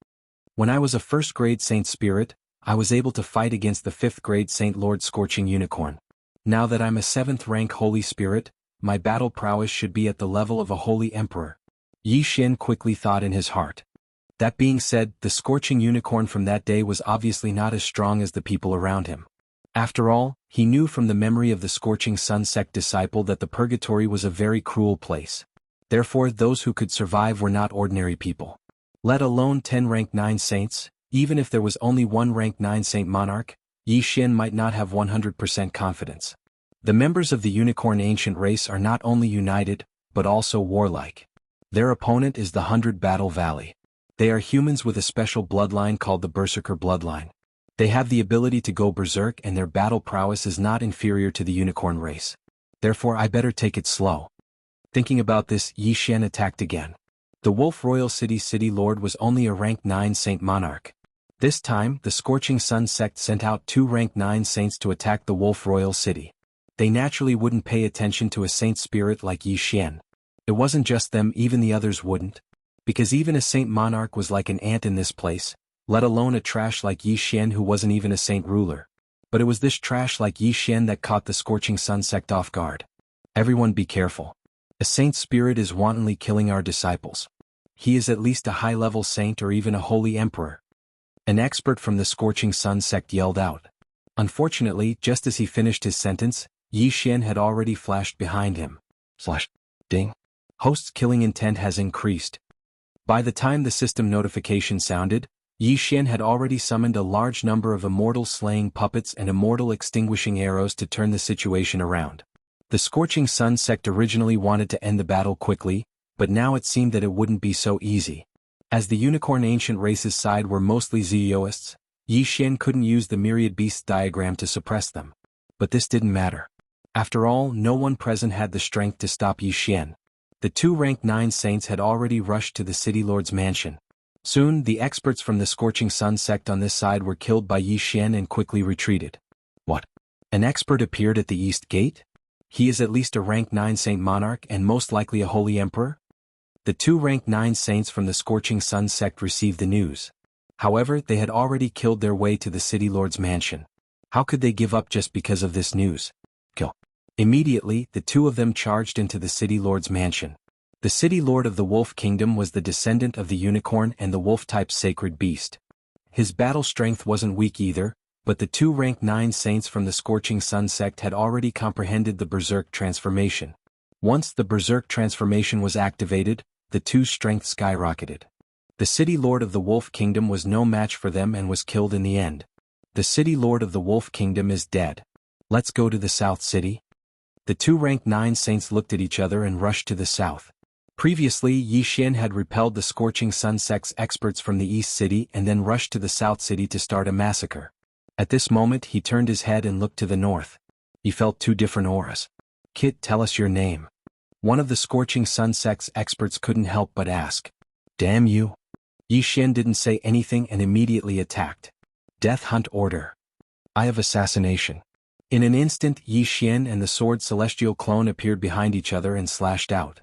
When I was a 1st grade Saint Spirit, I was able to fight against the 5th grade Saint Lord Scorching Unicorn. Now that I'm a 7th rank Holy Spirit, my battle prowess should be at the level of a Holy Emperor. Yi Xian quickly thought in his heart. That being said, the Scorching Unicorn from that day was obviously not as strong as the people around him. After all, he knew from the memory of the Scorching Sun sect disciple that the purgatory was a very cruel place. Therefore those who could survive were not ordinary people. Let alone 10 rank 9 saints, even if there was only 1 rank 9 Saint Monarch, Yi Xian might not have 100% confidence. The members of the Unicorn Ancient race are not only united, but also warlike. Their opponent is the 100 Battle Valley. They are humans with a special bloodline called the Berserker bloodline. They have the ability to go berserk and their battle prowess is not inferior to the Unicorn race. Therefore I better take it slow. Thinking about this, Yi Xian attacked again. The Wolf Royal City Lord was only a rank 9 Saint Monarch. This time, the Scorching Sun sect sent out 2 rank 9 saints to attack the Wolf Royal City. They naturally wouldn't pay attention to a Saint Spirit like Yi Xian. It wasn't just them, even the others wouldn't. Because even a Saint Monarch was like an ant in this place, let alone a trash like Yi Xian who wasn't even a Saint Ruler. But it was this trash like Yi Xian that caught the Scorching Sun sect off guard. Everyone be careful. A Saint Spirit is wantonly killing our disciples. He is at least a high-level saint or even a holy emperor. An expert from the Scorching Sun sect yelled out. Unfortunately, just as he finished his sentence, Yi Xian had already flashed behind him. Ding. Host's killing intent has increased. By the time the system notification sounded, Yi Xian had already summoned a large number of immortal slaying puppets and immortal extinguishing arrows to turn the situation around. The Scorching Sun sect originally wanted to end the battle quickly, but now it seemed that it wouldn't be so easy. As the Unicorn Ancient race's side were mostly Zioists, Yi Xian couldn't use the Myriad Beasts diagram to suppress them. But this didn't matter. After all, no one present had the strength to stop Yi Xian. The 2 rank 9 saints had already rushed to the City Lord's mansion. Soon, the experts from the Scorching Sun sect on this side were killed by Yi Xian and quickly retreated. What? An expert appeared at the East Gate? He is at least a rank 9 Saint Monarch and most likely a Holy Emperor? The 2 rank 9 saints from the Scorching Sun sect received the news. However, they had already killed their way to the City Lord's mansion. How could they give up just because of this news? Kill. Immediately, the 2 of them charged into the City Lord's mansion. The City Lord of the Wolf Kingdom was the descendant of the Unicorn and the Wolf-type sacred beast. His battle strength wasn't weak either, but the 2 rank 9 saints from the Scorching Sun sect had already comprehended the Berserk transformation. Once the Berserk transformation was activated, the 2's strength skyrocketed. The City Lord of the Wolf Kingdom was no match for them and was killed in the end. The City Lord of the Wolf Kingdom is dead. Let's go to the South City. The 2 rank 9 saints looked at each other and rushed to the south. Previously, Yi Xian had repelled the Scorching Sun sect's experts from the East City and then rushed to the South City to start a massacre. At this moment he turned his head and looked to the north. He felt 2 different auras. Kid, tell us your name. One of the Scorching Sun sect's experts couldn't help but ask. Damn you. Yi Xian didn't say anything and immediately attacked. Death Hunt Order. Eye of Assassination. In an instant, Yi Xian and the Sword Celestial Clone appeared behind each other and slashed out.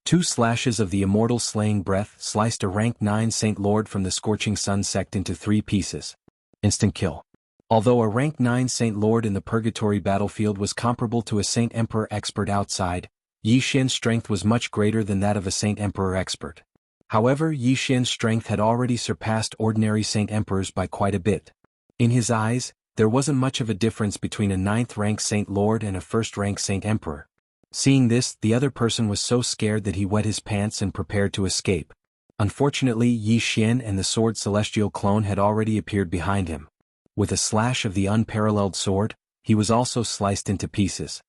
2 slashes of the Immortal Slaying Breath sliced a rank 9 Saint Lord from the Scorching Sun sect into 3 pieces. Instant kill. Although a rank 9 Saint Lord in the Purgatory battlefield was comparable to a Saint Emperor expert outside, Yi Xian's strength was much greater than that of a Saint Emperor expert. However, Yi Xian's strength had already surpassed ordinary Saint Emperors by quite a bit. In his eyes, there wasn't much of a difference between a 9th rank Saint Lord and a 1st rank Saint Emperor. Seeing this, the other person was so scared that he wet his pants and prepared to escape. Unfortunately, Yi Xian and the Sword Celestial Clone had already appeared behind him. With a slash of the unparalleled sword, he was also sliced into pieces.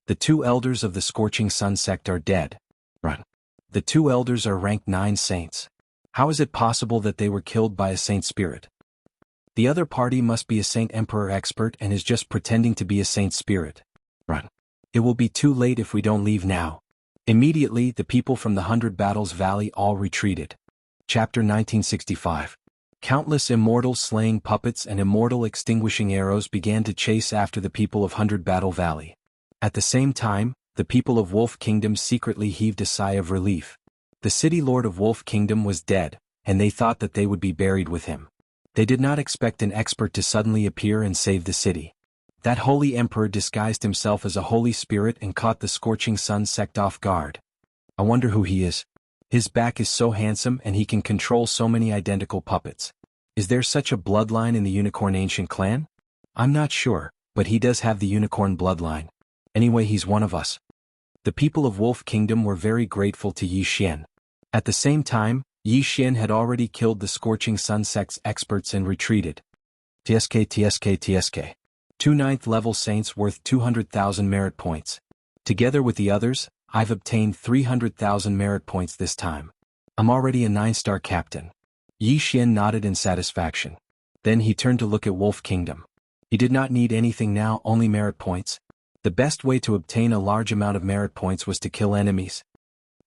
The 2 elders of the Scorching Sun sect are dead. Run. The 2 elders are rank 9 saints. How is it possible that they were killed by a saint spirit? The other party must be a saint emperor expert and is just pretending to be a saint spirit. Run. It will be too late if we don't leave now. Immediately, the people from the 100 Battles Valley all retreated. Chapter 1965. Countless immortal slaying puppets and immortal extinguishing arrows began to chase after the people of 100 Battle Valley. At the same time, the people of Wolf Kingdom secretly heaved a sigh of relief. The city lord of Wolf Kingdom was dead, and they thought that they would be buried with him. They did not expect an expert to suddenly appear and save the city. That holy emperor disguised himself as a holy spirit and caught the scorching sun sect off guard. I wonder who he is. His back is so handsome and he can control so many identical puppets. Is there such a bloodline in the Unicorn Ancient clan? I'm not sure, but he does have the unicorn bloodline. Anyway, he's one of us. The people of Wolf Kingdom were very grateful to Yi Xian. At the same time, Yi Xian had already killed the Scorching Sun sect's experts and retreated. TSK. 2 9th level saints worth 200,000 merit points. Together with the others, I've obtained 300,000 merit points this time. I'm already a 9-star captain. Yi Xian nodded in satisfaction. Then he turned to look at Wolf Kingdom. He did not need anything now, only merit points. The best way to obtain a large amount of merit points was to kill enemies.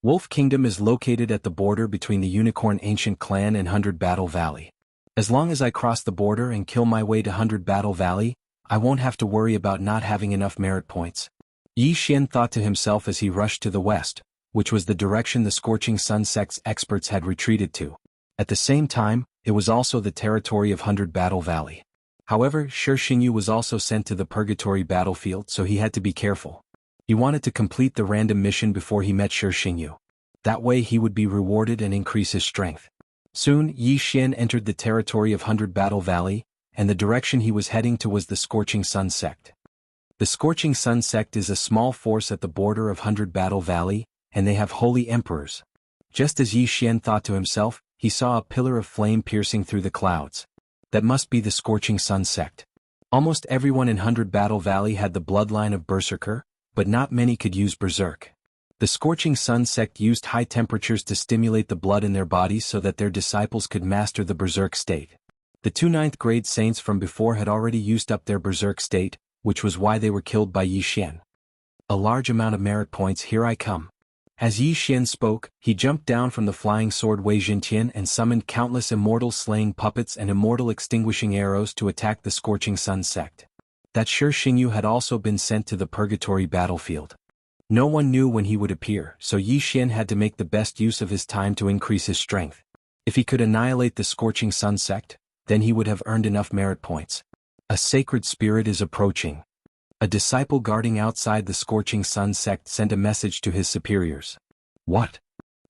Wolf Kingdom is located at the border between the Unicorn Ancient Clan and 100 Battle Valley. As long as I cross the border and kill my way to 100 Battle Valley, I won't have to worry about not having enough merit points. Yi Xian thought to himself as he rushed to the west, which was the direction the Scorching Sun sect's experts had retreated to. At the same time, it was also the territory of 100 Battle Valley. However, Shi Xingyu was also sent to the Purgatory battlefield, so he had to be careful. He wanted to complete the random mission before he met Shi Xingyu. That way he would be rewarded and increase his strength. Soon, Yi Xian entered the territory of 100 Battle Valley, and the direction he was heading to was the Scorching Sun sect. The Scorching Sun sect is a small force at the border of 100 Battle Valley, and they have holy emperors. Just as Yi Xian thought to himself, he saw a pillar of flame piercing through the clouds. That must be the Scorching Sun sect. Almost everyone in 100 Battle Valley had the bloodline of Berserker, but not many could use Berserk. The Scorching Sun sect used high temperatures to stimulate the blood in their bodies so that their disciples could master the Berserk state. The 2 9th grade saints from before had already used up their Berserk state, which was why they were killed by Yi Xian. A large amount of merit points, here I come. As Yi Xian spoke, he jumped down from the flying sword Wei Jintian and summoned countless immortal slaying puppets and immortal extinguishing arrows to attack the Scorching Sun sect. That Shi Xingyu had also been sent to the Purgatory battlefield. No one knew when he would appear, so Yi Xian had to make the best use of his time to increase his strength. If he could annihilate the Scorching Sun sect, then he would have earned enough merit points. A sacred spirit is approaching. A disciple guarding outside the Scorching Sun sect sent a message to his superiors. What?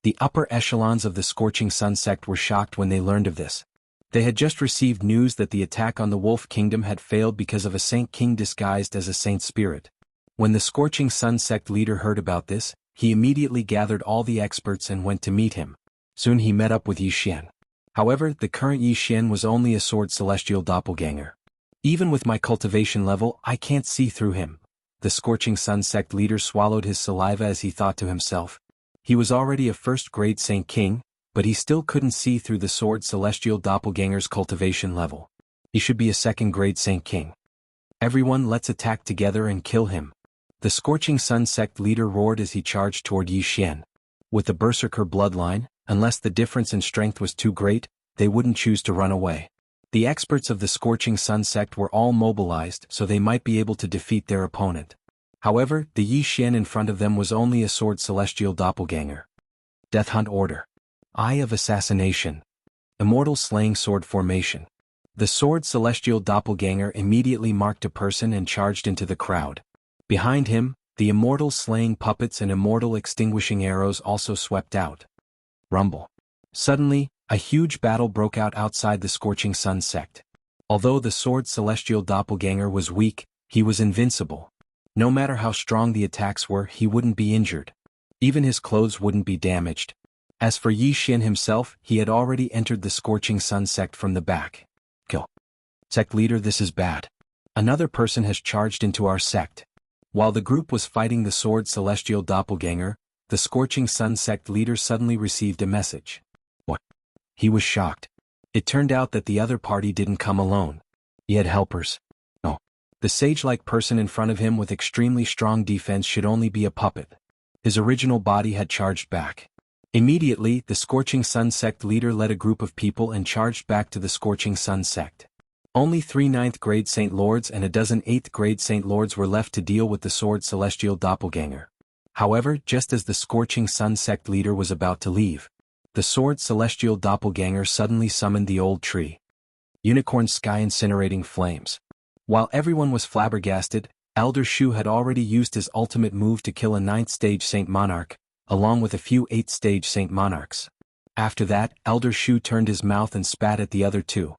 The upper echelons of the Scorching Sun sect were shocked when they learned of this. They had just received news that the attack on the Wolf Kingdom had failed because of a Saint King disguised as a Saint Spirit. When the Scorching Sun sect leader heard about this, he immediately gathered all the experts and went to meet him. Soon he met up with Yi Xian. However, the current Yi Xian was only a sword celestial doppelganger. Even with my cultivation level, I can't see through him. The Scorching Sun sect leader swallowed his saliva as he thought to himself. He was already a first-grade Saint King, but he still couldn't see through the sword celestial doppelganger's cultivation level. He should be a second-grade Saint King. Everyone, let's attack together and kill him. The Scorching Sun sect leader roared as he charged toward Yi Xian. With the Berserker bloodline, unless the difference in strength was too great, they wouldn't choose to run away. The experts of the Scorching Sun sect were all mobilized so they might be able to defeat their opponent. However, the Yi Xian in front of them was only a sword celestial doppelganger. Death Hunt Order. Eye of Assassination. Immortal Slaying Sword Formation. The sword celestial doppelganger immediately marked a person and charged into the crowd. Behind him, the immortal slaying puppets and immortal extinguishing arrows also swept out. Rumble. Suddenly, a huge battle broke out outside the Scorching Sun sect. Although the sword celestial doppelganger was weak, he was invincible. No matter how strong the attacks were, he wouldn't be injured. Even his clothes wouldn't be damaged. As for Yi Xian himself, he had already entered the Scorching Sun sect from the back. Kill. Sect leader, this is bad. Another person has charged into our sect. While the group was fighting the sword celestial doppelganger, the Scorching Sun sect leader suddenly received a message. What? He was shocked. It turned out that the other party didn't come alone. He had helpers. No. The sage-like person in front of him with extremely strong defense should only be a puppet. His original body had charged back. Immediately, the Scorching Sun sect leader led a group of people and charged back to the Scorching Sun sect. Only 3 9th grade Saint Lords and a dozen 8th grade Saint Lords were left to deal with the Sword Celestial Doppelganger. However, just as the Scorching Sun sect leader was about to leave, the Sword Celestial Doppelganger suddenly summoned the old tree. Unicorn Sky Incinerating Flames. While everyone was flabbergasted, Elder Shu had already used his ultimate move to kill a 9th stage Saint Monarch, along with a few 8th stage Saint Monarchs. After that, Elder Shu turned his mouth and spat at the other two.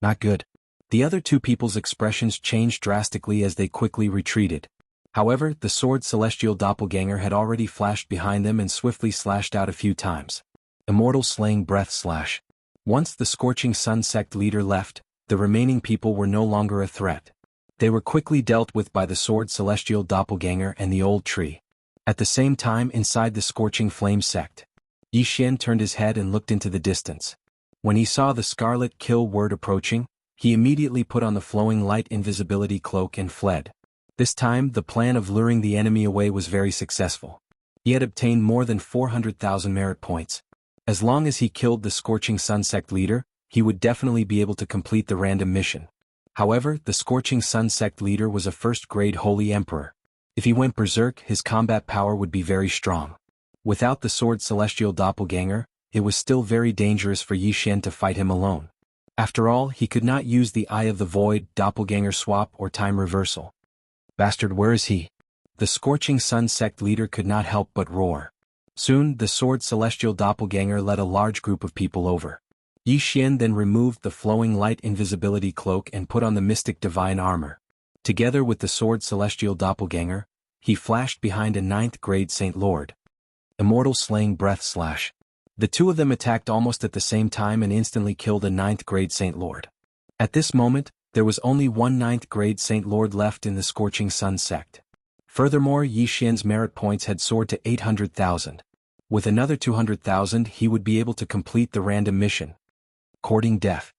Not good. The other two people's expressions changed drastically as they quickly retreated. However, the Sword Celestial Doppelganger had already flashed behind them and swiftly slashed out a few times. Immortal Slaying Breath Slash. Once the Scorching Sun sect leader left, the remaining people were no longer a threat. They were quickly dealt with by the Sword Celestial Doppelganger and the old tree. At the same time, inside the Scorching Flame sect, Yi Xian turned his head and looked into the distance. When he saw the Scarlet Kill word approaching, he immediately put on the Flowing Light Invisibility Cloak and fled. This time, the plan of luring the enemy away was very successful. He had obtained more than 400,000 merit points. As long as he killed the Scorching Sun sect leader, he would definitely be able to complete the random mission. However, the Scorching Sun sect leader was a first-grade Holy Emperor. If he went berserk, his combat power would be very strong. Without the Sword Celestial Doppelganger, it was still very dangerous for Yi Xian to fight him alone. After all, he could not use the Eye of the Void, Doppelganger Swap or Time Reversal. Bastard, where is he? The Scorching Sun sect leader could not help but roar. Soon, the Sword Celestial Doppelganger led a large group of people over. Yi Xian then removed the Flowing Light Invisibility Cloak and put on the Mystic Divine Armor. Together with the Sword Celestial Doppelganger, he flashed behind a 9th grade Saint Lord. Immortal Slaying Breath Slash. The two of them attacked almost at the same time and instantly killed a 9th grade Saint Lord. At this moment, there was only one 9th grade Saint Lord left in the Scorching Sun sect. Furthermore, Yi Xian's merit points had soared to 800,000. With another 200,000 he would be able to complete the random mission. Courting Death.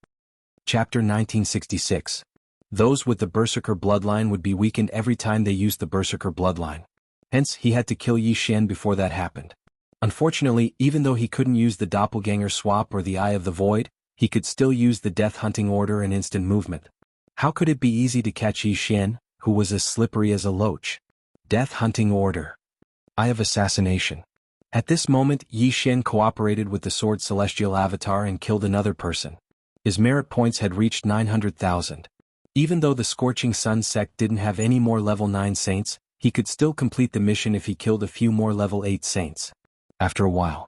Chapter 1966. Those with the Berserker bloodline would be weakened every time they used the Berserker bloodline. Hence, he had to kill Yi Xian before that happened. Unfortunately, even though he couldn't use the Doppelganger Swap or the Eye of the Void, he could still use the Death Hunting Order and instant movement. How could it be easy to catch Yi Xian, who was as slippery as a loach? Death Hunting Order. Eye of Assassination. At this moment, Yi Xian cooperated with the Sword Celestial Avatar and killed another person. His merit points had reached 900,000. Even though the Scorching Sun sect didn't have any more level 9 saints, he could still complete the mission if he killed a few more level 8 saints. After a while.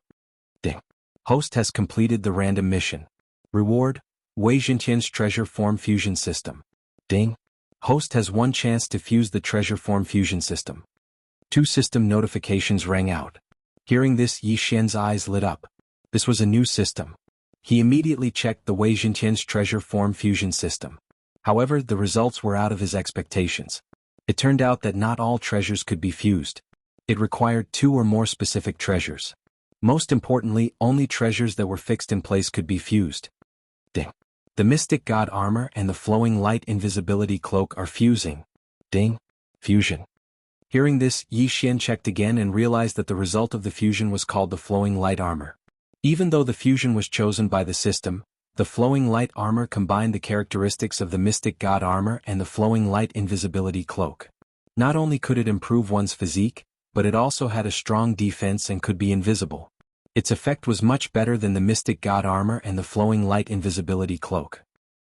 Ding. Host has completed the random mission. Reward, Wei Jintian's Treasure Form Fusion System. Ding. Host has one chance to fuse the Treasure Form Fusion System. 2 system notifications rang out. Hearing this, Yi Xian's eyes lit up. This was a new system. He immediately checked the Wei Jintian's Treasure Form Fusion System. However, the results were out of his expectations. It turned out that not all treasures could be fused. It required 2 or more specific treasures. Most importantly, only treasures that were fixed in place could be fused. Ding. The Mystic God Armor and the Flowing Light Invisibility Cloak are fusing. Ding. Fusion. Hearing this, Yi Xian checked again and realized that the result of the fusion was called the Flowing Light Armor. Even though the fusion was chosen by the system, the Flowing Light Armor combined the characteristics of the Mystic God Armor and the Flowing Light Invisibility Cloak. Not only could it improve one's physique, but it also had a strong defense and could be invisible. Its effect was much better than the Mystic God Armor and the Flowing Light Invisibility Cloak.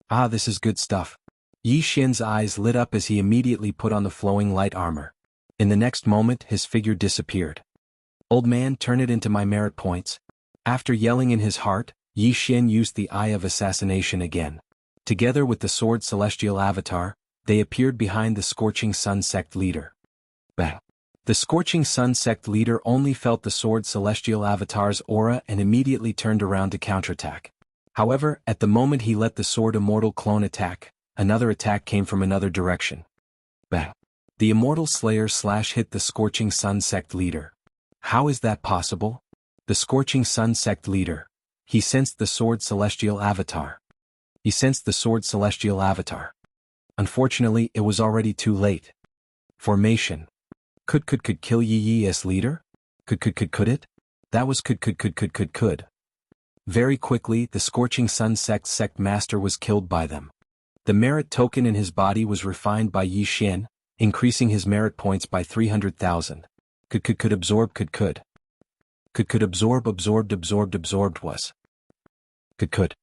Ah, this is good stuff. Yi Xian's eyes lit up as he immediately put on the Flowing Light Armor. In the next moment, his figure disappeared. Old man, turn it into my merit points. After yelling in his heart, Yi Xian used the Eye of Assassination again. Together with the Sword Celestial Avatar, they appeared behind the Scorching Sun sect leader. Bang. The Scorching Sun sect leader only felt the Sword Celestial Avatar's aura and immediately turned around to counterattack. However, at the moment he let the Sword Immortal clone attack, another attack came from another direction. Bang. The Immortal Slayer hit the Scorching Sun sect leader. How is that possible? The Scorching Sun sect leader, he sensed the sword celestial avatar. He sensed the sword celestial avatar. Unfortunately, it was already too late. Formation. Could kill Yi as leader? Could it? That was could. Very quickly, the Scorching Sun sect master was killed by them. The merit token in his body was refined by Yi Xian, increasing his merit points by 300,000. Could absorb could absorb absorbed was. Could.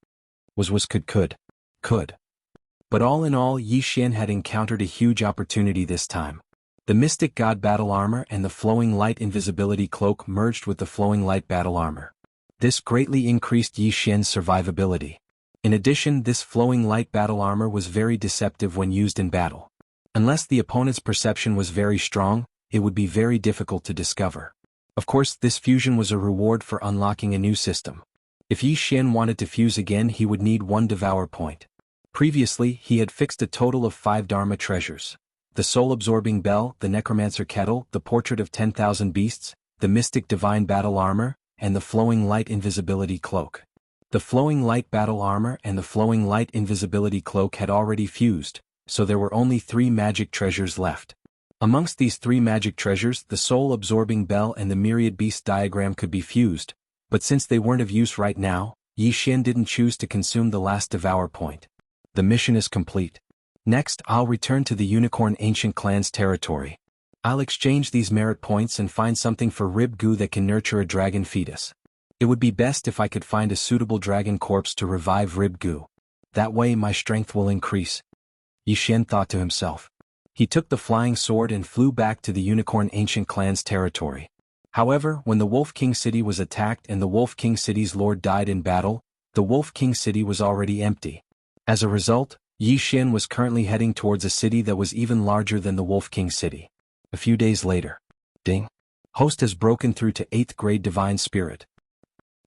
But all in all, Yi Xian had encountered a huge opportunity this time. The Mystic God Battle Armor and the Flowing Light Invisibility Cloak merged with the Flowing Light Battle Armor. This greatly increased Yi Xian's survivability. In addition, this Flowing Light Battle Armor was very deceptive when used in battle. Unless the opponent's perception was very strong, it would be very difficult to discover. Of course, this fusion was a reward for unlocking a new system. If Yi Xian wanted to fuse again, he would need 1 Devour point. Previously, he had fixed a total of 5 Dharma treasures: the Soul-Absorbing Bell, the Necromancer Kettle, the Portrait of 10,000 Beasts, the Mystic Divine Battle Armor, and the Flowing Light Invisibility Cloak. The Flowing Light Battle Armor and the Flowing Light Invisibility Cloak had already fused, so there were only 3 magic treasures left. Amongst these 3 magic treasures, the Soul-Absorbing Bell and the Myriad Beast Diagram could be fused, but since they weren't of use right now, Yi Xian didn't choose to consume the last Devour point. The mission is complete. Next, I'll return to the Unicorn Ancient Clan's territory. I'll exchange these merit points and find something for Rib Goo that can nurture a dragon fetus. It would be best if I could find a suitable dragon corpse to revive Rib Goo. That way my strength will increase. Yi Xian thought to himself. He took the flying sword and flew back to the Unicorn Ancient Clan's territory. However, when the Wolf King City was attacked and the Wolf King City's lord died in battle, the Wolf King City was already empty. As a result, Yi Xian was currently heading towards a city that was even larger than the Wolf King City. A few days later. Ding. Host has broken through to 8th grade Divine Spirit.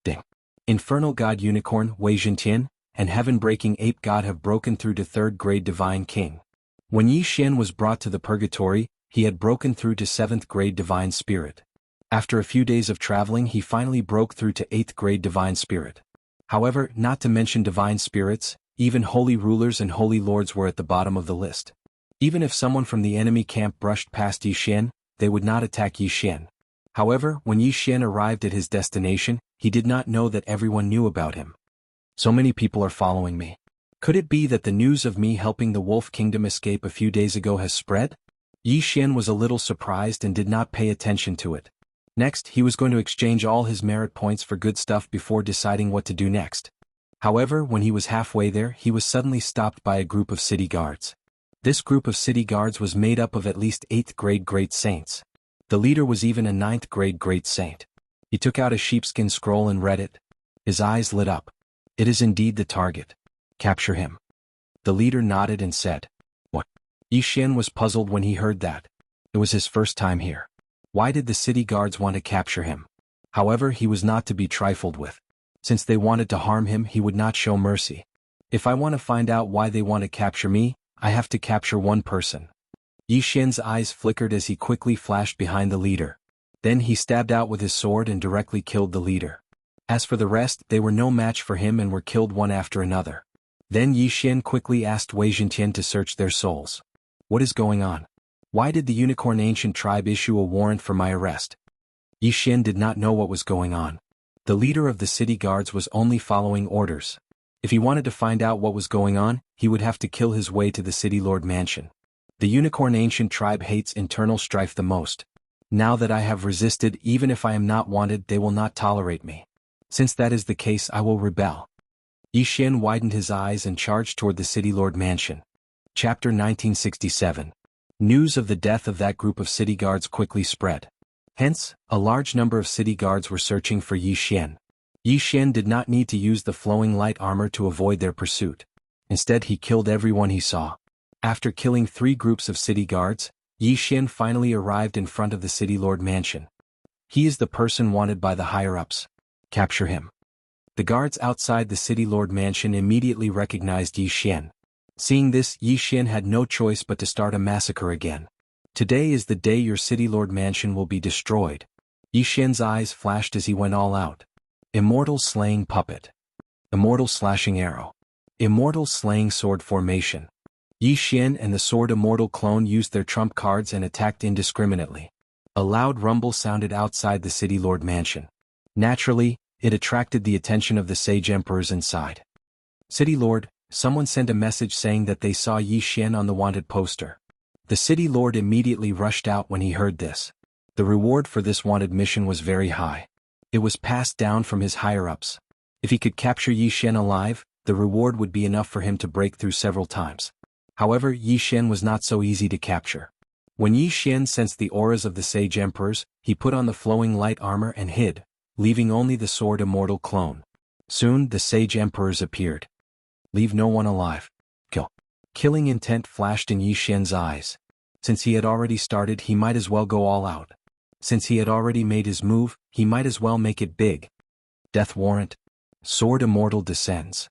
Ding. Infernal God Unicorn, Wei Zhentian, and Heaven-breaking Ape God have broken through to 3rd grade Divine King. When Yi Xian was brought to the Purgatory, he had broken through to 7th grade Divine Spirit. After a few days of traveling, he finally broke through to 8th grade Divine Spirit. However, not to mention Divine Spirits, even holy rulers and holy lords were at the bottom of the list. Even if someone from the enemy camp brushed past Yi Xian, they would not attack Yi Xian. However, when Yi Xian arrived at his destination, he did not know that everyone knew about him. So many people are following me. Could it be that the news of me helping the Wolf Kingdom escape a few days ago has spread? Yi Xian was a little surprised and did not pay attention to it. Next, he was going to exchange all his merit points for good stuff before deciding what to do next. However, when he was halfway there, he was suddenly stopped by a group of city guards. This group of city guards was made up of at least 8th grade great saints. The leader was even a 9th grade great saint. He took out a sheepskin scroll and read it. His eyes lit up. It is indeed the target. Capture him. The leader nodded and said, "What?" Yi Xian was puzzled when he heard that. It was his first time here. Why did the city guards want to capture him? However, he was not to be trifled with. Since they wanted to harm him, he would not show mercy. If I want to find out why they want to capture me, I have to capture one person. Yi Xian's eyes flickered as he quickly flashed behind the leader. Then he stabbed out with his sword and directly killed the leader. As for the rest, they were no match for him and were killed one after another. Then Yi Xian quickly asked Wei Zhentian to search their souls. What is going on? Why did the Unicorn Ancient Tribe issue a warrant for my arrest? Yi Xian did not know what was going on. The leader of the city guards was only following orders. If he wanted to find out what was going on, he would have to kill his way to the City Lord Mansion. The Unicorn Ancient Tribe hates internal strife the most. Now that I have resisted, even if I am not wanted, they will not tolerate me. Since that is the case, I will rebel. Yi Xian widened his eyes and charged toward the City Lord Mansion. Chapter 1967. News of the death of that group of city guards quickly spread. Hence, a large number of city guards were searching for Yi Xian. Yi Xian did not need to use the flowing light armor to avoid their pursuit. Instead, he killed everyone he saw. After killing 3 groups of city guards, Yi Xian finally arrived in front of the City Lord Mansion. He is the person wanted by the higher-ups. Capture him. The guards outside the City Lord Mansion immediately recognized Yi Xian. Seeing this, Yi Xian had no choice but to start a massacre again. Today is the day your City Lord Mansion will be destroyed. Yi Xian's eyes flashed as he went all out. Immortal Slaying Puppet. Immortal Slashing Arrow. Immortal Slaying Sword Formation. Yi Xian and the Sword Immortal clone used their trump cards and attacked indiscriminately. A loud rumble sounded outside the City Lord mansion. Naturally, it attracted the attention of the sage emperors inside. City Lord, someone sent a message saying that they saw Yi Xian on the wanted poster. The City Lord immediately rushed out when he heard this. The reward for this wanted mission was very high. It was passed down from his higher-ups. If he could capture Yi Xian alive, the reward would be enough for him to break through several times. However, Yi Xian was not so easy to capture. When Yi Xian sensed the auras of the sage emperors, he put on the flowing light armor and hid, leaving only the Sword Immortal clone. Soon, the sage emperors appeared. Leave no one alive. Kill. Killing intent flashed in Yi Xian's eyes. Since he had already started, he might as well go all out. Since he had already made his move, he might as well make it big. Death warrant. Sword Immortal descends.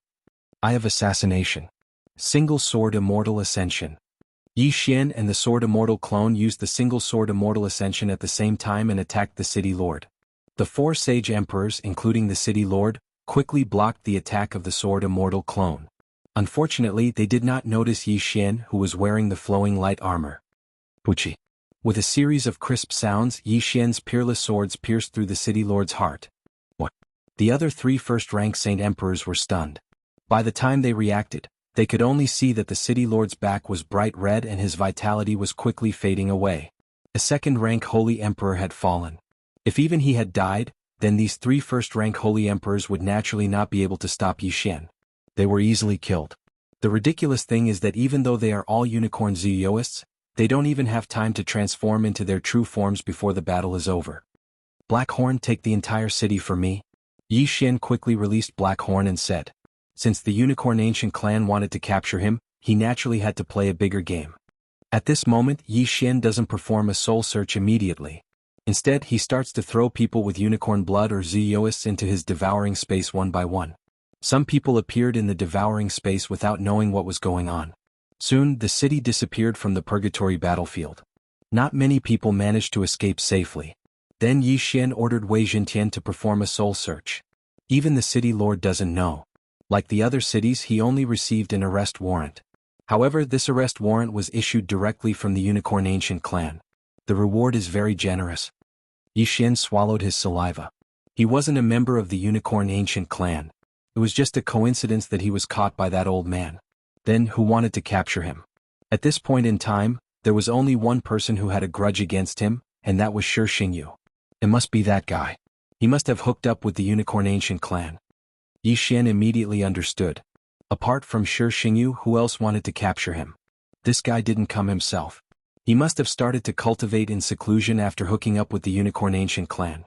Eye of Assassination. Single Sword Immortal Ascension. Yi Xian and the Sword Immortal clone used the Single Sword Immortal Ascension at the same time and attacked the City Lord. The four sage emperors, including the City Lord, quickly blocked the attack of the Sword Immortal clone. Unfortunately, they did not notice Yi Xian, who was wearing the flowing light armor. Puchi. With a series of crisp sounds, Yi Xian's peerless swords pierced through the City Lord's heart. What? The other three first-rank Saint Emperors were stunned. By the time they reacted, they could only see that the City Lord's back was bright red and his vitality was quickly fading away. A second-rank Holy Emperor had fallen. If even he had died, then these three first-rank Holy Emperors would naturally not be able to stop Yi Xian. They were easily killed. The ridiculous thing is that even though they are all unicorn Zuyoists, they don't even have time to transform into their true forms before the battle is over. Blackhorn, take the entire city for me. Yi Xian quickly released Blackhorn and said. Since the Unicorn Ancient clan wanted to capture him, he naturally had to play a bigger game. At this moment, Yi Xian doesn't perform a soul search immediately. Instead, he starts to throw people with unicorn blood or Zuyoists into his devouring space one by one. Some people appeared in the devouring space without knowing what was going on. Soon, the city disappeared from the purgatory battlefield. Not many people managed to escape safely. Then Yi Xian ordered Wei Jintian to perform a soul search. Even the City Lord doesn't know. Like the other cities, he only received an arrest warrant. However, this arrest warrant was issued directly from the Unicorn Ancient clan. The reward is very generous. Yi Xian swallowed his saliva. He wasn't a member of the Unicorn Ancient clan. It was just a coincidence that he was caught by that old man. Then, who wanted to capture him? At this point in time, there was only one person who had a grudge against him, and that was Shi Xingyu. It must be that guy. He must have hooked up with the Unicorn Ancient clan. Yi Xian immediately understood. Apart from Shi Xingyu, who else wanted to capture him? This guy didn't come himself. He must have started to cultivate in seclusion after hooking up with the Unicorn Ancient clan.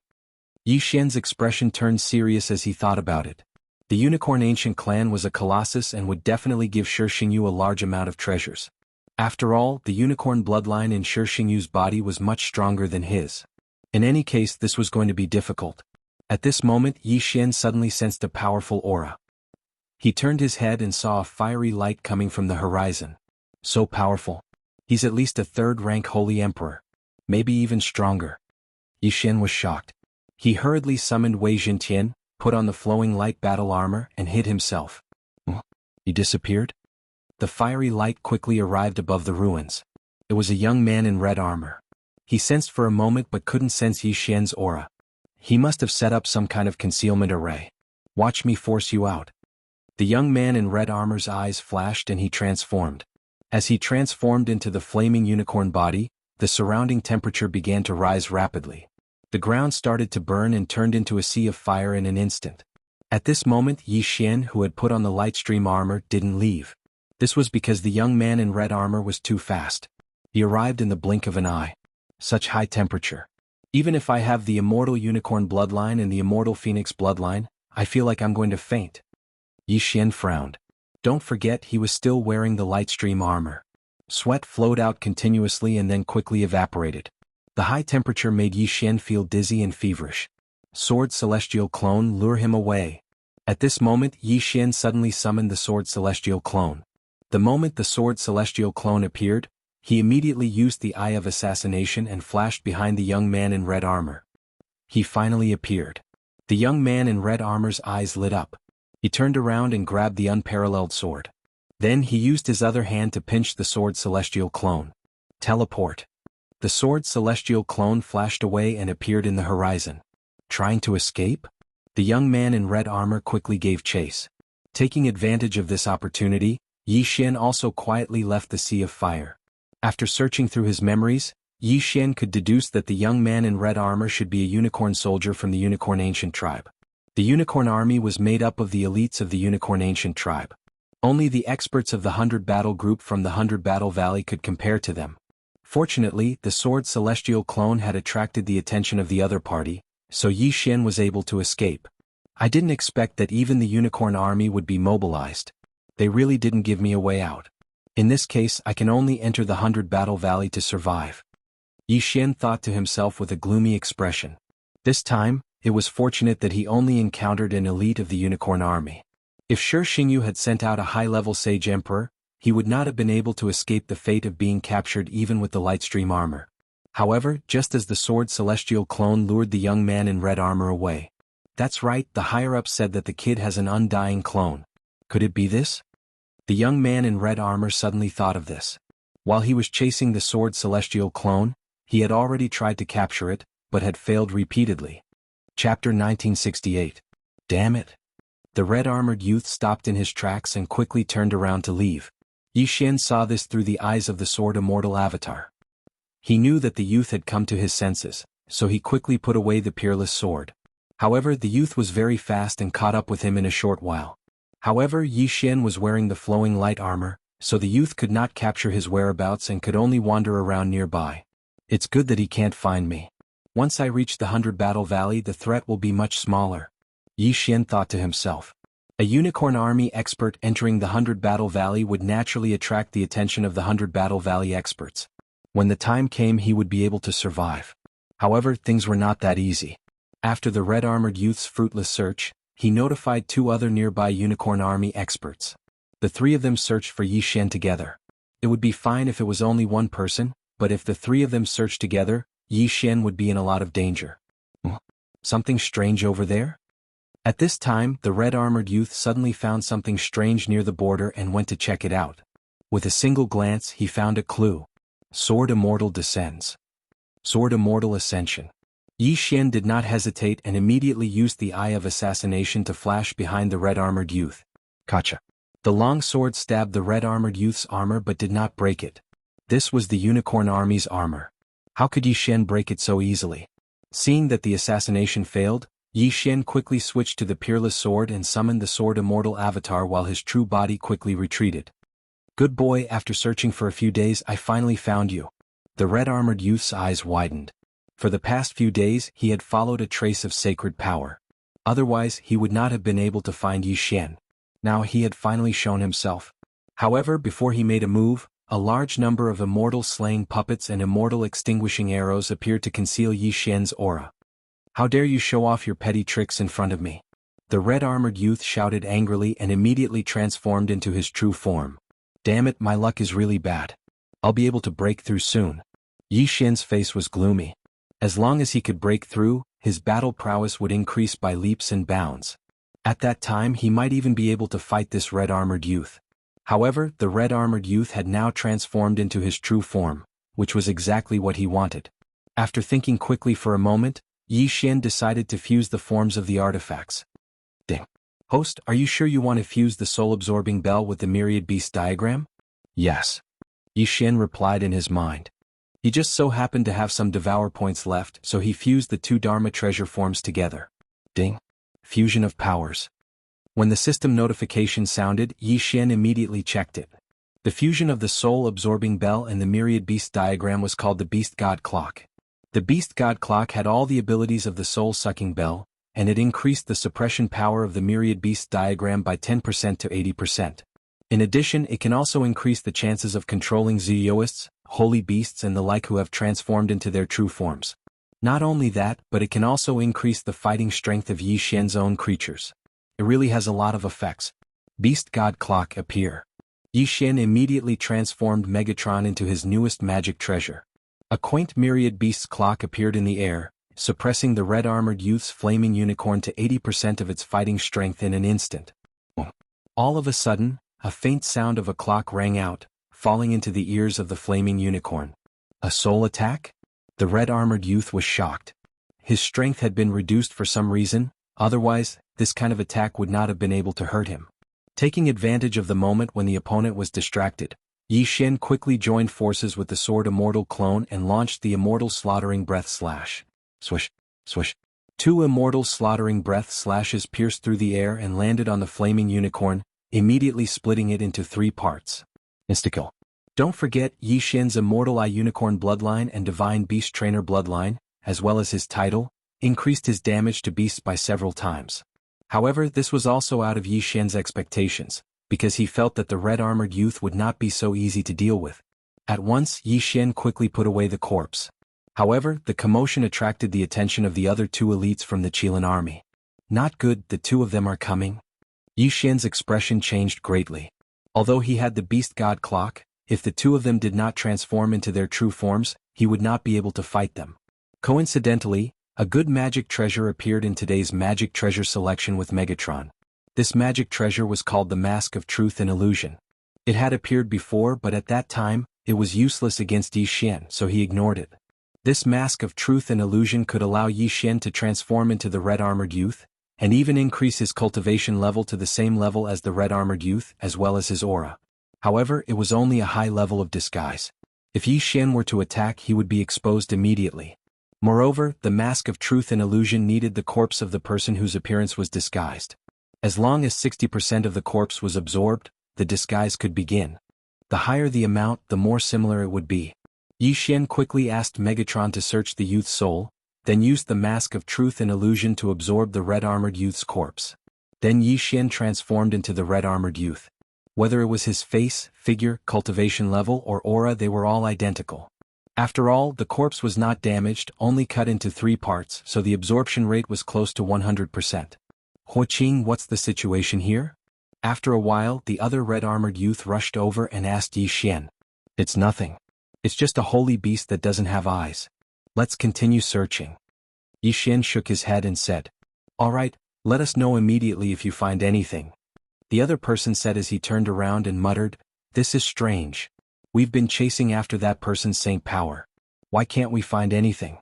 Yi Xian's expression turned serious as he thought about it. The Unicorn Ancient clan was a colossus and would definitely give Shi Xingyu a large amount of treasures. After all, the unicorn bloodline in Shi Xingyu's body was much stronger than his. In any case, this was going to be difficult. At this moment, Yi Xian suddenly sensed a powerful aura. He turned his head and saw a fiery light coming from the horizon. So powerful. He's at least a third-rank Holy Emperor. Maybe even stronger. Yi Xian was shocked. He hurriedly summoned Wei Jintian, put on the flowing light battle armor, and hid himself. He disappeared? The fiery light quickly arrived above the ruins. It was a young man in red armor. He sensed for a moment but couldn't sense Yi Xian's aura. He must have set up some kind of concealment array. Watch me force you out. The young man in red armor's eyes flashed and he transformed. As he transformed into the flaming unicorn body, the surrounding temperature began to rise rapidly. The ground started to burn and turned into a sea of fire in an instant. At this moment, Yi Xian, who had put on the Lightstream armor, didn't leave. This was because the young man in red armor was too fast. He arrived in the blink of an eye. Such high temperature. Even if I have the immortal unicorn bloodline and the immortal phoenix bloodline, I feel like I'm going to faint. Yi Xian frowned. Don't forget he was still wearing the Lightstream armor. Sweat flowed out continuously and then quickly evaporated. The high temperature made Yi Xian feel dizzy and feverish. Sword Celestial Clone, lure him away. At this moment, Yi Xian suddenly summoned the Sword Celestial Clone. The moment the Sword Celestial Clone appeared, he immediately used the Eye of Assassination and flashed behind the young man in red armor. He finally appeared. The young man in red armor's eyes lit up. He turned around and grabbed the unparalleled sword. Then he used his other hand to pinch the sword's celestial clone. Teleport. The sword's celestial clone flashed away and appeared in the horizon. Trying to escape? The young man in red armor quickly gave chase. Taking advantage of this opportunity, Yi Xian also quietly left the Sea of Fire. After searching through his memories, Yi Xian could deduce that the young man in red armor should be a unicorn soldier from the Unicorn Ancient Tribe. The Unicorn Army was made up of the elites of the Unicorn Ancient Tribe. Only the experts of the 100 Battle Group from the 100 Battle Valley could compare to them. Fortunately, the sword's celestial clone had attracted the attention of the other party, so Yi Xian was able to escape. I didn't expect that even the Unicorn Army would be mobilized. They really didn't give me a way out. In this case, I can only enter the 100 Battle Valley to survive. Yi Xian thought to himself with a gloomy expression. This time, it was fortunate that he only encountered an elite of the Unicorn Army. If Shi Xingyu had sent out a high-level Sage Emperor, he would not have been able to escape the fate of being captured even with the Lightstream armor. However, just as the sword celestial clone lured the young man in red armor away. That's right, the higher-up said that the kid has an undying clone. Could it be this? The young man in red armor suddenly thought of this. While he was chasing the sword celestial clone, he had already tried to capture it, but had failed repeatedly. Chapter 1968. Damn it. The red-armored youth stopped in his tracks and quickly turned around to leave. Yi Xian saw this through the eyes of the sword immortal avatar. He knew that the youth had come to his senses, so he quickly put away the peerless sword. However, the youth was very fast and caught up with him in a short while. However, Yi Xian was wearing the flowing light armor, so the youth could not capture his whereabouts and could only wander around nearby. It's good that he can't find me. Once I reach the 100 Battle Valley, the threat will be much smaller. Yi Xian thought to himself. A Unicorn Army expert entering the 100 Battle Valley would naturally attract the attention of the 100 Battle Valley experts. When the time came, he would be able to survive. However, things were not that easy. After the red-armored youth's fruitless search, he notified 2 other nearby Unicorn Army experts. The 3 of them searched for Yi Xian together. It would be fine if it was only one person, but if the 3 of them searched together, Yi Xian would be in a lot of danger. Something strange over there? At this time, the red-armored youth suddenly found something strange near the border and went to check it out. With a single glance, he found a clue. Sword Immortal descends. Sword Immortal Ascension. Yi Xian did not hesitate and immediately used the Eye of Assassination to flash behind the red-armored youth. Gotcha. The long sword stabbed the red-armored youth's armor but did not break it. This was the Unicorn Army's armor. How could Yi Xian break it so easily? Seeing that the assassination failed, Yi Xian quickly switched to the peerless sword and summoned the sword immortal avatar while his true body quickly retreated. Good boy, after searching for a few days, I finally found you. The red-armored youth's eyes widened. For the past few days, he had followed a trace of sacred power. Otherwise, he would not have been able to find Yi Xian. Now he had finally shown himself. However, before he made a move, a large number of immortal slaying puppets and immortal extinguishing arrows appeared to conceal Yi Xian's aura. How dare you show off your petty tricks in front of me? The red-armored youth shouted angrily and immediately transformed into his true form. Damn it, my luck is really bad. I'll be able to break through soon. Yi Xian's face was gloomy. As long as he could break through, his battle prowess would increase by leaps and bounds. At that time, he might even be able to fight this red-armored youth. However, the red-armored youth had now transformed into his true form, which was exactly what he wanted. After thinking quickly for a moment, Yi Xian decided to fuse the forms of the artifacts. Ding. Host, are you sure you want to fuse the soul-absorbing bell with the myriad beast diagram? Yes. Yi Xian replied in his mind. He just so happened to have some devour points left, so he fused the 2 Dharma treasure forms together. Ding. Fusion of powers. When the system notification sounded, Yi Xian immediately checked it. The fusion of the soul-absorbing bell and the myriad beast diagram was called the Beast God Clock. The Beast God Clock had all the abilities of the soul-sucking bell, and it increased the suppression power of the myriad beast diagram by 10% to 80%. In addition, it can also increase the chances of controlling Zooists, holy beasts and the like who have transformed into their true forms. Not only that, but it can also increase the fighting strength of Yi Xian's own creatures. It really has a lot of effects. Beast God Clock appear. Yi Xian immediately transformed Megatron into his newest magic treasure. A quaint myriad beasts clock appeared in the air, suppressing the red-armored youth's flaming unicorn to 80% of its fighting strength in an instant. All of a sudden, a faint sound of a clock rang out, falling into the ears of the flaming unicorn. A soul attack? The red-armored youth was shocked. His strength had been reduced for some reason, otherwise, this kind of attack would not have been able to hurt him. Taking advantage of the moment when the opponent was distracted, Yi Xian quickly joined forces with the Sword Immortal clone and launched the Immortal Slaughtering Breath Slash. Swish, swish. 2 Immortal Slaughtering Breath Slashes pierced through the air and landed on the flaming unicorn, immediately splitting it into 3 parts. Insta-kill. Don't forget Yi Xian's Immortal Eye Unicorn bloodline and Divine Beast Trainer bloodline, as well as his title, increased his damage to beasts by several times. However, this was also out of Yi Xian's expectations, because he felt that the red-armored youth would not be so easy to deal with. At once, Yi Xian quickly put away the corpse. However, the commotion attracted the attention of the other 2 elites from the Qilin army. Not good, the 2 of them are coming. Yi Xian's expression changed greatly. Although he had the beast god clock, if the 2 of them did not transform into their true forms, he would not be able to fight them. Coincidentally, a good magic treasure appeared in today's magic treasure selection with Megatron. This magic treasure was called the Mask of Truth and Illusion. It had appeared before, but at that time, it was useless against Yi Xian, so he ignored it. This Mask of Truth and Illusion could allow Yi Xian to transform into the red-armored youth, and even increase his cultivation level to the same level as the red-armored youth, as well as his aura. However, it was only a high level of disguise. If Yi Xian were to attack, he would be exposed immediately. Moreover, the Mask of Truth and Illusion needed the corpse of the person whose appearance was disguised. As long as 60% of the corpse was absorbed, the disguise could begin. The higher the amount, the more similar it would be. Yi Xian quickly asked Megatron to search the youth's soul, then used the Mask of Truth and Illusion to absorb the red-armored youth's corpse. Then Yi Xian transformed into the red-armored youth. Whether it was his face, figure, cultivation level, or aura, they were all identical. After all, the corpse was not damaged, only cut into 3 parts, so the absorption rate was close to 100%. Ho Qing, what's the situation here? After a while, the other red-armored youth rushed over and asked Yi Xian. It's nothing. It's just a holy beast that doesn't have eyes. Let's continue searching. Yi Xian shook his head and said, All right, let us know immediately if you find anything. The other person said as he turned around and muttered, This is strange. We've been chasing after that person's saint power. Why can't we find anything?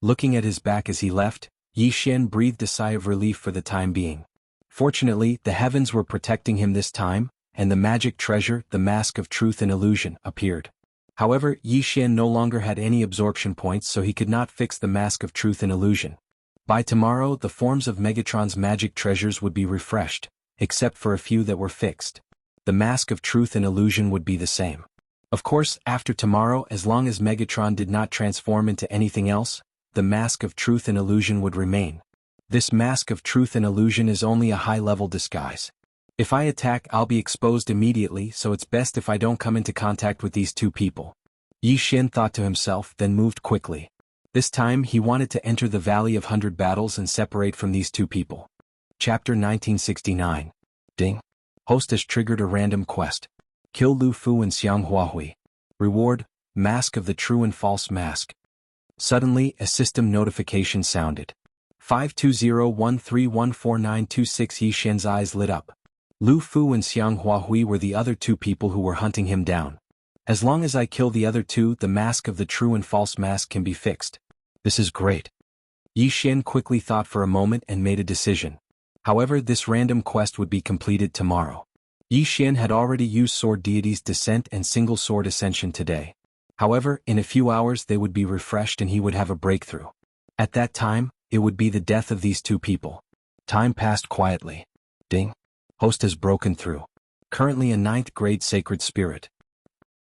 Looking at his back as he left, Yi Xian breathed a sigh of relief for the time being. Fortunately, the heavens were protecting him this time, and the magic treasure, the Mask of Truth and Illusion, appeared. However, Yi Xian no longer had any absorption points, so he could not fix the Mask of Truth and Illusion. By tomorrow, the forms of Megatron's magic treasures would be refreshed, except for a few that were fixed. The Mask of Truth and Illusion would be the same. Of course, after tomorrow, as long as Megatron did not transform into anything else, the Mask of Truth and Illusion would remain. This Mask of Truth and Illusion is only a high-level disguise. If I attack, I'll be exposed immediately, so it's best if I don't come into contact with these 2 people. Yi Xian thought to himself, then moved quickly. This time, he wanted to enter the Valley of 100 Battles and separate from these 2 people. Chapter 1969. Ding. Host has triggered a random quest. Kill Lu Fu and Xiang Huahui. Reward, Mask of the True and False Mask. Suddenly, a system notification sounded. 52013149226. Yi Xian's eyes lit up. Lu Fu and Xiang Huahui were the other 2 people who were hunting him down. As long as I kill the other 2, the Mask of the True and False Mask can be fixed. This is great. Yi Xian quickly thought for a moment and made a decision. However, this random quest would be completed tomorrow. Yi Xian had already used Sword Deity's Descent and Single Sword Ascension today. However, in a few hours they would be refreshed and he would have a breakthrough. At that time, it would be the death of these 2 people. Time passed quietly. Ding. Host has broken through. Currently a 9th grade sacred spirit.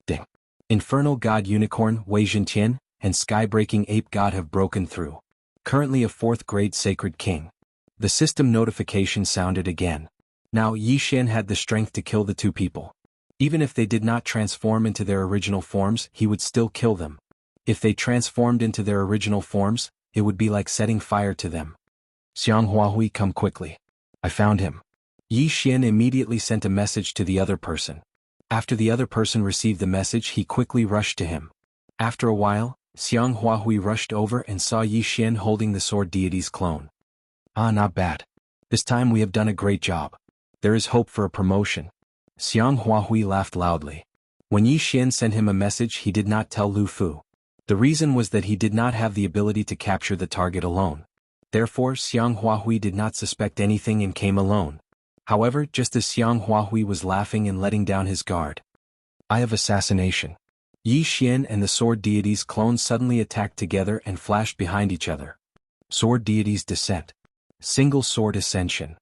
Ding. Infernal God Unicorn, Wei Zhentian, and Sky-breaking Ape God have broken through. Currently a 4th grade sacred king. The system notification sounded again. Now Yi Xian had the strength to kill the 2 people. Even if they did not transform into their original forms, he would still kill them. If they transformed into their original forms, it would be like setting fire to them. Xiang Huahui, come quickly. I found him. Yi Xian immediately sent a message to the other person. After the other person received the message, he quickly rushed to him. After a while, Xiang Huahui rushed over and saw Yi Xian holding the sword deity's clone. Ah, not bad. This time we have done a great job. There is hope for a promotion. Xiang Huahui laughed loudly. When Yi Xian sent him a message, he did not tell Lu Fu. The reason was that he did not have the ability to capture the target alone. Therefore, Xiang Huahui did not suspect anything and came alone. However, just as Xiang Huahui was laughing and letting down his guard, eye of assassination, Yi Xian and the sword deity's clone suddenly attacked together and flashed behind each other. Sword deity's descent. Single sword ascension.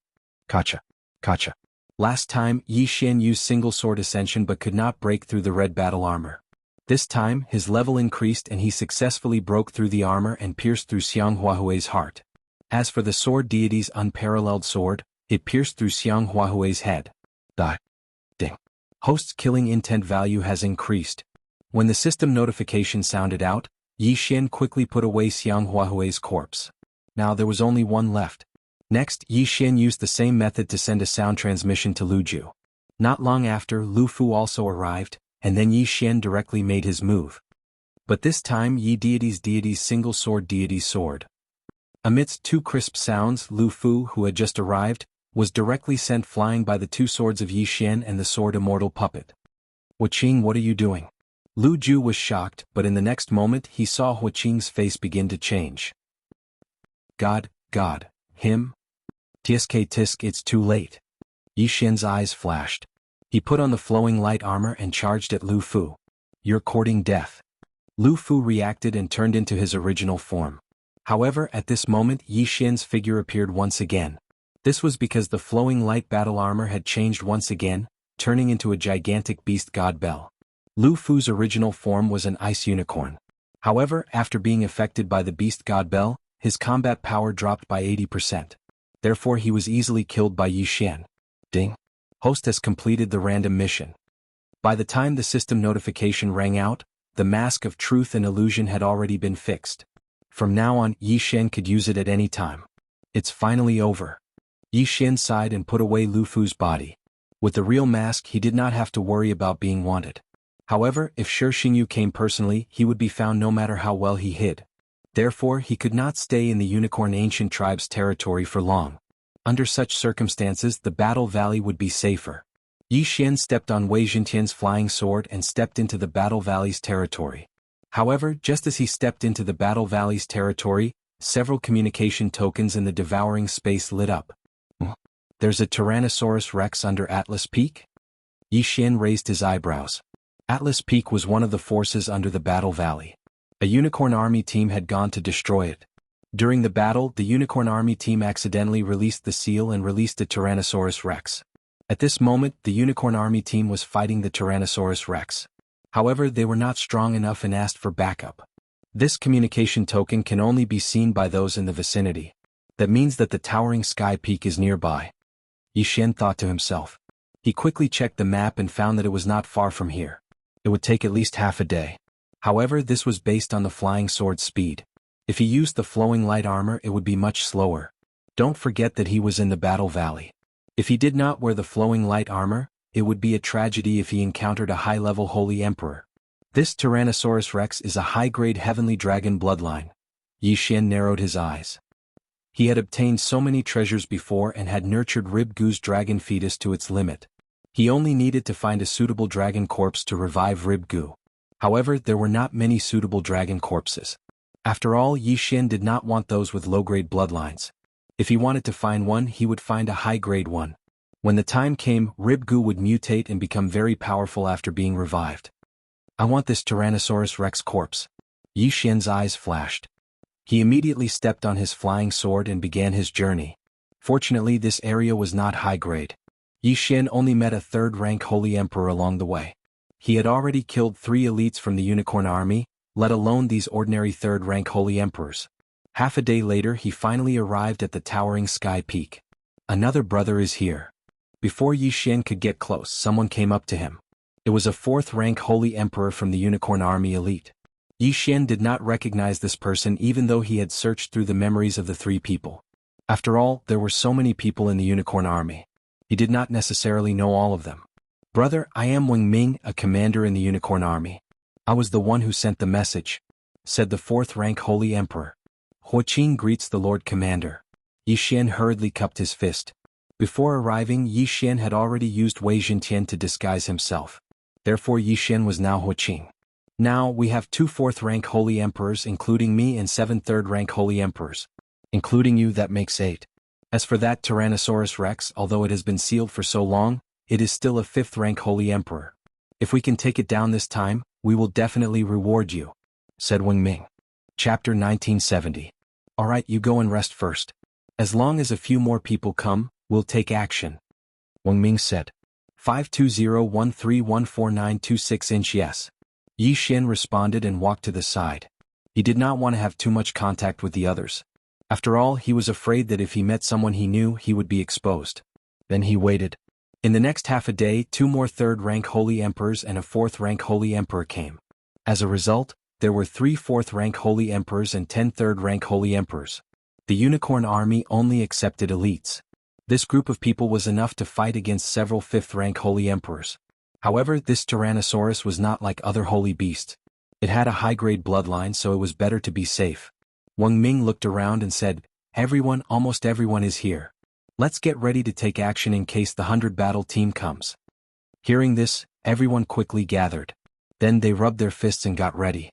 Kacha. Kacha. Last time, Yi Xian used single sword ascension but could not break through the red battle armor. This time, his level increased and he successfully broke through the armor and pierced through Xiang Huahui's heart. As for the sword deity's unparalleled sword, it pierced through Xiang Huahui's head. Die. Ding. Host's killing intent value has increased. When the system notification sounded out, Yi Xian quickly put away Xiang Huahui's corpse. Now there was only one left. Next, Yi Xian used the same method to send a sound transmission to Lu Ju. Not long after, Lu Fu also arrived, and then Yi Xian directly made his move. But this time Yi deity's single sword deity's sword. Amidst two crisp sounds, Lu Fu, who had just arrived, was directly sent flying by the two swords of Yi Xian and the sword immortal puppet. Huaqing, what are you doing? Lu Ju was shocked, but in the next moment he saw Huaqing's face begin to change. God, him? Tisk, it's too late. Yi Xian's eyes flashed. He put on the flowing light armor and charged at Lu Fu. You're courting death. Lu Fu reacted and turned into his original form. However, at this moment Yi Xian's figure appeared once again. This was because the flowing light battle armor had changed once again, turning into a gigantic beast god bell. Lu Fu's original form was an ice unicorn. However, after being affected by the beast god bell, his combat power dropped by 80%. Therefore he was easily killed by Yi Xian. Ding. Host has completed the random mission. By the time the system notification rang out, the mask of truth and illusion had already been fixed. From now on, Yi Xian could use it at any time. It's finally over. Yi Xian sighed and put away Lu Fu's body. With the real mask he did not have to worry about being wanted. However, if Shi Xingyu came personally, he would be found no matter how well he hid. Therefore, he could not stay in the Unicorn Ancient Tribe's territory for long. Under such circumstances, the Battle Valley would be safer. Yi Xian stepped on Wei Jintian's flying sword and stepped into the Battle Valley's territory. However, just as he stepped into the Battle Valley's territory, several communication tokens in the devouring space lit up. There's a Tyrannosaurus Rex under Atlas Peak? Yi Xian raised his eyebrows. Atlas Peak was one of the forces under the Battle Valley. A Unicorn Army team had gone to destroy it. During the battle, the Unicorn Army team accidentally released the seal and released the Tyrannosaurus Rex. At this moment, the Unicorn Army team was fighting the Tyrannosaurus Rex. However, they were not strong enough and asked for backup. This communication token can only be seen by those in the vicinity. That means that the towering sky peak is nearby. Yi Xian thought to himself. He quickly checked the map and found that it was not far from here. It would take at least half a day. However, this was based on the flying sword's speed. If he used the flowing light armor, it would be much slower. Don't forget that he was in the Battle Valley. If he did not wear the flowing light armor, it would be a tragedy if he encountered a high-level Holy Emperor. This Tyrannosaurus Rex is a high-grade heavenly dragon bloodline. Yi Xian narrowed his eyes. He had obtained so many treasures before and had nurtured Rib Gu's dragon fetus to its limit. He only needed to find a suitable dragon corpse to revive Rib Gu. However, there were not many suitable dragon corpses. After all, Yi Xian did not want those with low-grade bloodlines. If he wanted to find one, he would find a high-grade one. When the time came, Rib Gu would mutate and become very powerful after being revived. I want this Tyrannosaurus Rex corpse. Yi Xian's eyes flashed. He immediately stepped on his flying sword and began his journey. Fortunately, this area was not high-grade. Yi Xian only met a third-rank Holy Emperor along the way. He had already killed 3 elites from the Unicorn Army, let alone these ordinary third-rank Holy Emperors. Half a day later he finally arrived at the towering sky peak. Another brother is here. Before Yi Xian could get close, someone came up to him. It was a 4th-rank Holy Emperor from the Unicorn Army elite. Yi Xian did not recognize this person even though he had searched through the memories of the 3 people. After all, there were so many people in the Unicorn Army. He did not necessarily know all of them. Brother, I am Wang Ming, a commander in the Unicorn Army. I was the one who sent the message. said the fourth-rank Holy Emperor. Huaqin greets the Lord Commander. Yi Xian hurriedly cupped his fist. Before arriving, Yi Xian had already used Wei Zhentian to disguise himself. Therefore Yi Xian was now Huaqin. Now we have 2 4th-rank Holy Emperors including me and 7 3rd-rank Holy Emperors. Including you, that makes 8. As for that Tyrannosaurus Rex, although it has been sealed for so long, it is still a 5th-rank Holy Emperor. If we can take it down this time, we will definitely reward you, said Wang Ming. Chapter 1970. Alright, you go and rest first. As long as a few more people come, we'll take action, Wang Ming said. 520131492 yes. Yi Xian responded and walked to the side. He did not want to have too much contact with the others. After all, he was afraid that if he met someone he knew, he would be exposed. Then he waited. In the next half a day, 2 more 3rd-rank Holy Emperors and a 4th-rank Holy Emperor came. As a result, there were 3 4th-rank Holy Emperors and 10 3rd-rank Holy Emperors. The Unicorn Army only accepted elites. This group of people was enough to fight against several 5th-rank Holy Emperors. However, this Tyrannosaurus was not like other holy beasts. It had a high-grade bloodline, so it was better to be safe. Wang Ming looked around and said, "Everyone, almost everyone is here. Let's get ready to take action in case the 100 battle team comes." Hearing this, everyone quickly gathered. Then they rubbed their fists and got ready.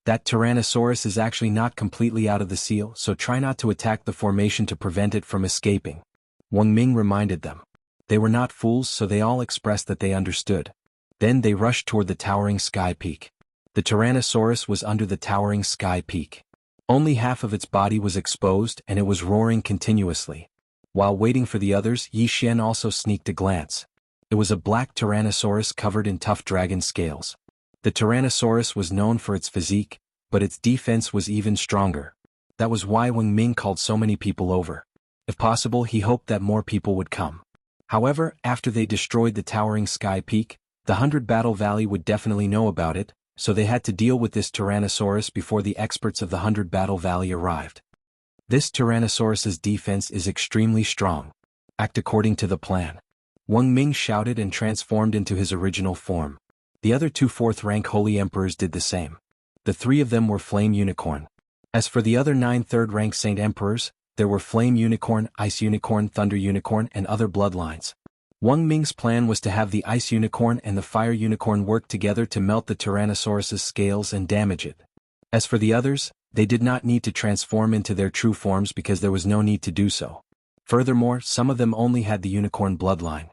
That Tyrannosaurus is actually not completely out of the seal, so try not to attack the formation to prevent it from escaping, Wang Ming reminded them. They were not fools, so they all expressed that they understood. Then they rushed toward the towering sky peak. The Tyrannosaurus was under the towering sky peak. Only half of its body was exposed and it was roaring continuously. While waiting for the others, Yi Xian also sneaked a glance. It was a black Tyrannosaurus covered in tough dragon scales. The Tyrannosaurus was known for its physique, but its defense was even stronger. That was why Wang Ming called so many people over. If possible, he hoped that more people would come. However, after they destroyed the towering sky peak, the 100 Battle Valley would definitely know about it, so they had to deal with this Tyrannosaurus before the experts of the 100 Battle Valley arrived. This Tyrannosaurus's defense is extremely strong. Act according to the plan. Wang Ming shouted and transformed into his original form. The other 2 4th-rank Holy Emperors did the same. The 3 of them were Flame Unicorn. As for the other 9 3rd-rank Saint Emperors, there were Flame Unicorn, Ice Unicorn, Thunder Unicorn, and other bloodlines. Wang Ming's plan was to have the Ice Unicorn and the Fire Unicorn work together to melt the Tyrannosaurus's scales and damage it. As for the others, they did not need to transform into their true forms because there was no need to do so. Furthermore, some of them only had the Unicorn bloodline.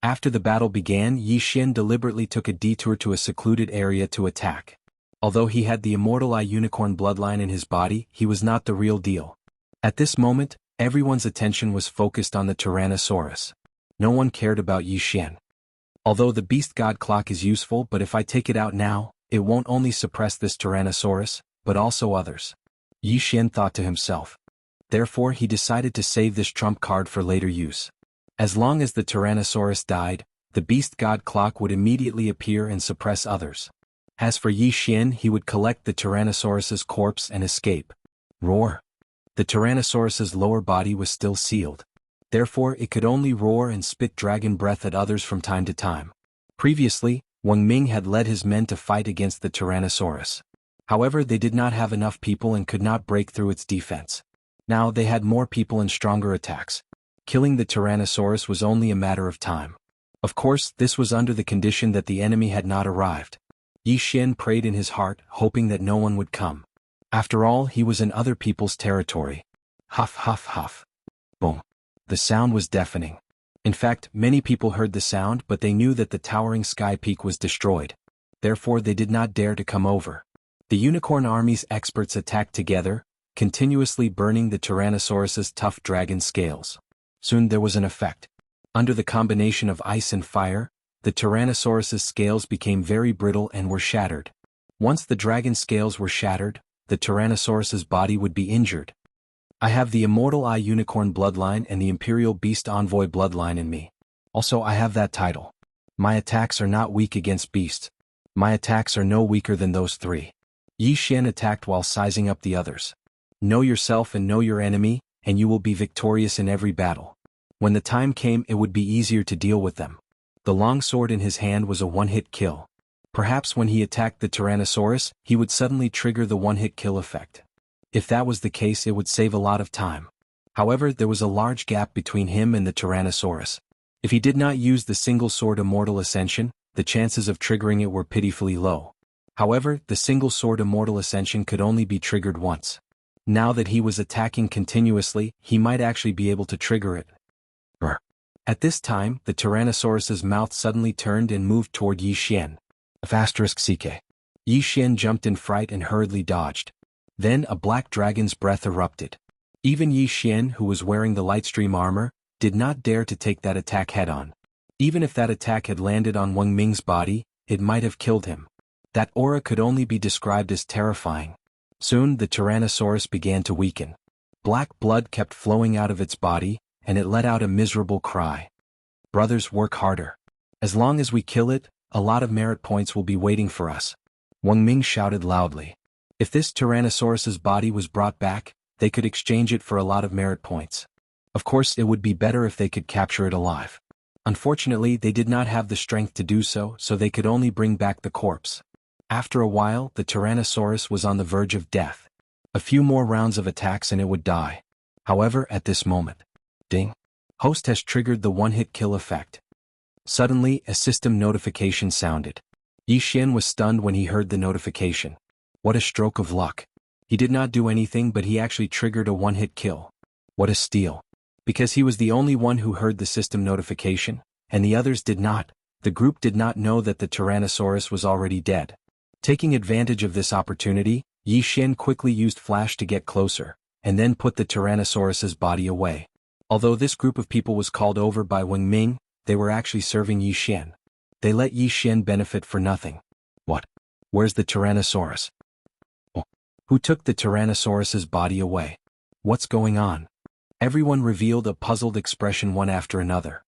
After the battle began, Yi Xian deliberately took a detour to a secluded area to attack. Although he had the Immortal Eye Unicorn bloodline in his body, he was not the real deal. At this moment, everyone's attention was focused on the Tyrannosaurus. No one cared about Yi Xian. Although the Beast God Clock is useful, but if I take it out now, it won't only suppress this Tyrannosaurus, but also others. Yi Xian thought to himself. Therefore he decided to save this trump card for later use. As long as the Tyrannosaurus died, the Beast God Clock would immediately appear and suppress others. As for Yi Xian, he would collect the Tyrannosaurus's corpse and escape. Roar. The Tyrannosaurus's lower body was still sealed. Therefore it could only roar and spit dragon breath at others from time to time. Previously, Wang Ming had led his men to fight against the Tyrannosaurus. However, they did not have enough people and could not break through its defense. Now they had more people and stronger attacks. Killing the Tyrannosaurus was only a matter of time. Of course, this was under the condition that the enemy had not arrived. Yi Xian prayed in his heart, hoping that no one would come. After all, he was in other people's territory. Huff, huff, huff. Boom. The sound was deafening. In fact, many people heard the sound, but they knew that the towering sky peak was destroyed. Therefore they did not dare to come over. The Unicorn Army's experts attacked together, continuously burning the Tyrannosaurus's tough dragon scales. Soon there was an effect. Under the combination of ice and fire, the Tyrannosaurus's scales became very brittle and were shattered. Once the dragon scales were shattered, the Tyrannosaurus's body would be injured. I have the Immortal Eye Unicorn bloodline and the Imperial Beast Envoy bloodline in me. Also, I have that title. My attacks are not weak against beasts. My attacks are no weaker than those 3. Yi Xian attacked while sizing up the others. Know yourself and know your enemy, and you will be victorious in every battle. When the time came, it would be easier to deal with them. The long sword in his hand was a one-hit kill. Perhaps when he attacked the Tyrannosaurus, he would suddenly trigger the one-hit kill effect. If that was the case, it would save a lot of time. However, there was a large gap between him and the Tyrannosaurus. If he did not use the single sword Immortal Ascension, the chances of triggering it were pitifully low. However, the single sword Immortal Ascension could only be triggered once. Now that he was attacking continuously, he might actually be able to trigger it. At this time, the Tyrannosaurus's mouth suddenly turned and moved toward Yi Xian. *CK. Yi Xian jumped in fright and hurriedly dodged. Then a black dragon's breath erupted. Even Yi Xian, who was wearing the Lightstream armor, did not dare to take that attack head-on. Even if that attack had landed on Wang Ming's body, it might have killed him. That aura could only be described as terrifying. Soon the Tyrannosaurus began to weaken. Black blood kept flowing out of its body, and it let out a miserable cry. "Brothers, work harder. As long as we kill it, a lot of merit points will be waiting for us," Wang Ming shouted loudly. If this Tyrannosaurus's body was brought back, they could exchange it for a lot of merit points. Of course, it would be better if they could capture it alive. Unfortunately, they did not have the strength to do so, so they could only bring back the corpse. After a while, the Tyrannosaurus was on the verge of death. A few more rounds of attacks and it would die. However, at this moment, ding! Host has triggered the one-hit kill effect. Suddenly, a system notification sounded. Yi Xian was stunned when he heard the notification. What a stroke of luck. He did not do anything, but he actually triggered a one-hit kill. What a steal. Because he was the only one who heard the system notification, and the others did not, the group did not know that the Tyrannosaurus was already dead. Taking advantage of this opportunity, Yi Xian quickly used Flash to get closer, and then put the Tyrannosaurus's body away. Although this group of people was called over by Wang Ming, they were actually serving Yi Xian. They let Yi Xian benefit for nothing. What? Where's the Tyrannosaurus? Oh. Who took the Tyrannosaurus's body away? What's going on? Everyone revealed a puzzled expression one after another.